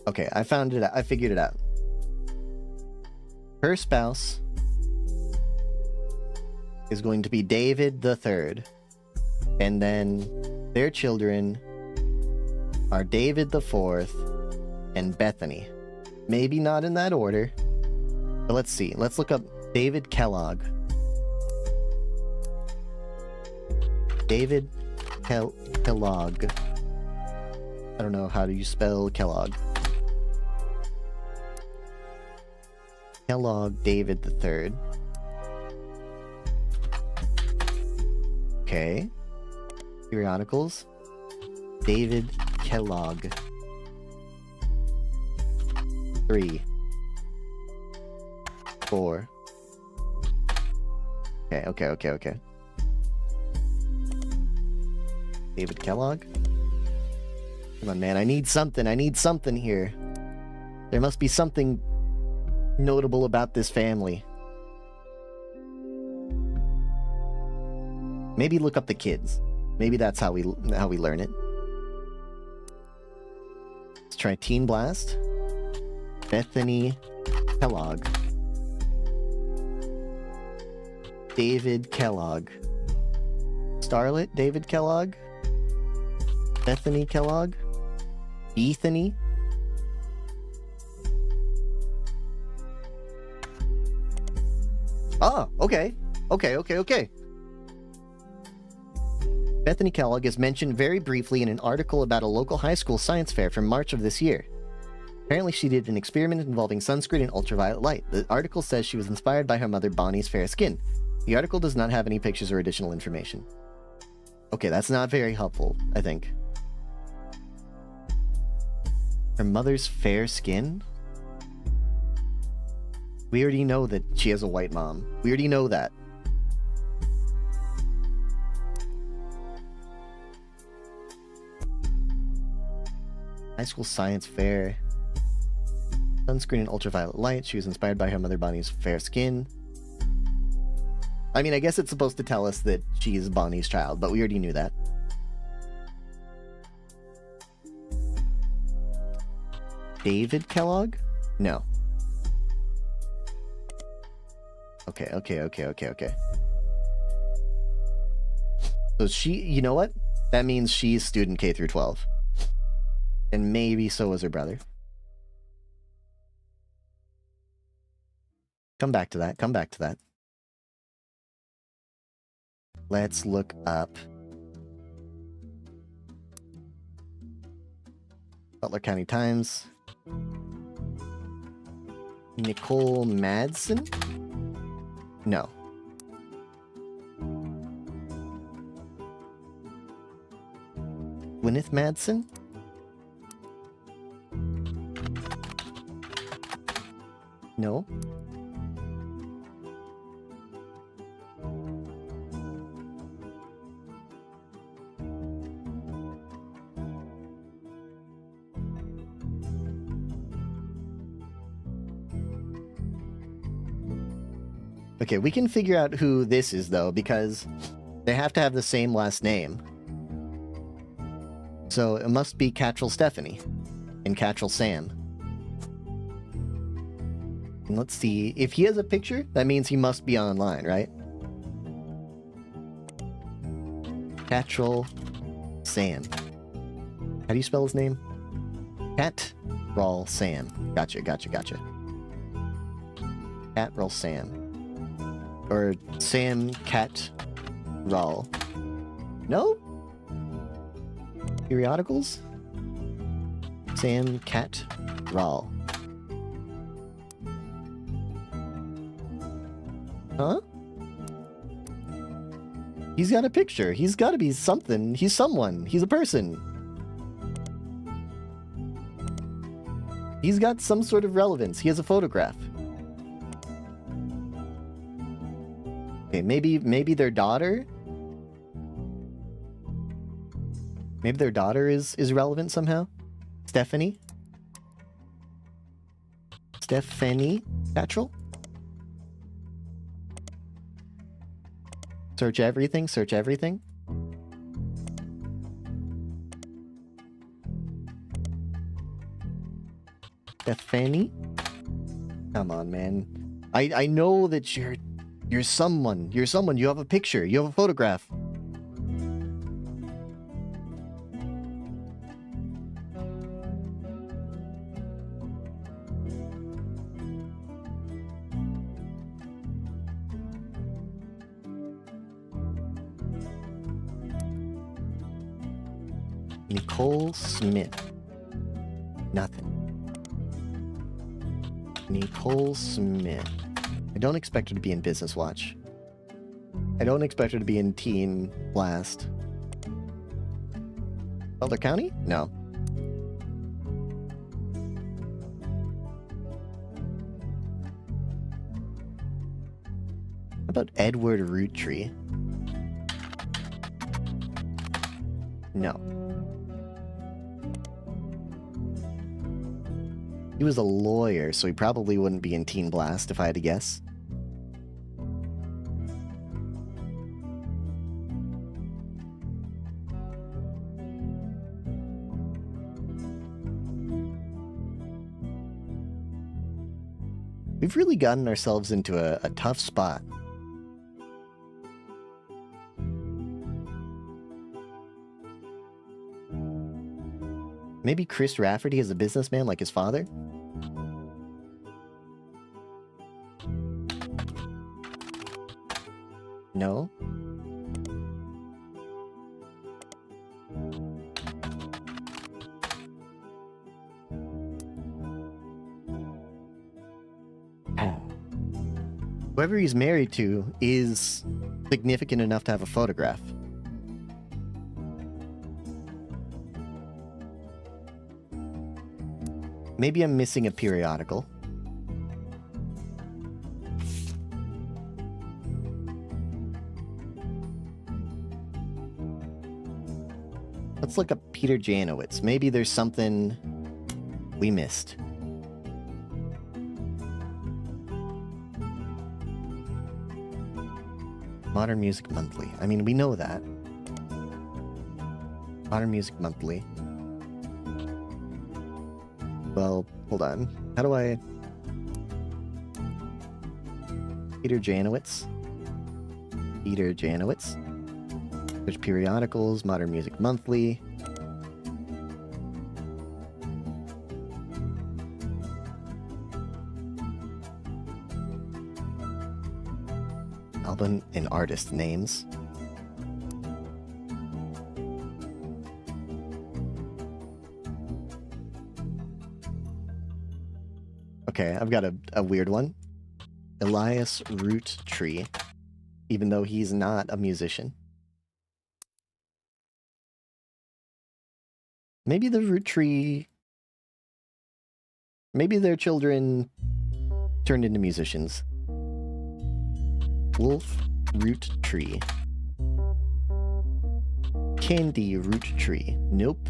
Okay, I found it out. I figured it out. Her spouse is going to be David the Third. And then their children are David the Fourth and Bethany. Maybe not in that order. But let's see. Let's look up David Kellogg. David Kellogg. I don't know how do you spell Kellogg. Kellogg David the Third. Okay. Periodicals. David Kellogg. 3. 4. Okay. David Kellogg? Come on, man. I need something here. There must be something notable about this family. Maybe look up the kids. Maybe that's how we learn it. Let's try Teen Blast. Bethany Kellogg. David Kellogg. Starlet David Kellogg. Bethany Kellogg. Bethany. Oh, okay. Bethany Kellogg is mentioned very briefly in an article about a local high school science fair from March of this year. Apparently she did an experiment involving sunscreen and ultraviolet light. The article says she was inspired by her mother Bonnie's fair skin. The article does not have any pictures or additional information. Okay, that's not very helpful, I think. Her mother's fair skin? We already know that she has a white mom. We already know that. High school science fair. Sunscreen and ultraviolet light. She was inspired by her mother Bonnie's fair skin. I mean, I guess it's supposed to tell us that she's Bonnie's child, but we already knew that. David Kellogg? No. Okay. So she, you know what? That means she's student K through 12. And maybe so was her brother. Come back to that. Let's look up Butler County Times. Nicole Madsen? No. Gwyneth Madsen? No. Okay, we can figure out who this is, though, because they have to have the same last name. So it must be Cattrall Stephanie and Cattrall Sam. And let's see, if he has a picture, that means he must be online, right? Cattrall Sam. How do you spell his name? Cattrall Sam. Gotcha. Cattrall Sam. Or Sam Cattrall. No? Periodicals? Sam Cattrall. Huh? He's got a picture. He's got to be something. He's someone. He's a person. He's got some sort of relevance. He has a photograph. Okay, maybe their daughter? Maybe their daughter is relevant somehow? Stephanie? Stephanie Cattrall? Search everything. Stephanie? Come on, man. I know that you're someone. You're someone. You have a picture. You have a photograph. Nicole Smith. Nothing. Nicole Smith. I don't expect her to be in Business Watch. I don't expect her to be in Teen Blast. Butler County? No. How about Edward Roottree? No. He was a lawyer, so he probably wouldn't be in Teen Blast if I had to guess. We've really gotten ourselves into a tough spot. Maybe Chris Rafferty is a businessman like his father? No? Whoever he's married to is significant enough to have a photograph. Maybe I'm missing a periodical. Let's look up Peter Janowitz. Maybe there's something we missed. Modern Music Monthly. I mean, we know that. Modern Music Monthly. Well, hold on. How do I... Peter Janowitz. Peter Janowitz. There's periodicals, Modern Music Monthly. Album and artist names. Okay, I've got a weird one. Elias Roottrees, even though he's not a musician. Maybe the Roottrees... Maybe their children turned into musicians. Wolf Roottrees. Candy Roottrees. Nope.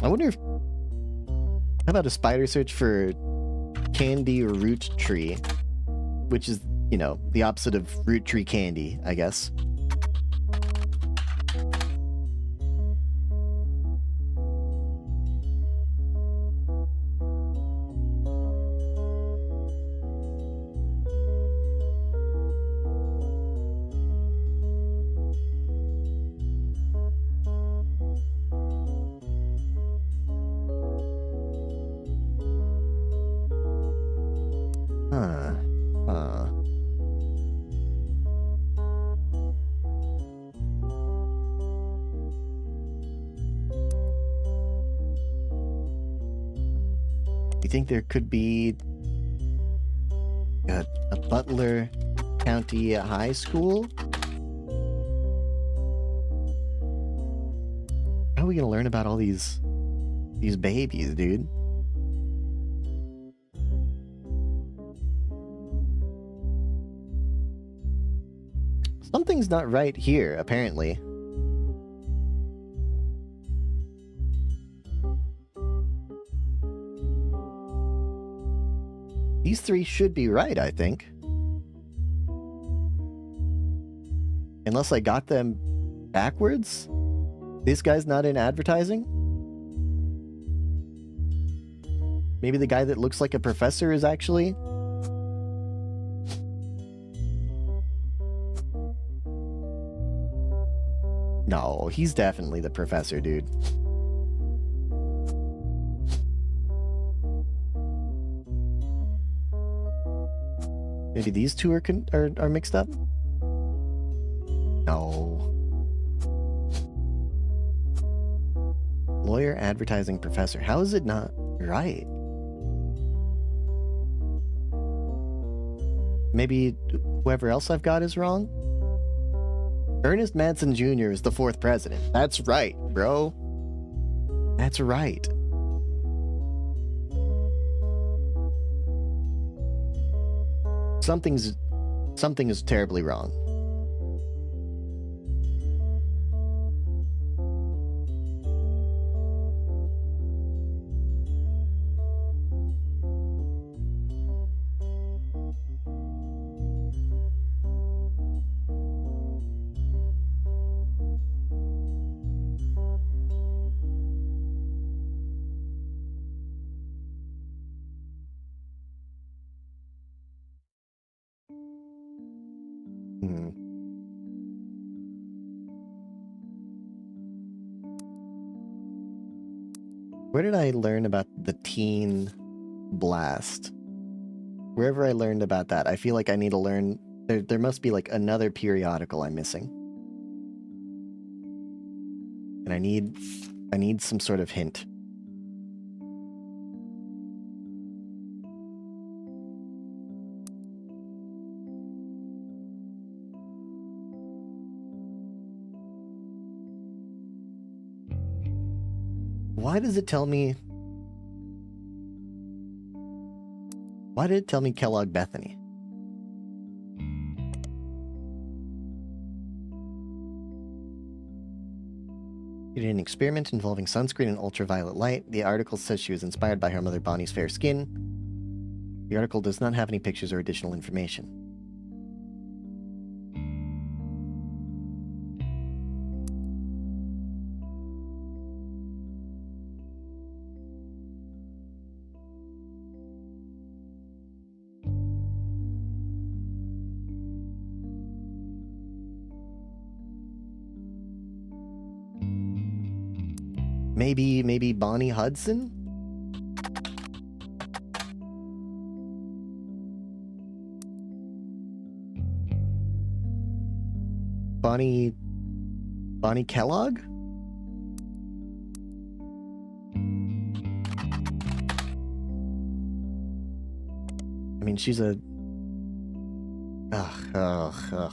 I wonder if... How about a spider search for Candy Roottrees? Which is, you know, the opposite of root tree candy, I guess. You think there could be a Butler County high school? How are we gonna learn about all these babies, dude? Something's not right here, apparently. These three should be right, I think. Unless I got them backwards? This guy's not in advertising? Maybe the guy that looks like a professor is actually... No, he's definitely the professor, dude. Maybe these two are mixed up? No. Lawyer, advertising, professor. How is it not right? Maybe whoever else I've got is wrong? Ernest Madsen Jr. is the 4th president. That's right, bro. That's right. Something is terribly wrong. Where did I learn about the teen blast? Wherever I learned about that, I feel like I need to learn... There must be like another periodical I'm missing. And I need some sort of hint. Why does it tell me... Why did it tell me Kellogg Bethany? She did an experiment involving sunscreen and ultraviolet light. The article says she was inspired by her mother Bonnie's fair skin. The article does not have any pictures or additional information. Maybe Bonnie Hudson? Bonnie Kellogg? I mean, she's a... Ugh.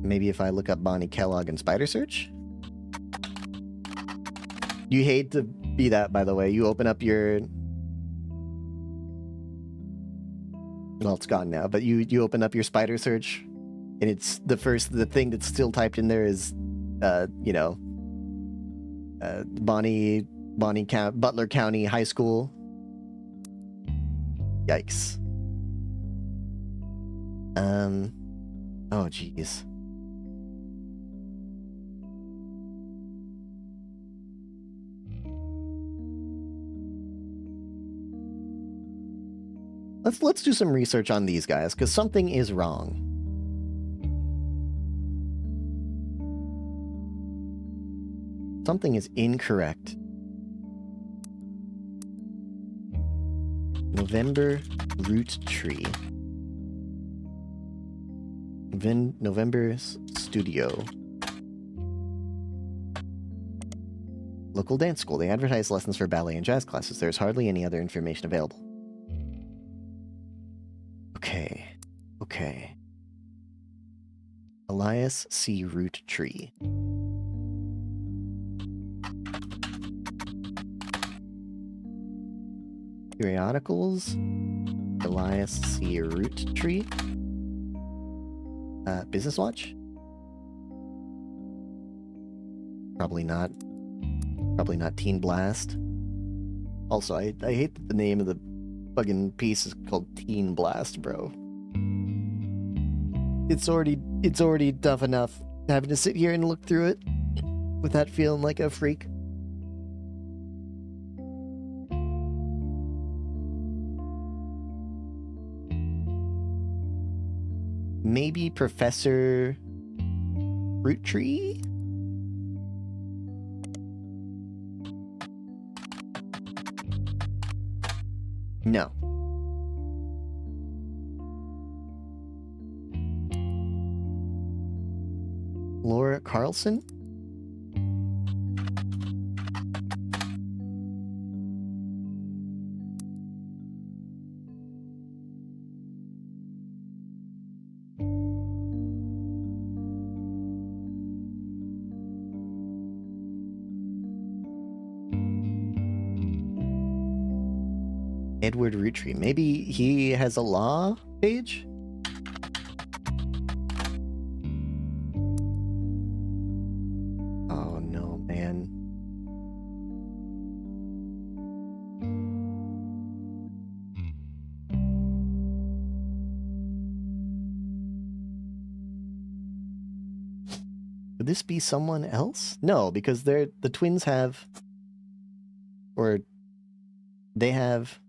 Maybe if I look up Bonnie Kellogg in Spider Search? You hate to be that, by the way. You open up your... Well, it's gone now, but you open up your Spider Search, and it's the thing that's still typed in there is, Butler County High School. Yikes. Oh, jeez. Let's do some research on these guys, because something is wrong. Something is incorrect. November root tree. November studio. Local dance school. They advertise lessons for ballet and jazz classes. There's hardly any other information available. Okay. Elias C. Root Tree. Periodicals. Elias C. Root Tree. Business Watch? Probably not. Probably not Teen Blast. Also, I hate that the name of the fucking piece is called Teen Blast, bro. It's already tough enough having to sit here and look through it without feeling like a freak. Maybe Professor Roottrees? No. Laura Carlson? Edward Roottrees. Maybe he has a law page? Oh no, man. Would this be someone else? No, because the twins have... Or... They have...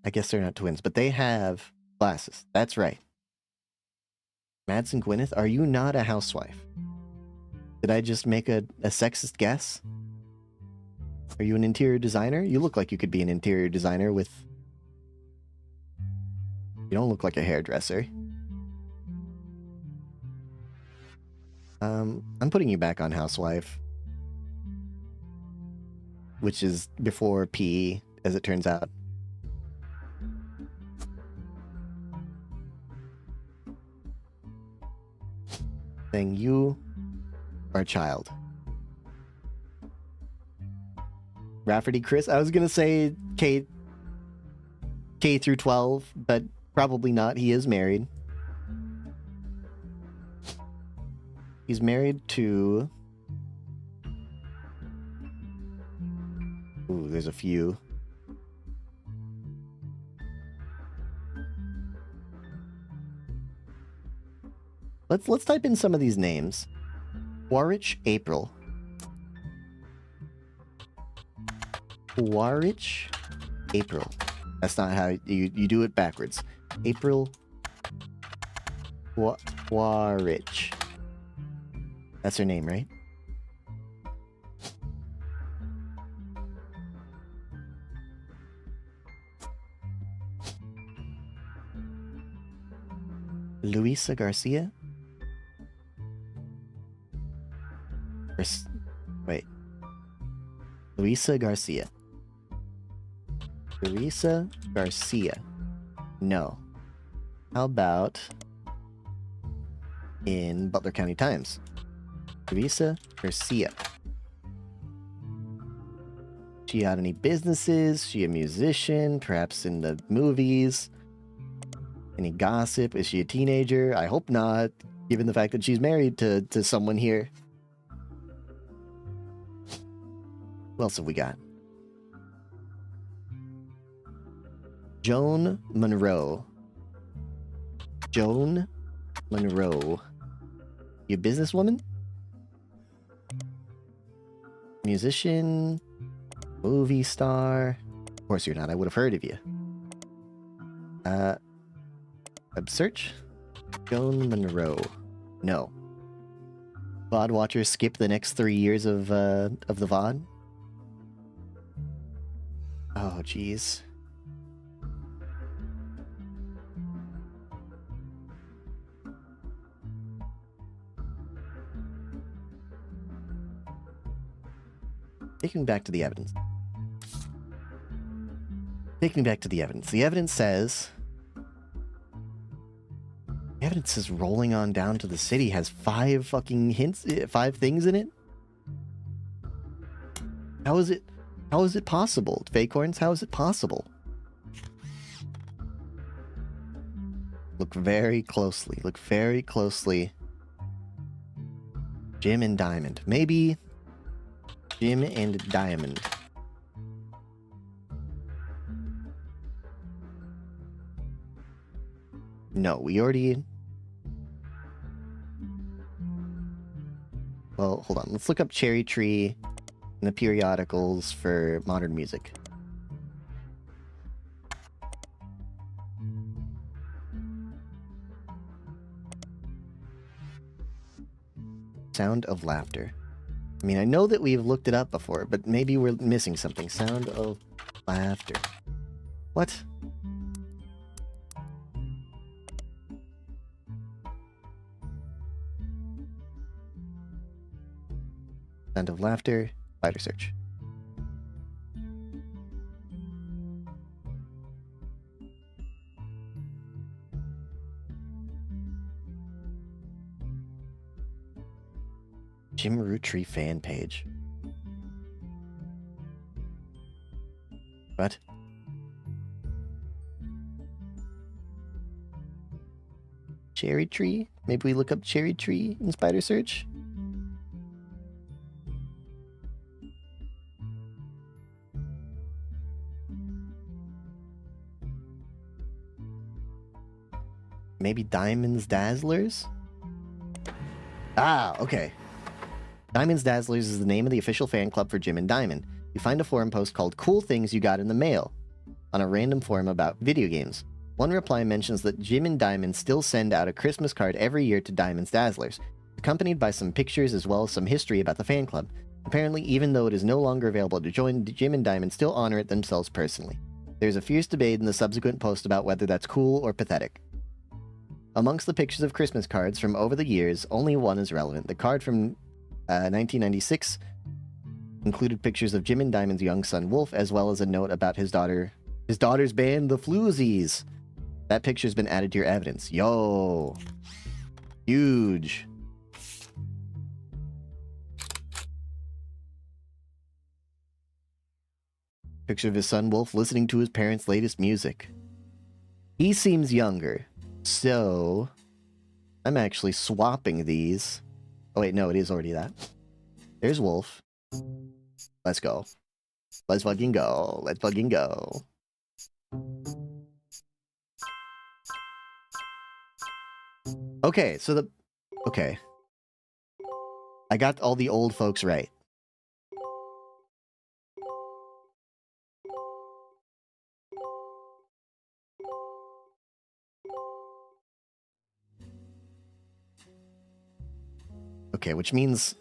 I guess they're not twins, but they have glasses. That's right. Madsen Gwyneth, are you not a housewife? Did I just make a sexist guess? Are you an interior designer? You look like you could be an interior designer with... You don't look like a hairdresser. I'm putting you back on housewife. Which is before P, as it turns out. saying you are a child. Rafferty Chris, I was gonna say K through 12, but probably not. He is married. He's married to... Ooh, there's a few. Let's type in some of these names. Warwich April. Warwich April. That's not how you do it backwards. April Warwich. That's her name, right? Luisa Garcia? Wait. Luisa Garcia. Luisa Garcia. No. How about in Butler County Times? Luisa Garcia. She got any businesses? She a musician? Perhaps in the movies? Any gossip? Is she a teenager? I hope not, given the fact that she's married to someone here. What else have we got? Joan Monroe. Joan Monroe. You a businesswoman? Musician? Movie star? Of course you're not. I would have heard of you. Web search? Joan Monroe. No. VOD watchers skip the next 3 years of the VOD? Oh, jeez. Taking back to the evidence. Taking back to the evidence. The evidence says... The evidence says rolling on down to the city has 5 fucking hints, 5 things in it? How is it possible? Fakehorns, how is it possible? Look very closely. Look very closely. Jim and Diamond. Maybe Jim and Diamond. No, we already... Well, hold on. Let's look up Cherry Tree in the periodicals for modern music. Sound of laughter. I mean, I know that we've looked it up before, but maybe we're missing something. Sound of laughter. What? Sound of laughter. Spider search. Jim Roottrees fan page. What? Cherry Tree? Maybe we look up Cherry Tree in Spider Search? Maybe Diamonds Dazzlers? Ah, okay. Diamonds Dazzlers is the name of the official fan club for Jim and Diamond. You find a forum post called Cool Things You Got in the Mail on a random forum about video games. One reply mentions that Jim and Diamond still send out a Christmas card every year to Diamonds Dazzlers, accompanied by some pictures as well as some history about the fan club. Apparently, even though it is no longer available to join, Jim and Diamond still honor it themselves personally. There's a fierce debate in the subsequent post about whether that's cool or pathetic. Amongst the pictures of Christmas cards from over the years, only one is relevant. The card from 1996 included pictures of Jim and Diamond's young son Wolf, as well as a note about his daughter's band, the Floozies. That picture's been added to your evidence. Yo! Huge. Picture of his son Wolf listening to his parents' latest music. He seems younger, so I'm actually swapping these. Oh wait, no, it is already that. There's Wolf. Let's go. Let's fucking go. Let's fucking go. Okay, so okay. I got all the old folks right. Okay, which means...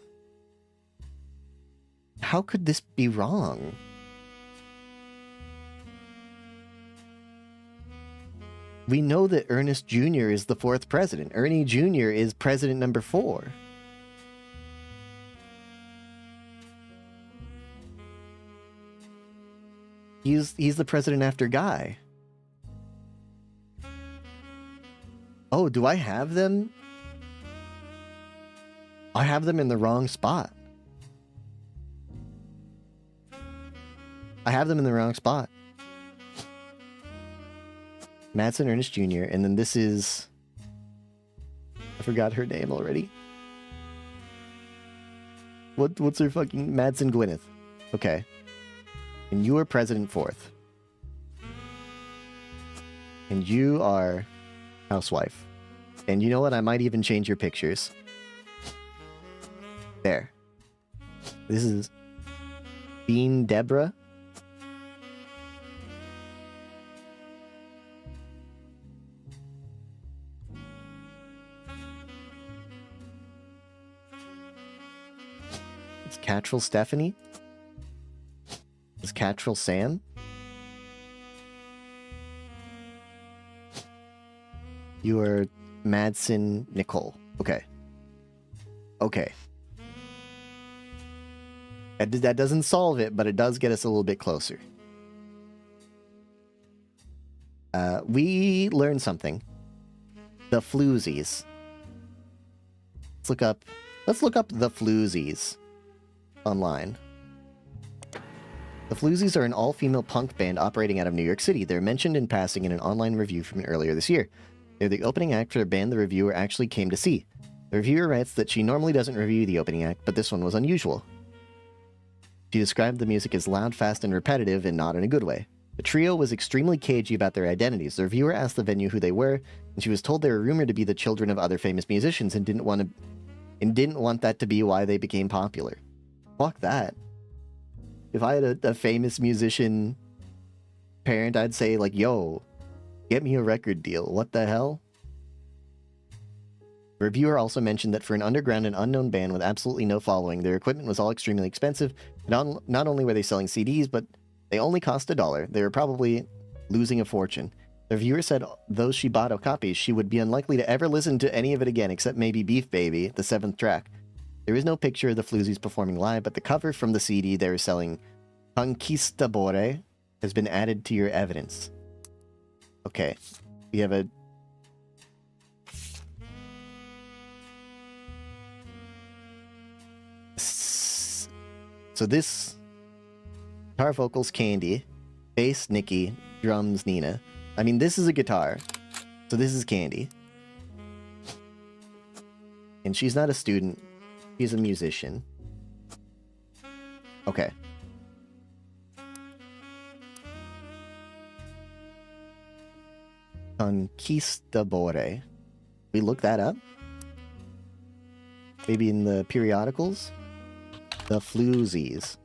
How could this be wrong? We know that Ernest Jr. is the 4th president. Ernie Jr. is president number 4. He's the president after Guy. Oh, do I have them? I have them in the wrong spot. I have them in the wrong spot. Madsen Ernest Jr. And then this is... I forgot her name already. What's her fucking... Madsen Gwyneth. Okay. And you are president 4th. And you are housewife. And you know what? I might even change your pictures. There. This is Bean Deborah. It's Catrell Stephanie. It's Catrell Sam. You are Madsen Nicole. Okay. Okay. That doesn't solve it, but it does get us a little bit closer. We learned something. The floozies. Let's look up the floozies online. The Floozies are an all-female punk band operating out of New York City. They're mentioned in passing in an online review from earlier this year. They're the opening act for a band the reviewer actually came to see. The reviewer writes that she normally doesn't review the opening act, but this one was unusual. She described the music as loud, fast, and repetitive, and not in a good way. The trio was extremely cagey about their identities. The reviewer asked the venue who they were, and she was told they were rumored to be the children of other famous musicians and didn't want that to be why they became popular. Fuck that. If I had a famous musician parent, I'd say, like, yo, get me a record deal. What the hell? The reviewer also mentioned that for an underground and unknown band with absolutely no following, their equipment was all extremely expensive. Not only were they selling CDs, but they only cost $1. They were probably losing a fortune. The reviewer said though she bought a copy, she would be unlikely to ever listen to any of it again, except maybe Beef Baby, the 7th track. There is no picture of the Floozies performing live, but the cover from the CD they were selling, Conquistadore, has been added to your evidence. Okay, we have a... So this... Guitar vocals, Candy. Bass, Nikki. Drums, Nina. I mean, this is a guitar. So this is Candy. And she's not a student. She's a musician. Okay. Conquistadore. We look that up? Maybe in the periodicals? The Floozies.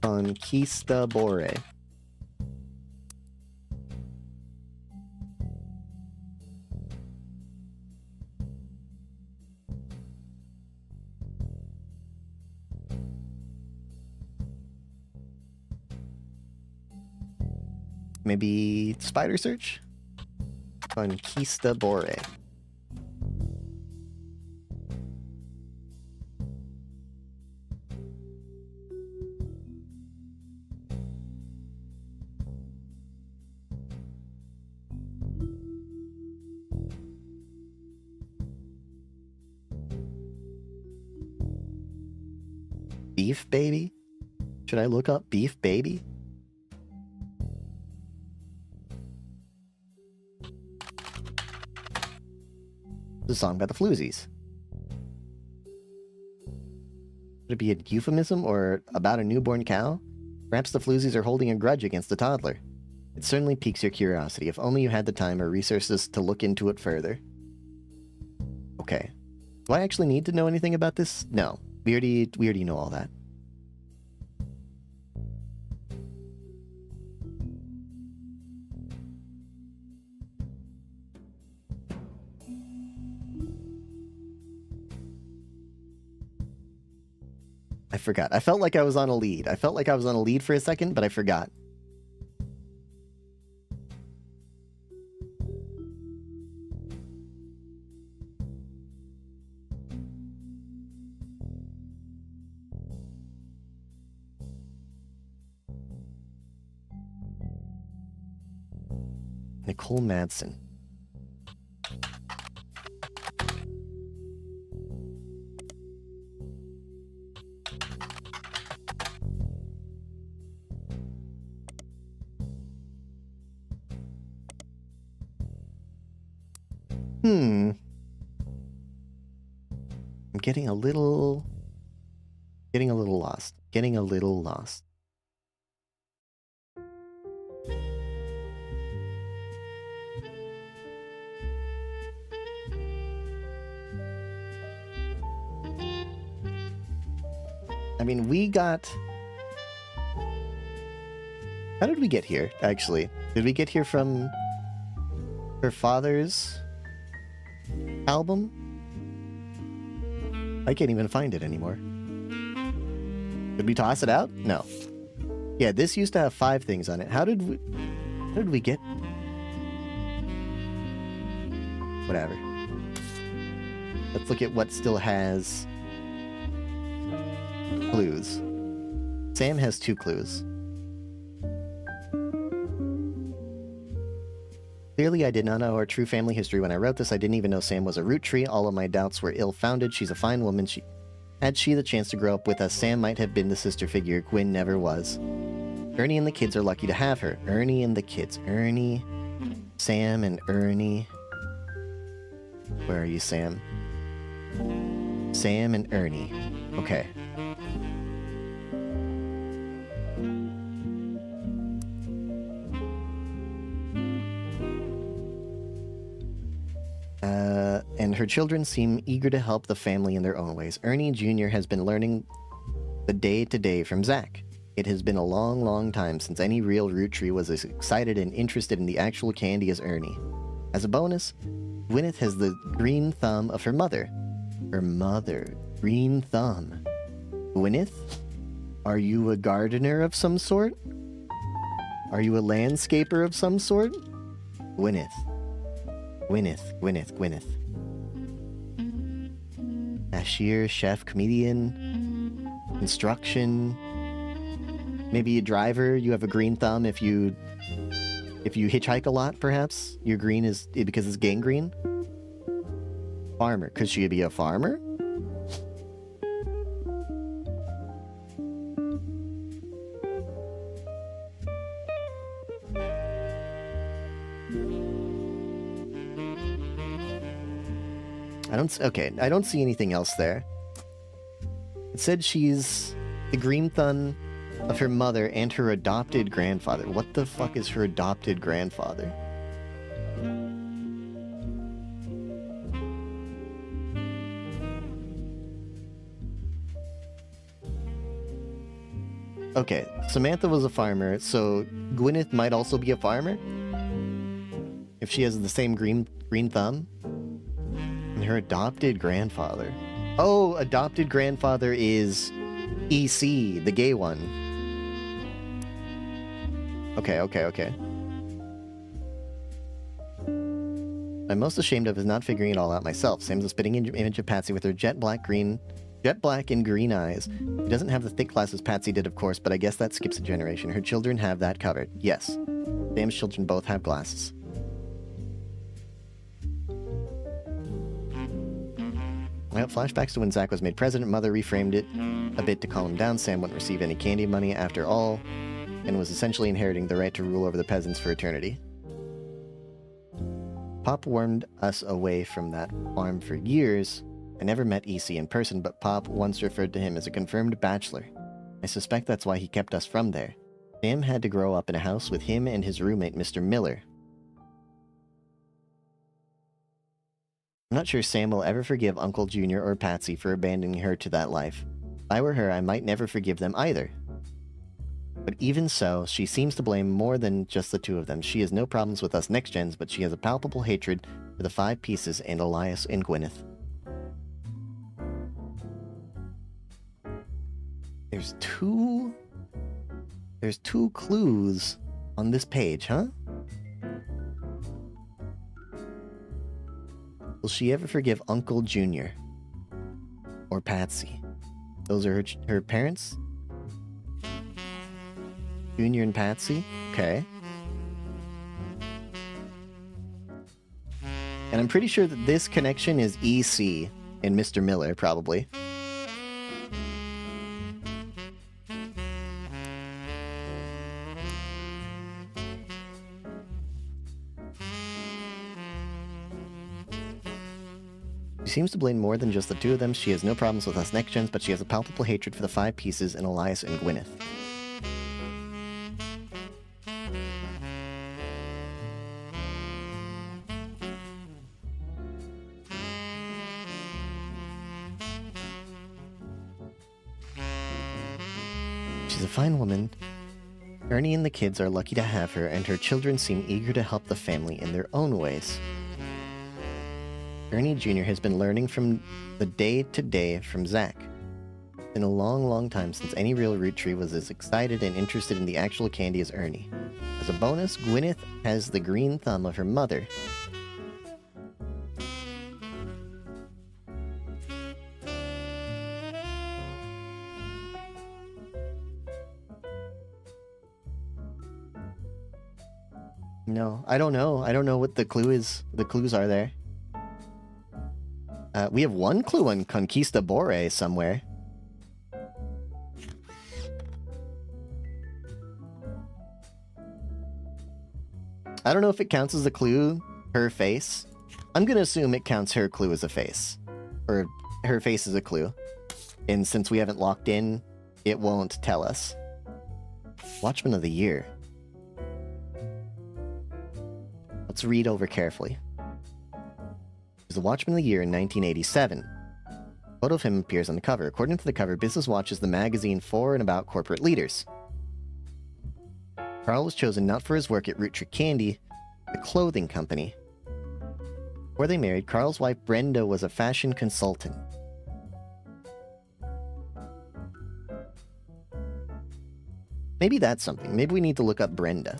Conquistadore. Maybe spider search? Conquistadore. Beef baby? Should I look up beef baby? It's a song about the floozies. Could it be a euphemism or about a newborn cow? Perhaps the floozies are holding a grudge against the toddler. It certainly piques your curiosity, if only you had the time or resources to look into it further. Okay. Do I actually need to know anything about this? No. We already know all that. I forgot. I felt like I was on a lead. I felt like I was on a lead for a second, but I forgot. Nicole Madsen. I'm getting a little lost. Getting a little lost. I mean, we got... How did we get here, actually? Did we get here from her father's album? I can't even find it anymore. Did we toss it out? No. Yeah, this used to have 5 things on it. How did we get... Whatever. Let's look at what still has clues. Sam has 2 clues. Clearly, I did not know her true family history when I wrote this. I didn't even know Sam was a root tree. All of my doubts were ill-founded. She's a fine woman. Had she the chance to grow up with us, Sam might have been the sister figure Gwyn never was. Ernie and the kids are lucky to have her. Ernie and the kids. Ernie, Sam, and Ernie. Where are you, Sam? Sam and Ernie. Okay. And her children seem eager to help the family in their own ways. Ernie Jr. has been learning the day-to-day from Zach. It has been a long, long time since any real root tree was as excited and interested in the actual candy as Ernie. As a bonus, Gwyneth has the green thumb of her mother. Her mother. Green thumb. Gwyneth? Are you a gardener of some sort? Are you a landscaper of some sort? Gwyneth. Gwyneth, Gwyneth, Gwyneth. Cashier, chef, comedian, construction. Maybe a driver. You have a green thumb if you hitchhike a lot, perhaps. Your green is because it's gangrene. Farmer. Could she be a farmer? I don't see anything else there. It said she's the green thumb of her mother and her adopted grandfather. What the fuck is her adopted grandfather? Okay, Samantha was a farmer, so Gwyneth might also be a farmer? If she has the same green thumb? And her adopted grandfather. Oh, adopted grandfather is EC, the gay one. Okay. I'm most ashamed of is not figuring it all out myself. Sam's a spitting image of Patsy with her jet black and green eyes. She doesn't have the thick glasses Patsy did, of course, but I guess that skips a generation. Her children have that covered. Yes. Sam's children both have glasses. Well, flashbacks to when Zach was made president. Mother reframed it a bit to calm him down. Sam wouldn't receive any candy money after all, and was essentially inheriting the right to rule over the peasants for eternity. Pop warned us away from that farm for years. I never met EC in person, but Pop once referred to him as a confirmed bachelor. I suspect that's why he kept us from there. Sam had to grow up in a house with him and his roommate, Mr. Miller. I'm not sure Sam will ever forgive Uncle Junior or Patsy for abandoning her to that life. If I were her, I might never forgive them either. But even so, she seems to blame more than just the two of them. She has no problems with us next-gens, but she has a palpable hatred for the Five Pieces and Elias and Gwyneth. There's two clues on this page, huh? Will she ever forgive Uncle Junior? Or Patsy? Those are her parents? Junior and Patsy? Okay. And I'm pretty sure that this connection is EC and Mr. Miller, probably. She seems to blame more than just the two of them. She has no problems with us next-gens, but she has a palpable hatred for the Five Pieces and Elias and Gwyneth. She's a fine woman. Ernie and the kids are lucky to have her, and her children seem eager to help the family in their own ways. Ernie Jr. has been learning from the day-to-day from Zach. It's been a long, long time since any real root tree was as excited and interested in the actual candy as Ernie. As a bonus, Gwyneth has the green thumb of her mother. No, I don't know. I don't know what the clue is. The clues are there. We have one clue on Conquistadore somewhere. I don't know if it counts as a clue, her face. I'm gonna assume it counts her clue as a face. Or her face as a clue. And since we haven't locked in, it won't tell us. Watchman of the Year. Let's read over carefully. He was the Watchman of the Year in 1987. A photo of him appears on the cover. According to the cover, Business Watch is the magazine for and about corporate leaders. Carl was chosen not for his work at Roottrees Candy, the clothing company. Before they married, Carl's wife Brenda was a fashion consultant. Maybe that's something. Maybe we need to look up Brenda.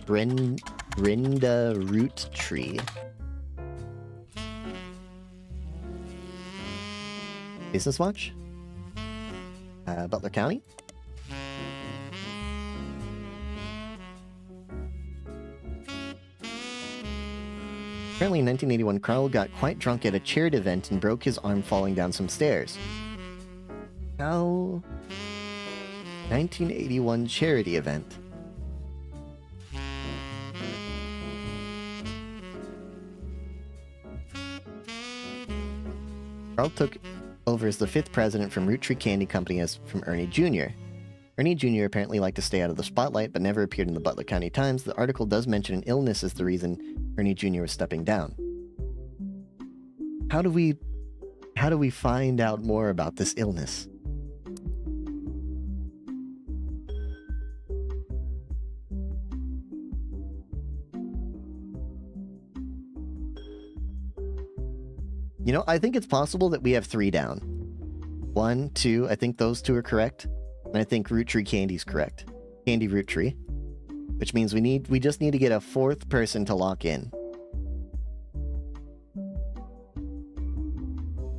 Brenda Roottrees. Business Watch? Butler County? Apparently in 1981, Carl got quite drunk at a charity event and broke his arm falling down some stairs. How? 1981 charity event. Carl took over as the 5th president from Roottrees Candy Company as from Ernie Jr. Ernie Jr. apparently liked to stay out of the spotlight, but never appeared in the Butler County Times. The article does mention an illness as the reason Ernie Jr. was stepping down. How do we find out more about this illness? You know, I think it's possible that we have 3 down. 1, 2, I think those 2 are correct. And I think Roottrees Candy's correct. Candy Roottrees. Which means we just need to get a 4th person to lock in.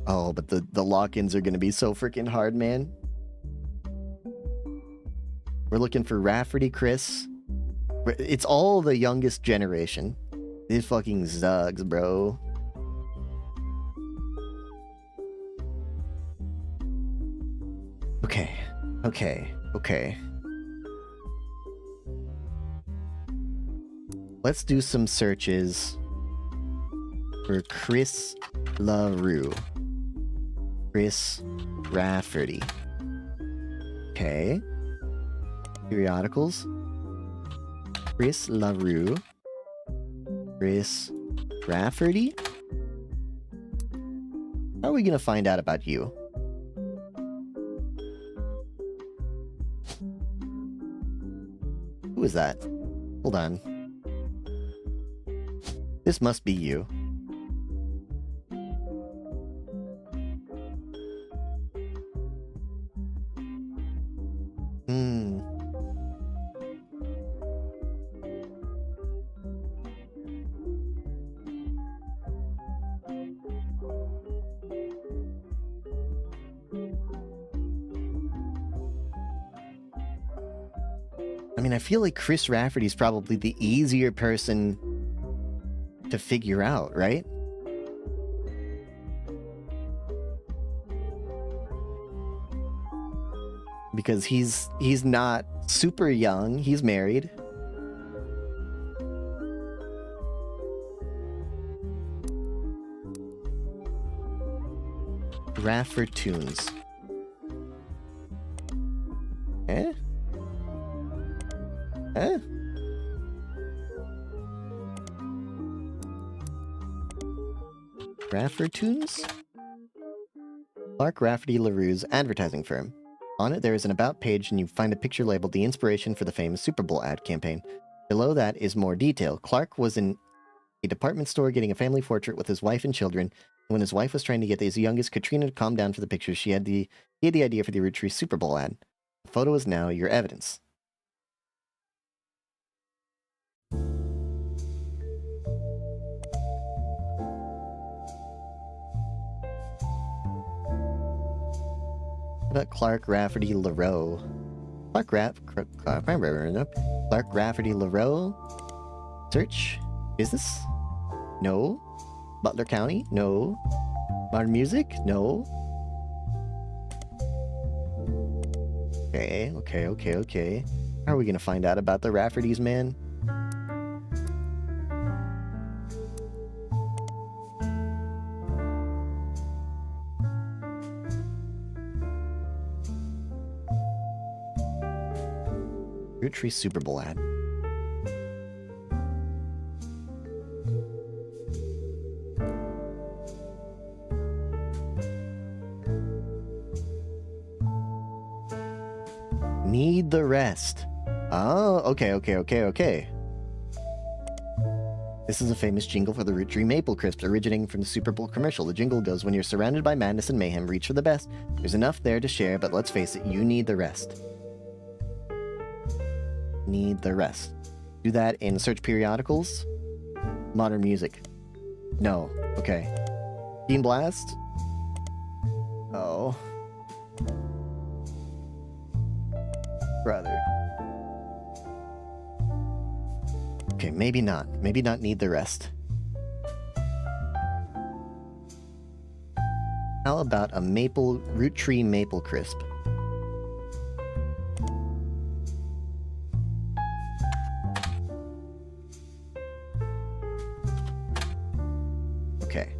Oh, but the lock-ins are gonna be so freaking hard, man. We're looking for Rafferty, Chris. It's all the youngest generation. This fucking sucks, bro. Okay. Let's do some searches for Chris LaRue. Chris Rafferty. Okay. Periodicals. Chris LaRue. Chris Rafferty? How are we gonna find out about you? Who is that? Hold on. This must be you. I mean, I feel like Chris Rafferty's probably the easier person to figure out, right? Because he's not super young, he's married. Raffertunes. Eh? Eh? Raffertunes? Clark Rafferty LaRue's advertising firm. On it, there is an About page, and you find a picture labeled the inspiration for the famous Super Bowl ad campaign. Below that is more detail. Clark was in a department store getting a family portrait with his wife and children. When his wife was trying to get his youngest, Katrina, to calm down for the picture, he had the idea for the Roottrees Super Bowl ad. The photo is now your evidence. What about Clark Rafferty LaRue? Clark Rafferty LaRue? Search? Business? No. Butler County? No. Modern music? No. Okay. How are we gonna find out about the Raffertys, man? Roottrees Super Bowl ad. Need the rest. Oh, okay. This is a famous jingle for the Roottrees Maple Crisps, originating from the Super Bowl commercial. The jingle goes, "When you're surrounded by madness and mayhem, reach for the best. There's enough there to share, but let's face it, you need the rest." Need the rest. Do that in search periodicals. Modern music. No. Okay. Team Blast. Oh. Brother. Okay, maybe not. Maybe not need the rest. How about a Roottrees Maple Crisp? Okay.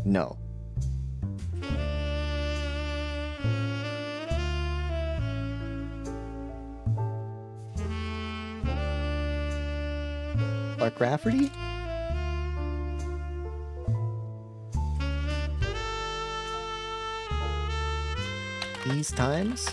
No. Clark Rafferty? These times?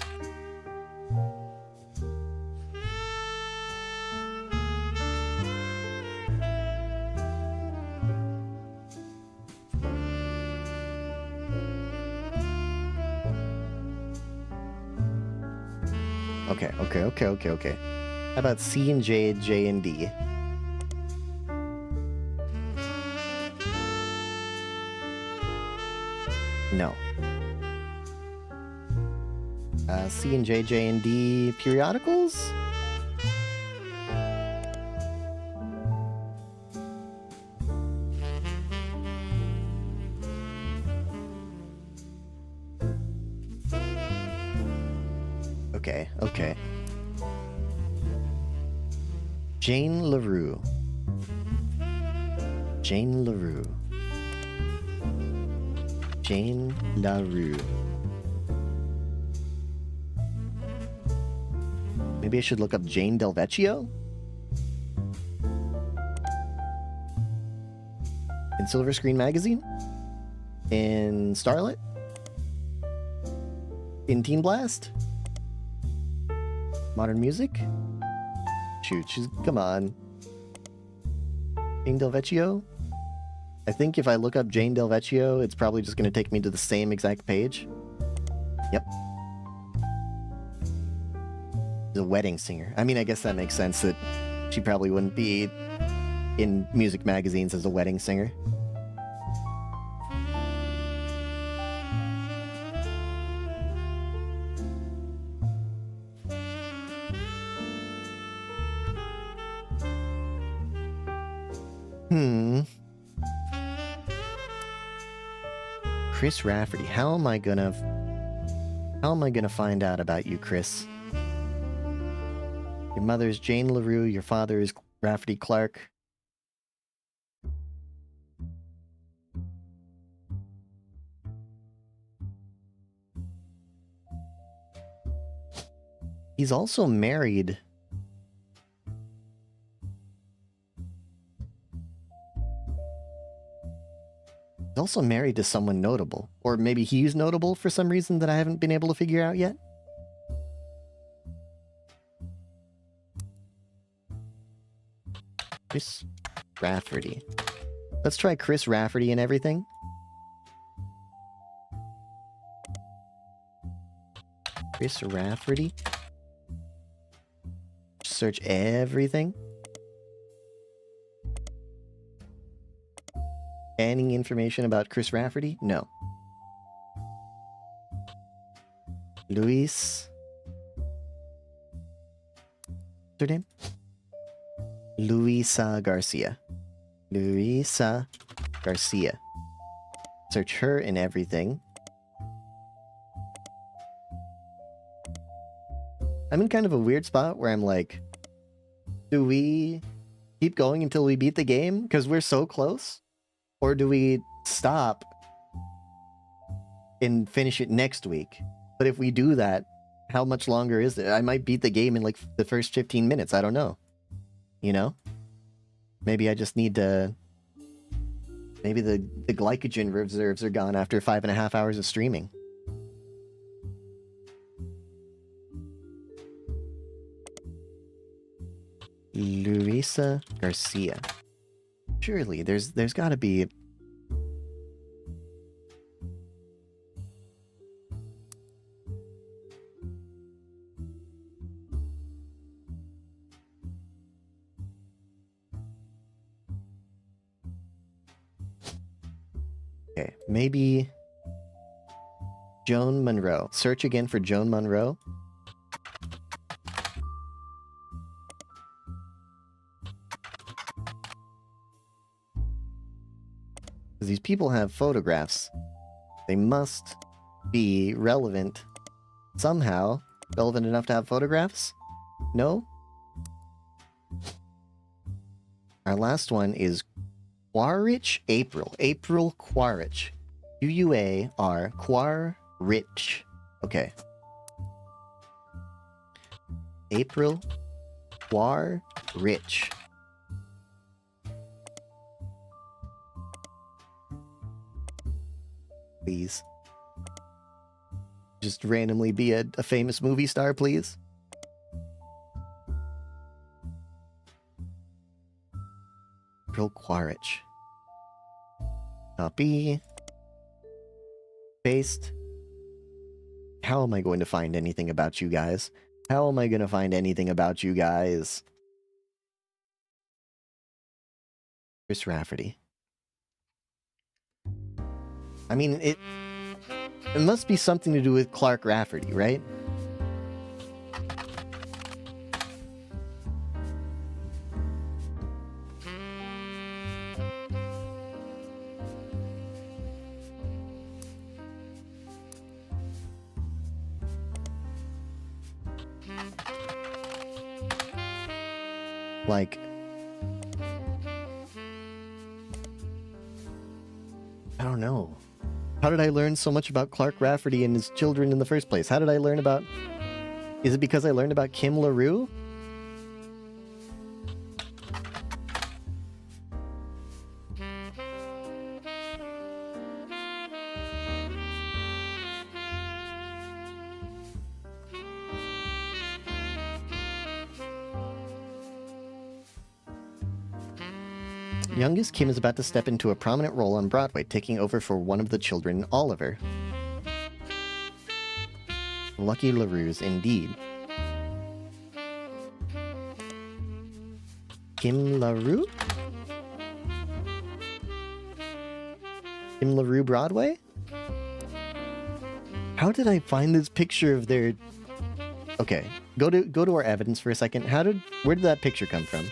Okay. How about C and J, J and D? No. C and J, J and D periodicals? Okay, okay. Jane LaRue. Jane LaRue. Jane LaRue. Maybe I should look up Jane Del Vecchio? In Silver Screen Magazine? In Starlit? In Teen Blast? Modern Music? Shoot, come on. Jane Del Vecchio? I think if I look up Jane Del Vecchio, it's probably just going to take me to the same exact page. Yep. The wedding singer. I mean, I guess that makes sense that she probably wouldn't be in music magazines as a wedding singer. Chris Rafferty. How am I gonna find out about you, Chris? Your mother's Jane LaRue, your father is Rafferty Clark. He's also married. He's also married to someone notable. Or maybe he's notable for some reason that I haven't been able to figure out yet. Chris Rafferty. Let's try Chris Rafferty and everything. Chris Rafferty. Search everything. Any information about Chris Rafferty? No. Luis. What's her name? Luisa Garcia. Luisa Garcia. Search her and everything. I'm in kind of a weird spot where I'm like, do we keep going until we beat the game? Because we're so close? Or do we stop and finish it next week? But if we do that, how much longer is it? I might beat the game in like the first 15 minutes. I don't know. You know? Maybe I just need to... Maybe the glycogen reserves are gone after 5.5 hours of streaming. Luisa Garcia. Surely, there's got to be... Okay, maybe... Joan Monroe. Search again for Joan Monroe. These people have photographs. They must be relevant somehow. Relevant enough to have photographs? No? Our last one is Quaritch April. April Quaritch. Q-U-A-R Quaritch. Okay. April Quaritch. Please. Just randomly be a famous movie star, please. April Quaritch. Copy. Paste. How am I going to find anything about you guys? How am I going to find anything about you guys? Chris Rafferty. I mean, it must be something to do with Clark Rafferty, right? Like... I don't know. How did I learn so much about Clark Rafferty and his children in the first place? How did I learn about... Is it because I learned about Kim LaRue? Youngest Kim is about to step into a prominent role on Broadway, taking over for one of the children, Oliver. Lucky LaRue's indeed. Kim LaRue? Kim LaRue Broadway? How did I find this picture of their... Okay, go to our evidence for a second. Where did that picture come from?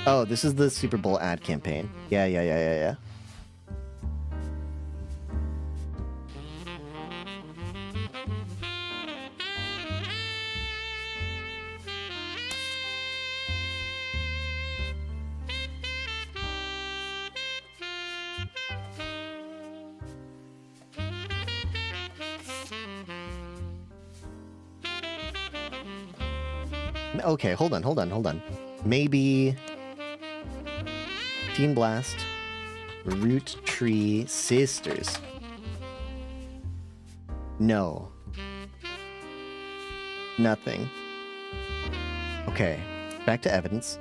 Oh, this is the Super Bowl ad campaign. Yeah. Okay, hold on. Maybe... Teen Blast, Roottrees Sisters. No. Nothing. Okay, back to evidence.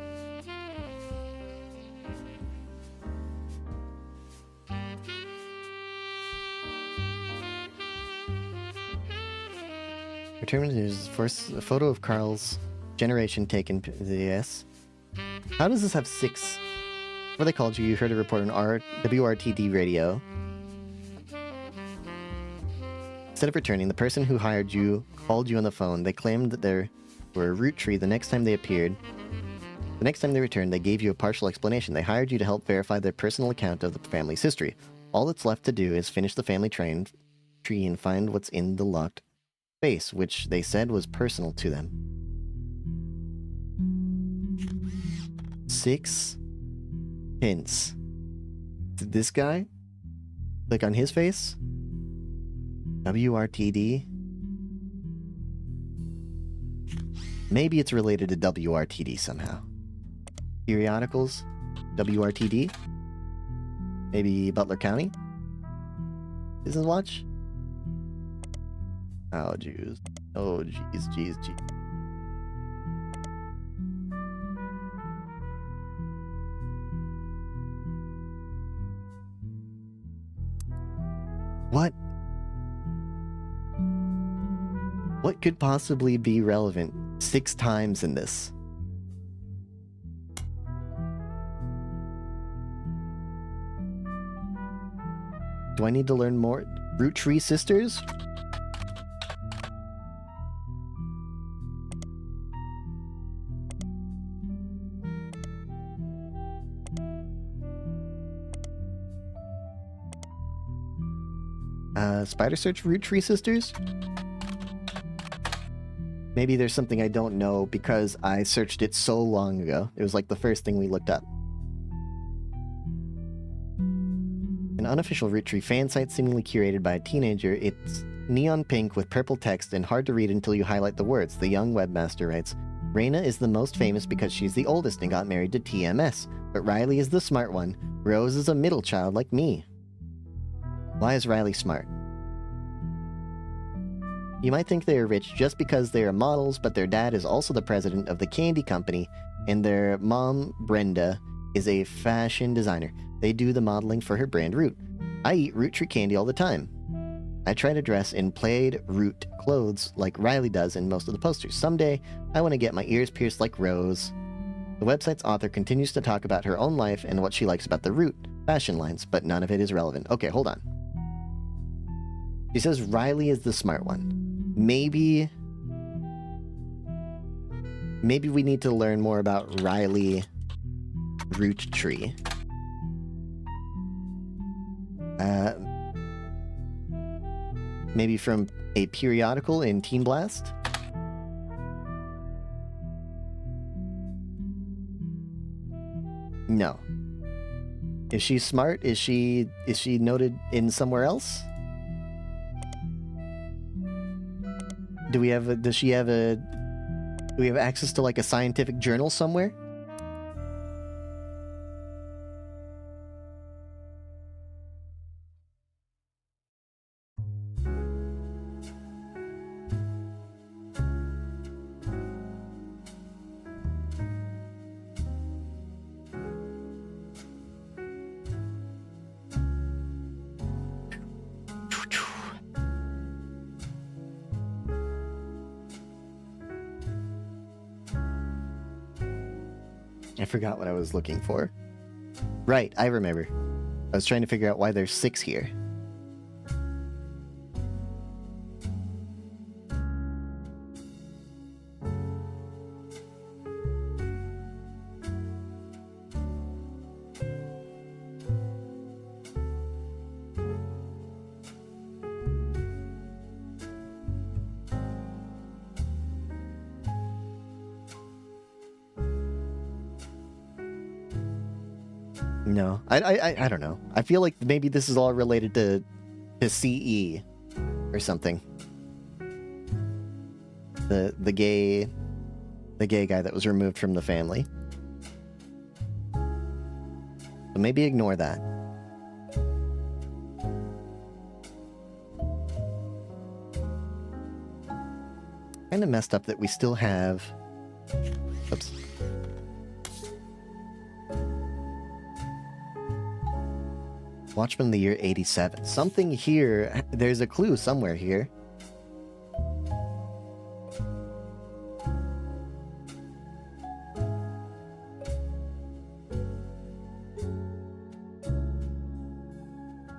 Determined is first a photo of Carl's generation taken. Yes. How does this have 6? What they called you? You heard a report on WRTD radio. Instead of returning, the person who hired you called you on the phone. They claimed that they were a root tree the next time they appeared. The next time they returned, they gave you a partial explanation. They hired you to help verify their personal account of the family's history. All that's left to do is finish the family tree and find what's in the locked space, which they said was personal to them. 6 hints. Did this guy click on his face? WRTD? Maybe it's related to WRTD somehow. Periodicals? WRTD? Maybe Butler County? Business Watch? Oh, jeez. Oh, jeez. What? What could possibly be relevant 6 times in this? Do I need to learn more? Roottrees Sisters? Spider Search Roottrees Sisters? Maybe there's something I don't know because I searched it so long ago. It was like the first thing we looked up. An unofficial Roottree fan site seemingly curated by a teenager. It's neon pink with purple text and hard to read until you highlight the words. The young webmaster writes, Raina is the most famous because she's the oldest and got married to TMS, but Riley is the smart one. Rose is a middle child like me. Why is Riley smart? You might think they are rich just because they are models, but their dad is also the president of the candy company, and their mom, Brenda, is a fashion designer. They do the modeling for her brand Root. I eat Roottree candy all the time. I try to dress in plaid Root clothes like Riley does in most of the posters. Someday, I want to get my ears pierced like Rose. The website's author continues to talk about her own life and what she likes about the Root fashion lines, but none of it is relevant. Okay, hold on. She says Riley is the smart one. Maybe we need to learn more about Riley Roottree. Maybe from a periodical in Teen Blast? No. Is she smart? Is she noted in somewhere else? Do we have access to like a scientific journal somewhere? I forgot what I was looking for. Right, I remember. I was trying to figure out why there's 6 here. No, I don't know. I feel like maybe this is all related to CE or something. The gay guy that was removed from the family. So maybe ignore that. Kind of messed up that we still have. Oops. Watchmen of the year 87. Something here. There's a clue somewhere here.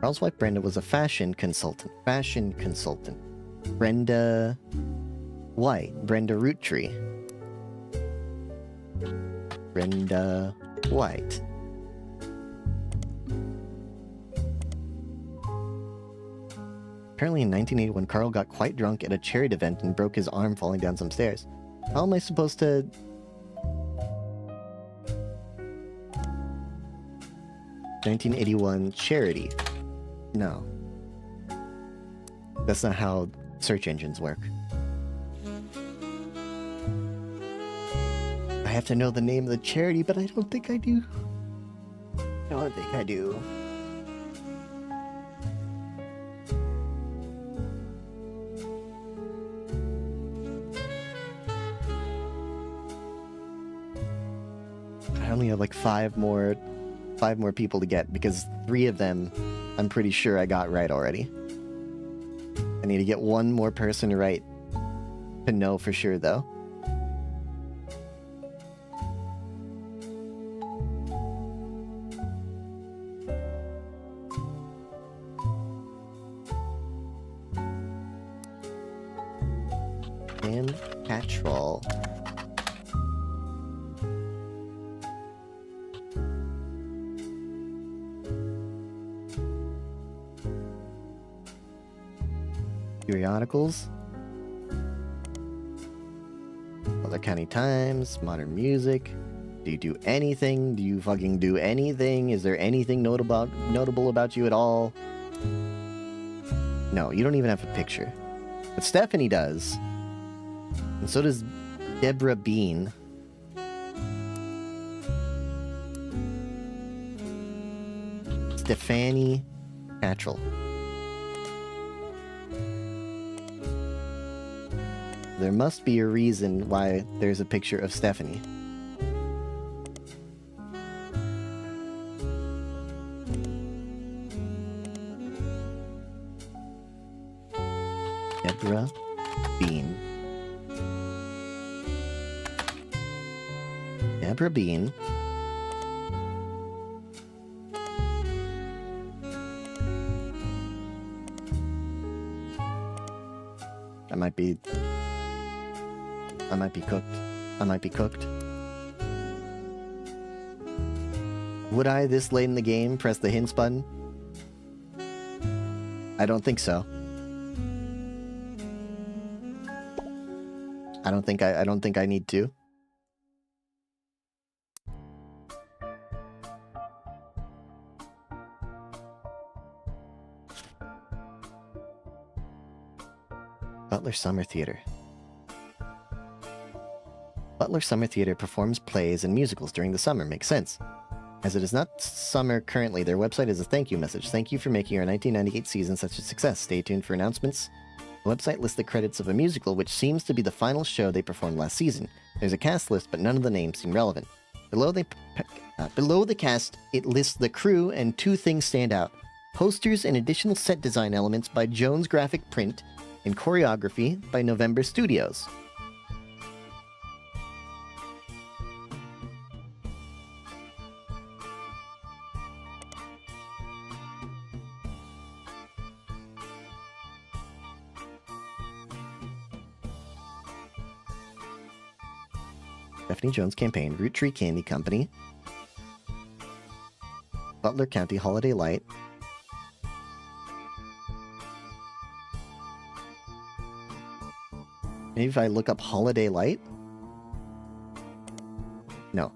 Carl's wife Brenda was a fashion consultant. Brenda White. Brenda Roottree. Brenda White. Apparently in 1981, Carl got quite drunk at a charity event and broke his arm falling down some stairs. How am I supposed to... ...1981 charity? No. That's not how search engines work. I have to know the name of the charity, but I don't think I do. I don't think I do. I only have like five more people to get, because 3 of them I'm pretty sure I got right already. I need to get 1 more person right to know for sure, though. And Patrol. Periodicals, Other County Times, Modern Music. Do you do anything? Do you fucking do anything? Is there anything notable about you at all? No, you don't even have a picture. But Stephanie does. And so does Deborah Bean. Stefani Cattrall. There must be a reason why there's a picture of Stephanie. Deborah Bean. Deborah Bean. I might be cooked. I might be cooked. Would I, this late in the game, press the hints button? I don't think so. I don't think I need to. Butler Summer Theater. Butler Summer Theater performs plays and musicals during the summer. Makes sense. As it is not summer currently, their website is a thank you message. Thank you for making our 1998 season such a success. Stay tuned for announcements. The website lists the credits of a musical, which seems to be the final show they performed last season. There's a cast list, but none of the names seem relevant. Below the cast, it lists the crew, and two things stand out. Posters and additional set design elements by Jones Graphic Print, and choreography by November Studios. Stephanie Jones Campaign, Root Tree Candy Company, Butler County Holiday Light, maybe if I look up Holiday Light? No.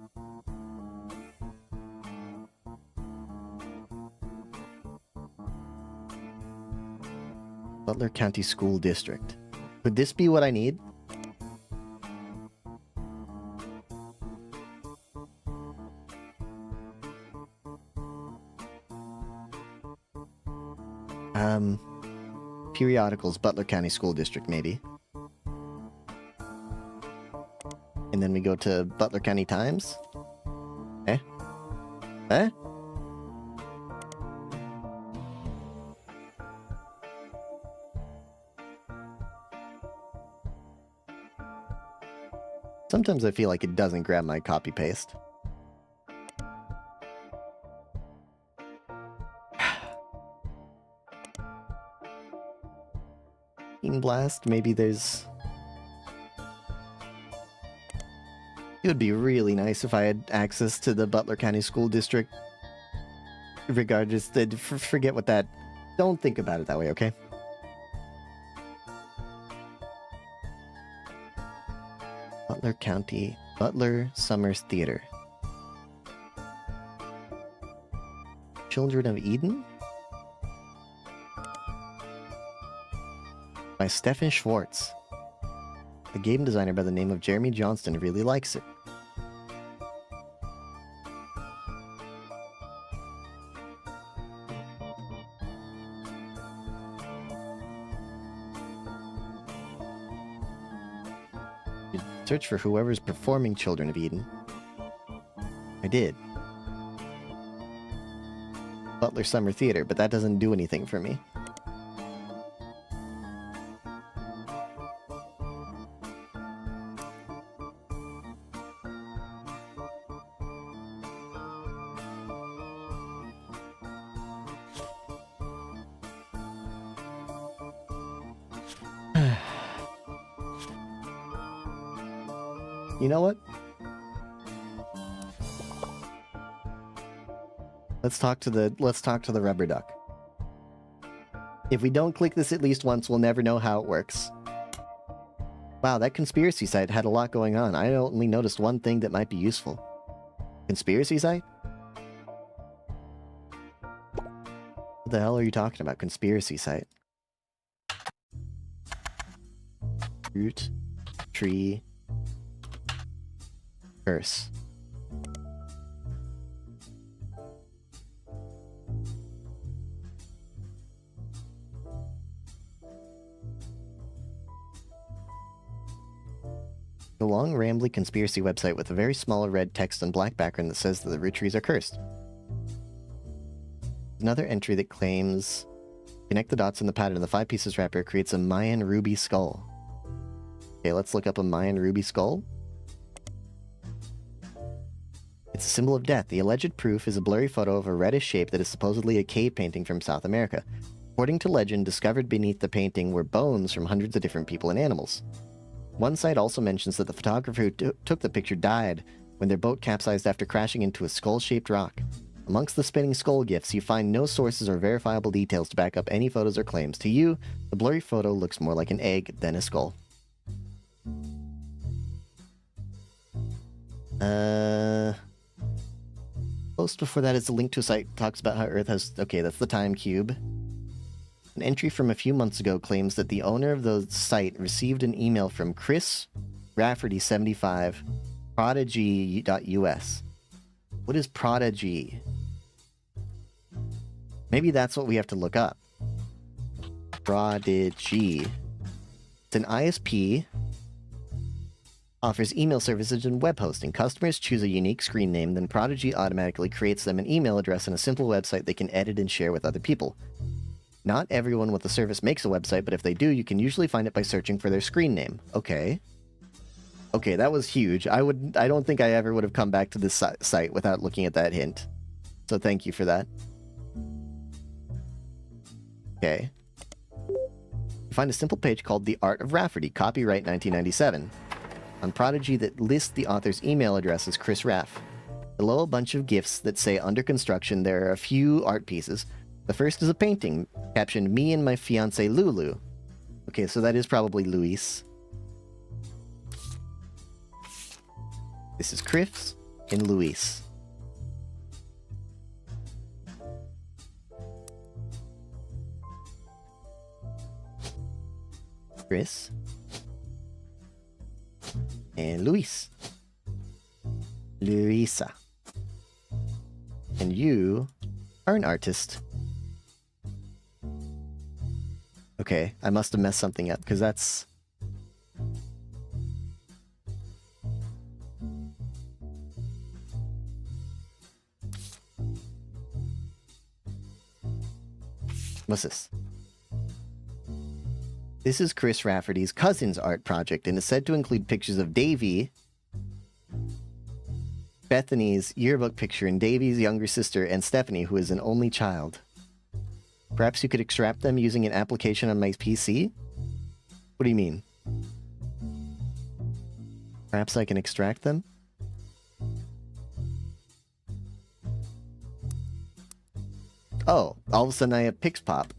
Butler County School District. Could this be what I need? Periodicals, Butler County School District, maybe. And then we go to Butler County Times. Eh? Eh? Sometimes I feel like it doesn't grab my copy-paste. Blast, maybe there's... It would be really nice if I had access to the Butler County School District. Regardless, forget what that... Don't think about it that way, okay? Butler County, Butler Summers Theater. Children of Eden? By Stefan Schwartz. A game designer by the name of Jeremy Johnston really likes it. You search for whoever's performing Children of Eden. I did. Butler Summer Theater, but that doesn't do anything for me. You know what? Let's talk to the rubber duck. If we don't click this at least once, we'll never know how it works. Wow, that conspiracy site had a lot going on. I only noticed one thing that might be useful. Conspiracy site? What the hell are you talking about? Conspiracy site. Root, tree, curse. A long, rambly conspiracy website with a very small red text and black background that says that the Roottrees are cursed. Another entry that claims connect the dots in the pattern of the 5 pieces wrapper creates a Mayan ruby skull. Okay, let's look up a Mayan ruby skull. It's a symbol of death. The alleged proof is a blurry photo of a reddish shape that is supposedly a cave painting from South America. According to legend, discovered beneath the painting were bones from hundreds of different people and animals. One site also mentions that the photographer who took the picture died when their boat capsized after crashing into a skull-shaped rock. Amongst the spinning skull gifts, you find no sources or verifiable details to back up any photos or claims. To you, the blurry photo looks more like an egg than a skull. Post before that is a link to a site that talks about how Earth has... Okay, that's the time cube. An entry from a few months ago claims that the owner of the site received an email from Chris Rafferty75, prodigy.us. What is Prodigy? Maybe that's what we have to look up. Prodigy. It's an ISP. Offers email services and web hosting. Customers choose a unique screen name, then Prodigy automatically creates them an email address and a simple website they can edit and share with other people. Not everyone with the service makes a website, but if they do, you can usually find it by searching for their screen name. Okay. Okay, that was huge. I don't think I ever would have come back to this site without looking at that hint. So thank you for that. Okay. You find a simple page called The Art of Rafferty, copyright 1997. On Prodigy that lists the author's email address as Chris Raff. Below a bunch of GIFs that say under construction, there are a few art pieces. The first is a painting, captioned Me and My Fiancée Lulu. Okay, so that is probably Luis. This is Chris and Luis. Chris and Luis. Luisa. And you are an artist. Okay, I must have messed something up, because that's... What's this? This is Chris Rafferty's cousin's art project, and is said to include pictures of Davy, Bethany's yearbook picture, and Davy's younger sister, and Stephanie, who is an only child. Perhaps you could extract them using an application on my PC? What do you mean? Perhaps I can extract them? Oh, all of a sudden I have Pixpop.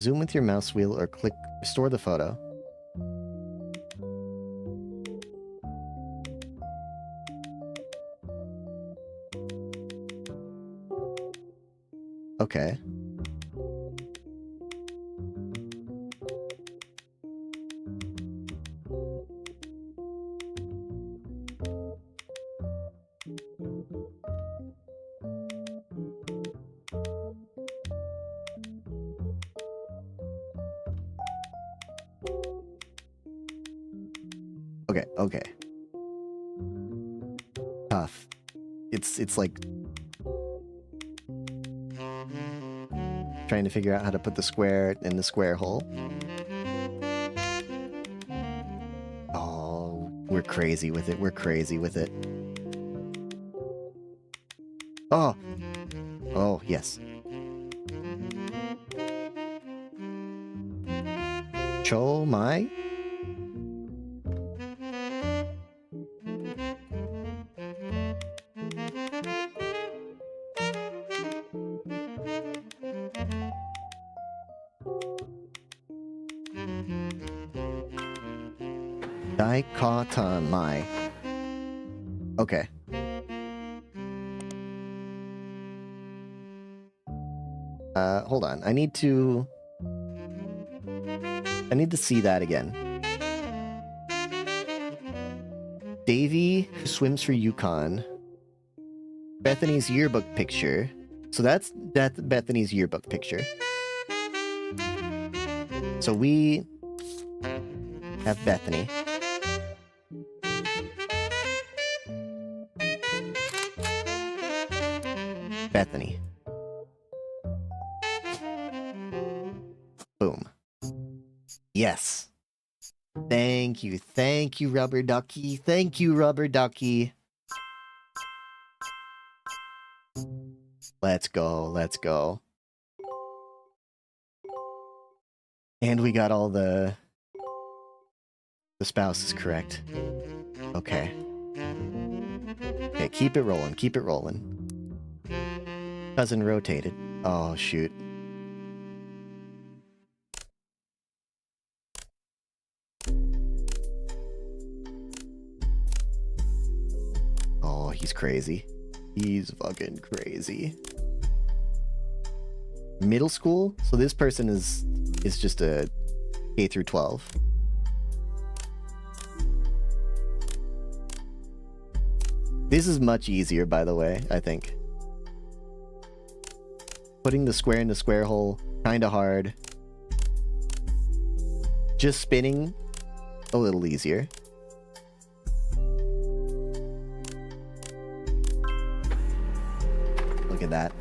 Zoom with your mouse wheel or click restore the photo. Okay. Okay, okay. Tough. It's like trying to figure out how to put the square in the square hole. Oh, we're crazy with it. We're crazy with it. Oh. Oh, yes. Cho mai? Daikotamai. Okay. Hold on. I need to see that again. Davy, who swims for Yukon. Bethany's yearbook picture. So that's Bethany's yearbook picture. So we have Bethany. Bethany. Boom. Yes. Thank you, Rubber Ducky. Thank you, Rubber Ducky. Let's go, let's go. And we got all the spouses correct. Okay. Okay, keep it rolling, keep it rolling. Cousin rotated. Oh, shoot. Oh, he's crazy. He's fucking crazy. Middle school? So this person is just a K through 12. This is much easier, by the way, I think. Putting the square in the square hole, kinda hard. Just spinning, a little easier. Look at that.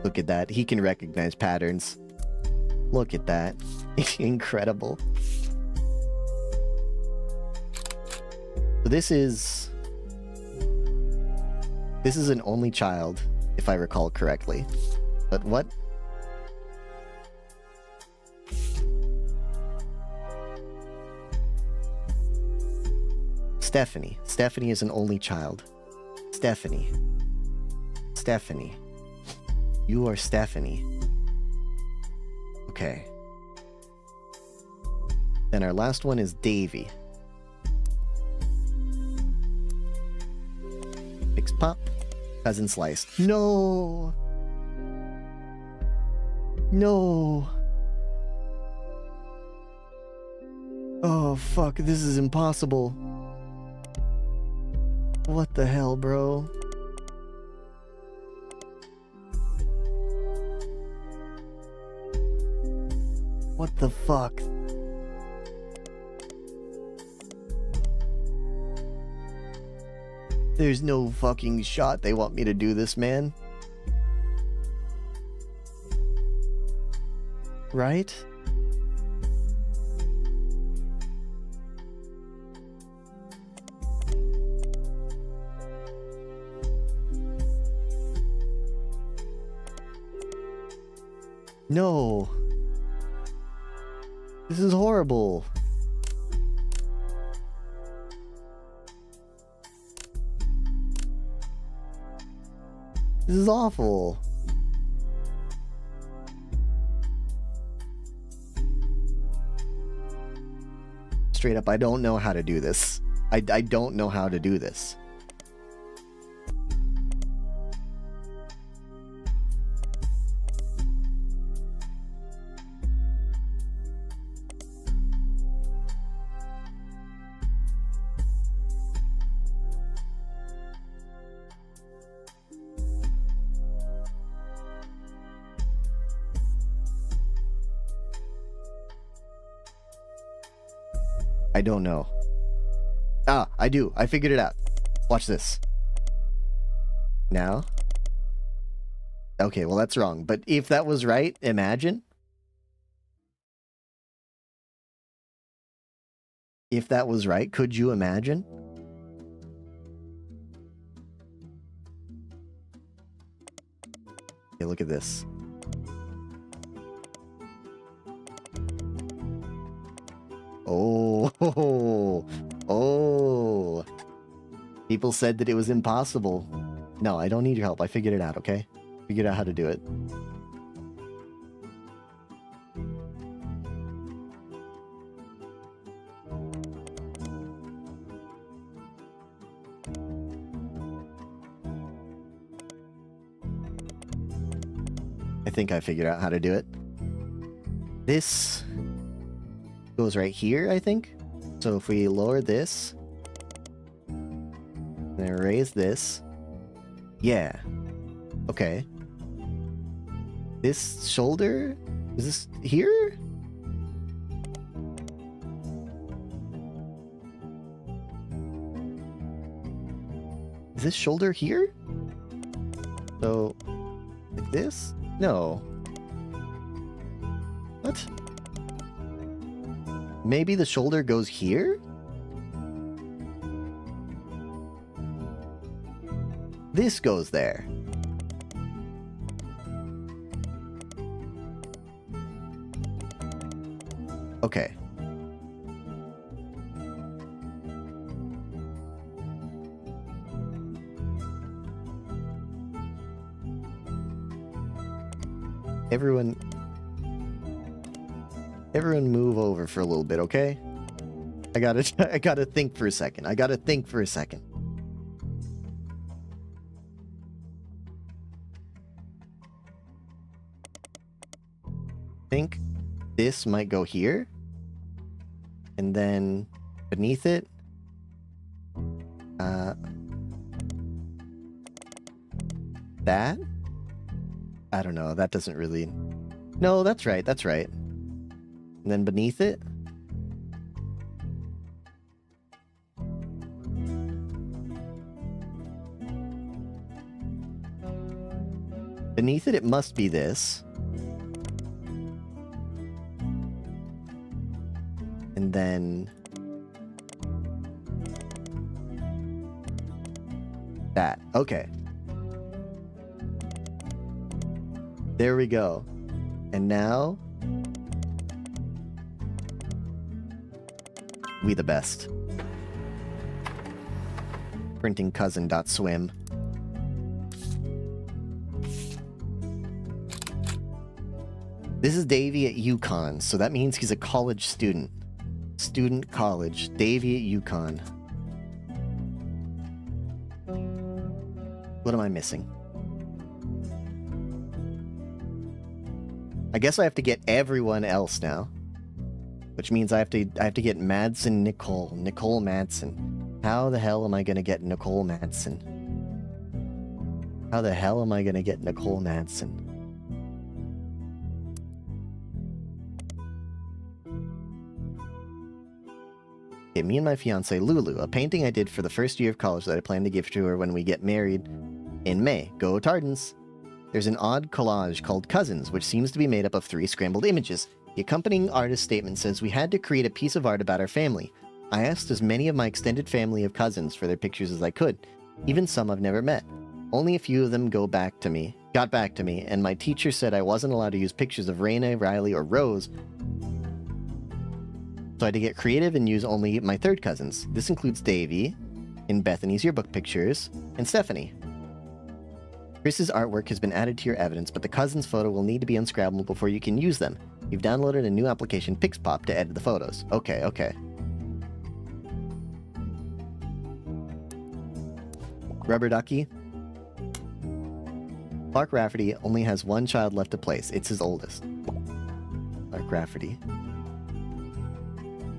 Look at that. He can recognize patterns. Look at that. Incredible. So this is an only child, if I recall correctly. But what? Stephanie. Stephanie is an only child. Stephanie. Stephanie. You are Stephanie. Okay. Then our last one is Davy. Fix pop. Cousin slice. No! No! Oh, fuck. This is impossible. What the hell, bro? What the fuck? There's no fucking shot they want me to do this, man. Right? No. This is horrible. This is awful. Straight up, I don't know how to do this. I don't know how to do this. I don't know. Ah, I do. I figured it out. Watch this. Now. Okay, well that's wrong. But if that was right, imagine. If that was right, could you imagine? Okay, look at this. Oh, oh. People said that it was impossible. No, I don't need your help. I figured it out, okay? Figured out how to do it. I think I figured out how to do it. This goes right here, I think. So if we lower this, then raise this. Yeah. Okay. This shoulder? Is this here? Is this shoulder here? So, like this? No. What? Maybe the shoulder goes here? This goes there. Okay. Everyone move over for a little bit, okay? I gotta think for a second. this might go here. And then beneath it, that? I don't know, that doesn't really... No, that's right, that's right. And then beneath it? Beneath it, it must be this. And then... that. Okay. There we go. And now... we the best. Printing cousin.swim. This is Davey at UConn, so that means he's a college student. Student college. Davey at UConn. What am I missing? I guess I have to get everyone else now. Which means I have to get Madsen Nicole. Nicole Madsen. How the hell am I gonna get Nicole Madsen? How the hell am I gonna get Nicole Madsen? Okay, me and my fiancée Lulu, a painting I did for the first year of college that I plan to give to her when we get married in May. Go Tardens! There's an odd collage called Cousins, which seems to be made up of 3 scrambled images. The accompanying artist statement says we had to create a piece of art about our family. I asked as many of my extended family of cousins for their pictures as I could, even some I've never met. Only a few of them got back to me, and my teacher said I wasn't allowed to use pictures of Raina, Riley, or Rose, so I had to get creative and use only my third cousins. This includes Davey, in Bethany's yearbook pictures, and Stephanie. Chris's artwork has been added to your evidence, but the cousins photo will need to be unscrambled before you can use them. You've downloaded a new application, Pixpop, to edit the photos. Okay, okay. Rubber Ducky. Clark Rafferty only has one child left to place. It's his oldest. Clark Rafferty.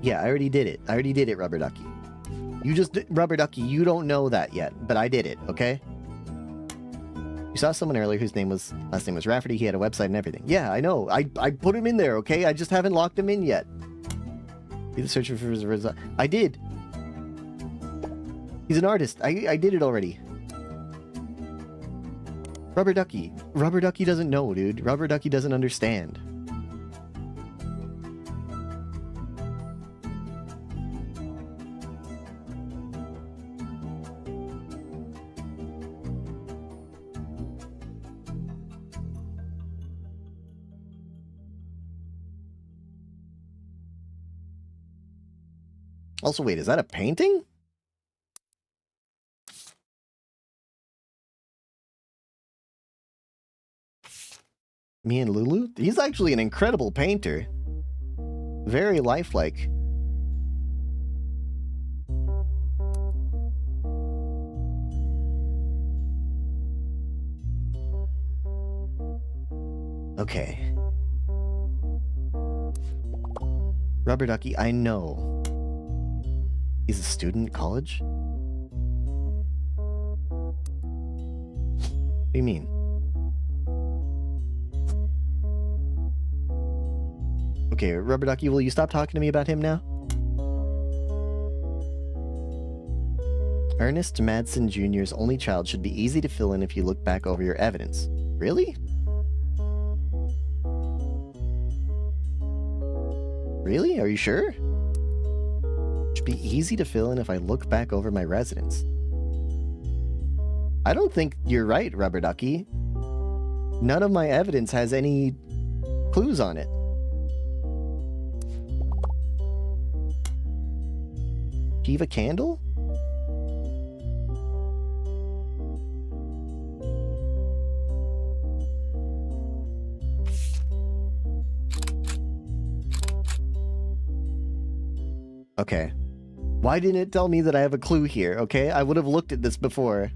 Yeah, I already did it, Rubber Ducky. Rubber Ducky, you don't know that yet, but I did it, okay? You saw someone earlier whose last name was Rafferty. He had a website and everything. Yeah, I know. I put him in there, okay? I just haven't locked him in yet. Be the searcher for his result. I did. He's an artist. I did it already. Rubber Ducky. Rubber Ducky doesn't know, dude. Rubber Ducky doesn't understand. Also, wait, is that a painting? Me and Lulu? He's actually an incredible painter. Very lifelike. Okay. Rubber Ducky, I know. He's a student at college? What do you mean? Okay, Rubber Ducky, will you stop talking to me about him now? Ernest Madsen Jr.'s only child should be easy to fill in if you look back over your evidence. Really? Really? Are you sure? Should be easy to fill in if I look back over my residence. I don't think you're right, Rubber Ducky. None of my evidence has any clues on it. Kiva Candle? Okay. Why didn't it tell me that I have a clue here, okay? I would have looked at this before.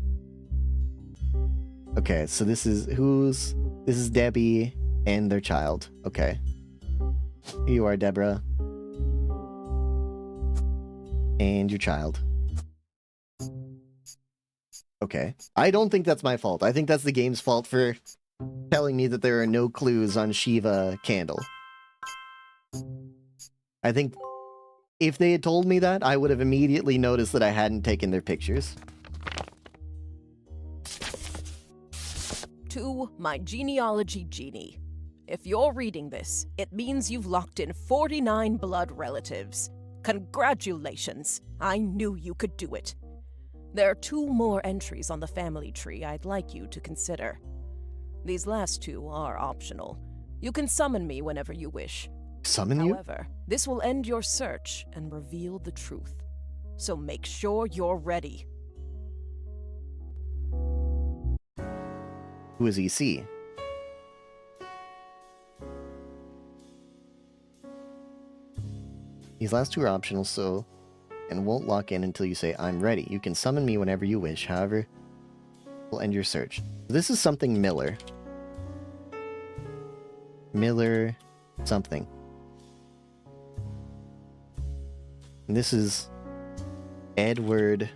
Okay, so this is Debbie and their child. Okay. Here you are, Deborah. And your child. Okay. I don't think that's my fault. I think that's the game's fault for telling me that there are no clues on Shiva Candle. I think if they had told me that, I would have immediately noticed that I hadn't taken their pictures. To my genealogy genie. If you're reading this, it means you've locked in 49 blood relatives. Congratulations! I knew you could do it. There are 2 more entries on the family tree I'd like you to consider. These last 2 are optional. You can summon me whenever you wish. Summon you? However, this will end your search and reveal the truth. So make sure you're ready. Who is EC? These last 2 are optional, so... and won't lock in until you say, I'm ready. You can summon me whenever you wish, however, we'll end your search. This is something Miller. Miller something. And this is Edward...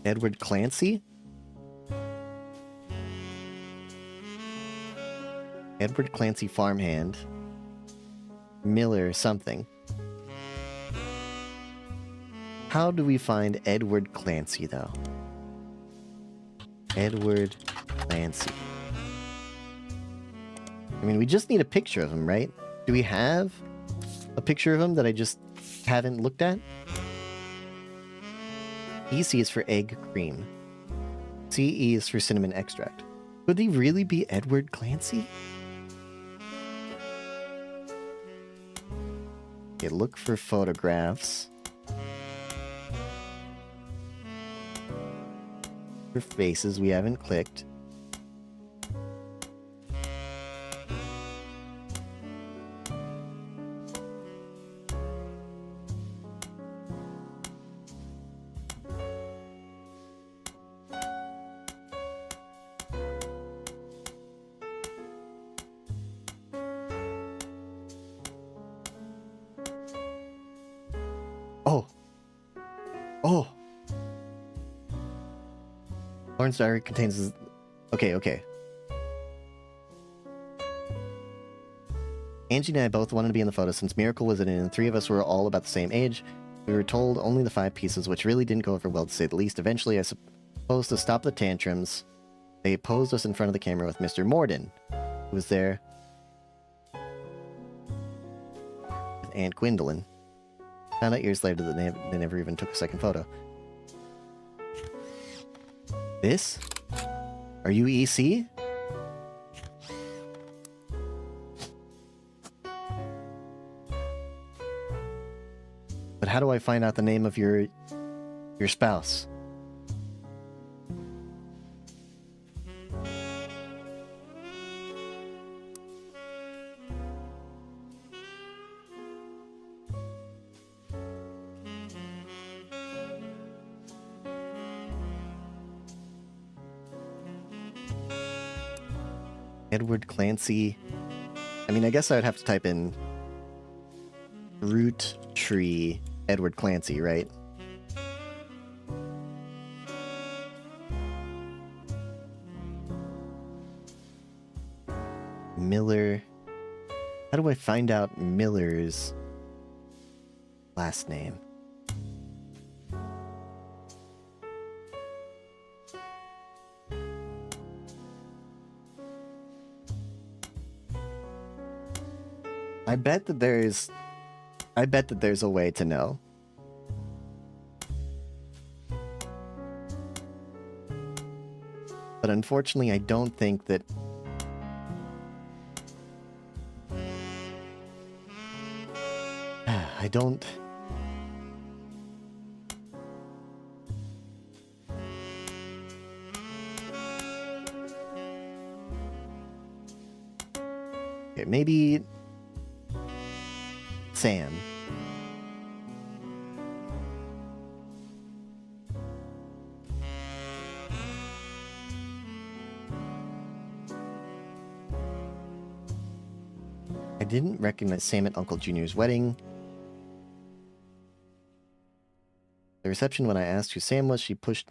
Edward Clancy? Edward Clancy farmhand. Miller something. How do we find Edward Clancy, though? Edward Clancy. I mean, we just need a picture of him, right? Do we have a picture of him that I just haven't looked at? EC is for egg cream. CE is for cinnamon extract. Could he really be Edward Clancy? Okay, look for photographs. For faces we haven't clicked. Oh. Oh. Lauren's diary contains... Okay. Angie and I both wanted to be in the photo since Miracle was in it and the 3 of us were all about the same age. We were told only the 5 pieces, which really didn't go over well to say the least. Eventually, I supposed to stop the tantrums. They posed us in front of the camera with Mr. Morden, who was there with Aunt Gwendolyn. Found out years later that they never even took a second photo. This? Are you EC? But how do I find out the name of your spouse? Edward Clancy. I mean, I guess I would have to type in root tree Edward Clancy, right? Miller. How do I find out Miller's last name? I bet that there's a way to know. But unfortunately, I don't think that... I don't... Okay, maybe... Sam. didn't recognize Sam at Uncle Junior's wedding. The reception, when I asked who Sam was, she shushed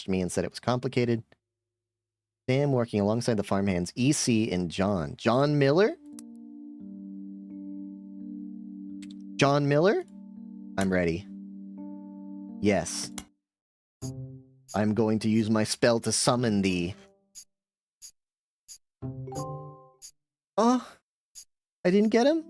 me and said it was complicated. Sam working alongside the farmhands EC and John. John Miller? John Miller? I'm ready. Yes. I'm going to use my spell to summon thee. Oh, I didn't get him?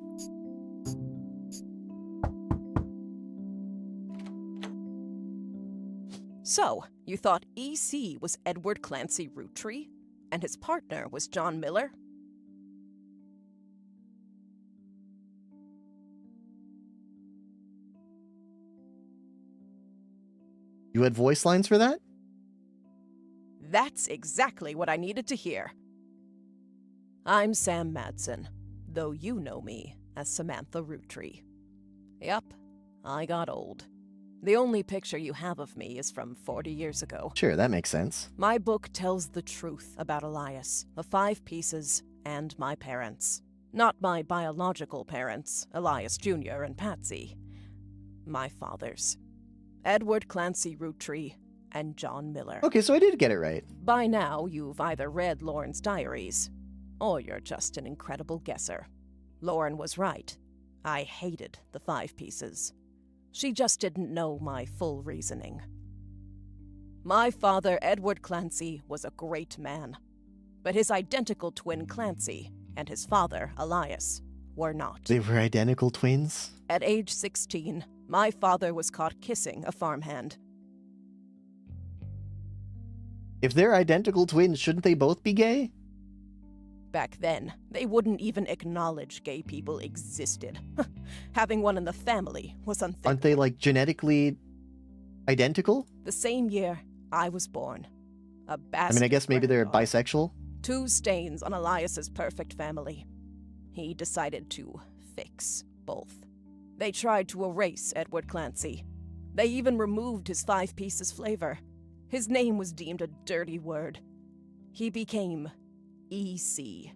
So, you thought EC was Edward Clancy Roottree, and his partner was John Miller? You had voice lines for that? That's exactly what I needed to hear. I'm Sam Madsen, though you know me as Samantha Roottree. Yup, I got old. The only picture you have of me is from 40 years ago. Sure, that makes sense. My book tells the truth about Elias, the 5 pieces, and my parents. Not my biological parents, Elias Jr. and Patsy. My fathers. Edward Clancy Roottree and John Miller. Okay, so I did get it right. By now, you've either read Lauren's diaries, or you're just an incredible guesser. Lauren was right. I hated the 5 pieces. She just didn't know my full reasoning. My father, Edward Clancy, was a great man. But his identical twin, Clancy, and his father, Elias, were not. They were identical twins? At age 16, my father was caught kissing a farmhand. If they're identical twins, shouldn't they both be gay? Back then, they wouldn't even acknowledge gay people existed. Having one in the family was unthinkable. Aren't they, like, genetically identical? The same year I was born. A bastard. I mean, I guess maybe they're grandpa. bisexual? 2 stains on Elias's perfect family. He decided to fix both. They tried to erase Edward Clancy. They even removed his 5 pieces flavor. His name was deemed a dirty word. He became EC.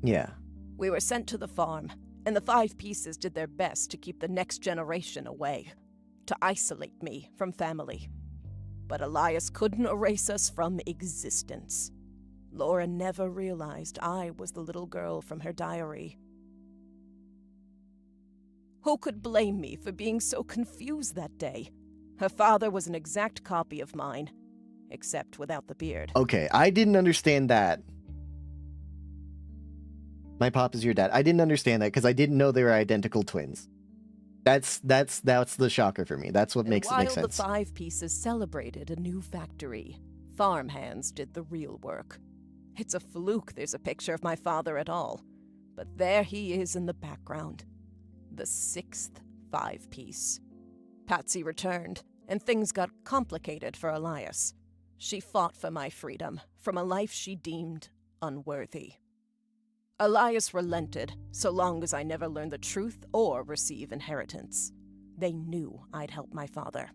Yeah. We were sent to the farm, and the 5 pieces did their best to keep the next generation away, to isolate me from family. But Elias couldn't erase us from existence. Laura never realized I was the little girl from her diary. Who could blame me for being so confused that day? Her father was an exact copy of mine, except without the beard. Okay, I didn't understand that. My pop is your dad. I didn't understand that because I didn't know they were identical twins. That's the shocker for me. That's what makes it make sense. While the 5 pieces celebrated a new factory, farmhands did the real work. It's a fluke there's a picture of my father at all, but there he is in the background. The 6th 5 piece. Patsy returned, and things got complicated for Elias. She fought for my freedom from a life she deemed unworthy. Elias relented, so long as I never learned the truth or receive inheritance. They knew I'd help my father.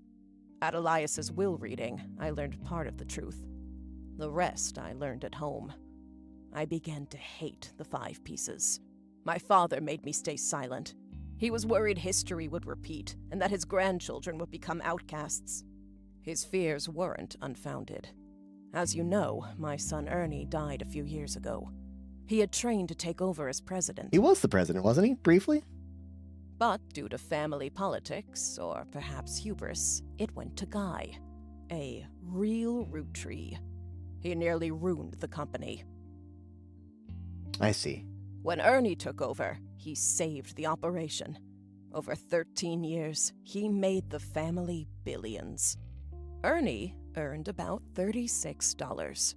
At Elias's will reading, I learned part of the truth. The rest I learned at home. I began to hate the 5 pieces. My father made me stay silent. He was worried history would repeat and that his grandchildren would become outcasts. His fears weren't unfounded. As you know, my son Ernie died a few years ago. He had trained to take over as president. He was the president, wasn't he? Briefly? But due to family politics, or perhaps hubris, it went to Guy. A real Roottree. He nearly ruined the company. I see. When Ernie took over, he saved the operation. Over 13 years, he made the family billions. Ernie earned about $36.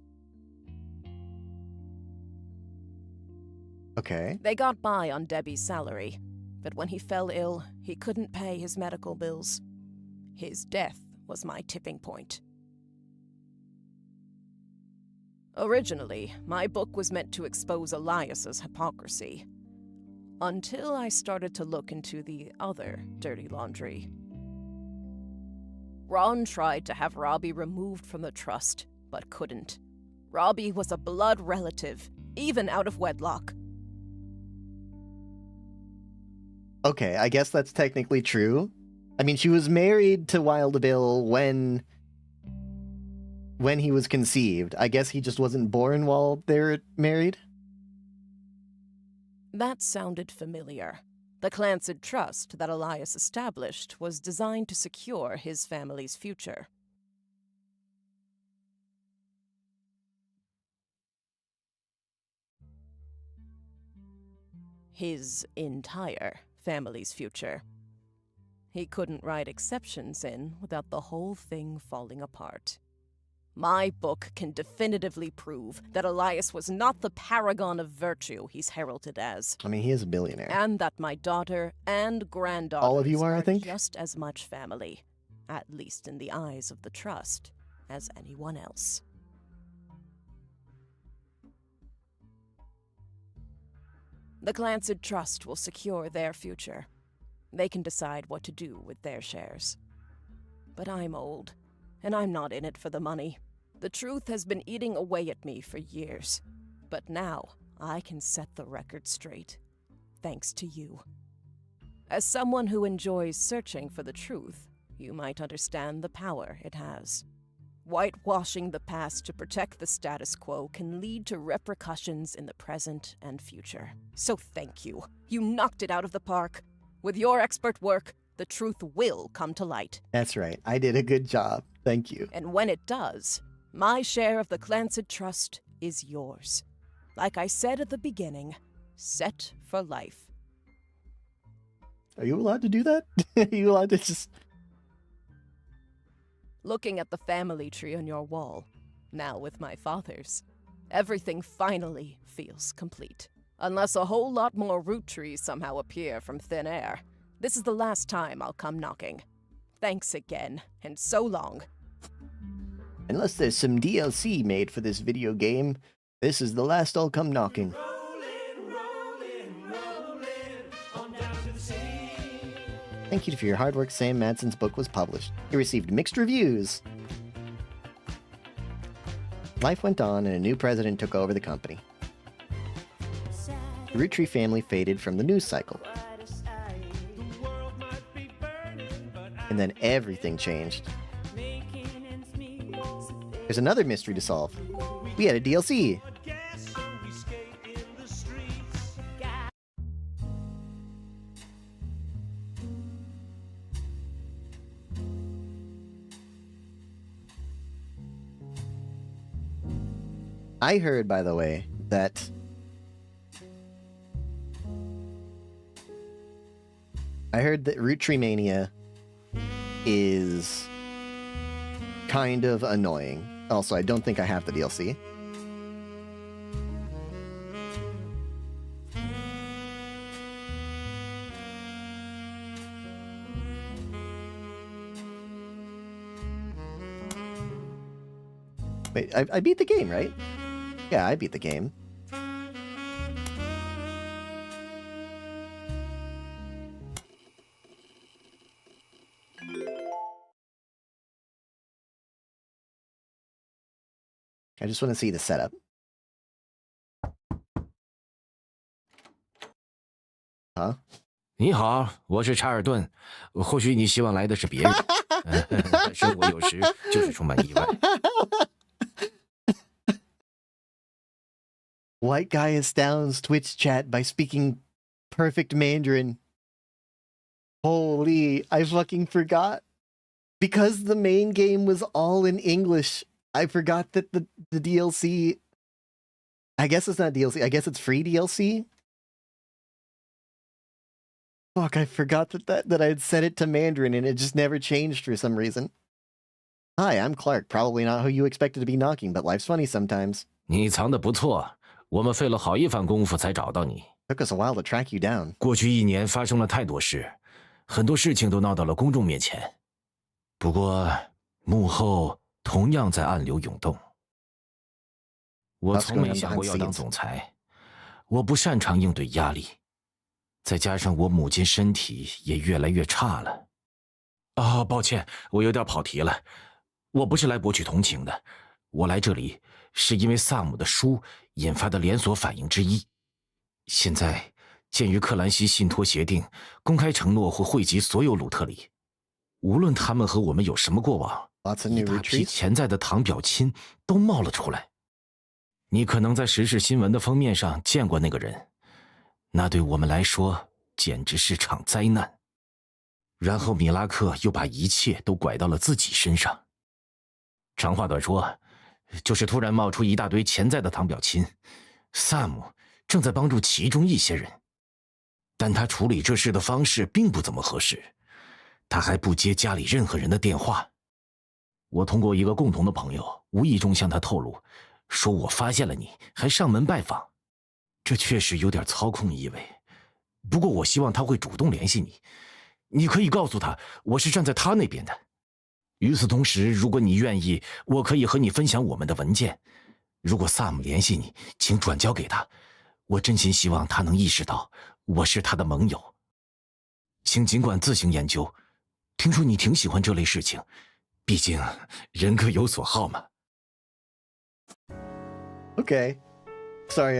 Okay. They got by on Debbie's salary, but when he fell ill, he couldn't pay his medical bills. His death was my tipping point. Originally, my book was meant to expose Elias's hypocrisy. Until I started to look into the other dirty laundry. Ron tried to have Robbie removed from the trust, but couldn't. Robbie was a blood relative, even out of wedlock. Okay, I guess that's technically true. I mean, she was married to Wild Bill when he was conceived. I guess he just wasn't born while they were married. That sounded familiar. The Clancid Trust that Elias established was designed to secure his family's future. His entire family's future. He couldn't write exceptions in without the whole thing falling apart. My book can definitively prove that Elias was not the paragon of virtue he's heralded as. I mean, he is a billionaire. And that my daughter and granddaughter all of you are, I think, just as much family, at least in the eyes of the Trust, as anyone else. The Clancid Trust will secure their future. They can decide what to do with their shares. But I'm old, and I'm not in it for the money. The truth has been eating away at me for years. But now, I can set the record straight. Thanks to you. As someone who enjoys searching for the truth, you might understand the power it has. Whitewashing the past to protect the status quo can lead to repercussions in the present and future. So thank you. You knocked it out of the park. With your expert work, the truth will come to light. That's right. I did a good job. Thank you. And when it does, my share of the Clancid Trust is yours. Like I said at the beginning, set for life. Are you allowed to do that? Are you allowed to just... Looking at the family tree on your wall, now with my father's, everything finally feels complete. Unless a whole lot more root trees somehow appear from thin air. This is the last time I'll come knocking. Thanks again, and so long. Unless there's some DLC made for this video game, this is the last I'll come knocking. Thank you for your hard work. Sam Madsen's book was published. It received mixed reviews. Life went on and a new president took over the company. The Roottrees family faded from the news cycle. And then everything changed. There's another mystery to solve. We had a DLC. I heard, by the way, that Roottrees Mania is kind of annoying. Also, I don't think I have the DLC. Wait, I beat the game, right? Yeah, I beat the game. I just want to see the setup. Huh? 你好，我是查尔顿。或许你希望来的是别人，生活有时就是充满意外。White guy astounds Twitch chat by speaking perfect Mandarin. Holy, I fucking forgot. Because the main game was all in English, I forgot that the DLC... I guess it's not DLC, I guess it's free DLC? Fuck, I forgot that I had set it to Mandarin and it just never changed for some reason. Hi, I'm Clark, probably not who you expected to be knocking, but life's funny sometimes. 你藏得不错，我们费了好一番功夫才找到你。Took us a while to track you down. 过去1年发生了太多事，很多事情都闹到了公众面前。不过幕后同样在暗流涌动。我从没想过要当总裁，我不擅长应对压力，再加上我母亲身体也越来越差了。啊，抱歉，我有点跑题了。我不是来博取同情的，我来这里是因为萨姆的书引发的连锁反应之一。现在鉴于克兰西信托协定，公开承诺会惠及所有鲁特里，无论他们和我们有什么过往，一大批潜在的堂表亲都冒了出来。你可能在时事新闻的封面上见过那个人，那对我们来说简直是场灾难。然后米拉克又把一切都拐到了自己身上。长话短说，就是突然冒出一大堆潜在的堂表亲，萨姆正在帮助其中一些人，但他处理这事的方式并不怎么合适，他还不接家里任何人的电话。我通过一个共同的朋友无意中向他透露，说我发现了你，还上门拜访，这确实有点操控意味。不过我希望他会主动联系你，你可以告诉他我是站在他那边的。与此同时，如果你愿意，我可以和你分享我们的文件。如果萨姆联系你，请转交给他，我真心希望他能意识到我是他的盟友。请尽管自行研究，听说你挺喜欢这类事情，毕竟人各有所好嘛。Okay. Sorry,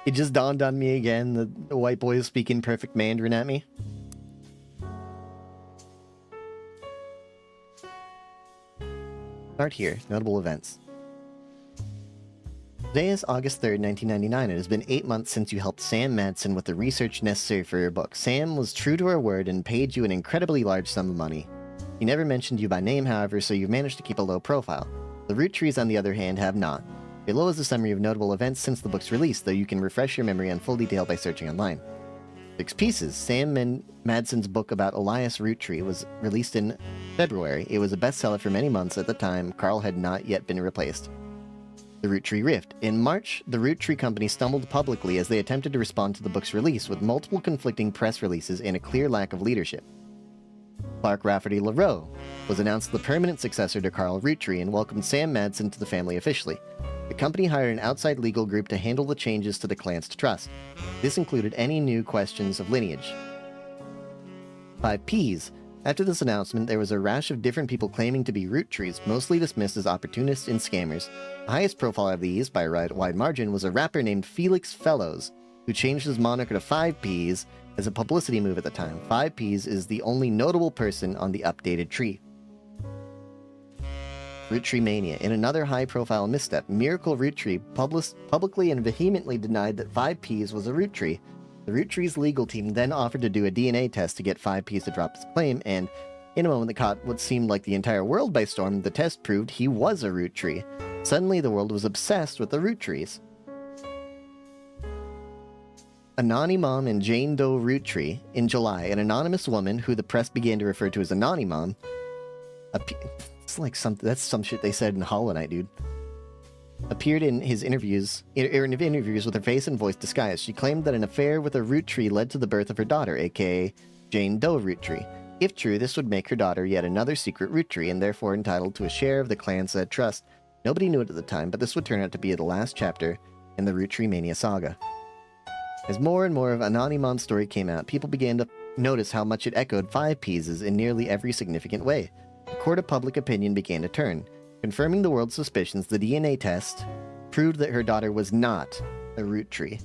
it just dawned on me again, the white boy is speaking perfect Mandarin at me. Start here. Notable events. Today is August 3rd, 1999. It has been 8 months since you helped Sam Madsen with the research necessary for your book. Sam was true to her word and paid you an incredibly large sum of money. He never mentioned you by name, however, so you've managed to keep a low profile. The Roottrees, on the other hand, have not. Below is a summary of notable events since the book's release, though you can refresh your memory on full detail by searching online. 6 pieces. Sam Madsen's book about Elias Roottree was released in February. It was a bestseller for many months. At the time, Carl had not yet been replaced. The Roottree Rift. In March, the Roottree Company stumbled publicly as they attempted to respond to the book's release with multiple conflicting press releases and a clear lack of leadership. Clark Rafferty LaRoe was announced the permanent successor to Carl Roottree and welcomed Sam Madsen to the family officially. The company hired an outside legal group to handle the changes to the Clanced Trust. This included any new questions of lineage. 5 Ps. After this announcement, there was a rash of different people claiming to be Roottrees, mostly dismissed as opportunists and scammers. The highest profile of these, by a wide margin, was a rapper named Felix Fellows, who changed his moniker to 5 Ps as a publicity move at the time. 5 Ps is the only notable person on the updated tree. Roottree Mania. In another high-profile misstep, Miracle Roottree publicly and vehemently denied that 5 Ps was a Roottree. The Roottree's legal team then offered to do a DNA test to get 5 Ps to drop his claim, and in a moment that caught what seemed like the entire world by storm, the test proved he was a Roottree. Suddenly, the world was obsessed with the Roottrees. Anonymom and Jane Doe Roottree. In July, an anonymous woman, who the press began to refer to as Anonymom, it's like that's some shit they said in Hollow Knight, dude. Appeared in interviews with her face and voice disguised. She claimed that an affair with a Roottree led to the birth of her daughter, aka Jane Doe Roottree. If true, this would make her daughter yet another secret Roottree, and therefore entitled to a share of the clan's trust. Nobody knew it at the time, but this would turn out to be the last chapter in the Roottree Mania saga. As more and more of Anonymom's story came out, people began to notice how much it echoed 5 Ps in nearly every significant way. The court of public opinion began to turn. Confirming the world's suspicions, the DNA test proved that her daughter was not a Roottree.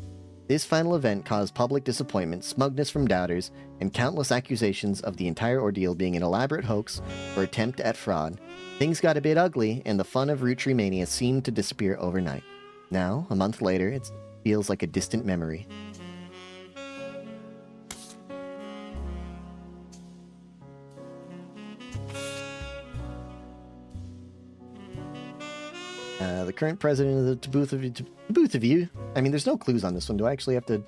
This final event caused public disappointment, smugness from doubters, and countless accusations of the entire ordeal being an elaborate hoax or attempt at fraud. Things got a bit ugly, and the fun of Roottree Mania seemed to disappear overnight. Now, a month later, it feels like a distant memory. The current president of the Tabooth of You. I mean, there's no clues on this one. Do I actually have to...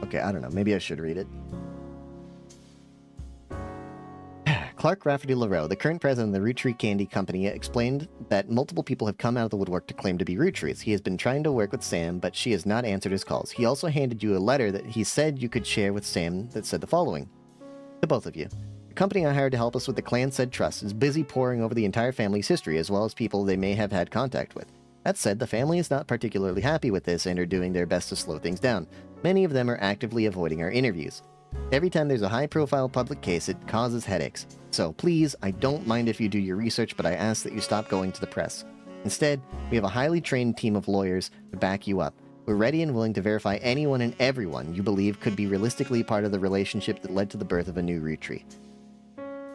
Okay, I don't know. Maybe I should read it. Clark Rafferty LaRoe, the current president of the Roottree Candy Company, explained that multiple people have come out of the woodwork to claim to be Roottrees. He has been trying to work with Sam, but she has not answered his calls. He also handed you a letter that he said you could share with Sam that said the following. To both of you. The company I hired to help us with the Clan Said Trust is busy poring over the entire family's history, as well as people they may have had contact with. That said, the family is not particularly happy with this and are doing their best to slow things down. Many of them are actively avoiding our interviews. Every time there's a high-profile public case, it causes headaches. So please, I don't mind if you do your research, but I ask that you stop going to the press. Instead, we have a highly trained team of lawyers to back you up. We're ready and willing to verify anyone and everyone you believe could be realistically part of the relationship that led to the birth of a new root tree.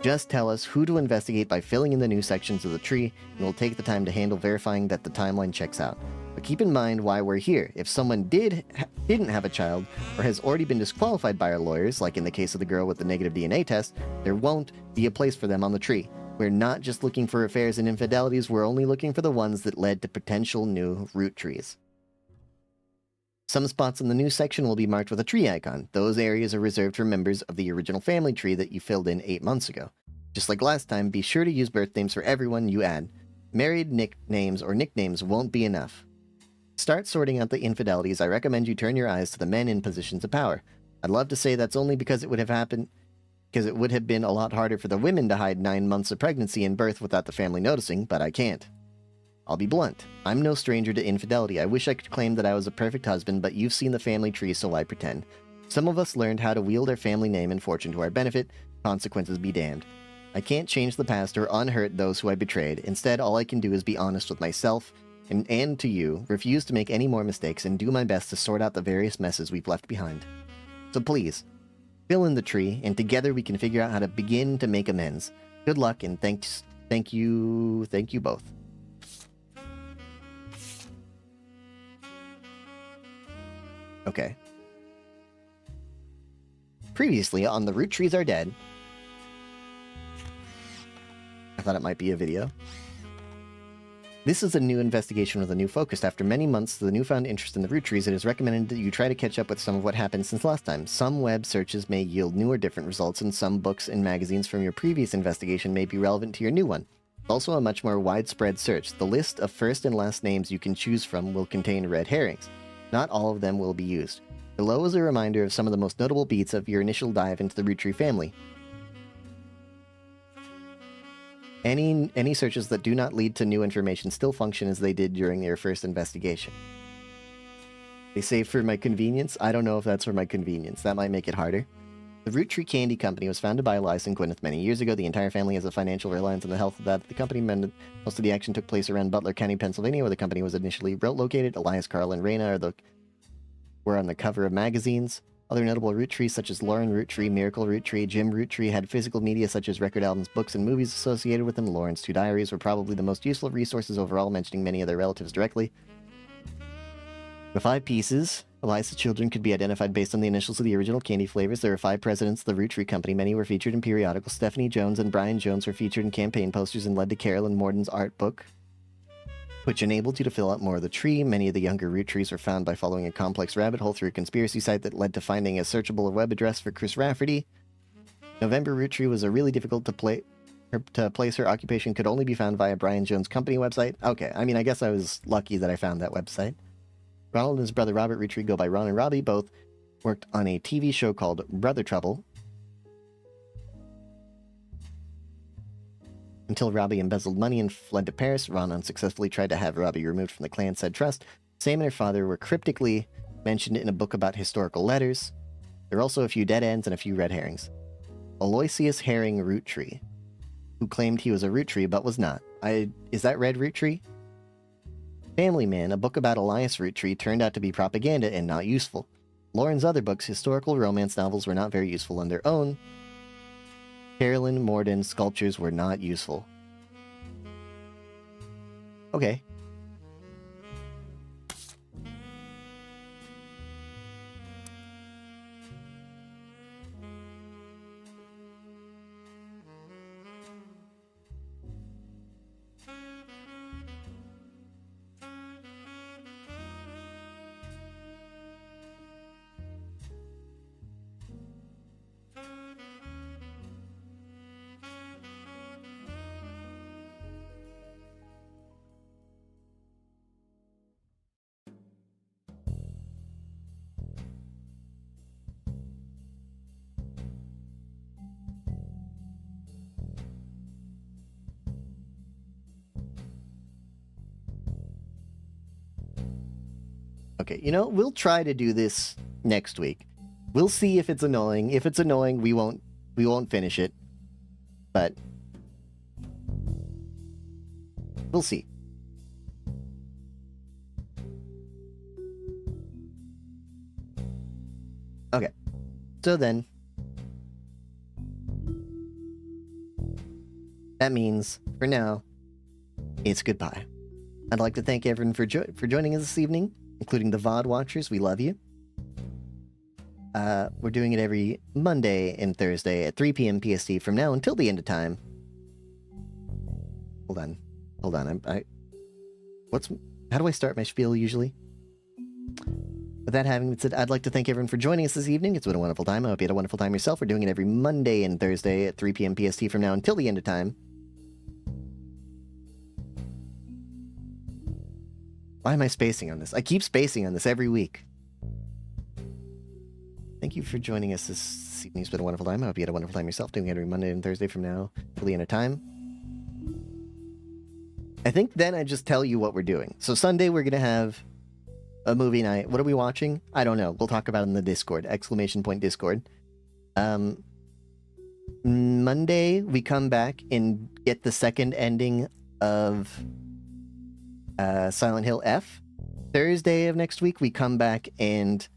Just tell us who to investigate by filling in the new sections of the tree, and we'll take the time to handle verifying that the timeline checks out. But keep in mind why we're here. If someone didn't have a child, or has already been disqualified by our lawyers, like in the case of the girl with the negative DNA test, there won't be a place for them on the tree. We're not just looking for affairs and infidelities, we're only looking for the ones that led to potential new root trees. Some spots in the new section will be marked with a tree icon. Those areas are reserved for members of the original family tree that you filled in 8 months ago. Just like last time, be sure to use birth names for everyone you add. Married nicknames or nicknames won't be enough. Start sorting out the infidelities. I recommend you turn your eyes to the men in positions of power. I'd love to say that's only because it would have been a lot harder for the women to hide 9 months of pregnancy and birth without the family noticing, but I can't. I'll be blunt. I'm no stranger to infidelity. I wish I could claim that I was a perfect husband, but you've seen the family tree, so I pretend. Some of us learned how to wield our family name and fortune to our benefit. Consequences be damned. I can't change the past or unhurt those who I betrayed. Instead, all I can do is be honest with myself and to you, refuse to make any more mistakes, and do my best to sort out the various messes we've left behind. So please, fill in the tree, and together we can figure out how to begin to make amends. Good luck, and thank you both. Okay. Previously on the Roottrees Are Dead. I thought it might be a video. This is a new investigation with a new focus. After many months of the newfound interest in the root trees, it is recommended that you try to catch up with some of what happened since last time. Some web searches may yield new or different results, and some books and magazines from your previous investigation may be relevant to your new one. It's also a much more widespread search. The list of first and last names you can choose from will contain red herrings. Not all of them will be used. Below is a reminder of some of the most notable beats of your initial dive into the root tree family. Any searches that do not lead to new information still function as they did during your first investigation. They say for my convenience. I don't know if that's for my convenience. That might make it harder. The Root Tree Candy Company was founded by Elias and Gwyneth many years ago. The entire family has a financial reliance on the health of that. The company most of the action took place around Butler County, Pennsylvania, where the company was initially located. Elias, Carl, and Raina were on the cover of magazines. Other notable root trees such as Lauren Root Tree, Miracle Root Tree, Jim Root Tree had physical media such as record albums, books, and movies associated with them. Lauren's 2 diaries were probably the most useful resources overall, mentioning many of their relatives directly. The 5 pieces, Elias's children, could be identified based on the initials of the original candy flavors. There are 5 presidents of the Root Tree Company. Many were featured in periodicals. Stephanie Jones and Brian Jones were featured in campaign posters and led to Carolyn Morden's art book, which enabled you to fill out more of the tree. Many of the younger root trees were found by following a complex rabbit hole through a conspiracy site that led to finding a searchable web address for Chris Rafferty. November Root Tree was a really difficult to place. Her occupation could only be found via Brian Jones' company website. Okay, I mean, I guess I was lucky that I found that website. Ronald and his brother Robert Root Tree go by Ron and Robbie. Both worked on a TV show called Brother Trouble, until Robbie embezzled money and fled to Paris. Ron unsuccessfully tried to have Robbie removed from the clan said trust. Sam and her father were cryptically mentioned in a book about historical letters. There are also a few dead ends and a few red herrings. Aloysius Herring Root Tree, who claimed he was a root tree but was not. Is that Red Root Tree? Family Man, a book about Elias Root Tree, turned out to be propaganda and not useful. Lauren's other books, historical romance novels, were not very useful on their own. Carolyn Morden's sculptures were not useful. Okay. Okay, you know, we'll try to do this next week. We'll see if it's annoying. If it's annoying, we won't finish it. But we'll see. Okay. So then, that means, for now, it's goodbye. I'd like to thank everyone for joining us this evening, including the VOD watchers. We love you. We're doing it every Monday and Thursday at 3 p.m. PST from now until the end of time. Hold on. How do I start my spiel usually? With that having been said, I'd like to thank everyone for joining us this evening. It's been a wonderful time. I hope you had a wonderful time yourself. We're doing it every Monday and Thursday at 3 p.m. PST from now until the end of time. Why am I spacing on this? I keep spacing on this every week. Thank you for joining us this evening. It's been a wonderful time. I hope you had a wonderful time yourself. Doing it every Monday and Thursday from now till the end of time. I think then I just tell you what we're doing. So Sunday we're going to have a movie night. What are we watching? I don't know. We'll talk about it in the Discord. ! Discord. Monday we come back and get the second ending of Silent Hill F. Thursday of next week we come back and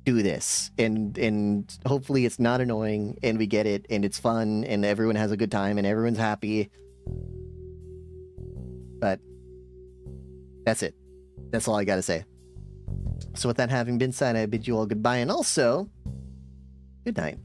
do this. And hopefully it's not annoying and we get it and it's fun and everyone has a good time and everyone's happy. But that's it. That's all I gotta say. So with that having been said, I bid you all goodbye and also, good night.